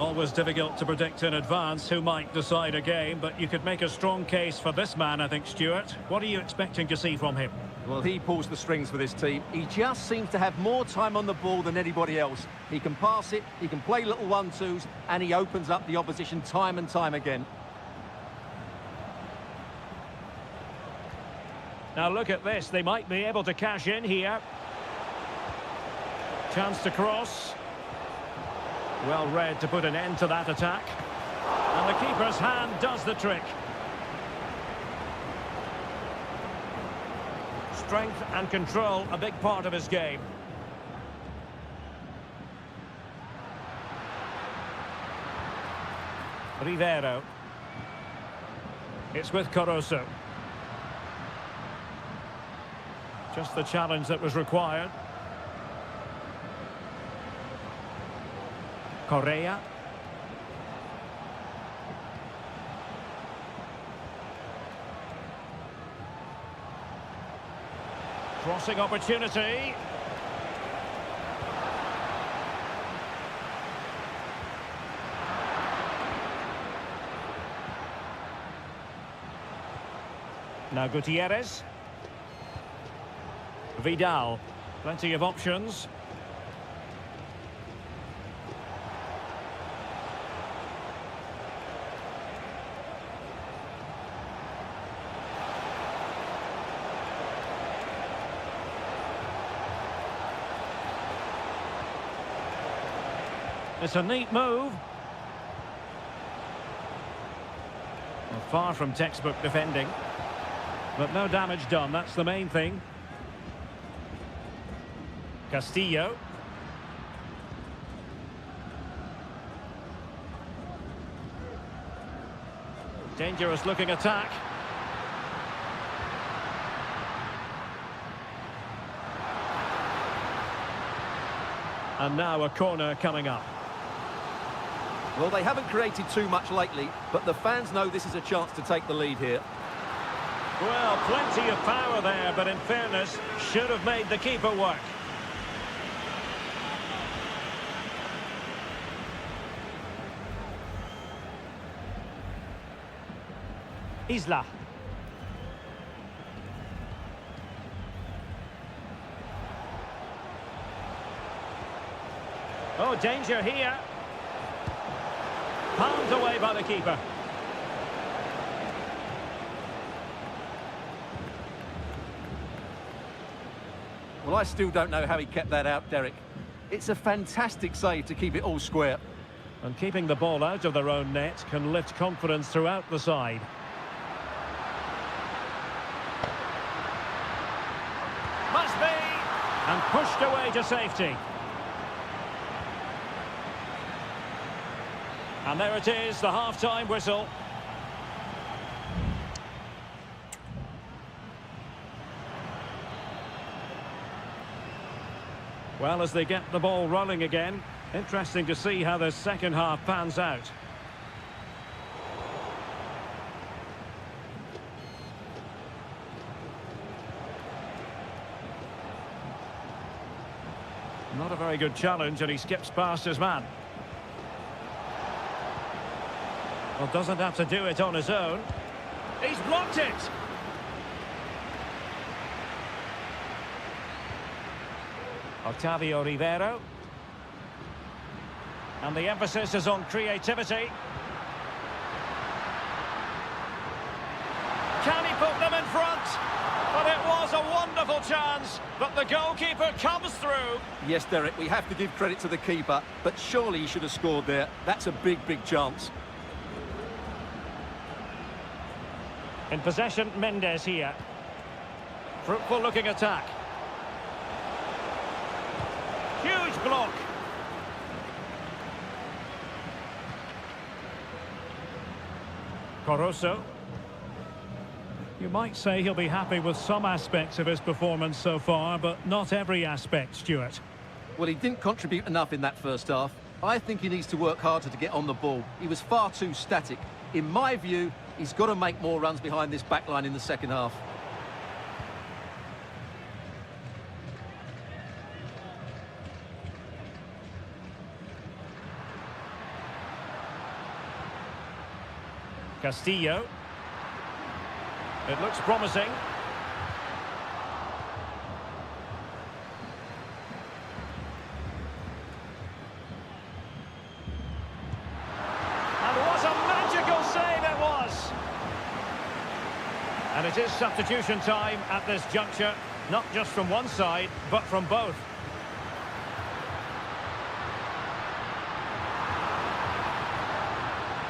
Always difficult to predict in advance who might decide a game, but you could make a strong case for this man, I think, Stuart. What are you expecting to see from him? Well, he pulls the strings for this team. He just seems to have more time on the ball than anybody else. He can pass it, he can play little one-twos, and he opens up the opposition time and time again. Now look at this, they might be able to cash in here. Chance to cross. Well read to put an end to that attack. And the keeper's hand does the trick. Strength and control, a big part of his game. Rivero. It's with Caruso. Just the challenge that was required. Correa. Crossing opportunity. Now Gutierrez. Vidal. Plenty of options. It's a neat move. Well, far from textbook defending. But no damage done, that's the main thing. Castillo. Dangerous looking attack. And now a corner coming up. Well, they haven't created too much lately, but the fans know this is a chance to take the lead here. Well, plenty of power there, but in fairness, should have made the keeper work. Isla. Oh, danger here. Palmed away by the keeper. Well, I still don't know how he kept that out, Derek. It's a fantastic save to keep it all square. And keeping the ball out of their own net can lift confidence throughout the side. Must be! And pushed away to safety. And there it is, the half-time whistle. Well, as they get the ball rolling again, interesting to see how the second half pans out. Very good challenge, and he skips past his man. Well, doesn't have to do it on his own. He's blocked it! Octavio Rivero. And the emphasis is on creativity. Can he put them in front? But it was a wonderful chance, but the goalkeeper comes through. Yes, Derek, we have to give credit to the keeper, but surely he should have scored there. That's a big, big chance. In possession, Mendes here. Fruitful looking attack. Huge block. Caruso. You might say he'll be happy with some aspects of his performance so far, but not every aspect, Stuart. Well, he didn't contribute enough in that first half. I think he needs to work harder to get on the ball. He was far too static. In my view, he's got to make more runs behind this back line in the second half. Castillo. It looks promising. And what a magical save it was! And it is substitution time at this juncture, not just from one side, but from both.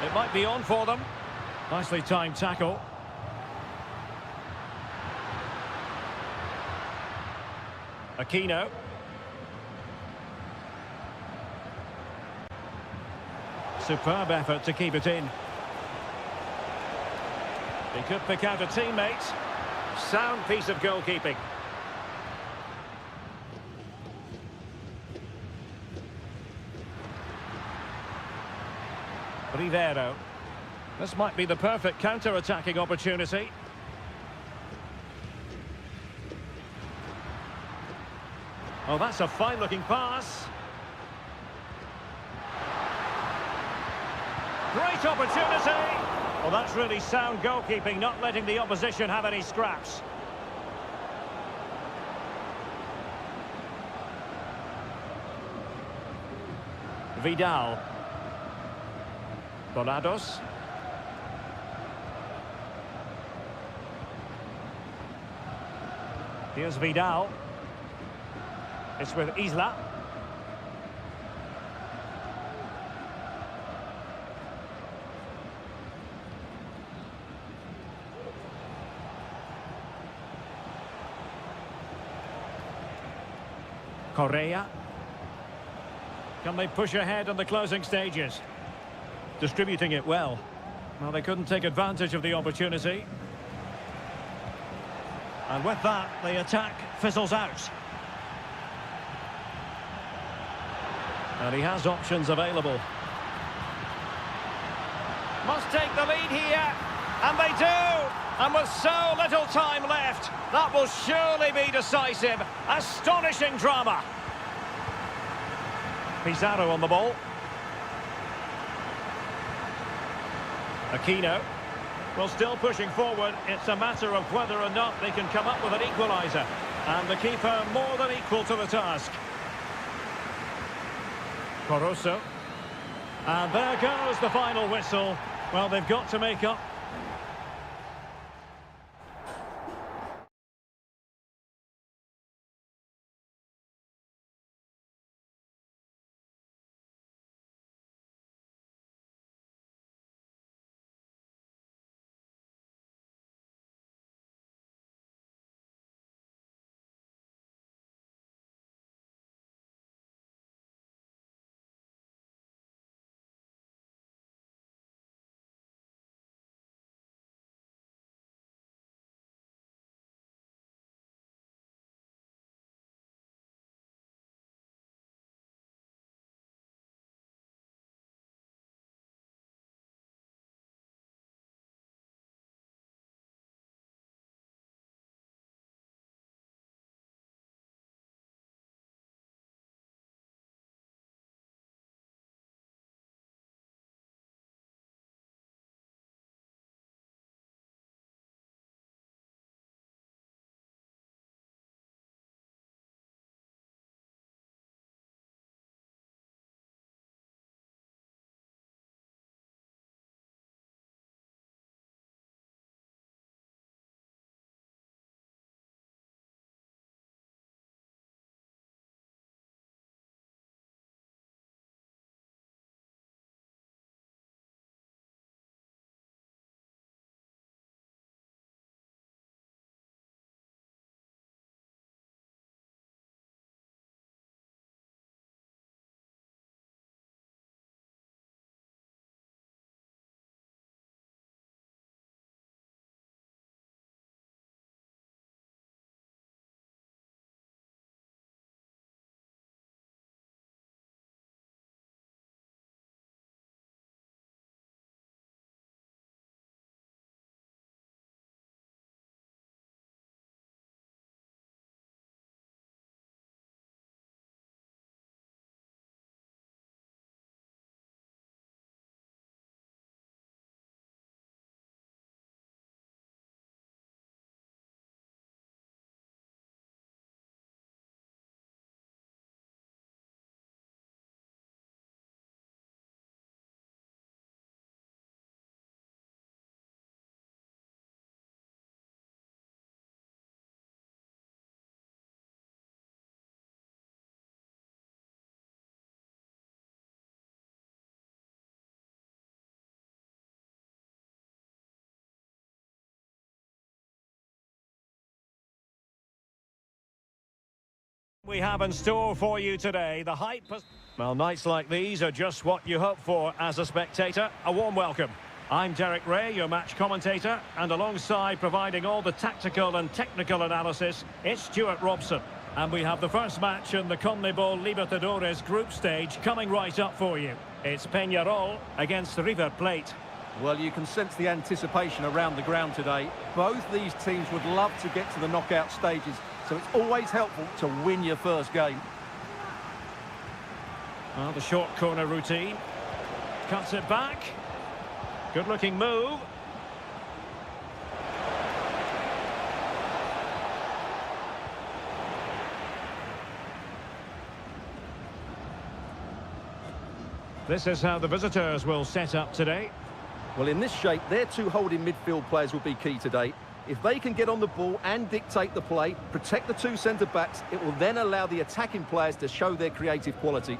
It might be on for them. Nicely timed tackle. Aquino. Superb effort to keep it in. He could pick out a teammate. Sound piece of goalkeeping. Rivero. This might be the perfect counter-attacking opportunity. Oh, that's a fine-looking pass. Great opportunity. Well, that's really sound goalkeeping, not letting the opposition have any scraps. Vidal. Donados. Here's Vidal. It's with Isla. Correa. Can they push ahead in the closing stages? Distributing it well. Well, they couldn't take advantage of the opportunity. And with that, the attack fizzles out. And he has options available. Must take the lead here. And they do! And with so little time left, that will surely be decisive. Astonishing drama. Pizarro on the ball. Aquino. Well, still pushing forward. It's a matter of whether or not they can come up with an equaliser. And the keeper more than equal to the task. Caruso. And there goes the final whistle. Well, they've got to make up We have in store for you today the hype. Well, nights like these are just what you hope for as a spectator. A warm welcome. I'm Derek Ray, your match commentator, and alongside providing all the tactical and technical analysis, it's Stuart Robson. And we have the first match in the CONMEBOL Libertadores group stage coming right up for you. It's Peñarol against River Plate. Well, you can sense the anticipation around the ground today. Both these teams would love to get to the knockout stages, so it's always helpful to win your first game. Well, the short corner routine. Cuts it back. Good-looking move. This is how the visitors will set up today. Well, in this shape, their two holding midfield players will be key today. If they can get on the ball and dictate the play, protect the two centre-backs, it will then allow the attacking players to show their creative quality.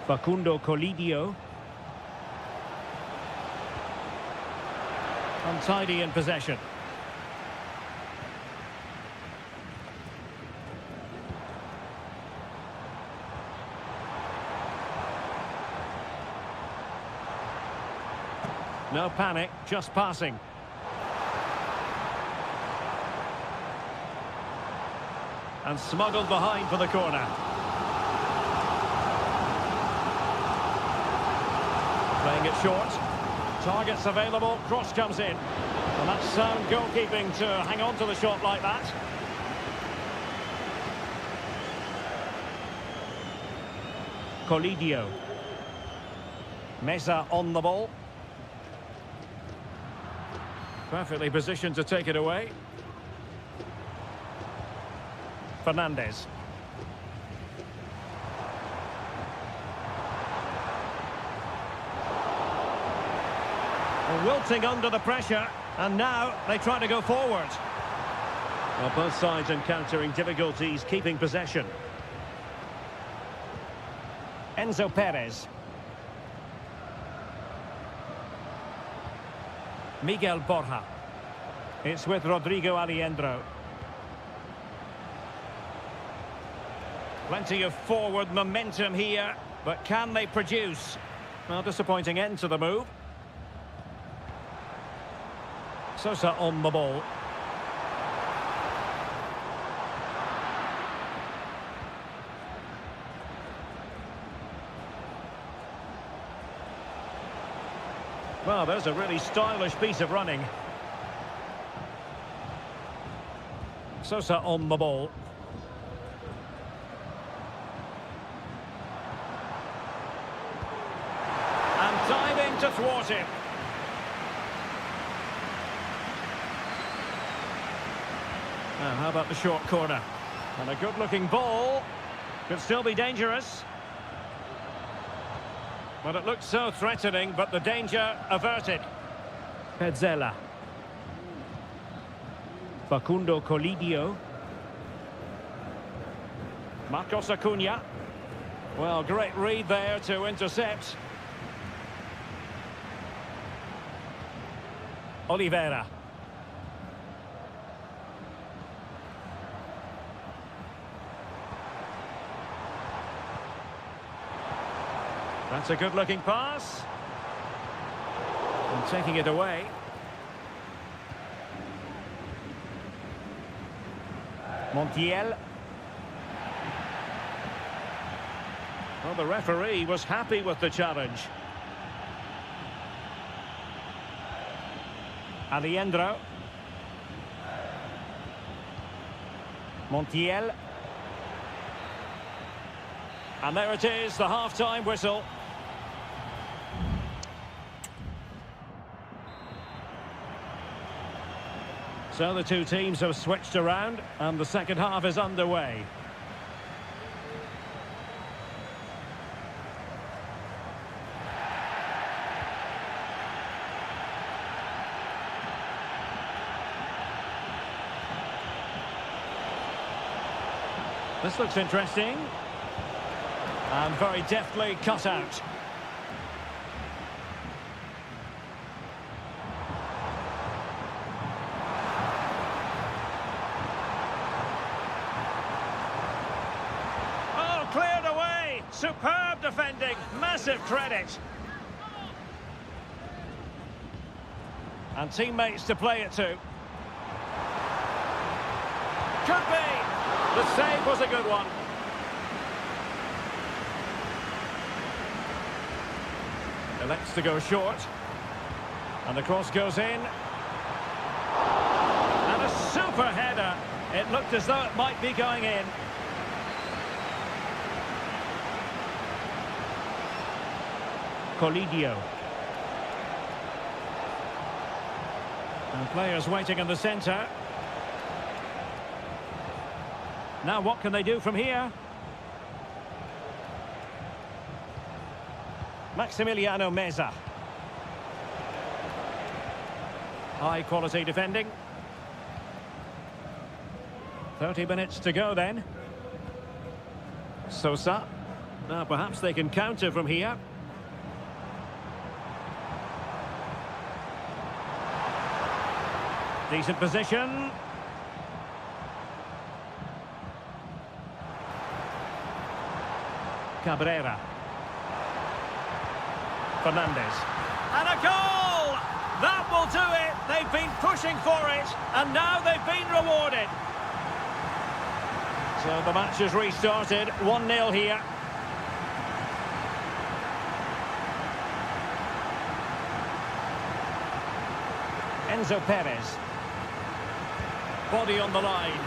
Facundo Colidio. Untidy in possession. No panic, just passing. And smuggled behind for the corner. Playing it short. Targets available, cross comes in. And that's sound goalkeeping to hang on to the shot like that. Colidio. Meza on the ball. Perfectly positioned to take it away. Fernandez. Wilting under the pressure, and now they try to go forward. Well, both sides encountering difficulties keeping possession. Enzo Perez. Miguel Borja. It's with Rodrigo Alejandro. Plenty of forward momentum here, but can they produce? Well, disappointing end to the move. Sosa on the ball. Well, there's a really stylish piece of running. Sosa on the ball. And diving to thwart him. Now, how about the short corner? And a good-looking ball. Could still be dangerous. But it looked so threatening, but the danger averted. Petzela. Facundo Colidio. Marcos Acuna. Well, great read there to intercept. Oliveira. That's a good-looking pass. And taking it away. Montiel. Well, the referee was happy with the challenge. Alejandro. Montiel. And there it is, the half-time whistle. So the two teams have switched around, and the second half is underway. This looks interesting. And very deftly cut out. Superb defending, massive credit. And teammates to play it to. Could be. The save was a good one. Elects to go short. And the cross goes in. And a super header. It looked as though it might be going in. Colidio. And players waiting in the centre. Now what can they do from here? Maximiliano Meza. High quality defending. 30 minutes to go then. Sosa. Now perhaps they can counter from here. Decent position. Cabrera. Fernandez. And a goal! That will do it. They've been pushing for it, and now they've been rewarded. So the match has restarted. 1-0 here. Enzo Perez. Body on the line.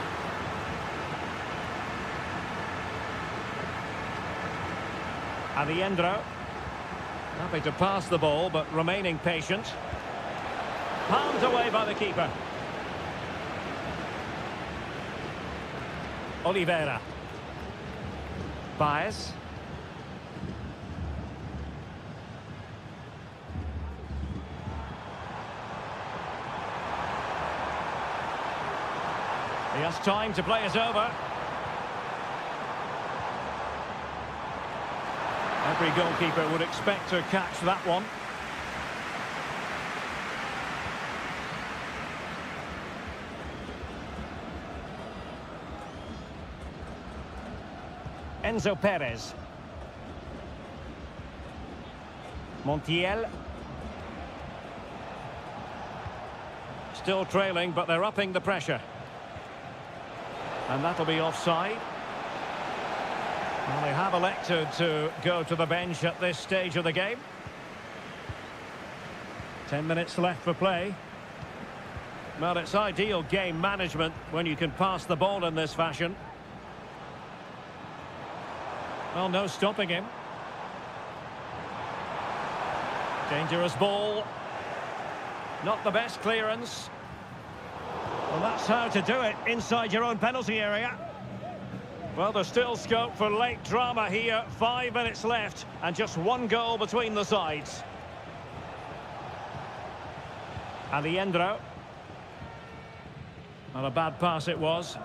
Alejandro. Happy to pass the ball, but remaining patient. Palmed away by the keeper. Oliveira. Baez. He has time to play it over. Every goalkeeper would expect to catch that one. Enzo Perez. Montiel. Still trailing, but they're upping the pressure. And that'll be offside. Well, they have elected to go to the bench at this stage of the game. 10 minutes left for play. Well, it's ideal game management when you can pass the ball in this fashion. Well, no stopping him. Dangerous ball. Not the best clearance. Well, that's how to do it inside your own penalty area. Well, there's still scope for late drama here. 5 minutes left and just one goal between the sides. Alejandro. Not a bad pass it was.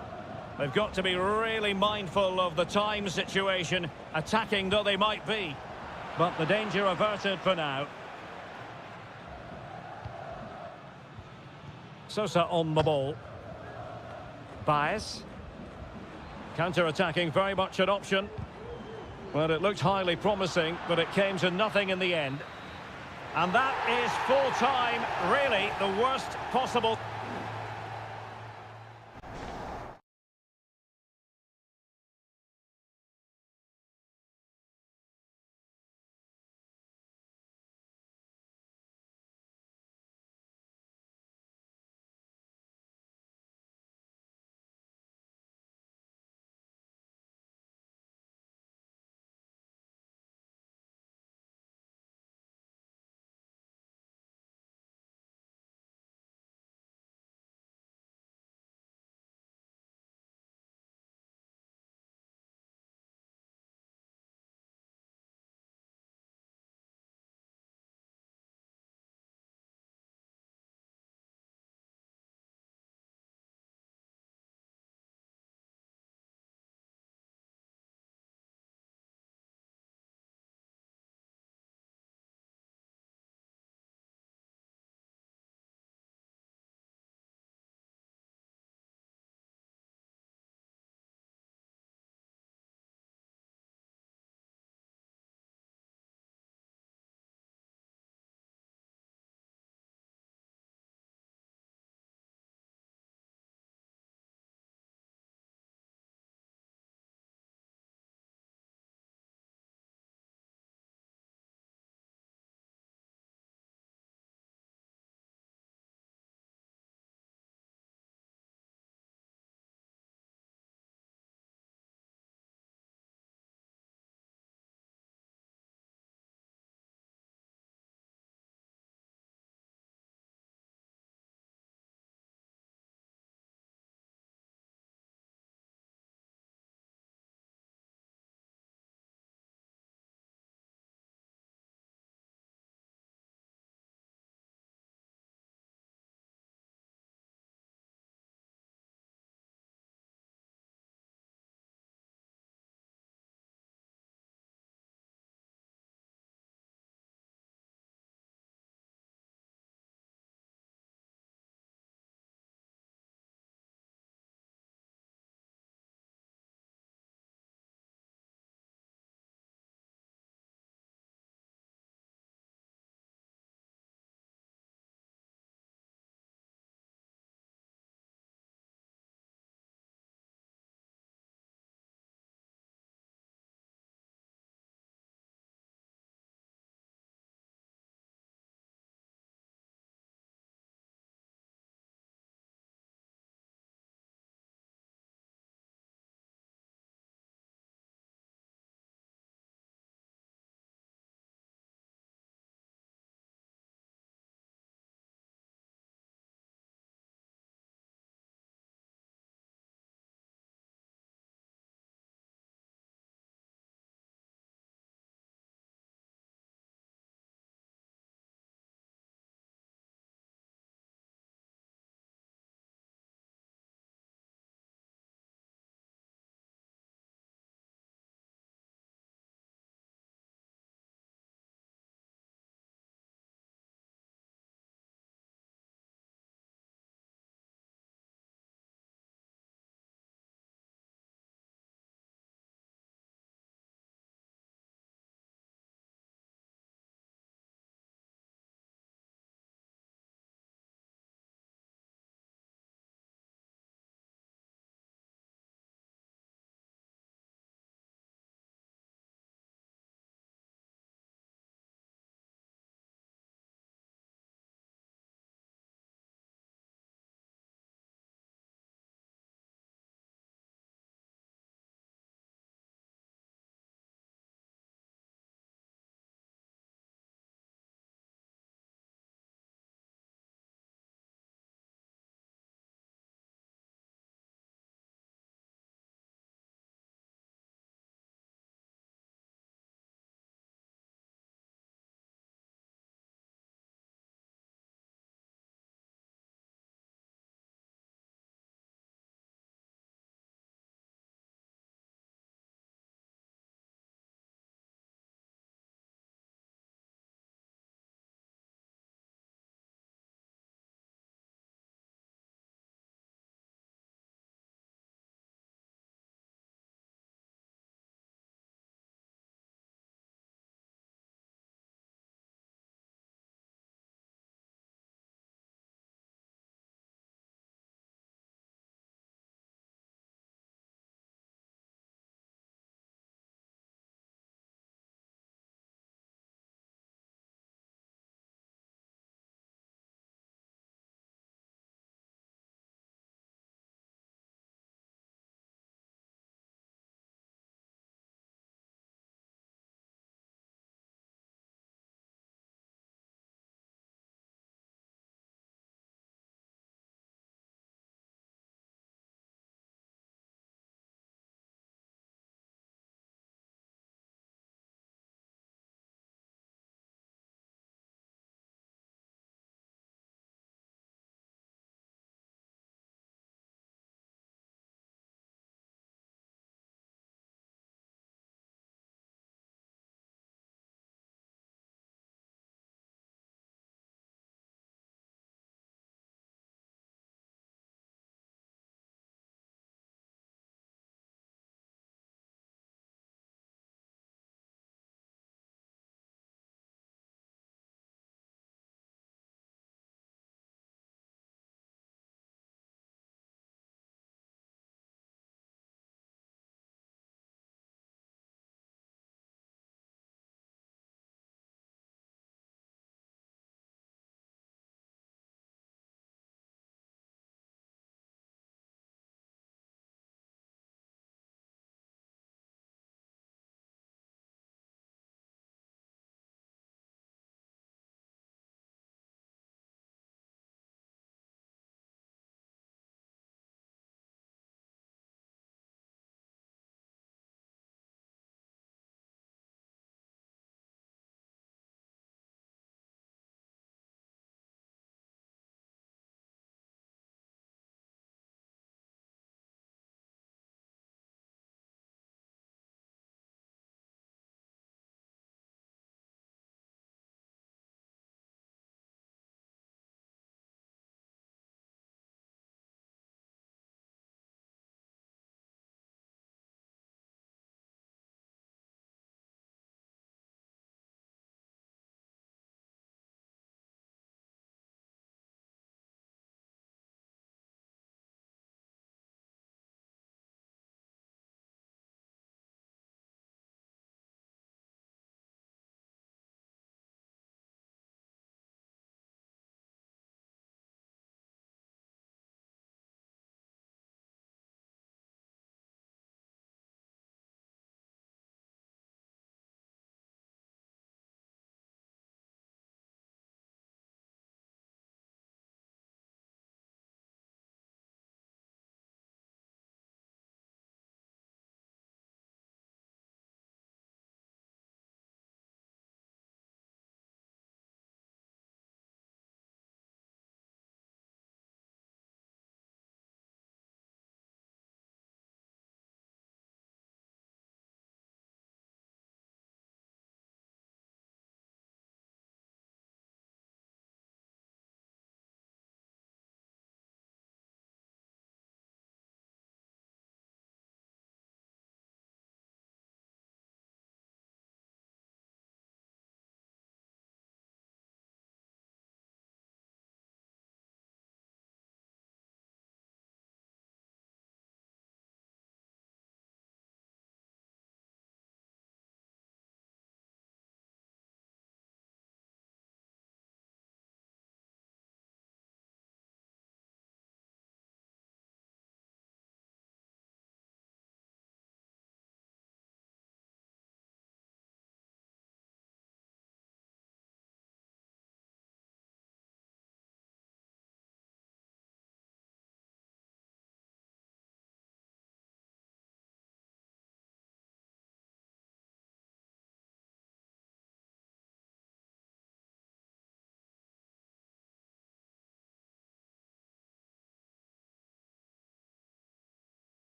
They've got to be really mindful of the time situation, attacking though they might be. But the danger averted for now. Sosa on the ball. Baez. Counter-attacking, very much an option. Well, it looked highly promising, but it came to nothing in the end. And that is full time, really the worst possible.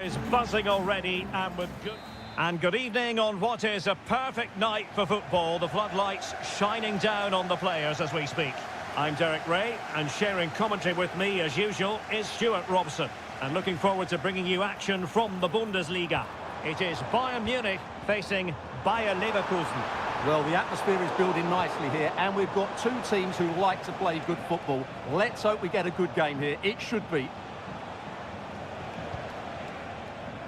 Is buzzing already and good evening on what is a perfect night for football. The floodlights shining down on the players as we speak. I'm Derek Ray, and sharing commentary with me as usual is Stuart Robson, and looking forward to bringing you action from the Bundesliga. It is Bayern Munich facing Bayer Leverkusen. Well, the atmosphere is building nicely here, and we've got two teams who like to play good football. Let's hope we get a good game here. It should be.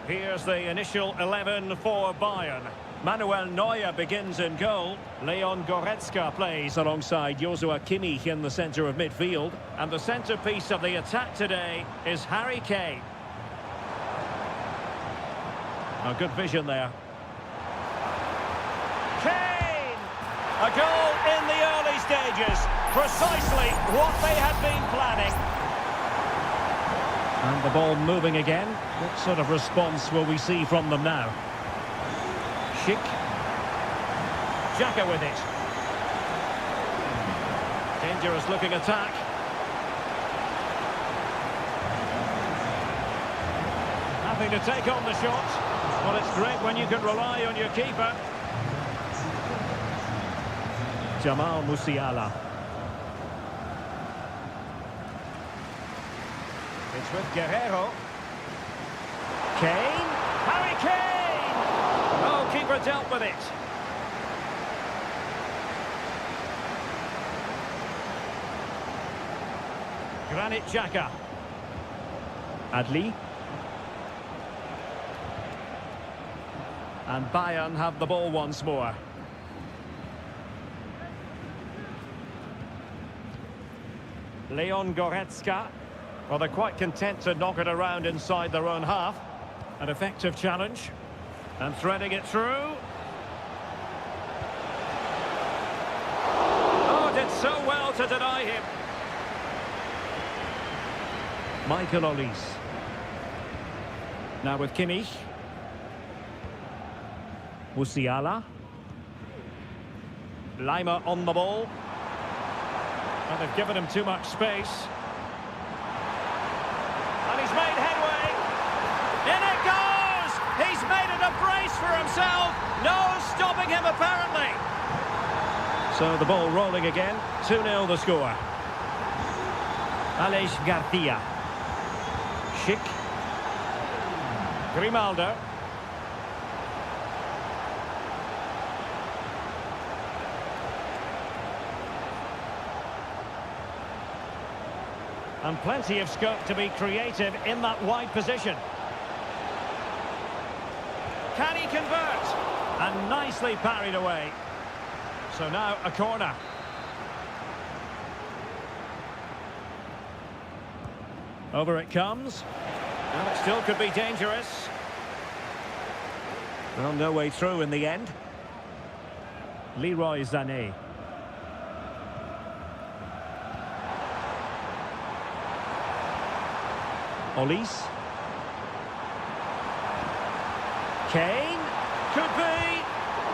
Here's the initial 11 for Bayern. Manuel Neuer begins in goal. Leon Goretzka plays alongside Joshua Kimmich in the centre of midfield. And the centrepiece of the attack today is Harry Kane. A good vision there. Kane! A goal in the early stages. Precisely what they had been planning. And the ball moving again. What sort of response will we see from them now? Schick. Xhaka with it. Dangerous looking attack. Having to take on the shot. Well, it's great when you can rely on your keeper. Jamal Musiala. It's with Guerrero. Kane. Harry Kane! Oh, keeper dealt with it. Granit Xhaka. Adli. And Bayern have the ball once more. Leon Goretzka. Well, they're quite content to knock it around inside their own half. An effective challenge. And threading it through. Oh, did so well to deny him. Michael Olise. Now with Kimmich. Musiala. Lima on the ball. And they've given him too much space. And he's made headway. In it goes! He's made it a brace for himself. No stopping him, apparently. So the ball rolling again. 2-0 the score. Aleix Garcia. Schick. Grimaldo. And plenty of scope to be creative in that wide position. Can he convert? And nicely parried away. So now a corner. Over it comes. And it still could be dangerous. Well, no way through in the end. Leroy Sané. Olise. Kane. Could be.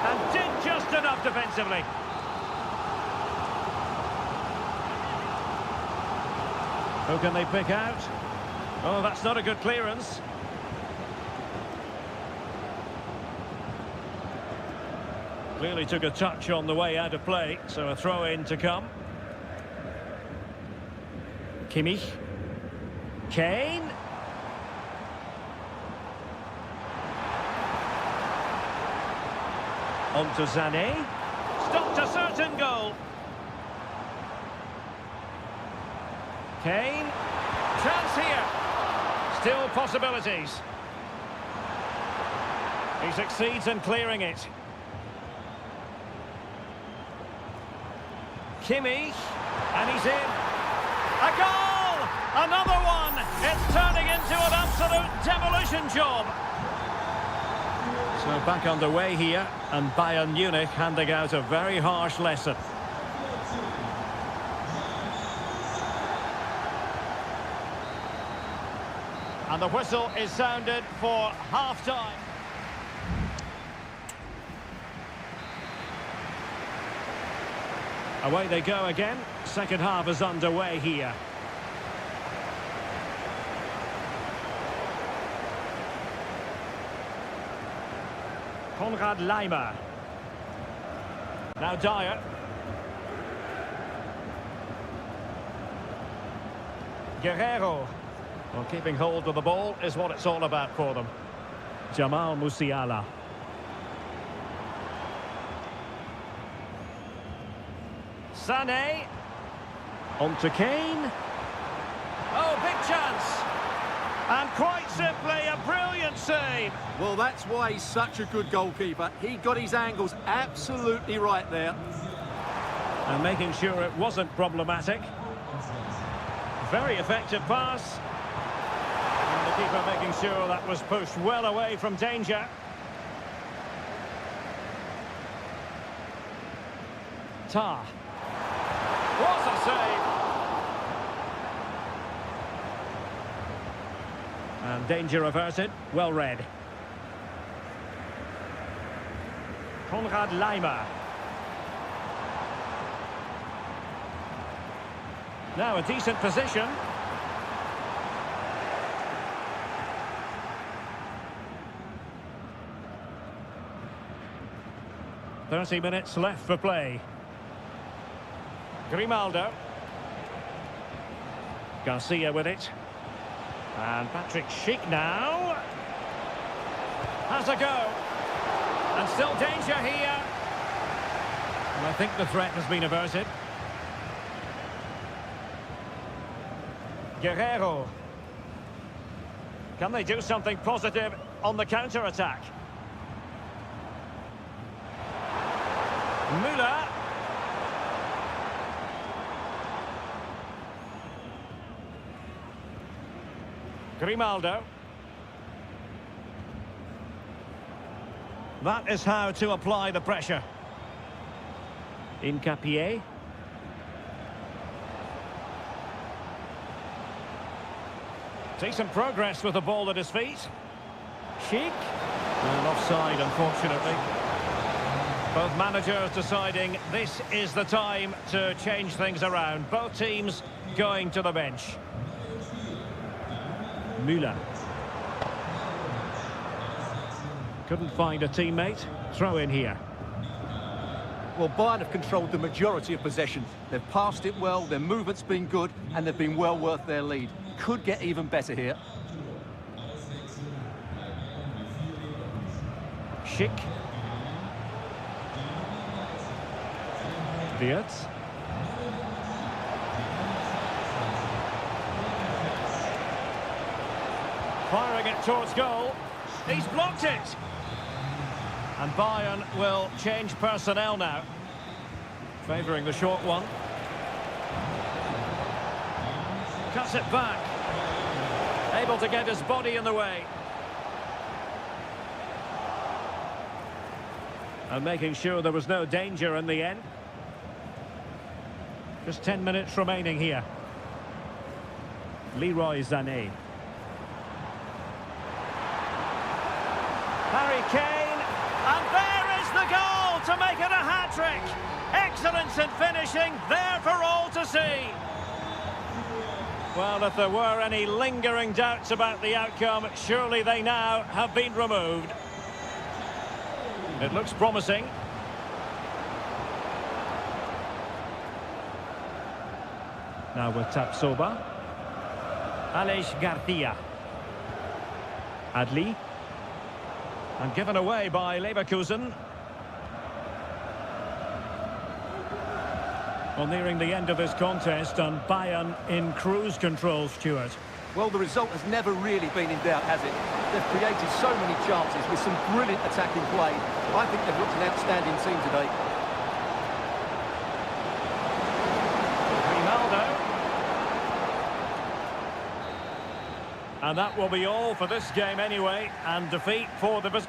And did just enough defensively. Who can they pick out? Oh, that's not a good clearance. Clearly took a touch on the way out of play, so a throw-in to come. Kimmich. Kane. On to Sané. Stopped a certain goal. Kane. Chance here. Still possibilities. He succeeds in clearing it. Kimmich. And he's in. A goal! Another one! It's turning into an absolute demolition job. So back underway here, and Bayern Munich handing out a very harsh lesson. And the whistle is sounded for half-time. Away they go again. Second half is underway here. Konrad Laimer. Now Dyer. Guerrero. Well, keeping hold of the ball is what it's all about for them. Jamal Musiala. Sané. On to Kane. Oh, big chance. And quite simply, a brilliant save. Well, that's why he's such a good goalkeeper. He got his angles absolutely right there. And making sure it wasn't problematic. Very effective pass. And the keeper making sure that was pushed well away from danger. Tar. What a save! And danger averted. Well read. Konrad Laimer. Now a decent position. "30 minutes left for play. Grimaldo. Garcia with it. And Patrick Schick now. Has a go. And still danger here. And I think the threat has been averted. Guerrero. Can they do something positive on the counter-attack? Müller. Grimaldo. That is how to apply the pressure. Incapié. Decent progress with the ball at his feet. Schick. And offside, unfortunately. Both managers deciding this is the time to change things around. Both teams going to the bench. Müller. Couldn't find a teammate. Throw in here. Well, Bayern have controlled the majority of possession. They've passed it well, their movement's been good, and they've been well worth their lead. Could get even better here. Schick. Wirtz. Firing it towards goal. He's blocked it. And Bayern will change personnel now. Favouring the short one. Cuts it back. Able to get his body in the way. And making sure there was no danger in the end. Just 10 minutes remaining here. Leroy Sané. Harry Kane. And there is the goal to make it a hat-trick. Excellence in finishing, there for all to see. Well, if there were any lingering doubts about the outcome, surely they now have been removed. It looks promising. Now with Tapsoba. Aleix Garcia. Adli. And given away by Leverkusen. Well, nearing the end of this contest, and Bayern in cruise control, Stuart. Well, the result has never really been in doubt, has it? They've created so many chances with some brilliant attacking play. I think they've looked an outstanding team today. Ronaldo. And that will be all for this game anyway, and defeat for the...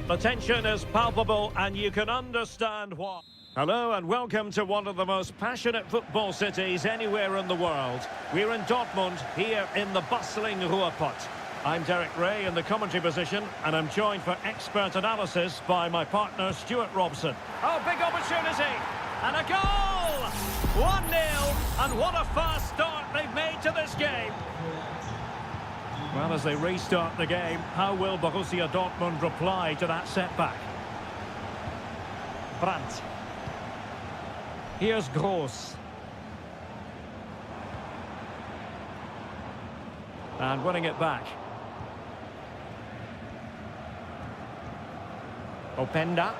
The tension is palpable and you can understand why. Hello and welcome to one of the most passionate football cities anywhere in the world. We're in Dortmund, here in the bustling Ruhrpott. I'm Derek Ray in the commentary position and I'm joined for expert analysis by my partner Stuart Robson. Oh, big opportunity! And a goal! 1-0, and what a fast start they've made to this game. Well, as they restart the game, how will Borussia Dortmund reply to that setback? Brandt. Here's Gross. And winning it back. Openda.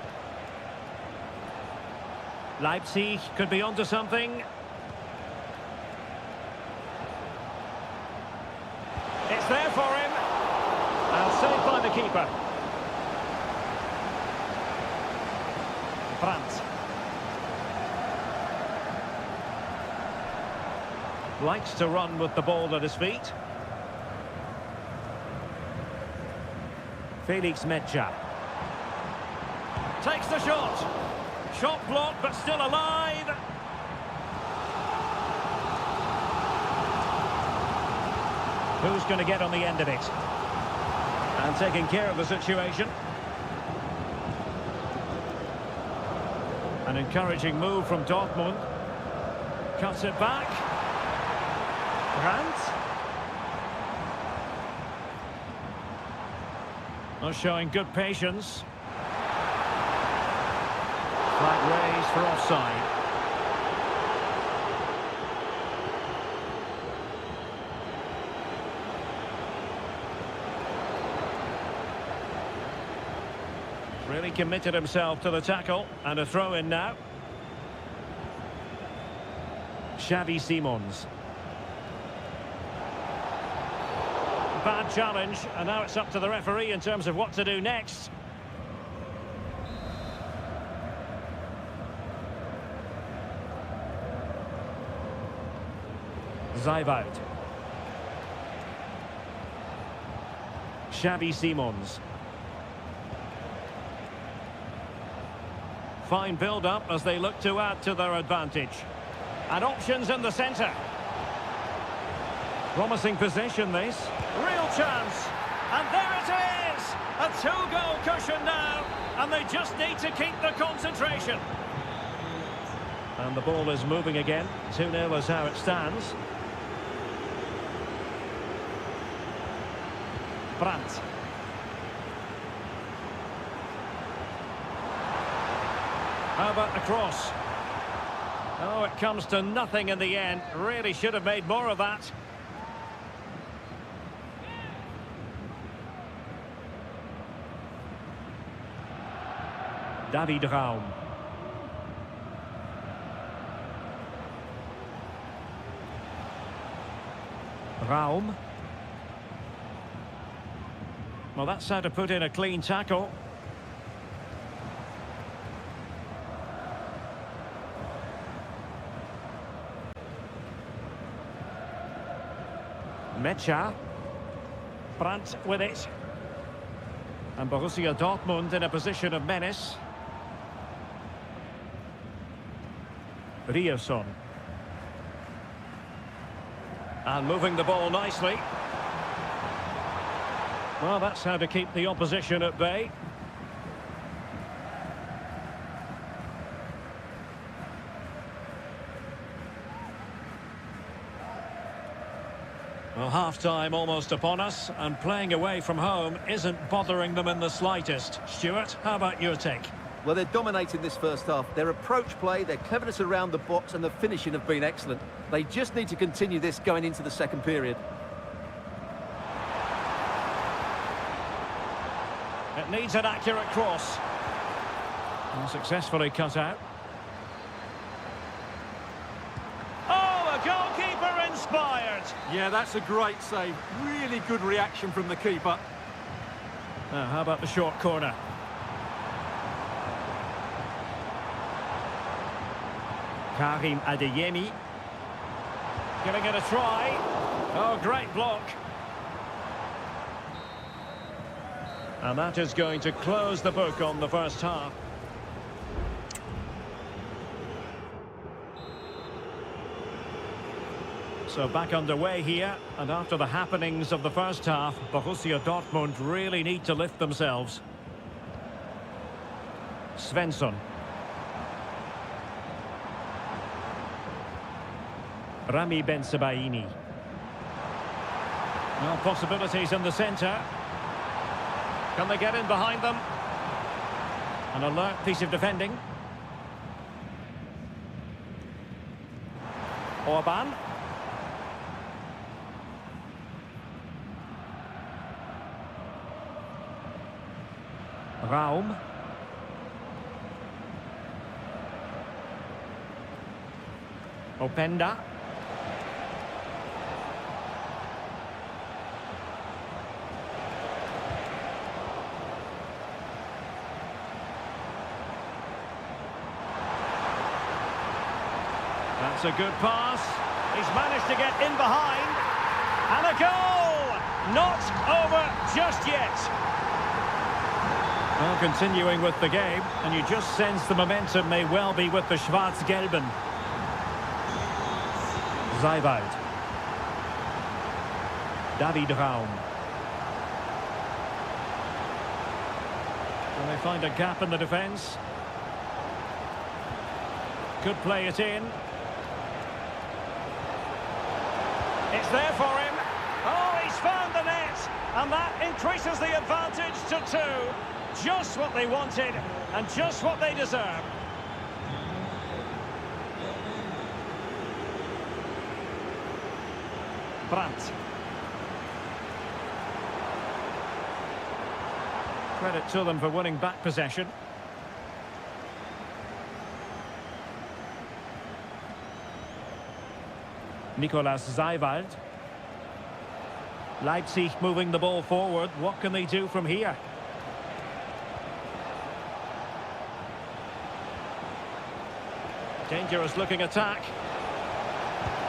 Leipzig could be onto something. It's there for him. And saved by the keeper. Brandt. Likes to run with the ball at his feet. Felix Medja. Takes the shot. Shot blocked, but still alive. Who's going to get on the end of it? And taking care of the situation. An encouraging move from Dortmund. Cuts it back. Brandt. Not showing good patience. Flag raised for offside. Really committed himself to the tackle, and a throw in now. Xavi Simons. Bad challenge, and now it's up to the referee in terms of what to do next. Zijvoud. Xavi Simons. Fine build-up as they look to add to their advantage. And options in the centre. Promising position, this. Real chance. And there it is! A two-goal cushion now. And they just need to keep the concentration. And the ball is moving again. 2-0 is how it stands. Brandt. How about the cross? Oh, it comes to nothing in the end. Really should have made more of that. David Raum. Raum. Well, that's how to put in a clean tackle. Medja. Brandt with it. And Borussia Dortmund in a position of menace. Ryerson. And moving the ball nicely. Well, that's how to keep the opposition at bay. Well, half-time almost upon us, and playing away from home isn't bothering them in the slightest. Stuart, how about your take? Well, they're dominating this first half. Their approach play, their cleverness around the box and the finishing have been excellent. They just need to continue this going into the second period. It needs an accurate cross. And successfully cut out. Oh, a goalkeeper inspired. Yeah, that's a great save. Really good reaction from the keeper. Now, how about the short corner? Karim Adeyemi. Giving it a try. Oh, great block. And that is going to close the book on the first half. So back underway here, and after the happenings of the first half, Borussia Dortmund really need to lift themselves. Svensson. Rami Bensebaini. No possibilities in the centre. Can they get in behind them? An alert piece of defending. Orban. Raum. Openda. That's a good pass. He's managed to get in behind. And a goal! Not over just yet. Well, continuing with the game, and you just sense the momentum may well be with the Schwarz-Gelben. Seiwald. David Raum. And they find a gap in the defence. Could play it in. It's there for him. Oh, he's found the net. And that increases the advantage to 2. Just what they wanted, and just what they deserve. Brandt. Credit to them for winning back possession. Nicolas Seiwald. Leipzig moving the ball forward. What can they do from here? Dangerous looking attack.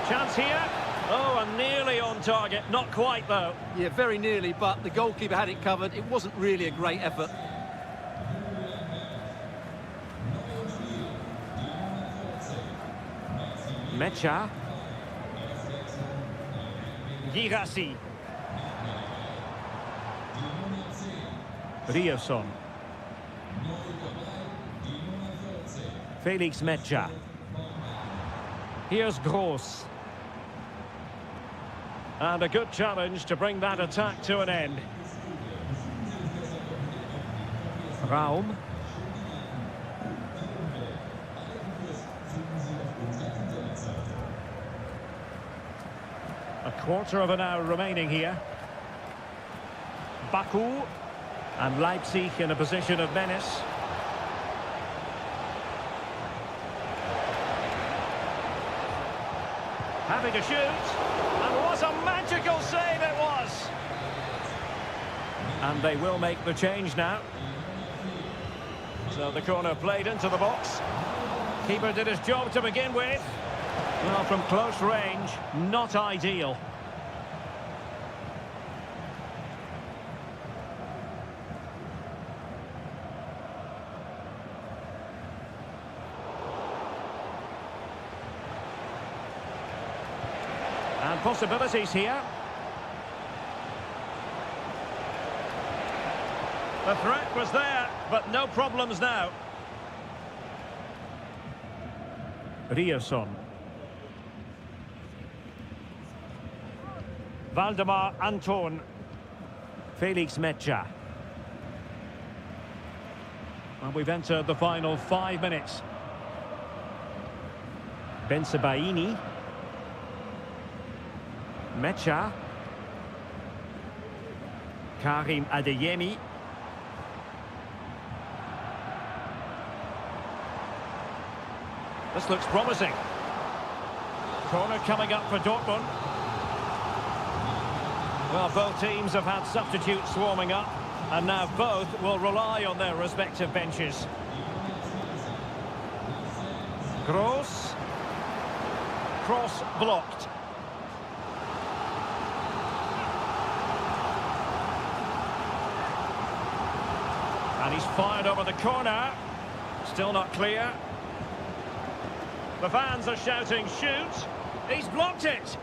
Chance here. Oh, and nearly on target. Not quite, though. Yeah, very nearly, but the goalkeeper had it covered. It wasn't really a great effort. Mecha. Girassi. Rierson. Felix Mecha. Here's Gross. And a good challenge to bring that attack to an end. Raum. A quarter of an hour remaining here. Baku. And Leipzig in a position of menace. Having to shoot, and what a magical save it was! And they will make the change now. So the corner played into the box. Keeper did his job to begin with. Well, from close range, not ideal. And possibilities here. The threat was there, but no problems now. Rierson. Valdemar Anton. Felix Mecha. And we've entered the final 5 minutes. Bensebaini. Mecha. Karim Adeyemi. This looks promising. Corner coming up for Dortmund. Well, both teams have had substitutes swarming up, and now both will rely on their respective benches. Gross. Cross blocked. And he's fired over the corner. Still not clear. The fans are shouting, shoot! He's blocked it!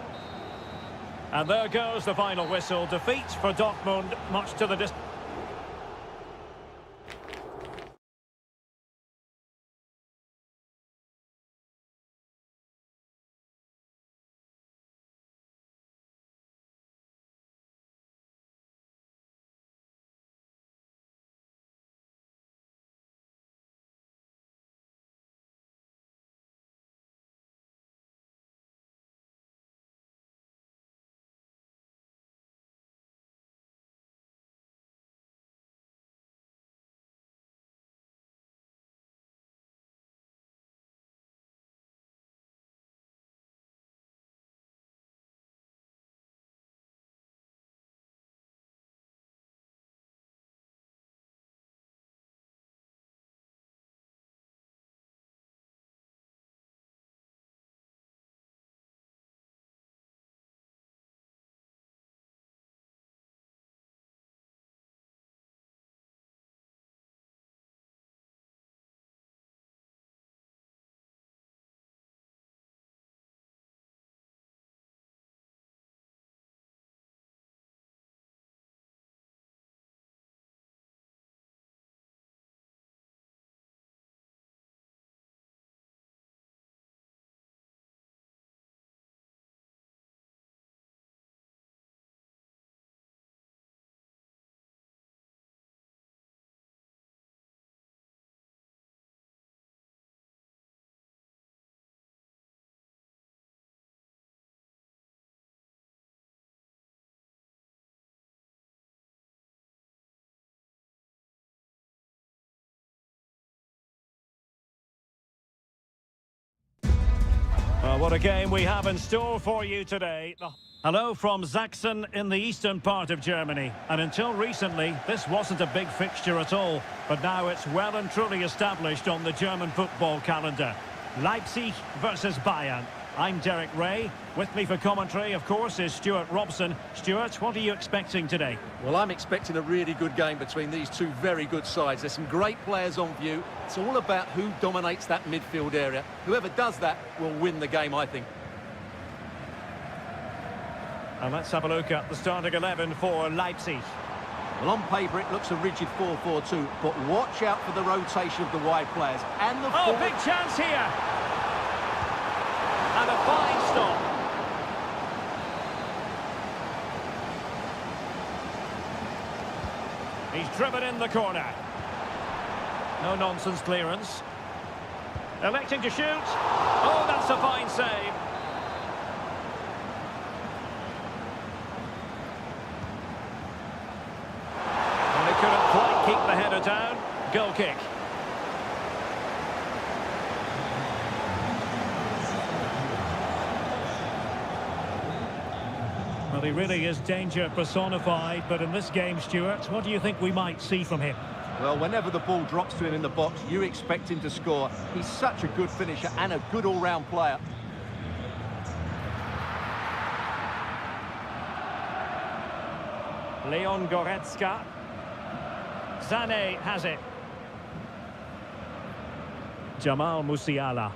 And there goes the final whistle. Defeat for Dortmund, much to the distance. Well, what a game we have in store for you today. Hello from Sachsen in the eastern part of Germany. And until recently, this wasn't a big fixture at all. But now it's well and truly established on the German football calendar. Leipzig versus Bayern. I'm Derek Ray. With me for commentary, of course, is Stuart Robson. Stuart, what are you expecting today? Well, I'm expecting a really good game between these two very good sides. There's some great players on view. It's all about who dominates that midfield area. Whoever does that will win the game, I think. And let's have a look at the starting 11 for Leipzig. Well, on paper, it looks a rigid 4-4-2, but watch out for the rotation of the wide players. And the big chance here! And a fine stop. He's driven in the corner. No-nonsense clearance. Electing to shoot. Oh, that's a fine save. And they couldn't quite keep the header down. Goal kick. Well, he really is danger personified, but in this game, Stuart, what do you think we might see from him? Well, whenever the ball drops to him in the box, you expect him to score. He's such a good finisher and a good all-round player. Leon Goretzka. Sané has it. Jamal Musiala.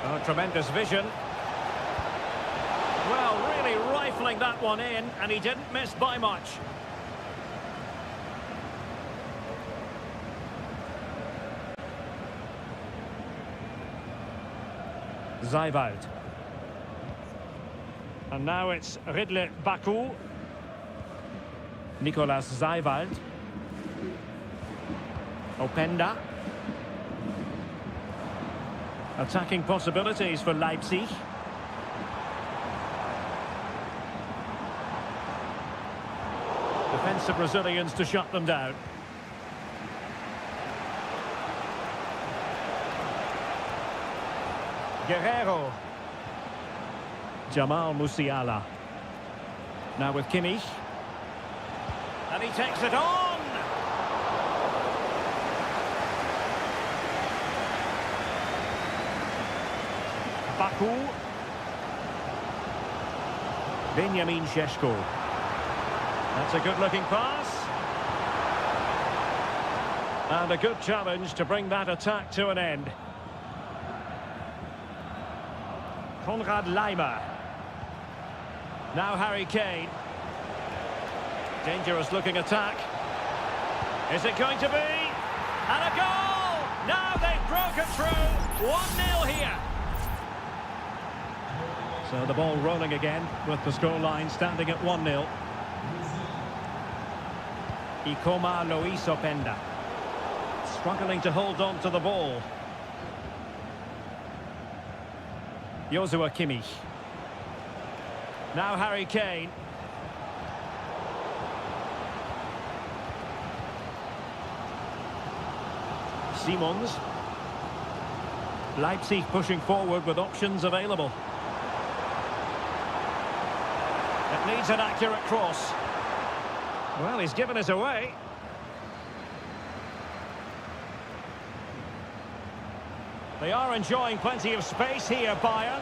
Oh, tremendous vision. Well, really rifling that one in, and he didn't miss by much. Zijwald. And now it's Ridley Baku. Nicolas Zijwald. Openda. Attacking possibilities for Leipzig. Defensive Brazilians to shut them down. Guerrero. Jamal Musiala. Now with Kimmich. And he takes it on! Baku. Benjamin Šeško. That's a good-looking pass. And a good challenge to bring that attack to an end. Konrad Laimer. Now Harry Kane. Dangerous-looking attack. Is it going to be? And a goal! Now they've broken through. 1-0 here. So the ball rolling again with the scoreline standing at 1-0. Ikoma Luis Openda. Struggling to hold on to the ball. Joshua Kimmich. Now Harry Kane. Simons. Leipzig pushing forward with options available. It needs an accurate cross. Well, he's given us away. They are enjoying plenty of space here, Bayern.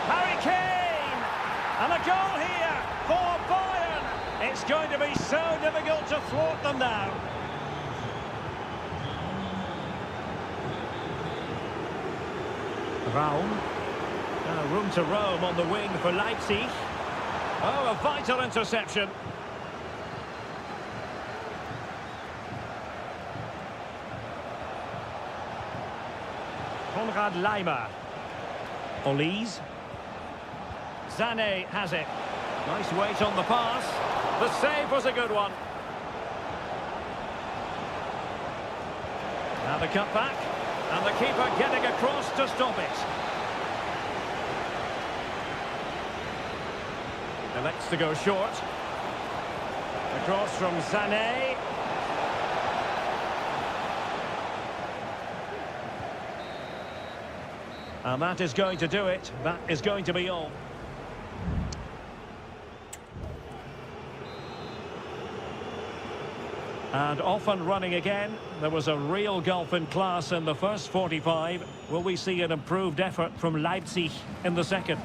Harry Kane! And a goal here for Bayern! It's going to be so difficult to thwart them now. Raum. Room to roam on the wing for Leipzig. Oh, a vital interception. Konrad Laimer. Olise. Sané has it. Nice weight on the pass. The save was a good one. Now the cutback. And the keeper getting across to stop it. Elects to go short. Across from Sané. And that is going to do it. That is going to be all. And off and running again. There was a real gulf in class in the first 45. Will we see an improved effort from Leipzig in the second?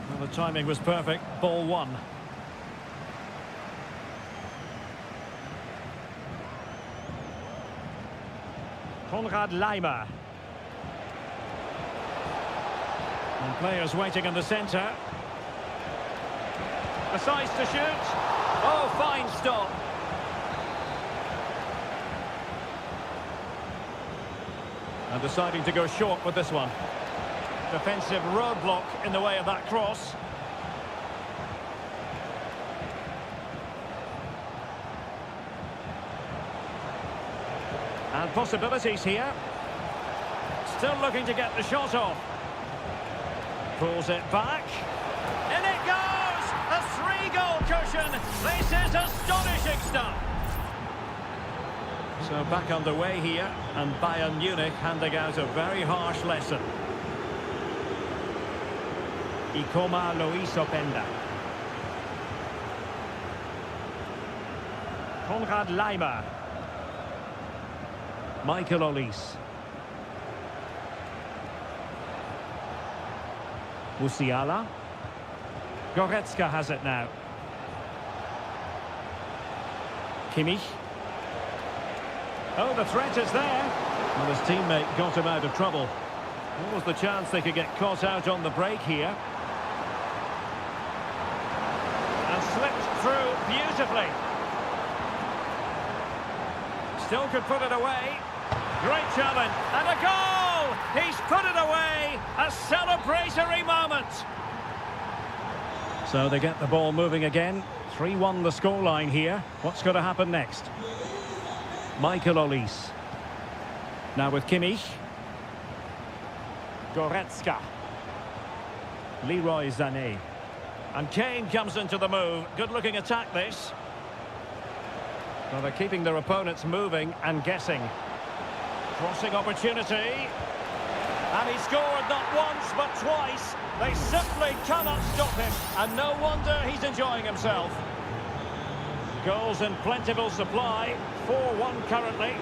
Well, the timing was perfect. Ball one. Konrad Laimer. And players waiting in the centre. Decides to shoot. Oh, fine stop. And deciding to go short with this one. Defensive roadblock in the way of that cross. And possibilities here. Still looking to get the shot off. Pulls it back. In it goes! A 3-goal cushion. This is astonishing stuff. So back underway here, and Bayern Munich handing out a very harsh lesson. Ikoma Luis Openda. Konrad Laimer. Michael Olise. Musiala. Goretzka has it now. Kimmich. Oh, the threat is there. Well, his teammate got him out of trouble. What was the chance they could get caught out on the break here? And slipped through beautifully. Still could put it away. Great challenge. And a goal! He's put it away. A celebratory moment. So they get the ball moving again. 3-1 the scoreline here. What's going to happen next? Michael Olise. Now with Kimmich. Goretzka. Leroy Sané. And Kane comes into the move. Good-looking attack, this. Well, they're keeping their opponents moving and guessing. Crossing opportunity. And he scored not once, but twice. They simply cannot stop him. And no wonder he's enjoying himself. Goals in plentiful supply. 4-1 currently.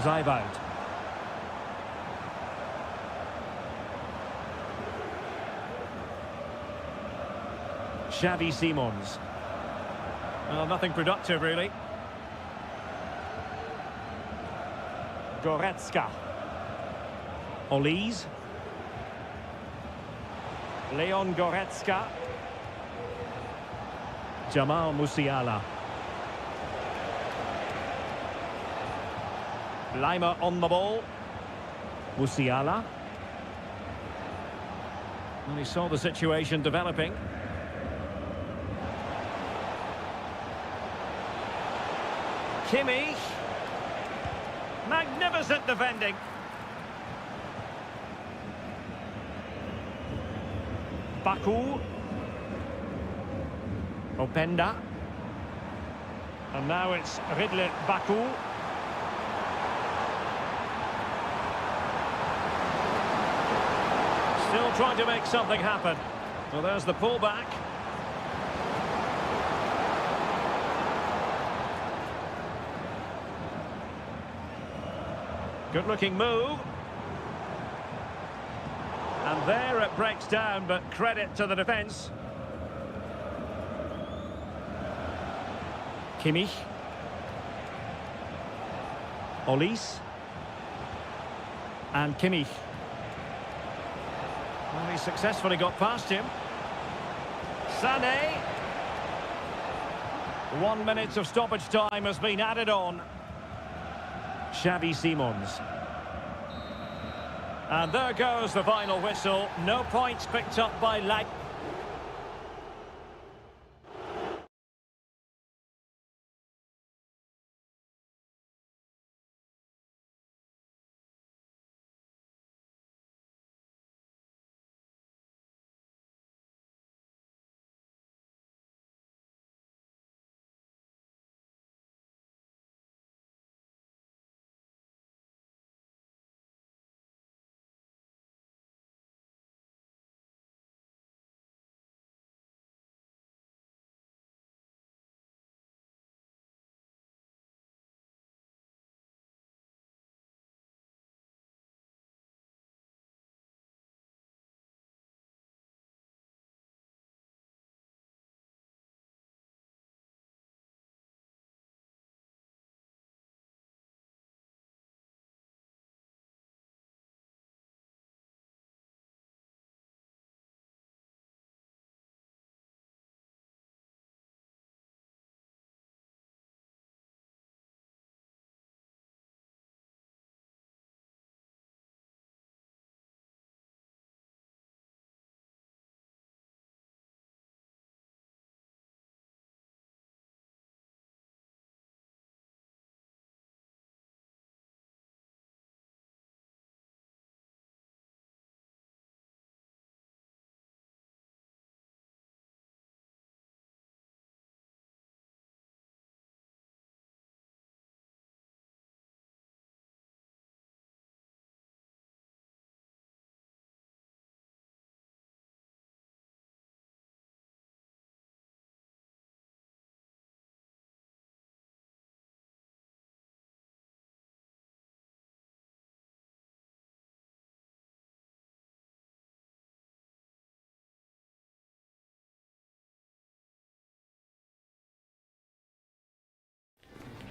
Zeibold. Xavi Simons. Well, nothing productive, really. Goretzka. Olise. Leon Goretzka. Jamal Musiala. Lima on the ball. Musiala. And he saw the situation developing. Kimmich. Magnificent defending. Baku. Openda. And now it's Ridley Baku. Still trying to make something happen. Well, there's the pullback. Good-looking move. And there it breaks down, but credit to the defence. Kimmich. Olise. And Kimmich. Well, he successfully got past him. Sané. 1 minute of stoppage time has been added on. Xavi Simons. And there goes the final whistle. No points picked up by Lag.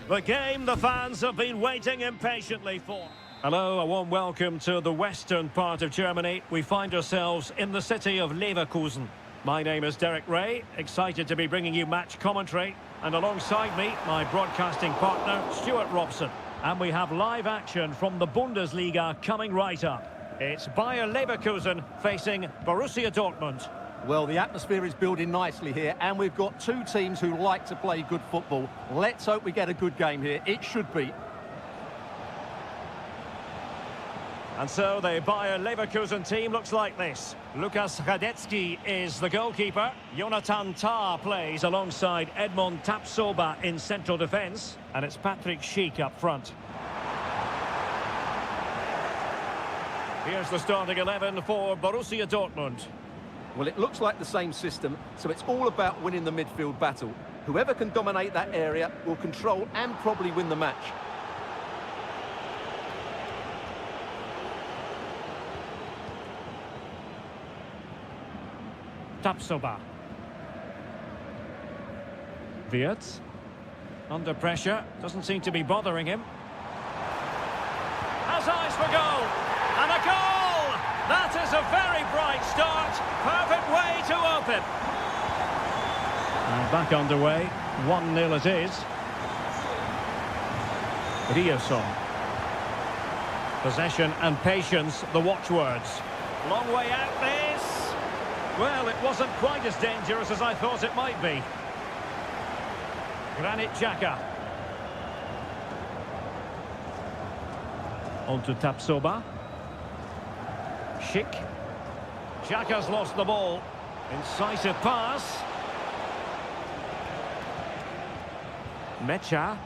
The game the fans have been waiting impatiently for. Hello, a warm welcome to the western part of Germany. We find ourselves in the city of Leverkusen. My name is Derek Ray, excited to be bringing you match commentary. And alongside me, my broadcasting partner, Stuart Robson. And we have live action from the Bundesliga coming right up. It's Bayer Leverkusen facing Borussia Dortmund. Well, the atmosphere is building nicely here, and we've got two teams who like to play good football. Let's hope we get a good game here. It should be. And so the Bayer Leverkusen team looks like this. Lukas Radetzky is the goalkeeper. Jonathan Tah plays alongside Edmond Tapsoba in central defence. And it's Patrick Schick up front. Here's the starting 11 for Borussia Dortmund. Well, it looks like the same system, so it's all about winning the midfield battle. Whoever can dominate that area will control and probably win the match. Tapsoba. Wirtz. Under pressure. Doesn't seem to be bothering him. Has eyes for goal. And a goal! That is a very bright start. Perfect way to open. And back underway. 1-0 it is. Rioson. Possession and patience, the watchwords. Long way out this. Well, it wasn't quite as dangerous as I thought it might be. Granit Xhaka. On to Tapsoba. Schick. Xhaka's lost the ball. Incisive pass. Mecha.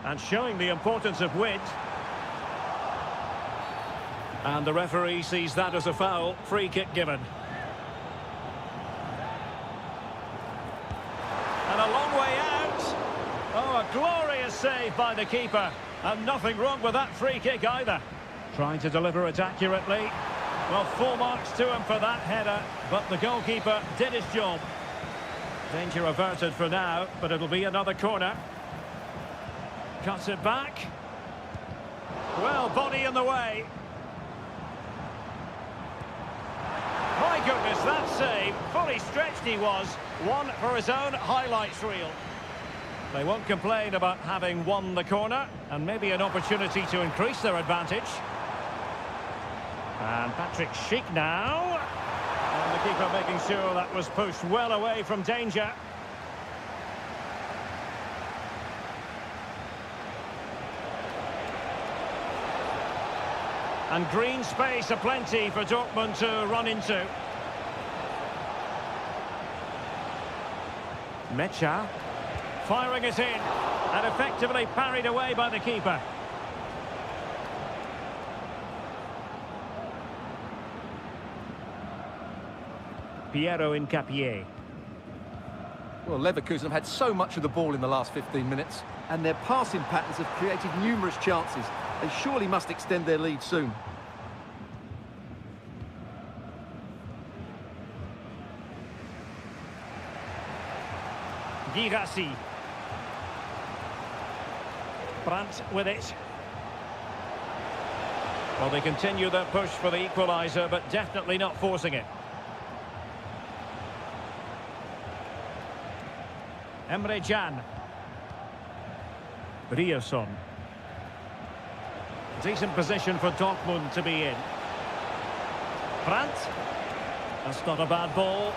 And showing the importance of wit. And the referee sees that as a foul. Free kick given. And a long way out. Oh, a glorious save by the keeper. And nothing wrong with that free kick either. Trying to deliver it accurately. Well, full marks to him for that header. But the goalkeeper did his job. Danger averted for now, but it'll be another corner. Cuts it back. Well, body in the way. My goodness, that save. Fully stretched he was. One for his own highlights reel. They won't complain about having won the corner, and maybe an opportunity to increase their advantage. And Patrick Schick now. And the keeper making sure that was pushed well away from danger. And green space aplenty for Dortmund to run into. Mecha. Firing it in. And effectively parried away by the keeper. Piero Incapié. Well, Leverkusen have had so much of the ball in the last 15 minutes, and their passing patterns have created numerous chances. They surely must extend their lead soon. Girassi. Brandt with it. Well, they continue their push for the equaliser, but definitely not forcing it. Emre Can. Rioson. Decent position for Dortmund to be in. Brandt. That's not a bad ball.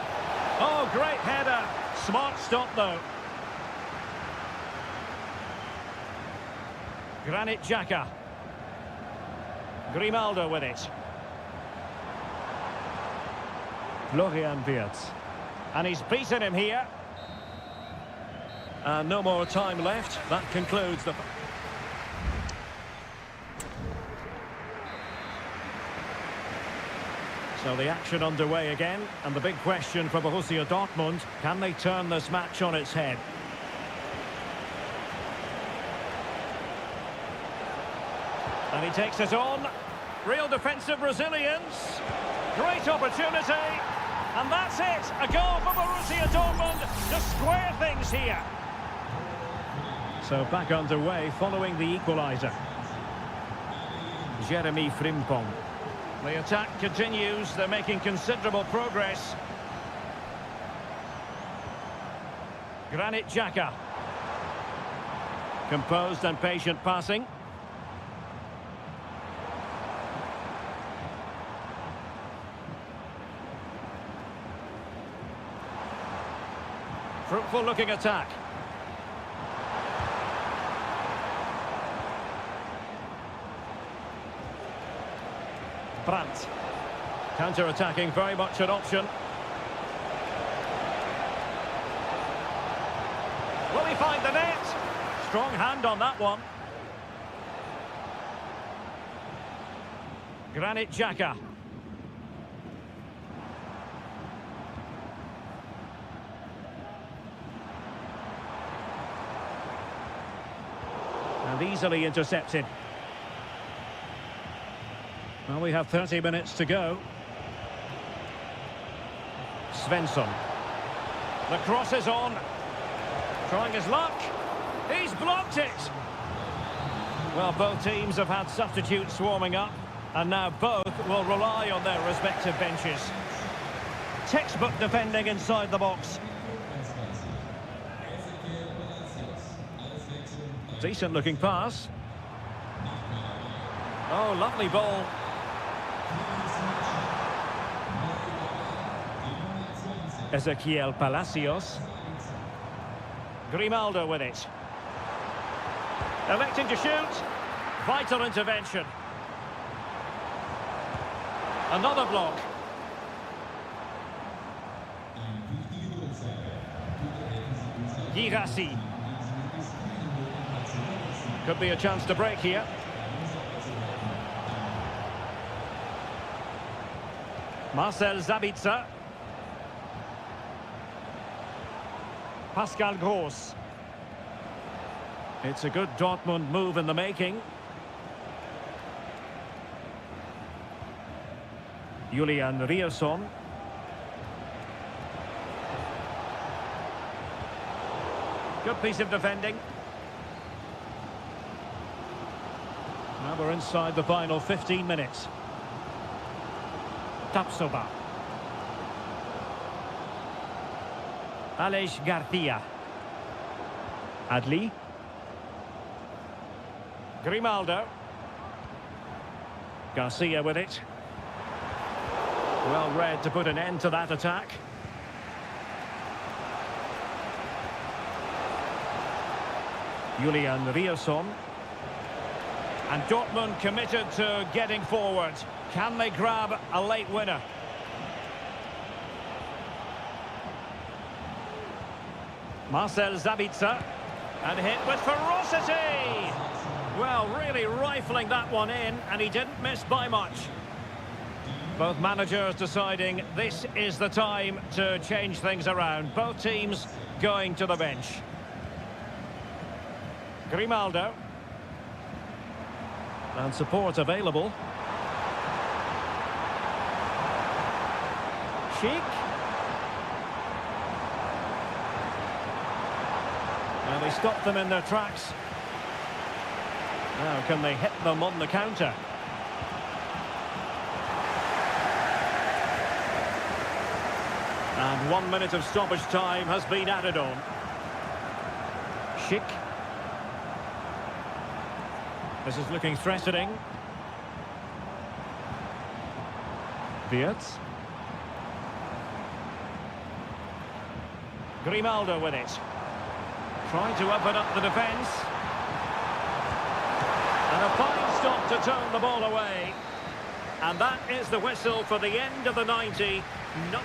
Oh, great header. Smart stop, though. Granit Xhaka. Grimaldo with it. Florian Wirtz. And he's beaten him here. And no more time left. That concludes the... So the action underway again, and the big question for Borussia Dortmund, can they turn this match on its head? And he takes it on. Real defensive resilience. Great opportunity. And that's it. A goal for Borussia Dortmund to square things here. So back underway following the equaliser. Jeremy Frimpong. The attack continues. They're making considerable progress. Granit Xhaka. Composed and patient passing. Fruitful looking attack. Brandt. Counter-attacking, very much an option. Will he find the net? Strong hand on that one. Granit Xhaka. And easily intercepted. Well, we have 30 minutes to go. Svensson. The cross is on. Trying his luck. He's blocked it. Well, both teams have had substitutes warming up, and now both will rely on their respective benches. Textbook defending inside the box. Decent looking pass. Oh, lovely ball. Ezequiel Palacios. Grimaldo with it. Electing to shoot. Vital intervention. Another block. Girassi. Could be a chance to break here. Marcel Sabitzer. Pascal Gross. It's a good Dortmund move in the making. Julian Rierson. Good piece of defending. Now we're inside the final 15 minutes. Tapsoba. Aleix Garcia. Adli. Grimaldo. Garcia with it. Well read to put an end to that attack. Julian Rierson. And Dortmund committed to getting forward. Can they grab a late winner? Marcel Sabitzer. And hit with ferocity! Well, really rifling that one in, and he didn't miss by much. Both managers deciding this is the time to change things around. Both teams going to the bench. Grimaldo. And support available. Sheik. And they stopped them in their tracks. Now can they hit them on the counter? And 1 minute of stoppage time has been added on. Sheik. This is looking threatening. Wirtz. Grimaldo with it. Trying to open up the defence. And a fine stop to turn the ball away. And that is the whistle for the end of the 90. Not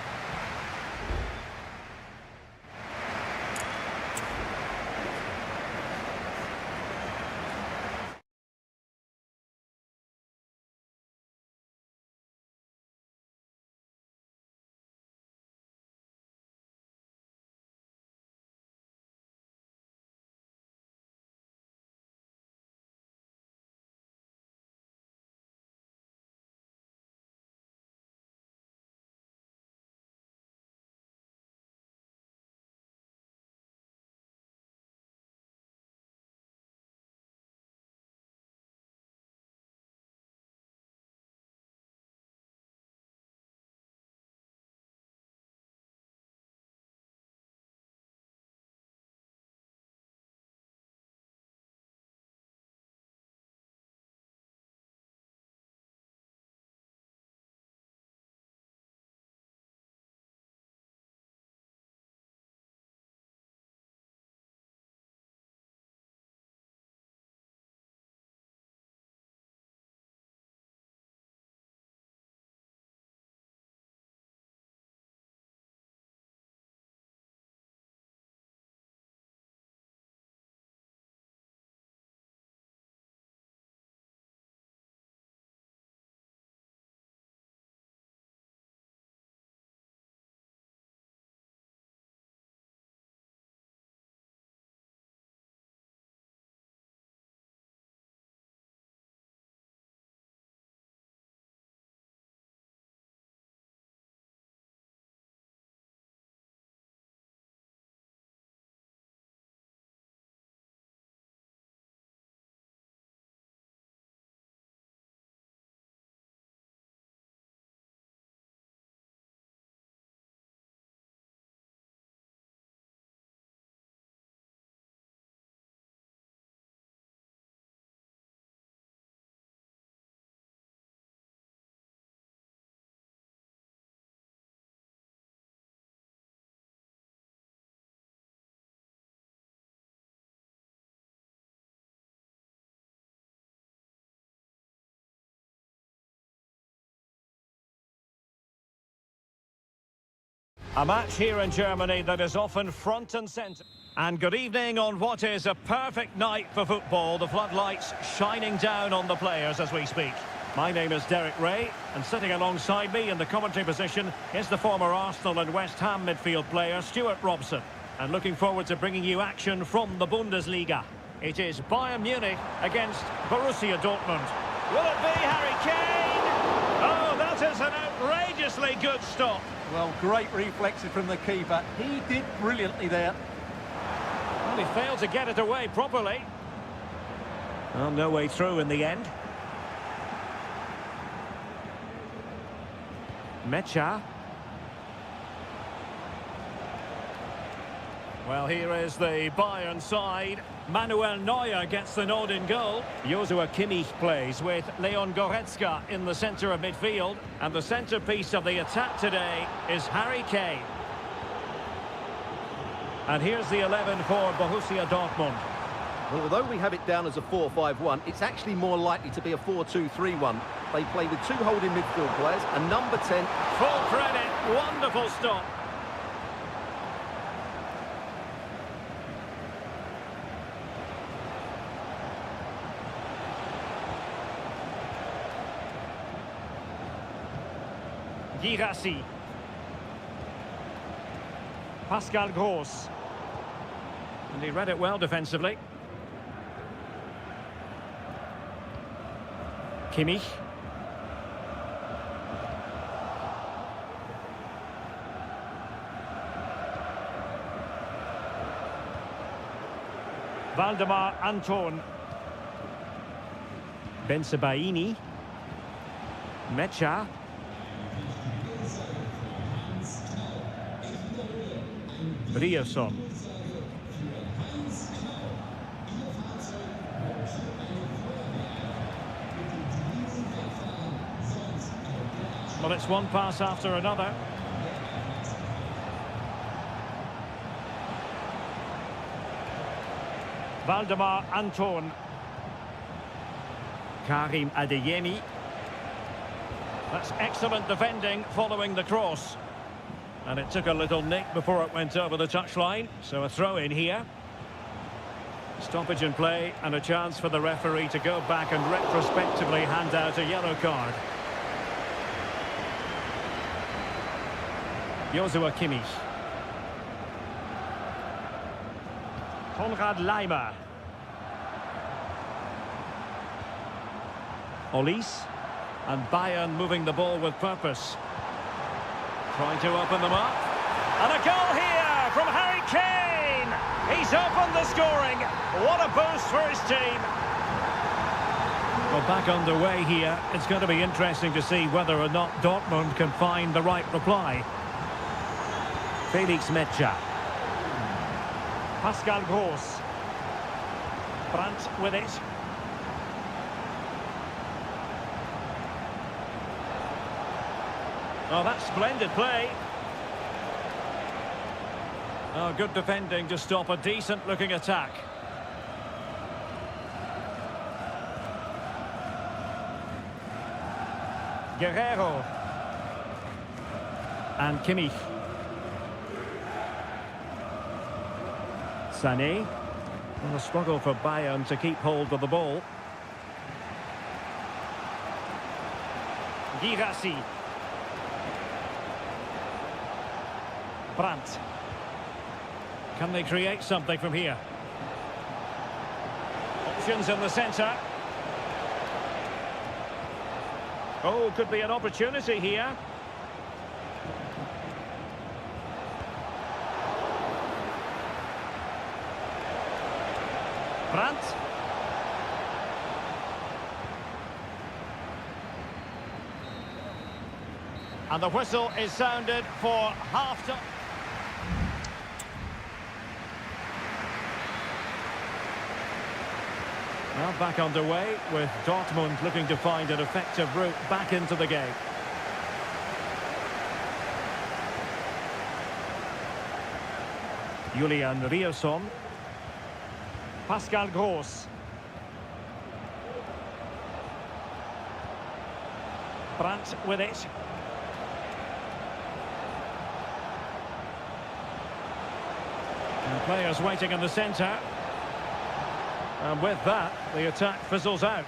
A match here in Germany that is often front and centre. And good evening on what is a perfect night for football. The floodlights shining down on the players as we speak. My name is Derek Ray, and sitting alongside me in the commentary position is the former Arsenal and West Ham midfield player Stuart Robson. And looking forward to bringing you action from the Bundesliga. It is Bayern Munich against Borussia Dortmund. Will it be Harry Kane? Oh, that is an outrageously good stop. Well, great reflexes from the keeper. He did brilliantly there. Well, he failed to get it away properly. Well, no way through in the end. Mecha. Well, here is the Bayern side. Manuel Neuer gets the nod in goal. Joshua Kimmich plays with Leon Goretzka in the centre of midfield. And the centrepiece of the attack today is Harry Kane. And here's the 11 for Borussia Dortmund. Well, although we have it down as a 4-5-1, it's actually more likely to be a 4-2-3-1. They play with two holding midfield players and number 10. Full credit. Wonderful stop. Girassi. Pascal Gross. And he read it well defensively. Kimmich. Valdemar Anton. Bensebaini. Mecha. Rierson. Well, it's one pass after another. Valdemar Anton. Karim Adeyemi. That's excellent defending following the cross. And it took a little nick before it went over the touchline. So a throw in here. Stoppage in play and a chance for the referee to go back and retrospectively hand out a yellow card. Joshua Kimmich. Konrad Laimer. Olise. And Bayern moving the ball with purpose. Trying to open them up. And a goal here from Harry Kane. He's opened the scoring. What a boost for his team. Well, back underway here. It's going to be interesting to see whether or not Dortmund can find the right reply. Felix Mecha. Pascal Gross. Brandt with it. Oh, that's splendid play. Oh, good defending to stop a decent-looking attack. Guerrero. And Kimmich. Sané. And a struggle for Bayern to keep hold of the ball. Girassi. Brandt. Can they create something from here? Options in the centre. Oh, could be an opportunity here. Brandt. And the whistle is sounded for half-time. Now back underway with Dortmund looking to find an effective route back into the game. Julian Rierson. Pascal Gross. Brandt with it. And players waiting in the centre. And with that, the attack fizzles out.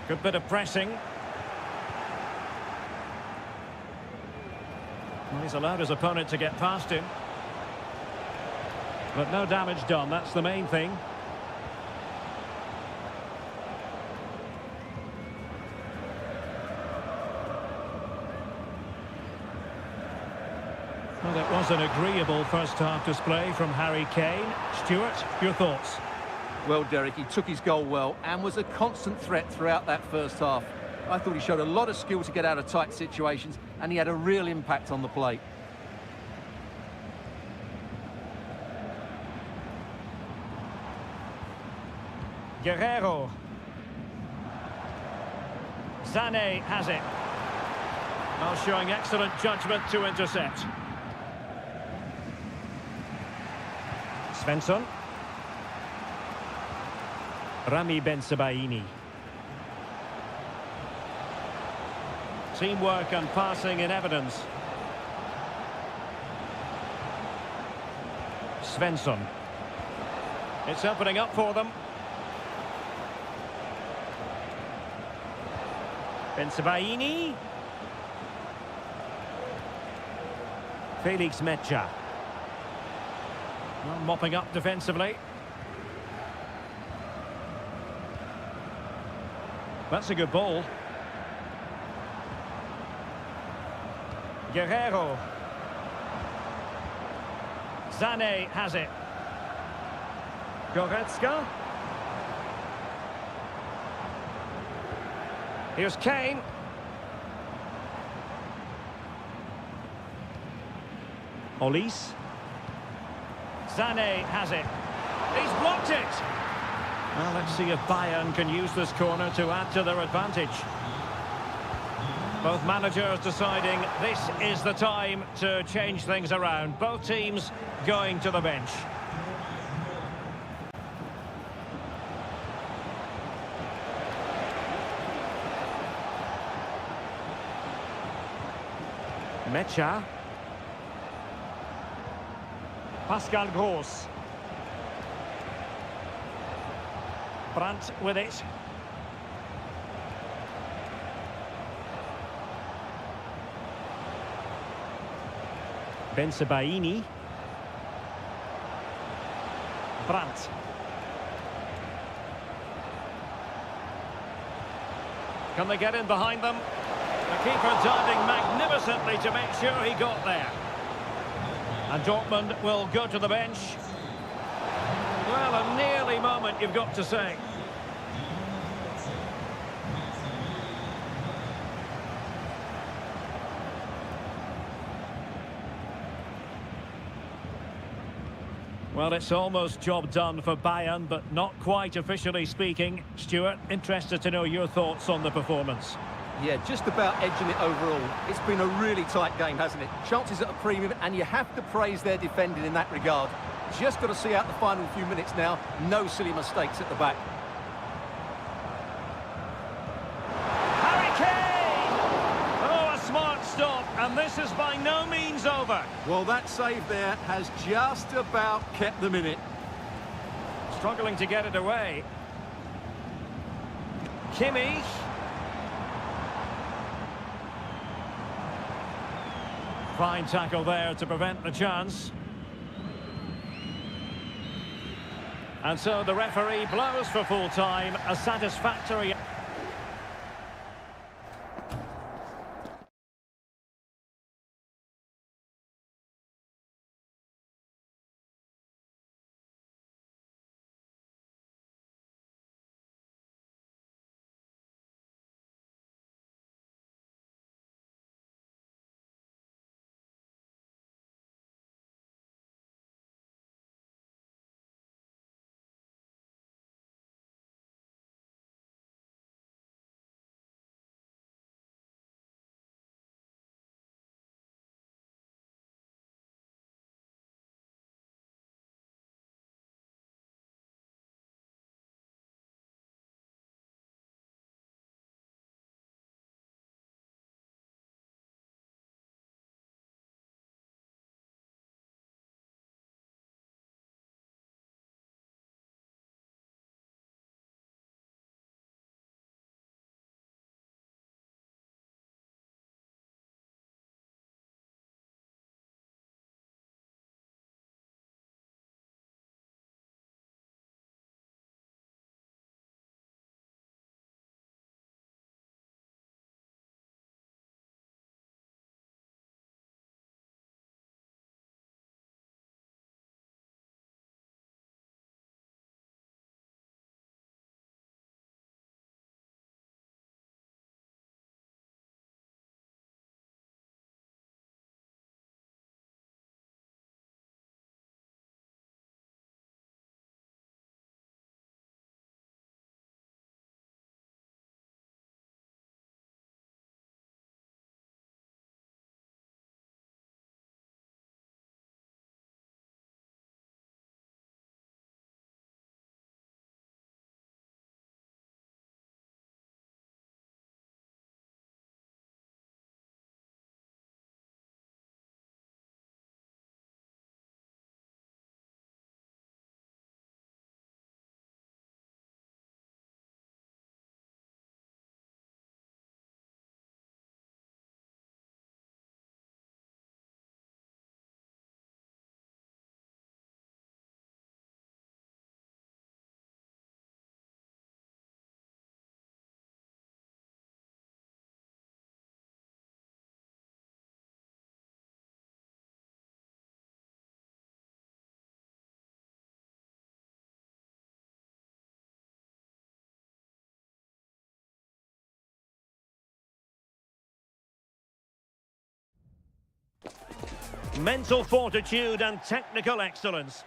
Good bit of pressing. Well, he's allowed his opponent to get past him. But no damage done, that's the main thing. Well, it was an agreeable first-half display from Harry Kane. Stuart, your thoughts? Well, Derek, he took his goal well and was a constant threat throughout that first half. I thought he showed a lot of skill to get out of tight situations, and he had a real impact on the plate. Guerrero. Sané has it. Well, showing excellent judgment to intercept. Svensson. Rami Ben-Sebaini. Teamwork and passing in evidence. Svensson. It's opening up for them. Ben-Sebaini. Felix Mecha. Well, mopping up defensively. That's a good ball. Guerrero. Sané has it. Goretzka. Here's Kane. Olise. Sané has it. He's blocked it. Well, let's see if Bayern can use this corner to add to their advantage. Both managers deciding this is the time to change things around. Both teams going to the bench. Mecha. Pascal Gross. Brandt with it. Ben-Sebaini. Brandt. Can they get in behind them? The keeper diving magnificently to make sure he got there. And Dortmund will go to the bench. Well, a nearly moment, you've got to say. Well, it's almost job done for Bayern, but not quite officially speaking. Stuart, interested to know your thoughts on the performance. Yeah, just about edging it overall. It's been a really tight game, hasn't it? Chances at a premium, and you have to praise their defending in that regard. Just got to see out the final few minutes now. No silly mistakes at the back. Harry Kane! Oh, a smart stop, and this is by no means over. Well, that save there has just about kept them in it. Struggling to get it away. Kimmich. Fine tackle there to prevent the chance. And so the referee blows for full time, a satisfactory... mental fortitude and technical excellence.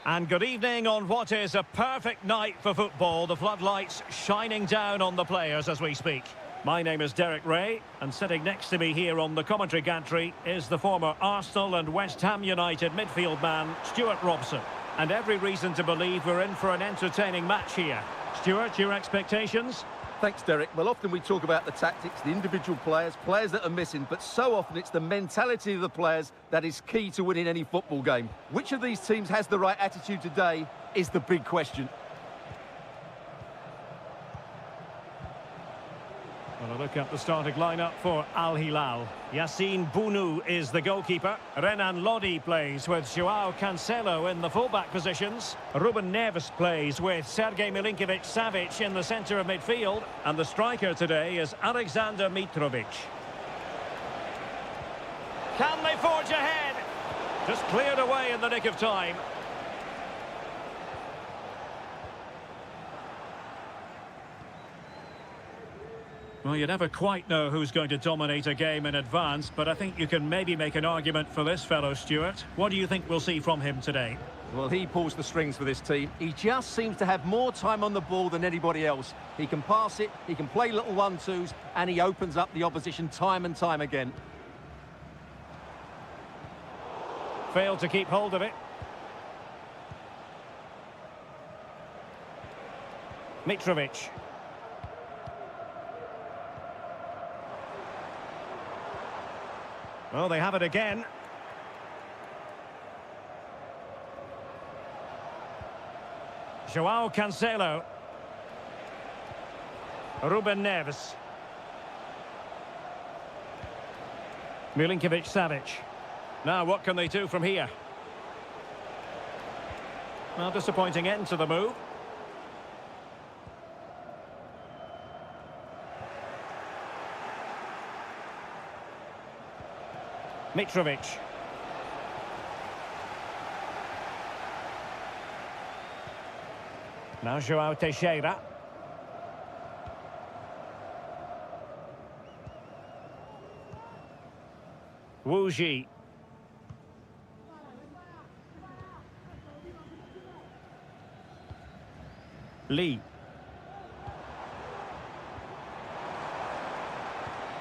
And good evening on what is a perfect night for football. The floodlights shining down on the players as we speak. My name is Derek Ray, and sitting next to me here on the commentary gantry is the former Arsenal and West Ham United midfield man, Stuart Robson. And every reason to believe we're in for an entertaining match here. Stuart, your expectations? Thanks, Derek. Well, often we talk about the tactics, the individual players that are missing, but so often it's the mentality of the players that is key to winning any football game. Which of these teams has the right attitude today is the big question. Well, a look at the starting lineup for Al Hilal. Yassine Bounou is the goalkeeper. Renan Lodi plays with Joao Cancelo in the fullback positions. Ruben Neves plays with Sergej Milinkovic-Savic in the centre of midfield. And the striker today is Alexander Mitrovic. Can they forge ahead? Just cleared away in the nick of time. Well, you never quite know who's going to dominate a game in advance, but I think you can maybe make an argument for this fellow, Stuart. What do you think we'll see from him today? Well, he pulls the strings for this team. He just seems to have more time on the ball than anybody else. He can pass it, he can play little one-twos, and he opens up the opposition time and time again. Failed to keep hold of it. Mitrovic. Well, they have it again. Joao Cancelo. Ruben Neves. Milinkovic-Savic. Now, what can they do from here? Well, disappointing end to the move. Mitrovic. Now Joao Teixeira. Wu Ji. Lee.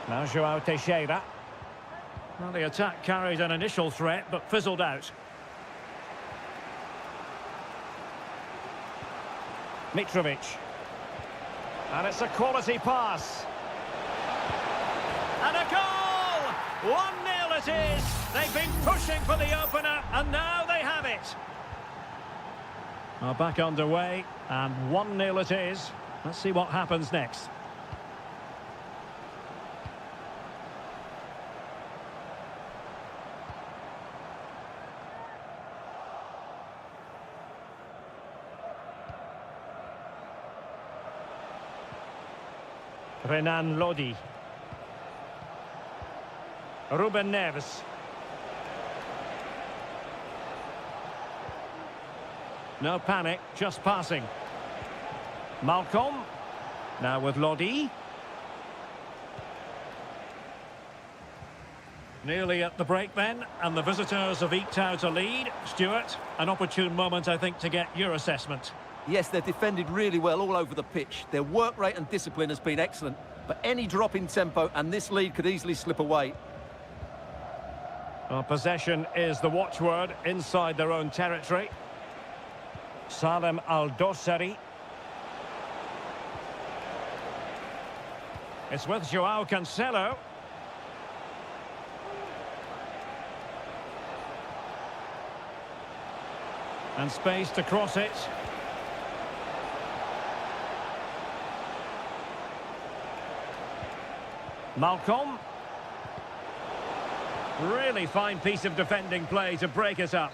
Now Joao Teixeira. Well, the attack carried an initial threat, but fizzled out. Mitrovic. And it's a quality pass. And a goal! 1-0 it is! They've been pushing for the opener, and now they have it. Well, back underway, and 1-0 it is. Let's see what happens next. Renan Lodi. Ruben Neves. No panic, just passing. Malcolm. Now with Lodi. Nearly at the break then, and the visitors have eked out a lead. Stuart, an opportune moment, I think, to get your assessment. Yes, they've defended really well all over the pitch. Their work rate and discipline has been excellent. But any drop in tempo and this lead could easily slip away. Well, possession is the watchword inside their own territory. Salem Al-Dossari. It's with Joao Cancelo. And space to cross it. Malcolm. Really fine piece of defending play to break it up.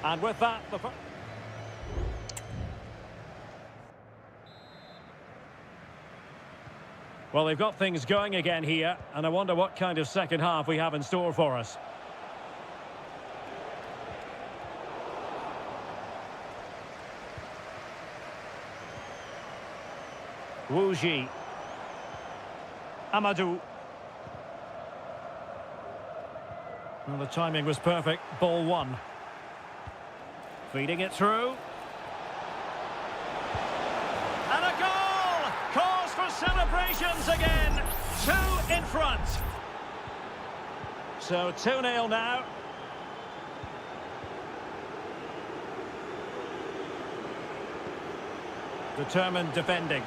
And with that, well, they've got things going again here, and I wonder what kind of second half we have in store for us. Wu Ji. Amadou. Well, the timing was perfect. Ball one. Feeding it through. And a goal! Cause for celebrations again. 2 in front. So 2-0 now. Determined defending.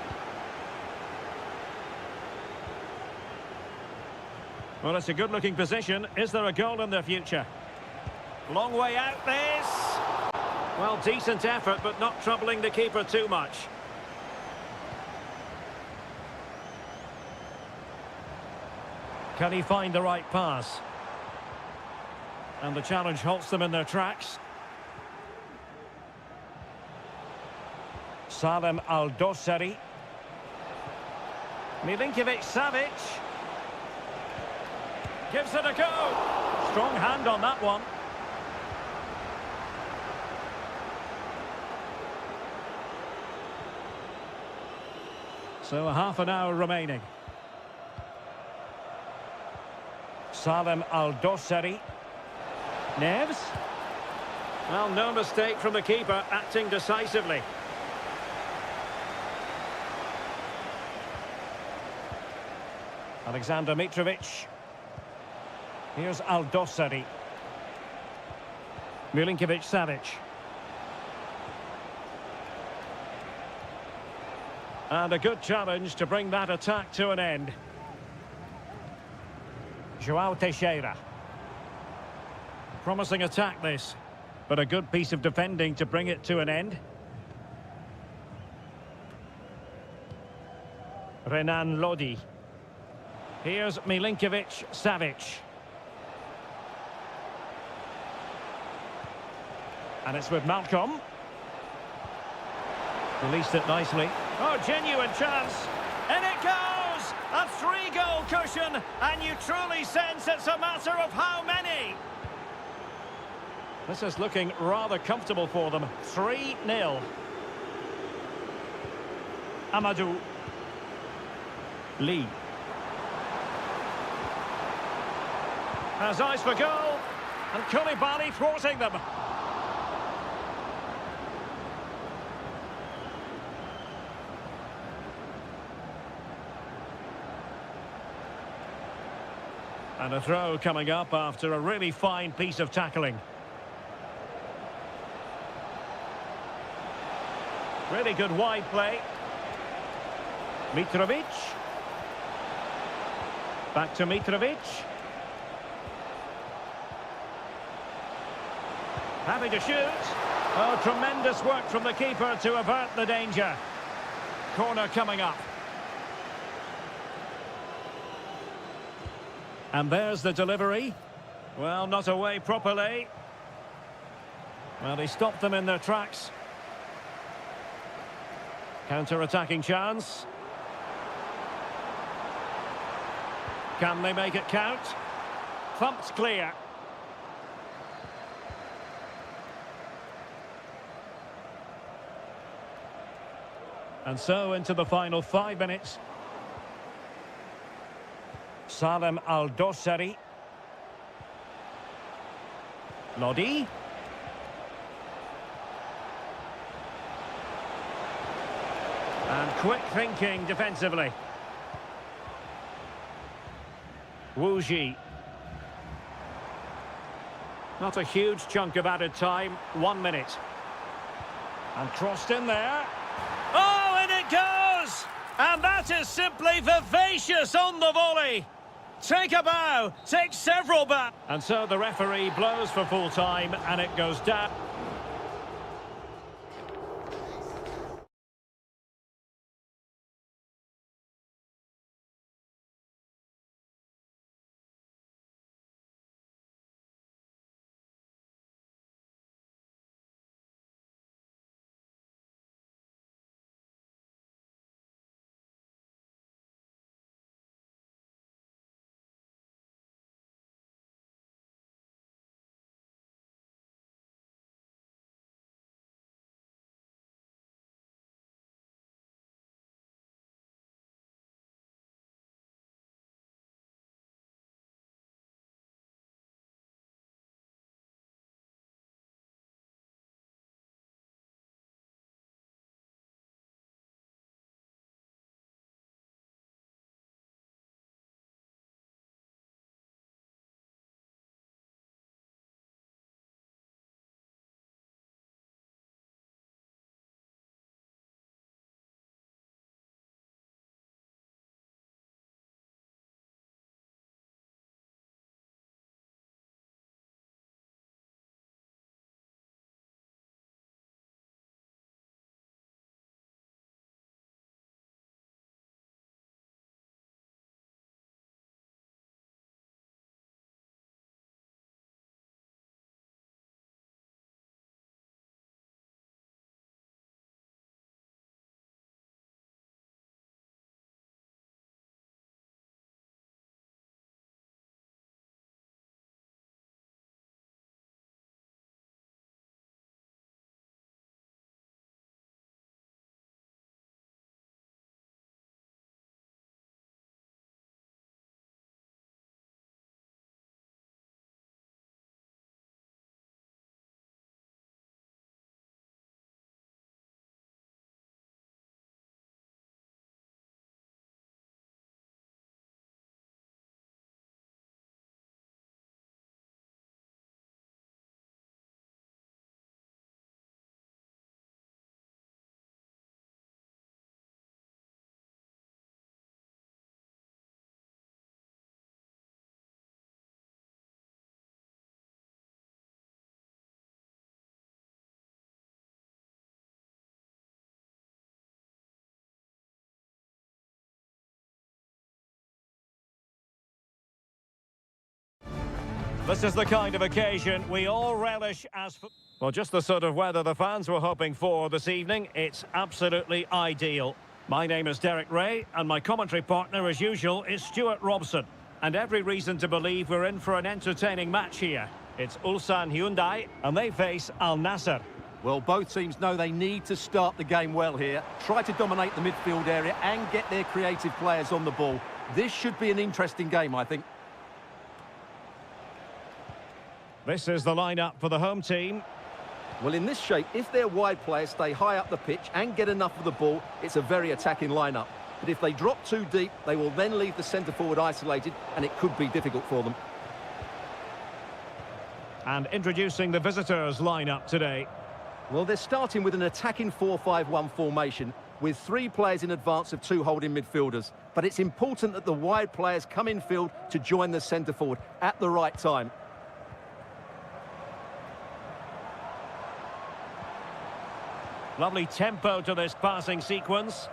Well, it's a good-looking position. Is there a goal in their future? Long way out, this. Well, decent effort, but not troubling the keeper too much. Can he find the right pass? And the challenge halts them in their tracks. Salem Al-Dossari. Milinkovic-Savic. Gives it a go. Strong hand on that one. So a half an hour remaining. Salem Al-Dossari. Neves. Well, no mistake from the keeper, acting decisively. Alexander Mitrovic. Here's Al-Dossari. Milinkovic-Savic. And a good challenge to bring that attack to an end. Joao Teixeira. Promising attack this, but a good piece of defending to bring it to an end. Renan Lodi. Here's Milinkovic-Savic. And it's with Malcolm. Released it nicely. Oh, genuine chance. And it goes! A 3-goal cushion, and you truly sense it's a matter of how many. This is looking rather comfortable for them. 3-0. Amadou. Lee. Has eyes for goal. And Koulibaly thwarting them. And a throw coming up after a really fine piece of tackling. Really good wide play. Mitrovic. Back to Mitrovic. Happy to shoot. Oh, tremendous work from the keeper to avert the danger. Corner coming up. And there's the delivery. Well, not away properly. Well, he stopped them in their tracks. Counter-attacking chance. Can they make it count? Thumped clear. And so into the final 5 minutes. Salem Al-Dossari. Lodi. And quick thinking defensively. Wu Ji. Not a huge chunk of added time. 1 minute. And crossed in there. Oh, and it goes! And that is simply vivacious on the volley. Take a bow, take several bows. And so the referee blows for full time, and it goes down. This is the kind of occasion we all relish as... Well, just the sort of weather the fans were hoping for this evening. It's absolutely ideal. My name is Derek Ray, and my commentary partner, as usual, is Stuart Robson. And every reason to believe we're in for an entertaining match here. It's Ulsan Hyundai, and they face Al Nassr. Well, both teams know they need to start the game well here. Try to dominate the midfield area and get their creative players on the ball. This should be an interesting game, I think. This is the lineup for the home team. Well, in this shape, if their wide players stay high up the pitch and get enough of the ball, it's a very attacking lineup. But if they drop too deep, they will then leave the centre-forward isolated, and it could be difficult for them. And introducing the visitors' lineup today. Well, they're starting with an attacking 4-5-1 formation, with 3 players in advance of 2 holding midfielders. But it's important that the wide players come in field to join the centre-forward at the right time. Lovely tempo to this passing sequence.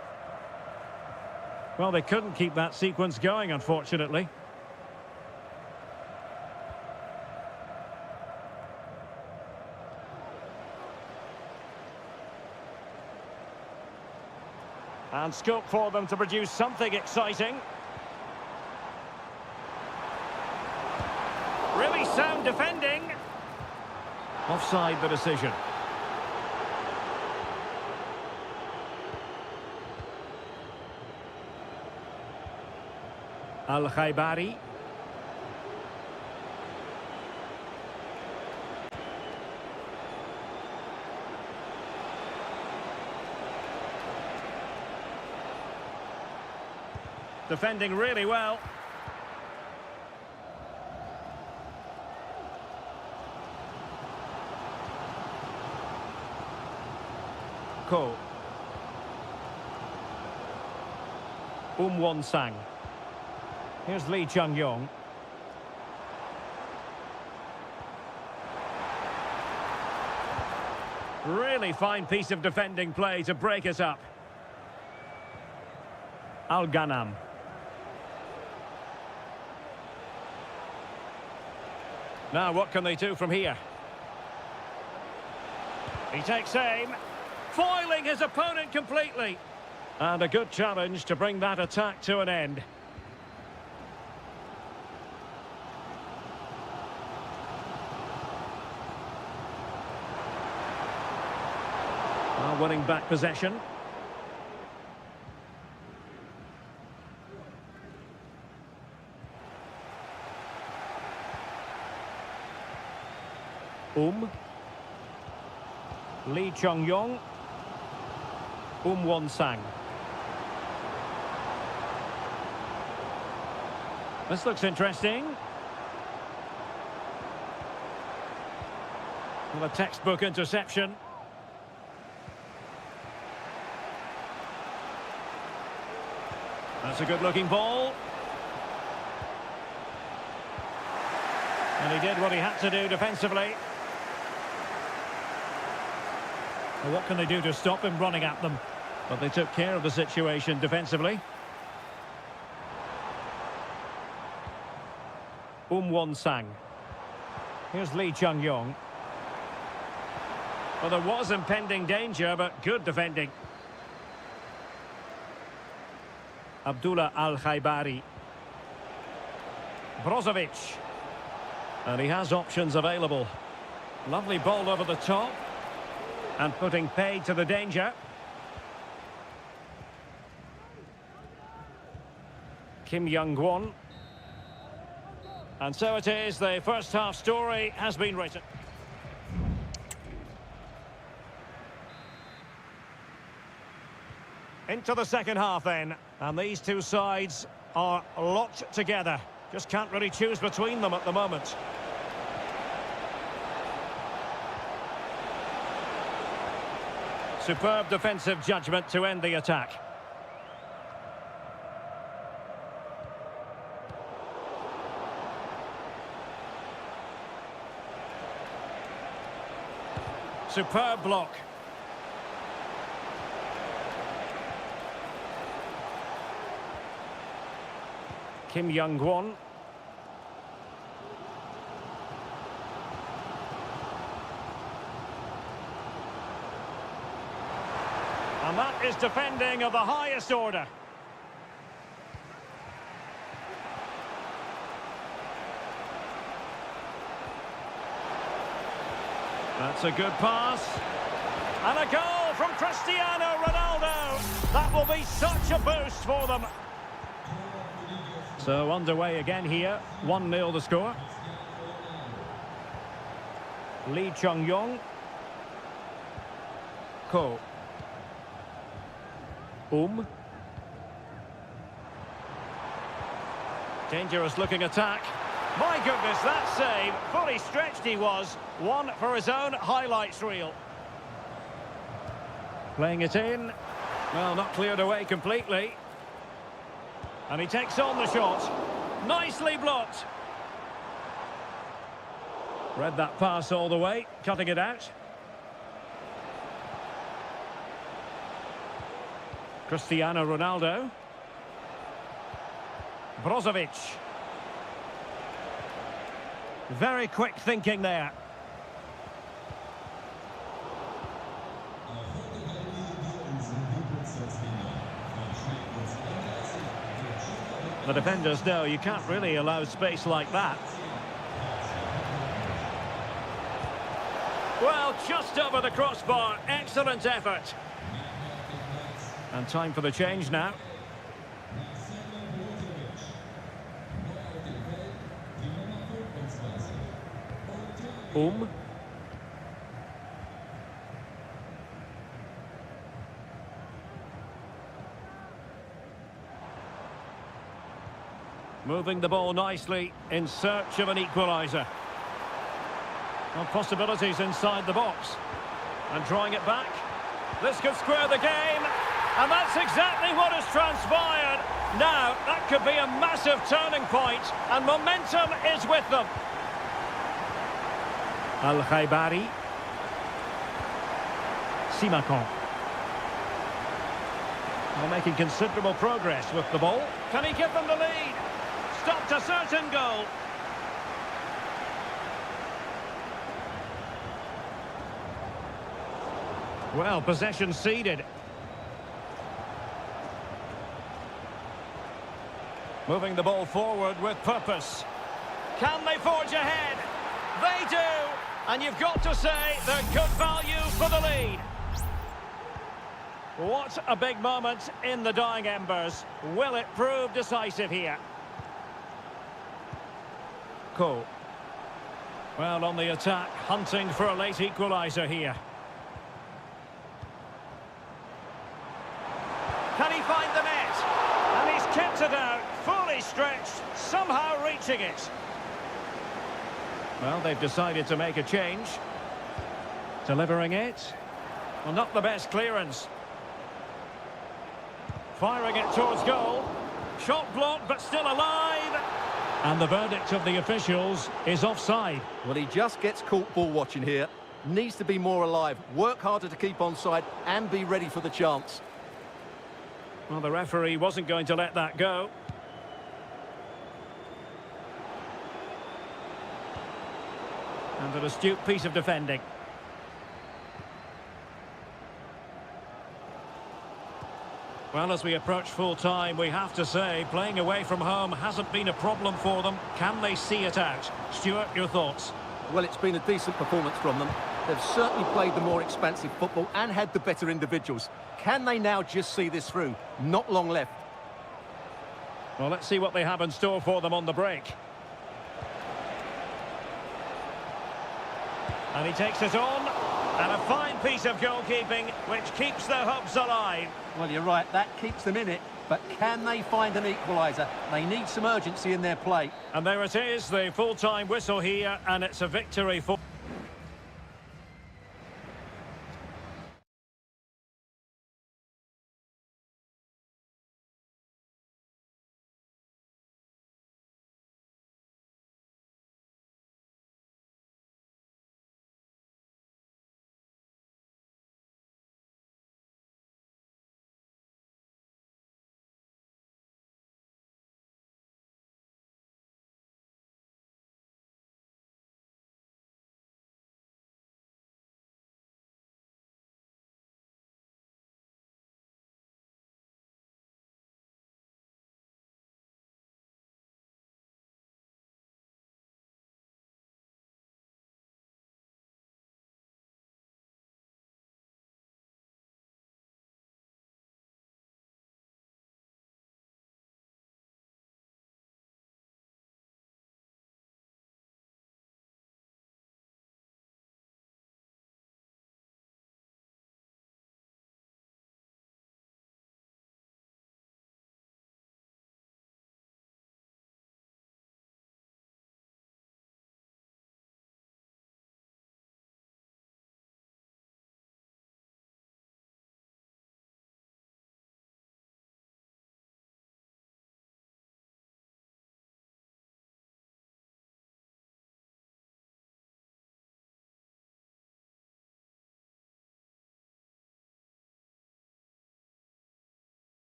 Well, they couldn't keep that sequence going, unfortunately. And scope for them to produce something exciting. Really sound defending. Offside the decision. Al-Khaibari. Defending really well. Ko. Won-sang. Here's Lee Chung-yong. Really fine piece of defending play to break us up. Al-Ghanam. Now what can they do from here? He takes aim, foiling his opponent completely. And a good challenge to bring that attack to an end. Winning back possession. Lee Chung-yong. Won-sang. This looks interesting. Well, a textbook interception. That's a good-looking ball. And he did what he had to do defensively. Well, what can they do to stop him running at them? But they took care of the situation defensively. Won-sang. Here's Lee Chung-yong. Well, there was impending danger, but good defending. Abdullah Al-Khaibari. Brozovic. And he has options available. Lovely ball over the top. And putting paid to the danger. Kim Young-won. And so it is, the first half story has been written. Into the second half then, and these two sides are locked together. Just can't really choose between them at the moment. Superb defensive judgment to end the attack. Superb block. Kim Young-won. And that is defending of the highest order. That's a good pass. And a goal from Cristiano Ronaldo. That will be such a boost for them. So underway again here. 1-0 the score. Lee Chung-yong. Ko. Dangerous looking attack. My goodness, that save. Fully stretched he was. One for his own highlights reel. Playing it in. Well, not cleared away completely. And he takes on the shot. Nicely blocked. Read that pass all the way, cutting it out. Cristiano Ronaldo. Brozovic. Very quick thinking there. The defenders know you can't really allow space like that. Well, just over the crossbar. Excellent effort. And time for the change now. Moving the ball nicely in search of an equaliser. Well, possibilities inside the box. And drawing it back. This could square the game. And that's exactly what has transpired. Now, that could be a massive turning point. And momentum is with them. Al-Khaibari. Simakon. Well, making considerable progress with the ball. Can he give them the lead? Stopped a certain goal. Well, possession ceded. Moving the ball forward with purpose. Can they forge ahead? They do! And you've got to say they're good value for the lead. What a big moment in the dying embers. Will it prove decisive here? Ko. Well, on the attack, hunting for a late equaliser here. Can he find the net? And he's kept it out, fully stretched, somehow reaching it. Well, they've decided to make a change. Delivering it. Well, not the best clearance. Firing it towards goal. Shot blocked, but still alive. And the verdict of the officials is offside. Well, he just gets caught ball watching here. Needs to be more alive, work harder to keep onside and be ready for the chance. Well, the referee wasn't going to let that go. And an astute piece of defending. Well, as we approach full-time, we have to say, playing away from home hasn't been a problem for them. Can they see it out? Stuart, your thoughts? Well, it's been a decent performance from them. They've certainly played the more expansive football and had the better individuals. Can they now just see this through? Not long left. Well, let's see what they have in store for them on the break. And he takes it on. And a fine piece of goalkeeping, which keeps their hopes alive. Well, you're right, that keeps them in it. But can they find an equaliser? They need some urgency in their play. And there it is, the full-time whistle here, and it's a victory for...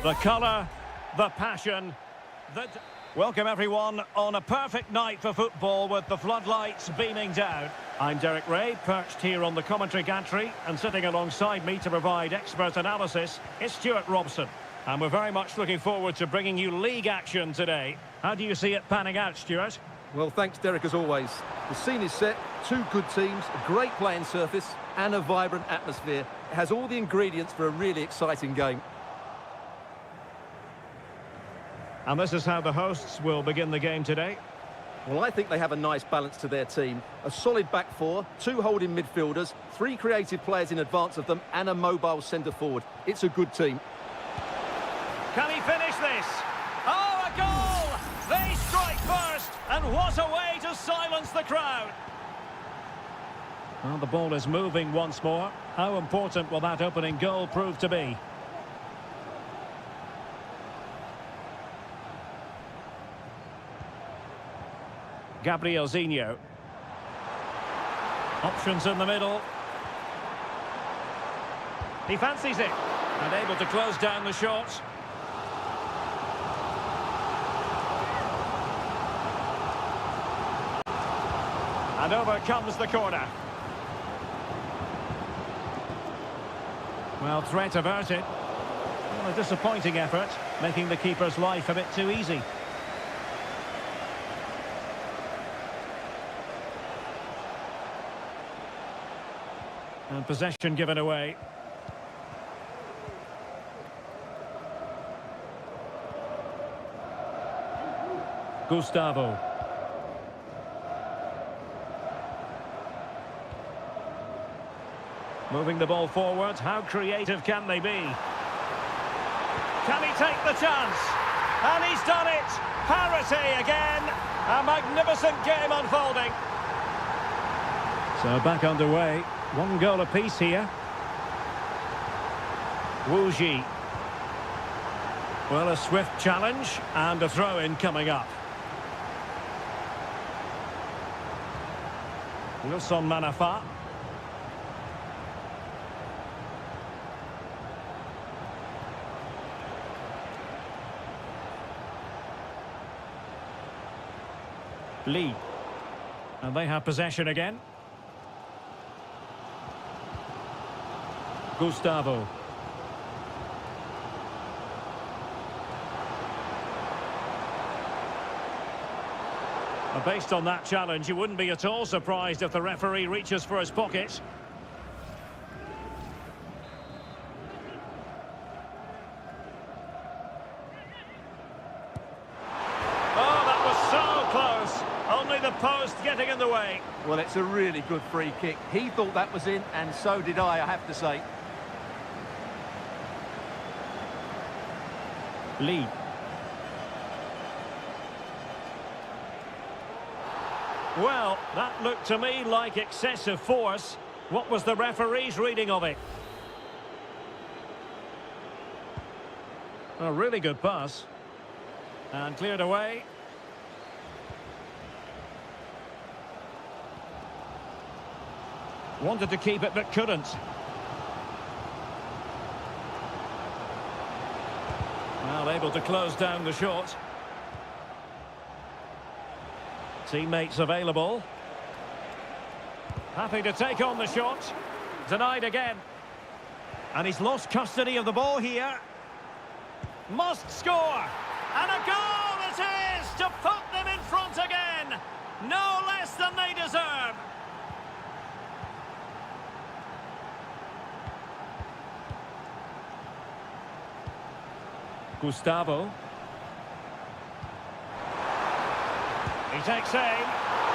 The colour, the passion, the... Welcome everyone on a perfect night for football with the floodlights beaming down. I'm Derek Ray, perched here on the commentary gantry, and sitting alongside me to provide expert analysis is Stuart Robson. And we're very much looking forward to bringing you league action today. How do you see it panning out, Stuart? Well, thanks, Derek, as always. The scene is set, two good teams, a great playing surface, and a vibrant atmosphere. It has all the ingredients for a really exciting game. And this is how the hosts will begin the game today. Well, I think they have a nice balance to their team. A solid back four, two holding midfielders, three creative players in advance of them, and a mobile centre-forward. It's a good team. Can he finish this? Oh, a goal! They strike first, and what a way to silence the crowd! Well, the ball is moving once more. How important will that opening goal prove to be? Gabrielzinho. Options in the middle. He fancies it, and able to close down the shot. And over comes the corner. Well, threat averted. Well, a disappointing effort, making the keeper's life a bit too easy. And possession given away. Gustavo. Moving the ball forward, how creative can they be? Can he take the chance? And he's done it! Parity again! A magnificent game unfolding. So back underway. One goal apiece here. Wu Ji. Well, a swift challenge and a throw-in coming up. Wilson Manafa. Lee. And they have possession again. Gustavo. Based on that challenge, you wouldn't be at all surprised if the referee reaches for his pocket. Oh, that was so close. Only the post getting in the way. Well, it's a really good free kick. He thought that was in, and so did I have to say. Lee. Well, that looked to me like excessive force. What was the referee's reading of it? A really good pass. And cleared away. Wanted to keep it but couldn't. Well, able to close down the shot. Teammates available. Happy to take on the shot. Denied again. And he's lost custody of the ball here. Must score. And a goal it is to put them in front again. No less than they deserve. Gustavo. He takes aim.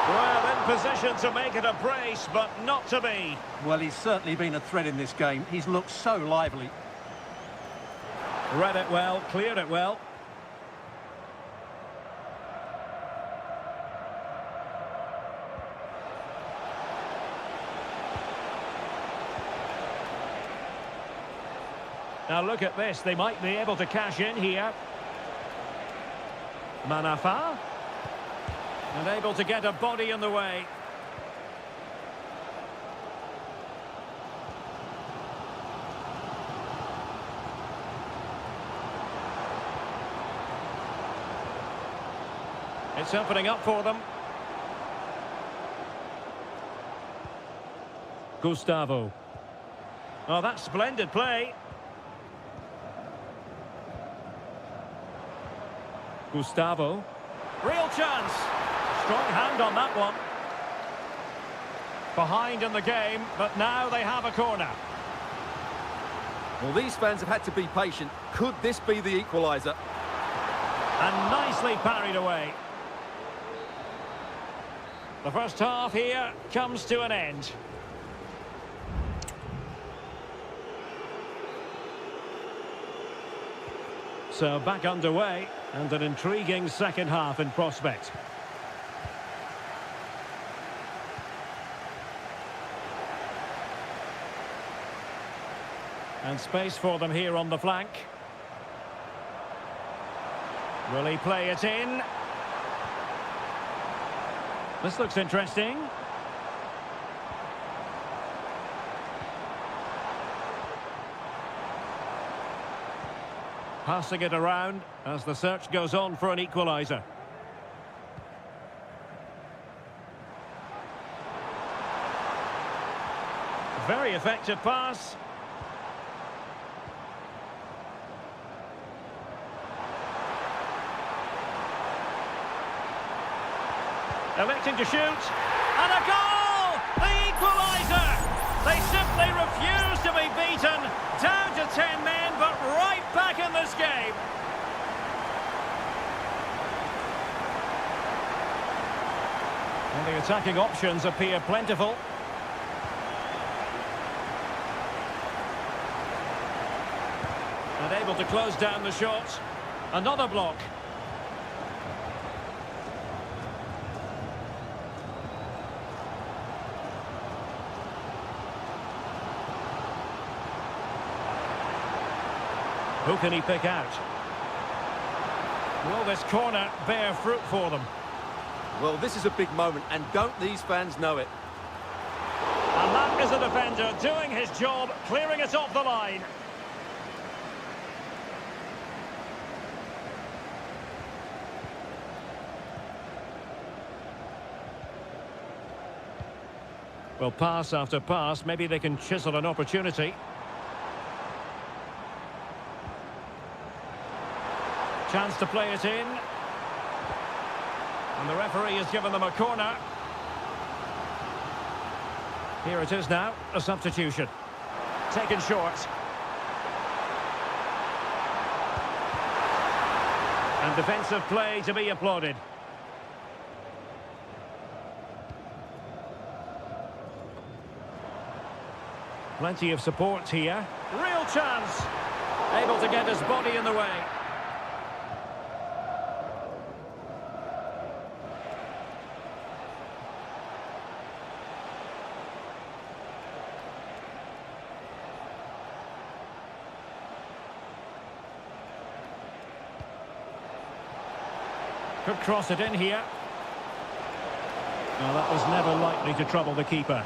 Well, in position to make it a brace, but not to be. Well, he's certainly been a threat in this game. He's looked so lively. Read it well, cleared it well. Now look at this, they might be able to cash in here. Manafa. And able to get a body in the way. It's opening up for them. Gustavo. Oh, that's splendid play. Gustavo. Real chance. Strong hand on that one. Behind in the game, but now they have a corner. Well, these fans have had to be patient. Could this be the equaliser? And nicely parried away. The first half here comes to an end. So back underway, and an intriguing second half in prospect. And space for them here on the flank. Will he play it in? This looks interesting. Passing it around as the search goes on for an equaliser. Very effective pass. Electing to shoot, and a goal! The equaliser! They simply refuse to be beaten. Down to 10 men, but right back in this game. And the attacking options appear plentiful. And able to close down the shot. Another block. Who can he pick out? Will this corner bear fruit for them? Well, this is a big moment, and don't these fans know it? And that is a defender doing his job, clearing it off the line. Well, pass after pass, maybe they can chisel an opportunity. Chance to play it in. And the referee has given them a corner. Here it is now, a substitution. Taken short. And defensive play to be applauded. Plenty of support here. Real chance. Able to get his body in the way. Could cross it in here. Well, that was never likely to trouble the keeper.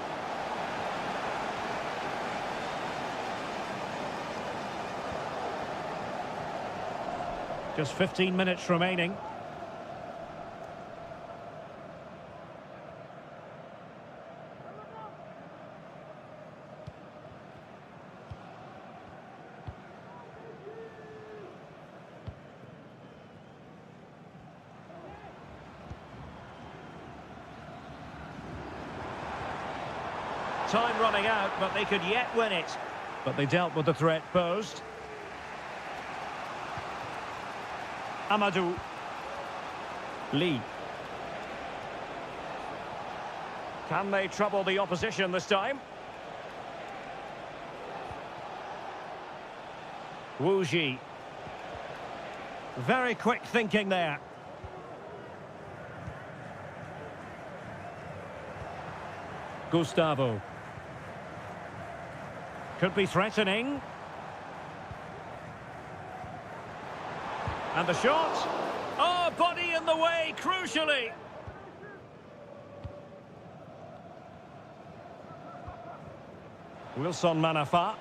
Just 15 minutes remaining. Time running out, but they could yet win it. But they dealt with the threat posed. Amadou. Lee. Can they trouble the opposition this time? Wu Ji. Very quick thinking there. Gustavo. Could be threatening. And the shot. Oh, body in the way, crucially. Wilson Manafa.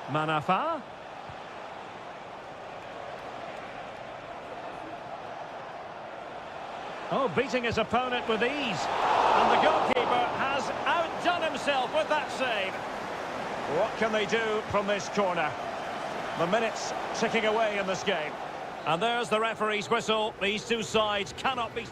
Manafa. Oh, beating his opponent with ease. And the goalkeeper has outdone himself with that save. What can they do from this corner? The minutes ticking away in this game. And there's the referee's whistle. These two sides cannot be...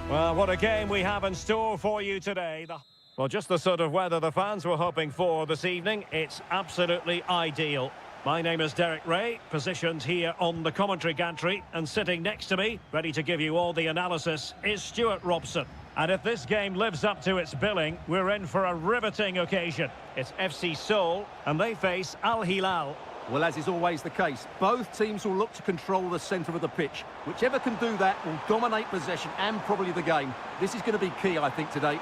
Well, what a game we have in store for you today. Well, just the sort of weather the fans were hoping for this evening. It's absolutely ideal. My name is Derek Ray, positioned here on the commentary gantry, and sitting next to me, ready to give you all the analysis, is Stuart Robson. And if this game lives up to its billing, we're in for a riveting occasion. It's FC Seoul, and they face Al Hilal. Well, as is always the case, both teams will look to control the centre of the pitch. Whichever can do that will dominate possession and probably the game. This is going to be key, I think, today.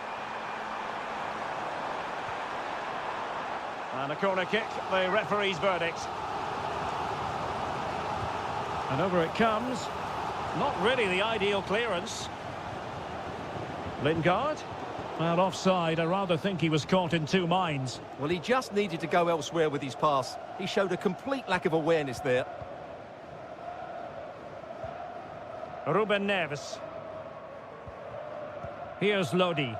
And a corner kick, the referee's verdict. And over it comes. Not really the ideal clearance. Lingard? Well, offside. I rather think he was caught in two minds. Well, he just needed to go elsewhere with his pass. He showed a complete lack of awareness there. Ruben Neves. Here's Lodi.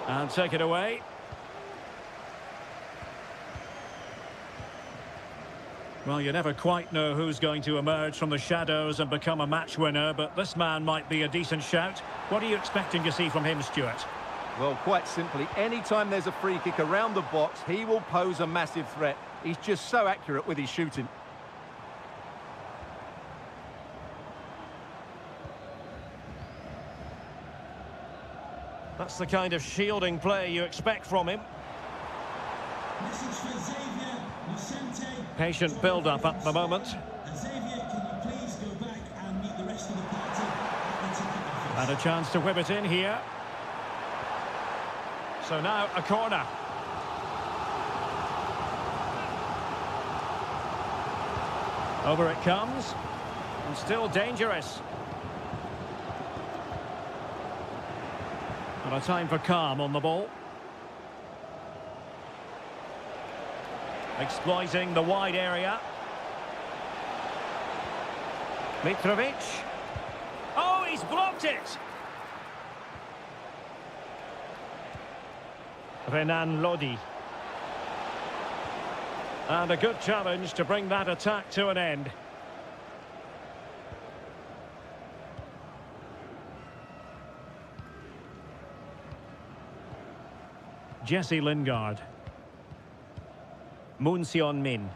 And take it away. Well, you never quite know who's going to emerge from the shadows and become a match winner, but this man might be a decent shout. What are you expecting to see from him, Stuart? Well, quite simply, anytime there's a free kick around the box, he will pose a massive threat. He's just so accurate with his shooting. That's the kind of shielding play you expect from him. Patient build-up at the moment. And a chance to whip it in here. So now a corner. Over it comes. And still dangerous. And a time for calm on the ball. Exploiting the wide area. Mitrovic. Oh, he's blocked it! Renan Lodi. And a good challenge to bring that attack to an end. Jesse Lingard. Moon Seon-min.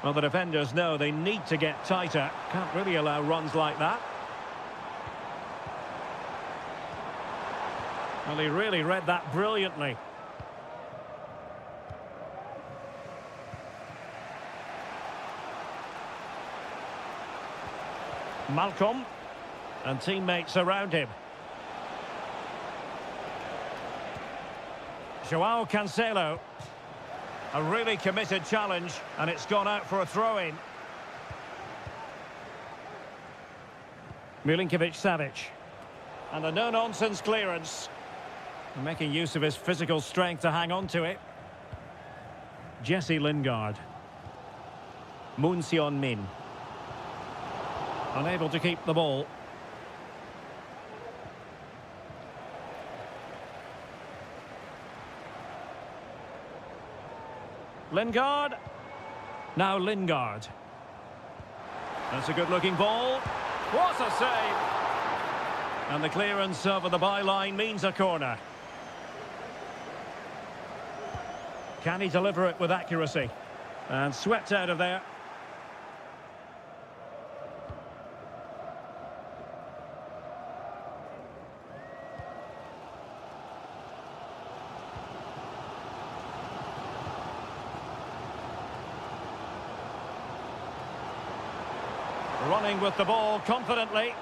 Well, the defenders know they need to get tighter. Can't really allow runs like that. Well, he really read that brilliantly. Malcolm. And teammates around him. Joao Cancelo. A really committed challenge, and it's gone out for a throw-in. Milinkovic-Savic. And a no-nonsense clearance. Making use of his physical strength to hang on to it. Jesse Lingard. Moon Seon-min. Unable to keep the ball. Lingard. Now Lingard. That's a good-looking ball. What a save! And the clearance over the byline means a corner. Can he deliver it with accuracy? And swept out of there. Running with the ball confidently.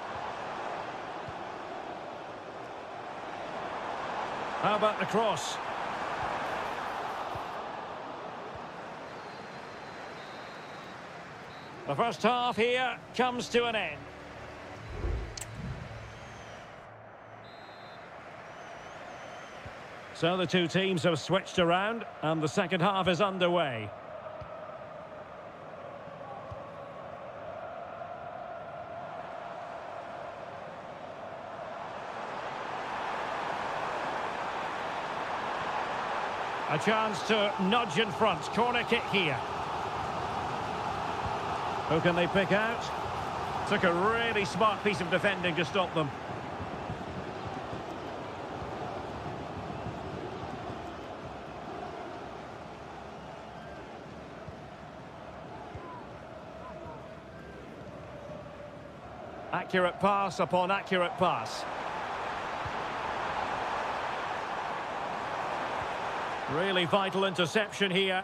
How about the cross? The first half here comes to an end. So the two teams have switched around and the second half is underway. A chance to nudge in front. Corner kick here. Who can they pick out? Took a really smart piece of defending to stop them. Accurate pass upon accurate pass. Really vital interception here.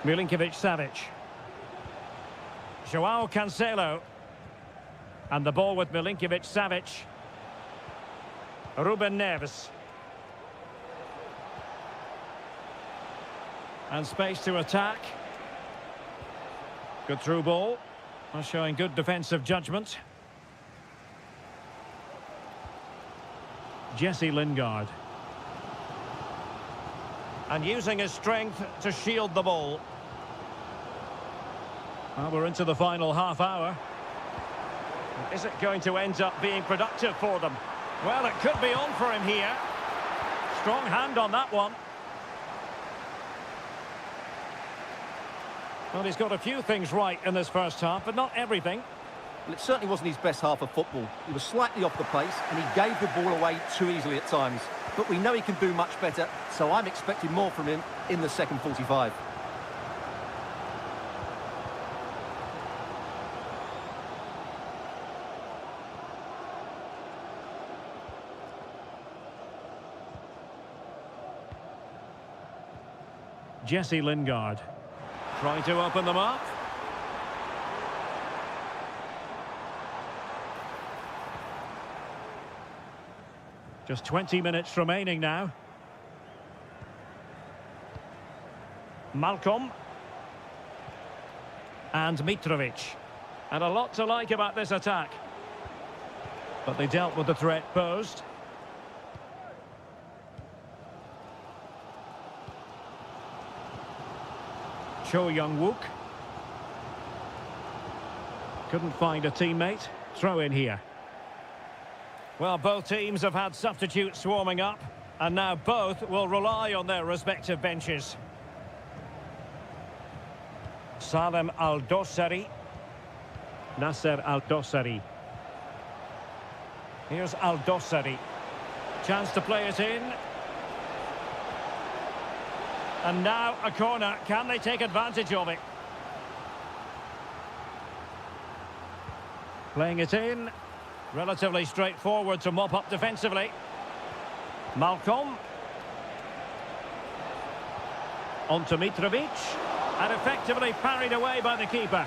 Milinkovic-Savic. Joao Cancelo. And the ball with Milinkovic-Savic. Ruben Neves. And space to attack. Good through ball. Showing good defensive judgment. Jesse Lingard. And using his strength to shield the ball. Well, we're into the final half hour. Is it going to end up being productive for them? Well, it could be on for him here. Strong hand on that one. Well, he's got a few things right in this first half, but not everything. Well, it certainly wasn't his best half of football. He was slightly off the pace, and he gave the ball away too easily at times. But we know he can do much better, so I'm expecting more from him in the second 45. Jesse Lingard. Trying to open them up. Just 20 minutes remaining now. Malcolm. And Mitrovic. And a lot to like about this attack. But they dealt with the threat posed. Cho Young-wook. Couldn't find a teammate. Throw in here. Well, both teams have had substitutes swarming up, and now both will rely on their respective benches. Salem Al-Dossari. Nasser Al-Dossari. Here's Al-Dossari. Chance to play it in. And now a corner. Can they take advantage of it? Playing it in. Relatively straightforward to mop up defensively. Malcolm. On to Mitrovic. And effectively parried away by the keeper.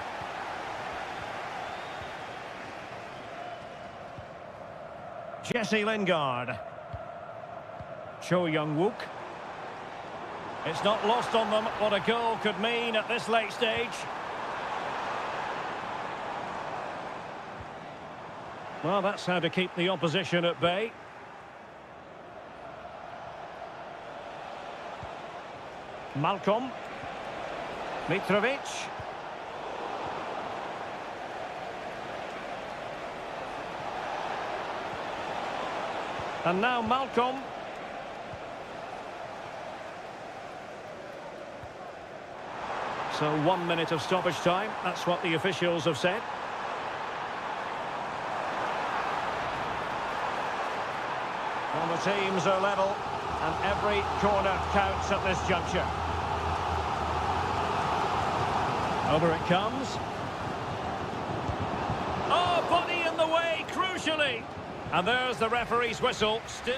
Jesse Lingard. Cho Young-wook. It's not lost on them what a goal could mean at this late stage. Well, that's how to keep the opposition at bay. Malcolm. Mitrovic. And now Malcolm. So 1 minute of stoppage time. That's what the officials have said. Well, the teams are level, and every corner counts at this juncture. Over it comes. Oh, body in the way, crucially. And there's the referee's whistle, still.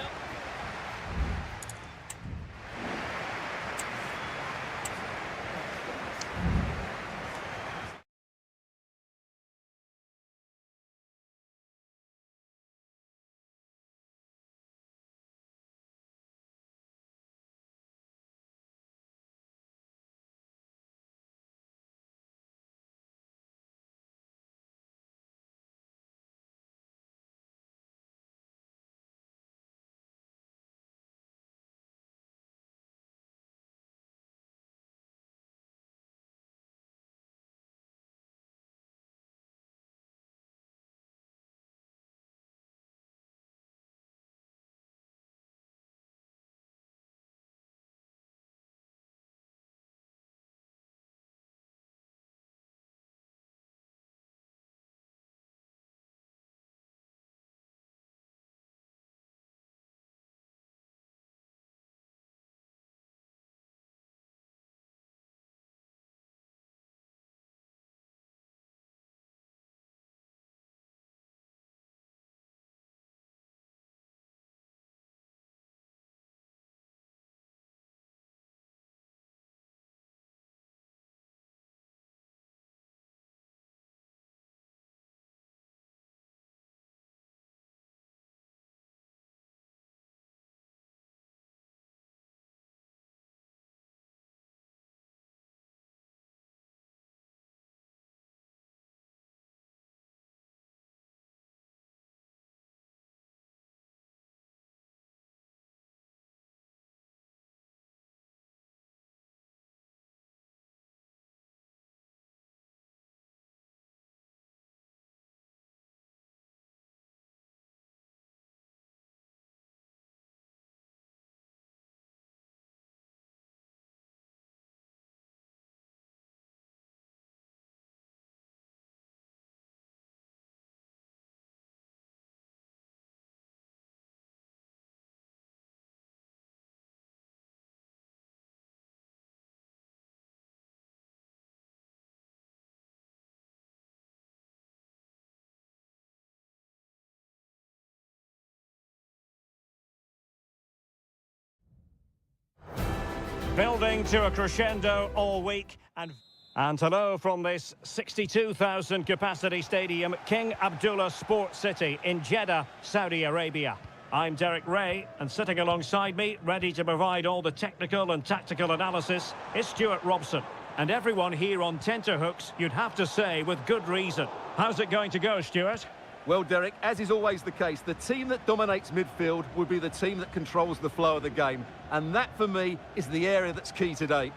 Building to a crescendo all week. And hello from this 62,000 capacity stadium, King Abdullah Sports City in Jeddah, Saudi Arabia. I'm Derek Ray, and sitting alongside me, ready to provide all the technical and tactical analysis, is Stuart Robson. And everyone here on tenterhooks, you'd have to say, with good reason. How's it going to go, Stuart? Well, Derek, as is always the case, the team that dominates midfield will be the team that controls the flow of the game. And that, for me, is the area that's key today.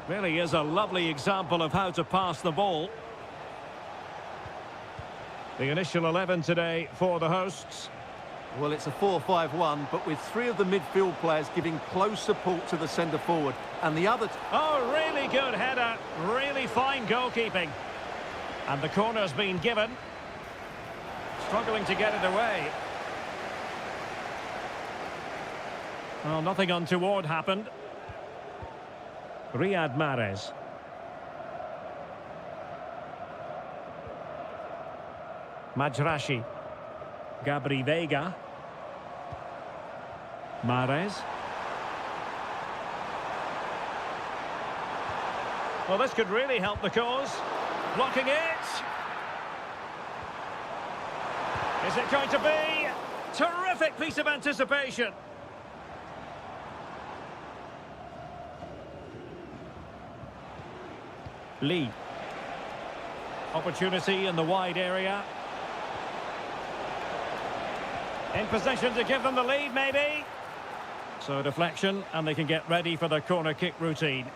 Really is a lovely example of how to pass the ball. The initial 11 today for the hosts. Well, it's a 4-5-1, but with three of the midfield players giving close support to the centre-forward. And the other... Oh, really good header. Really fine goalkeeping. And the corner's been given. Struggling to get it away. Well, nothing untoward happened. Riyad Mahrez. Majrashi. Gabri Veiga. Mahrez. Well, this could really help the cause. Blocking it. Is it going to be? Terrific piece of anticipation. Lee. Opportunity in the wide area. In possession to give them the lead, maybe. So deflection, and they can get ready for the corner kick routine.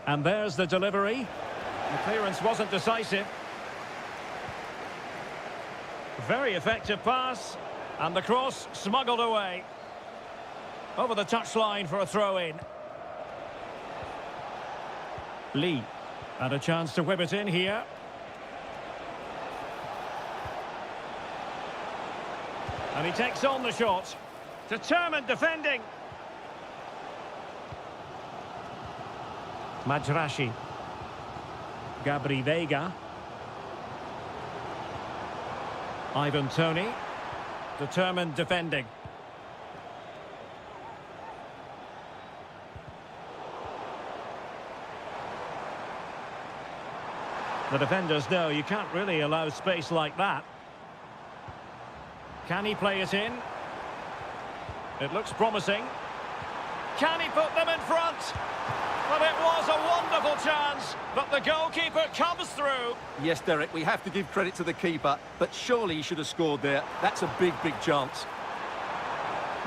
And there's the delivery. The clearance wasn't decisive. Very effective pass. And the cross smuggled away. Over the touchline for a throw-in. Lee. And a chance to whip it in here. And he takes on the shot. Determined defending. Majrashi. Gabri Veiga. Ivan Toney. Determined defending. The defenders know you can't really allow space like that. Can he play it in? It looks promising. Can he put them in front? But it was a wonderful chance, but the goalkeeper comes through. Yes, Derek, we have to give credit to the keeper, but surely he should have scored there. That's a big, big chance.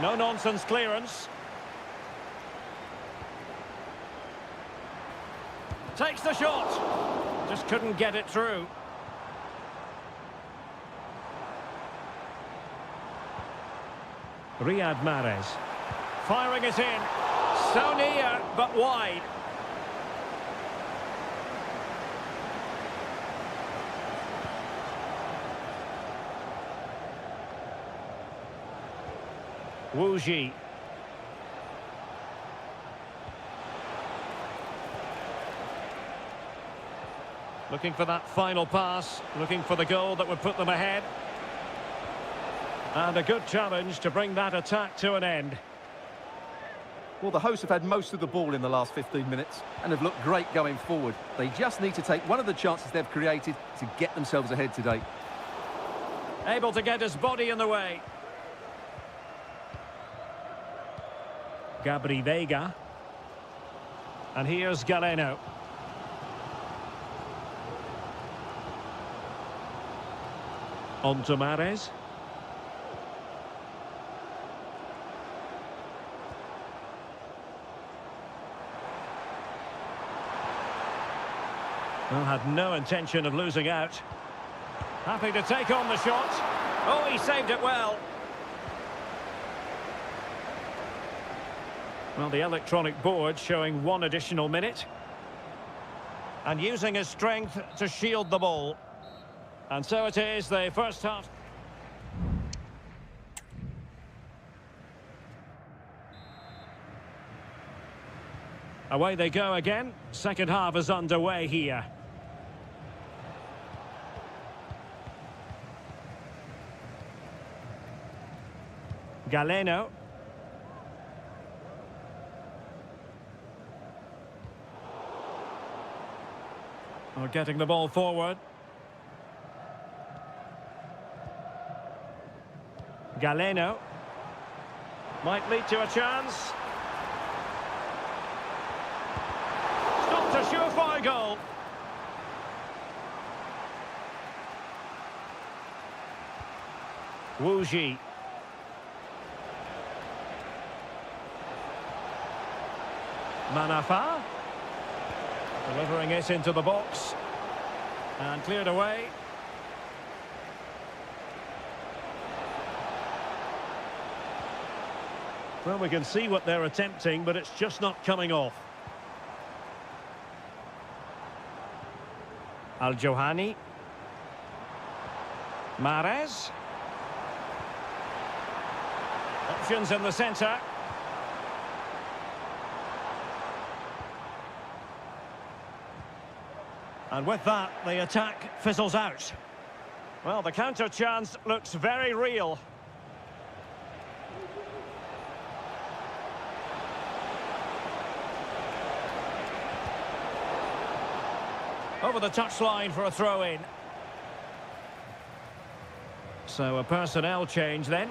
No-nonsense clearance. Takes the shot. Just couldn't get it through. Riyad Mahrez. Firing it in. So near, but wide. Wu Ji. Looking for that final pass, looking for the goal that would put them ahead. And a good challenge to bring that attack to an end. Well, the hosts have had most of the ball in the last 15 minutes and have looked great going forward. They just need to take one of the chances they've created to get themselves ahead today. Able to get his body in the way. Gabri Veiga. And here's Galeno. On to Mahrez. Well, had no intention of losing out. Happy to take on the shot. Oh, he saved it well. Well, the electronic board showing 1 additional minute. And using his strength to shield the ball. And so it is, the first half. Away they go again. Second half is underway here. Galeno. Well, getting the ball forward. Galeno. Might lead to a chance. Stopped a surefire goal. Wu Ji. Manafa. Delivering it into the box. And cleared away. Well, we can see what they're attempting, but it's just not coming off. Al-Johani. Mahrez. Options in the centre. And with that, the attack fizzles out. Well, the counter chance looks very real. Over the touchline for a throw-in. So a personnel change then.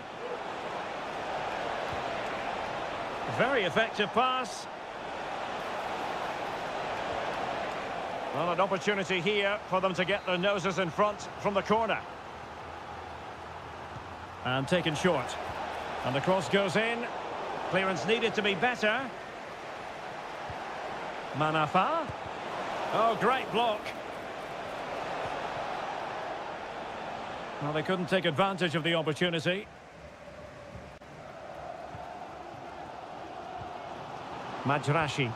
Very effective pass. Well, an opportunity here for them to get their noses in front from the corner. And taken short. And the cross goes in. Clearance needed to be better. Manafa. Oh, great block. Well, they couldn't take advantage of the opportunity. Majrashi.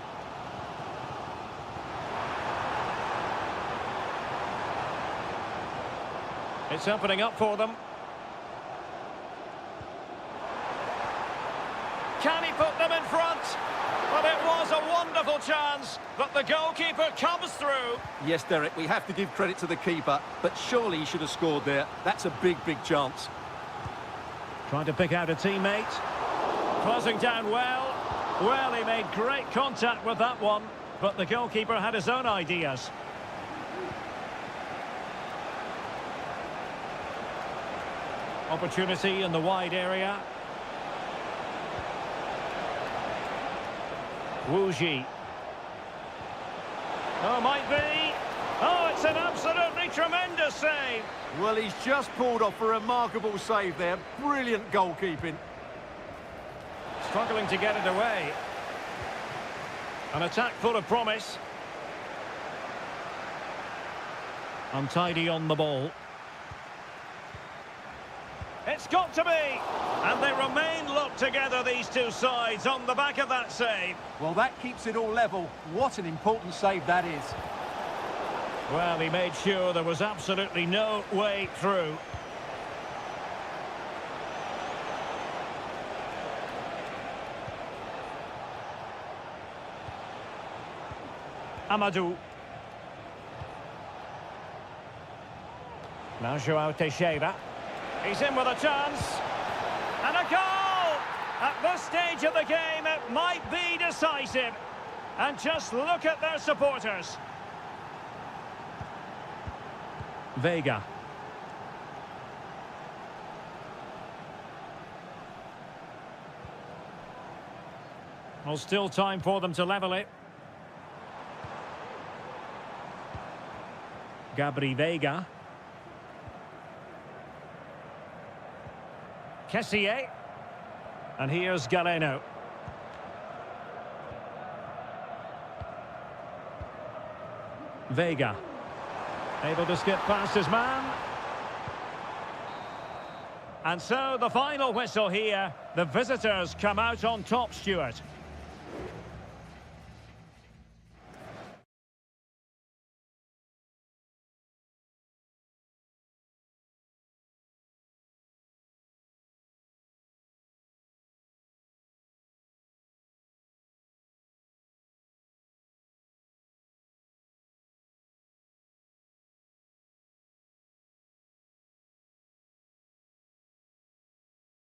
It's opening up for them. Can he put them in front? But it was a wonderful chance, but the goalkeeper comes through. Yes, Derek, we have to give credit to the keeper, but surely he should have scored there. That's a big, big chance. Trying to pick out a teammate. Closing down well. Well, he made great contact with that one, but the goalkeeper had his own ideas. Opportunity in the wide area. Wuji. Oh, might be. Oh, it's an absolutely tremendous save. Well, he's just pulled off a remarkable save there. Brilliant goalkeeping. Struggling to get it away. An attack full of promise. Untidy on the ball. It's got to be! And they remain locked together, these two sides, on the back of that save. Well, that keeps it all level. What an important save that is. Well, he made sure there was absolutely no way through. Amadou. Now João Teixeira. He's in with a chance. And a goal! At this stage of the game, it might be decisive. And just look at their supporters. Vega. Well, still time for them to level it. Gabri Vega. Kessié. And here's Galeno. Vega. Able to skip past his man. And so the final whistle here. The visitors come out on top, Stuart.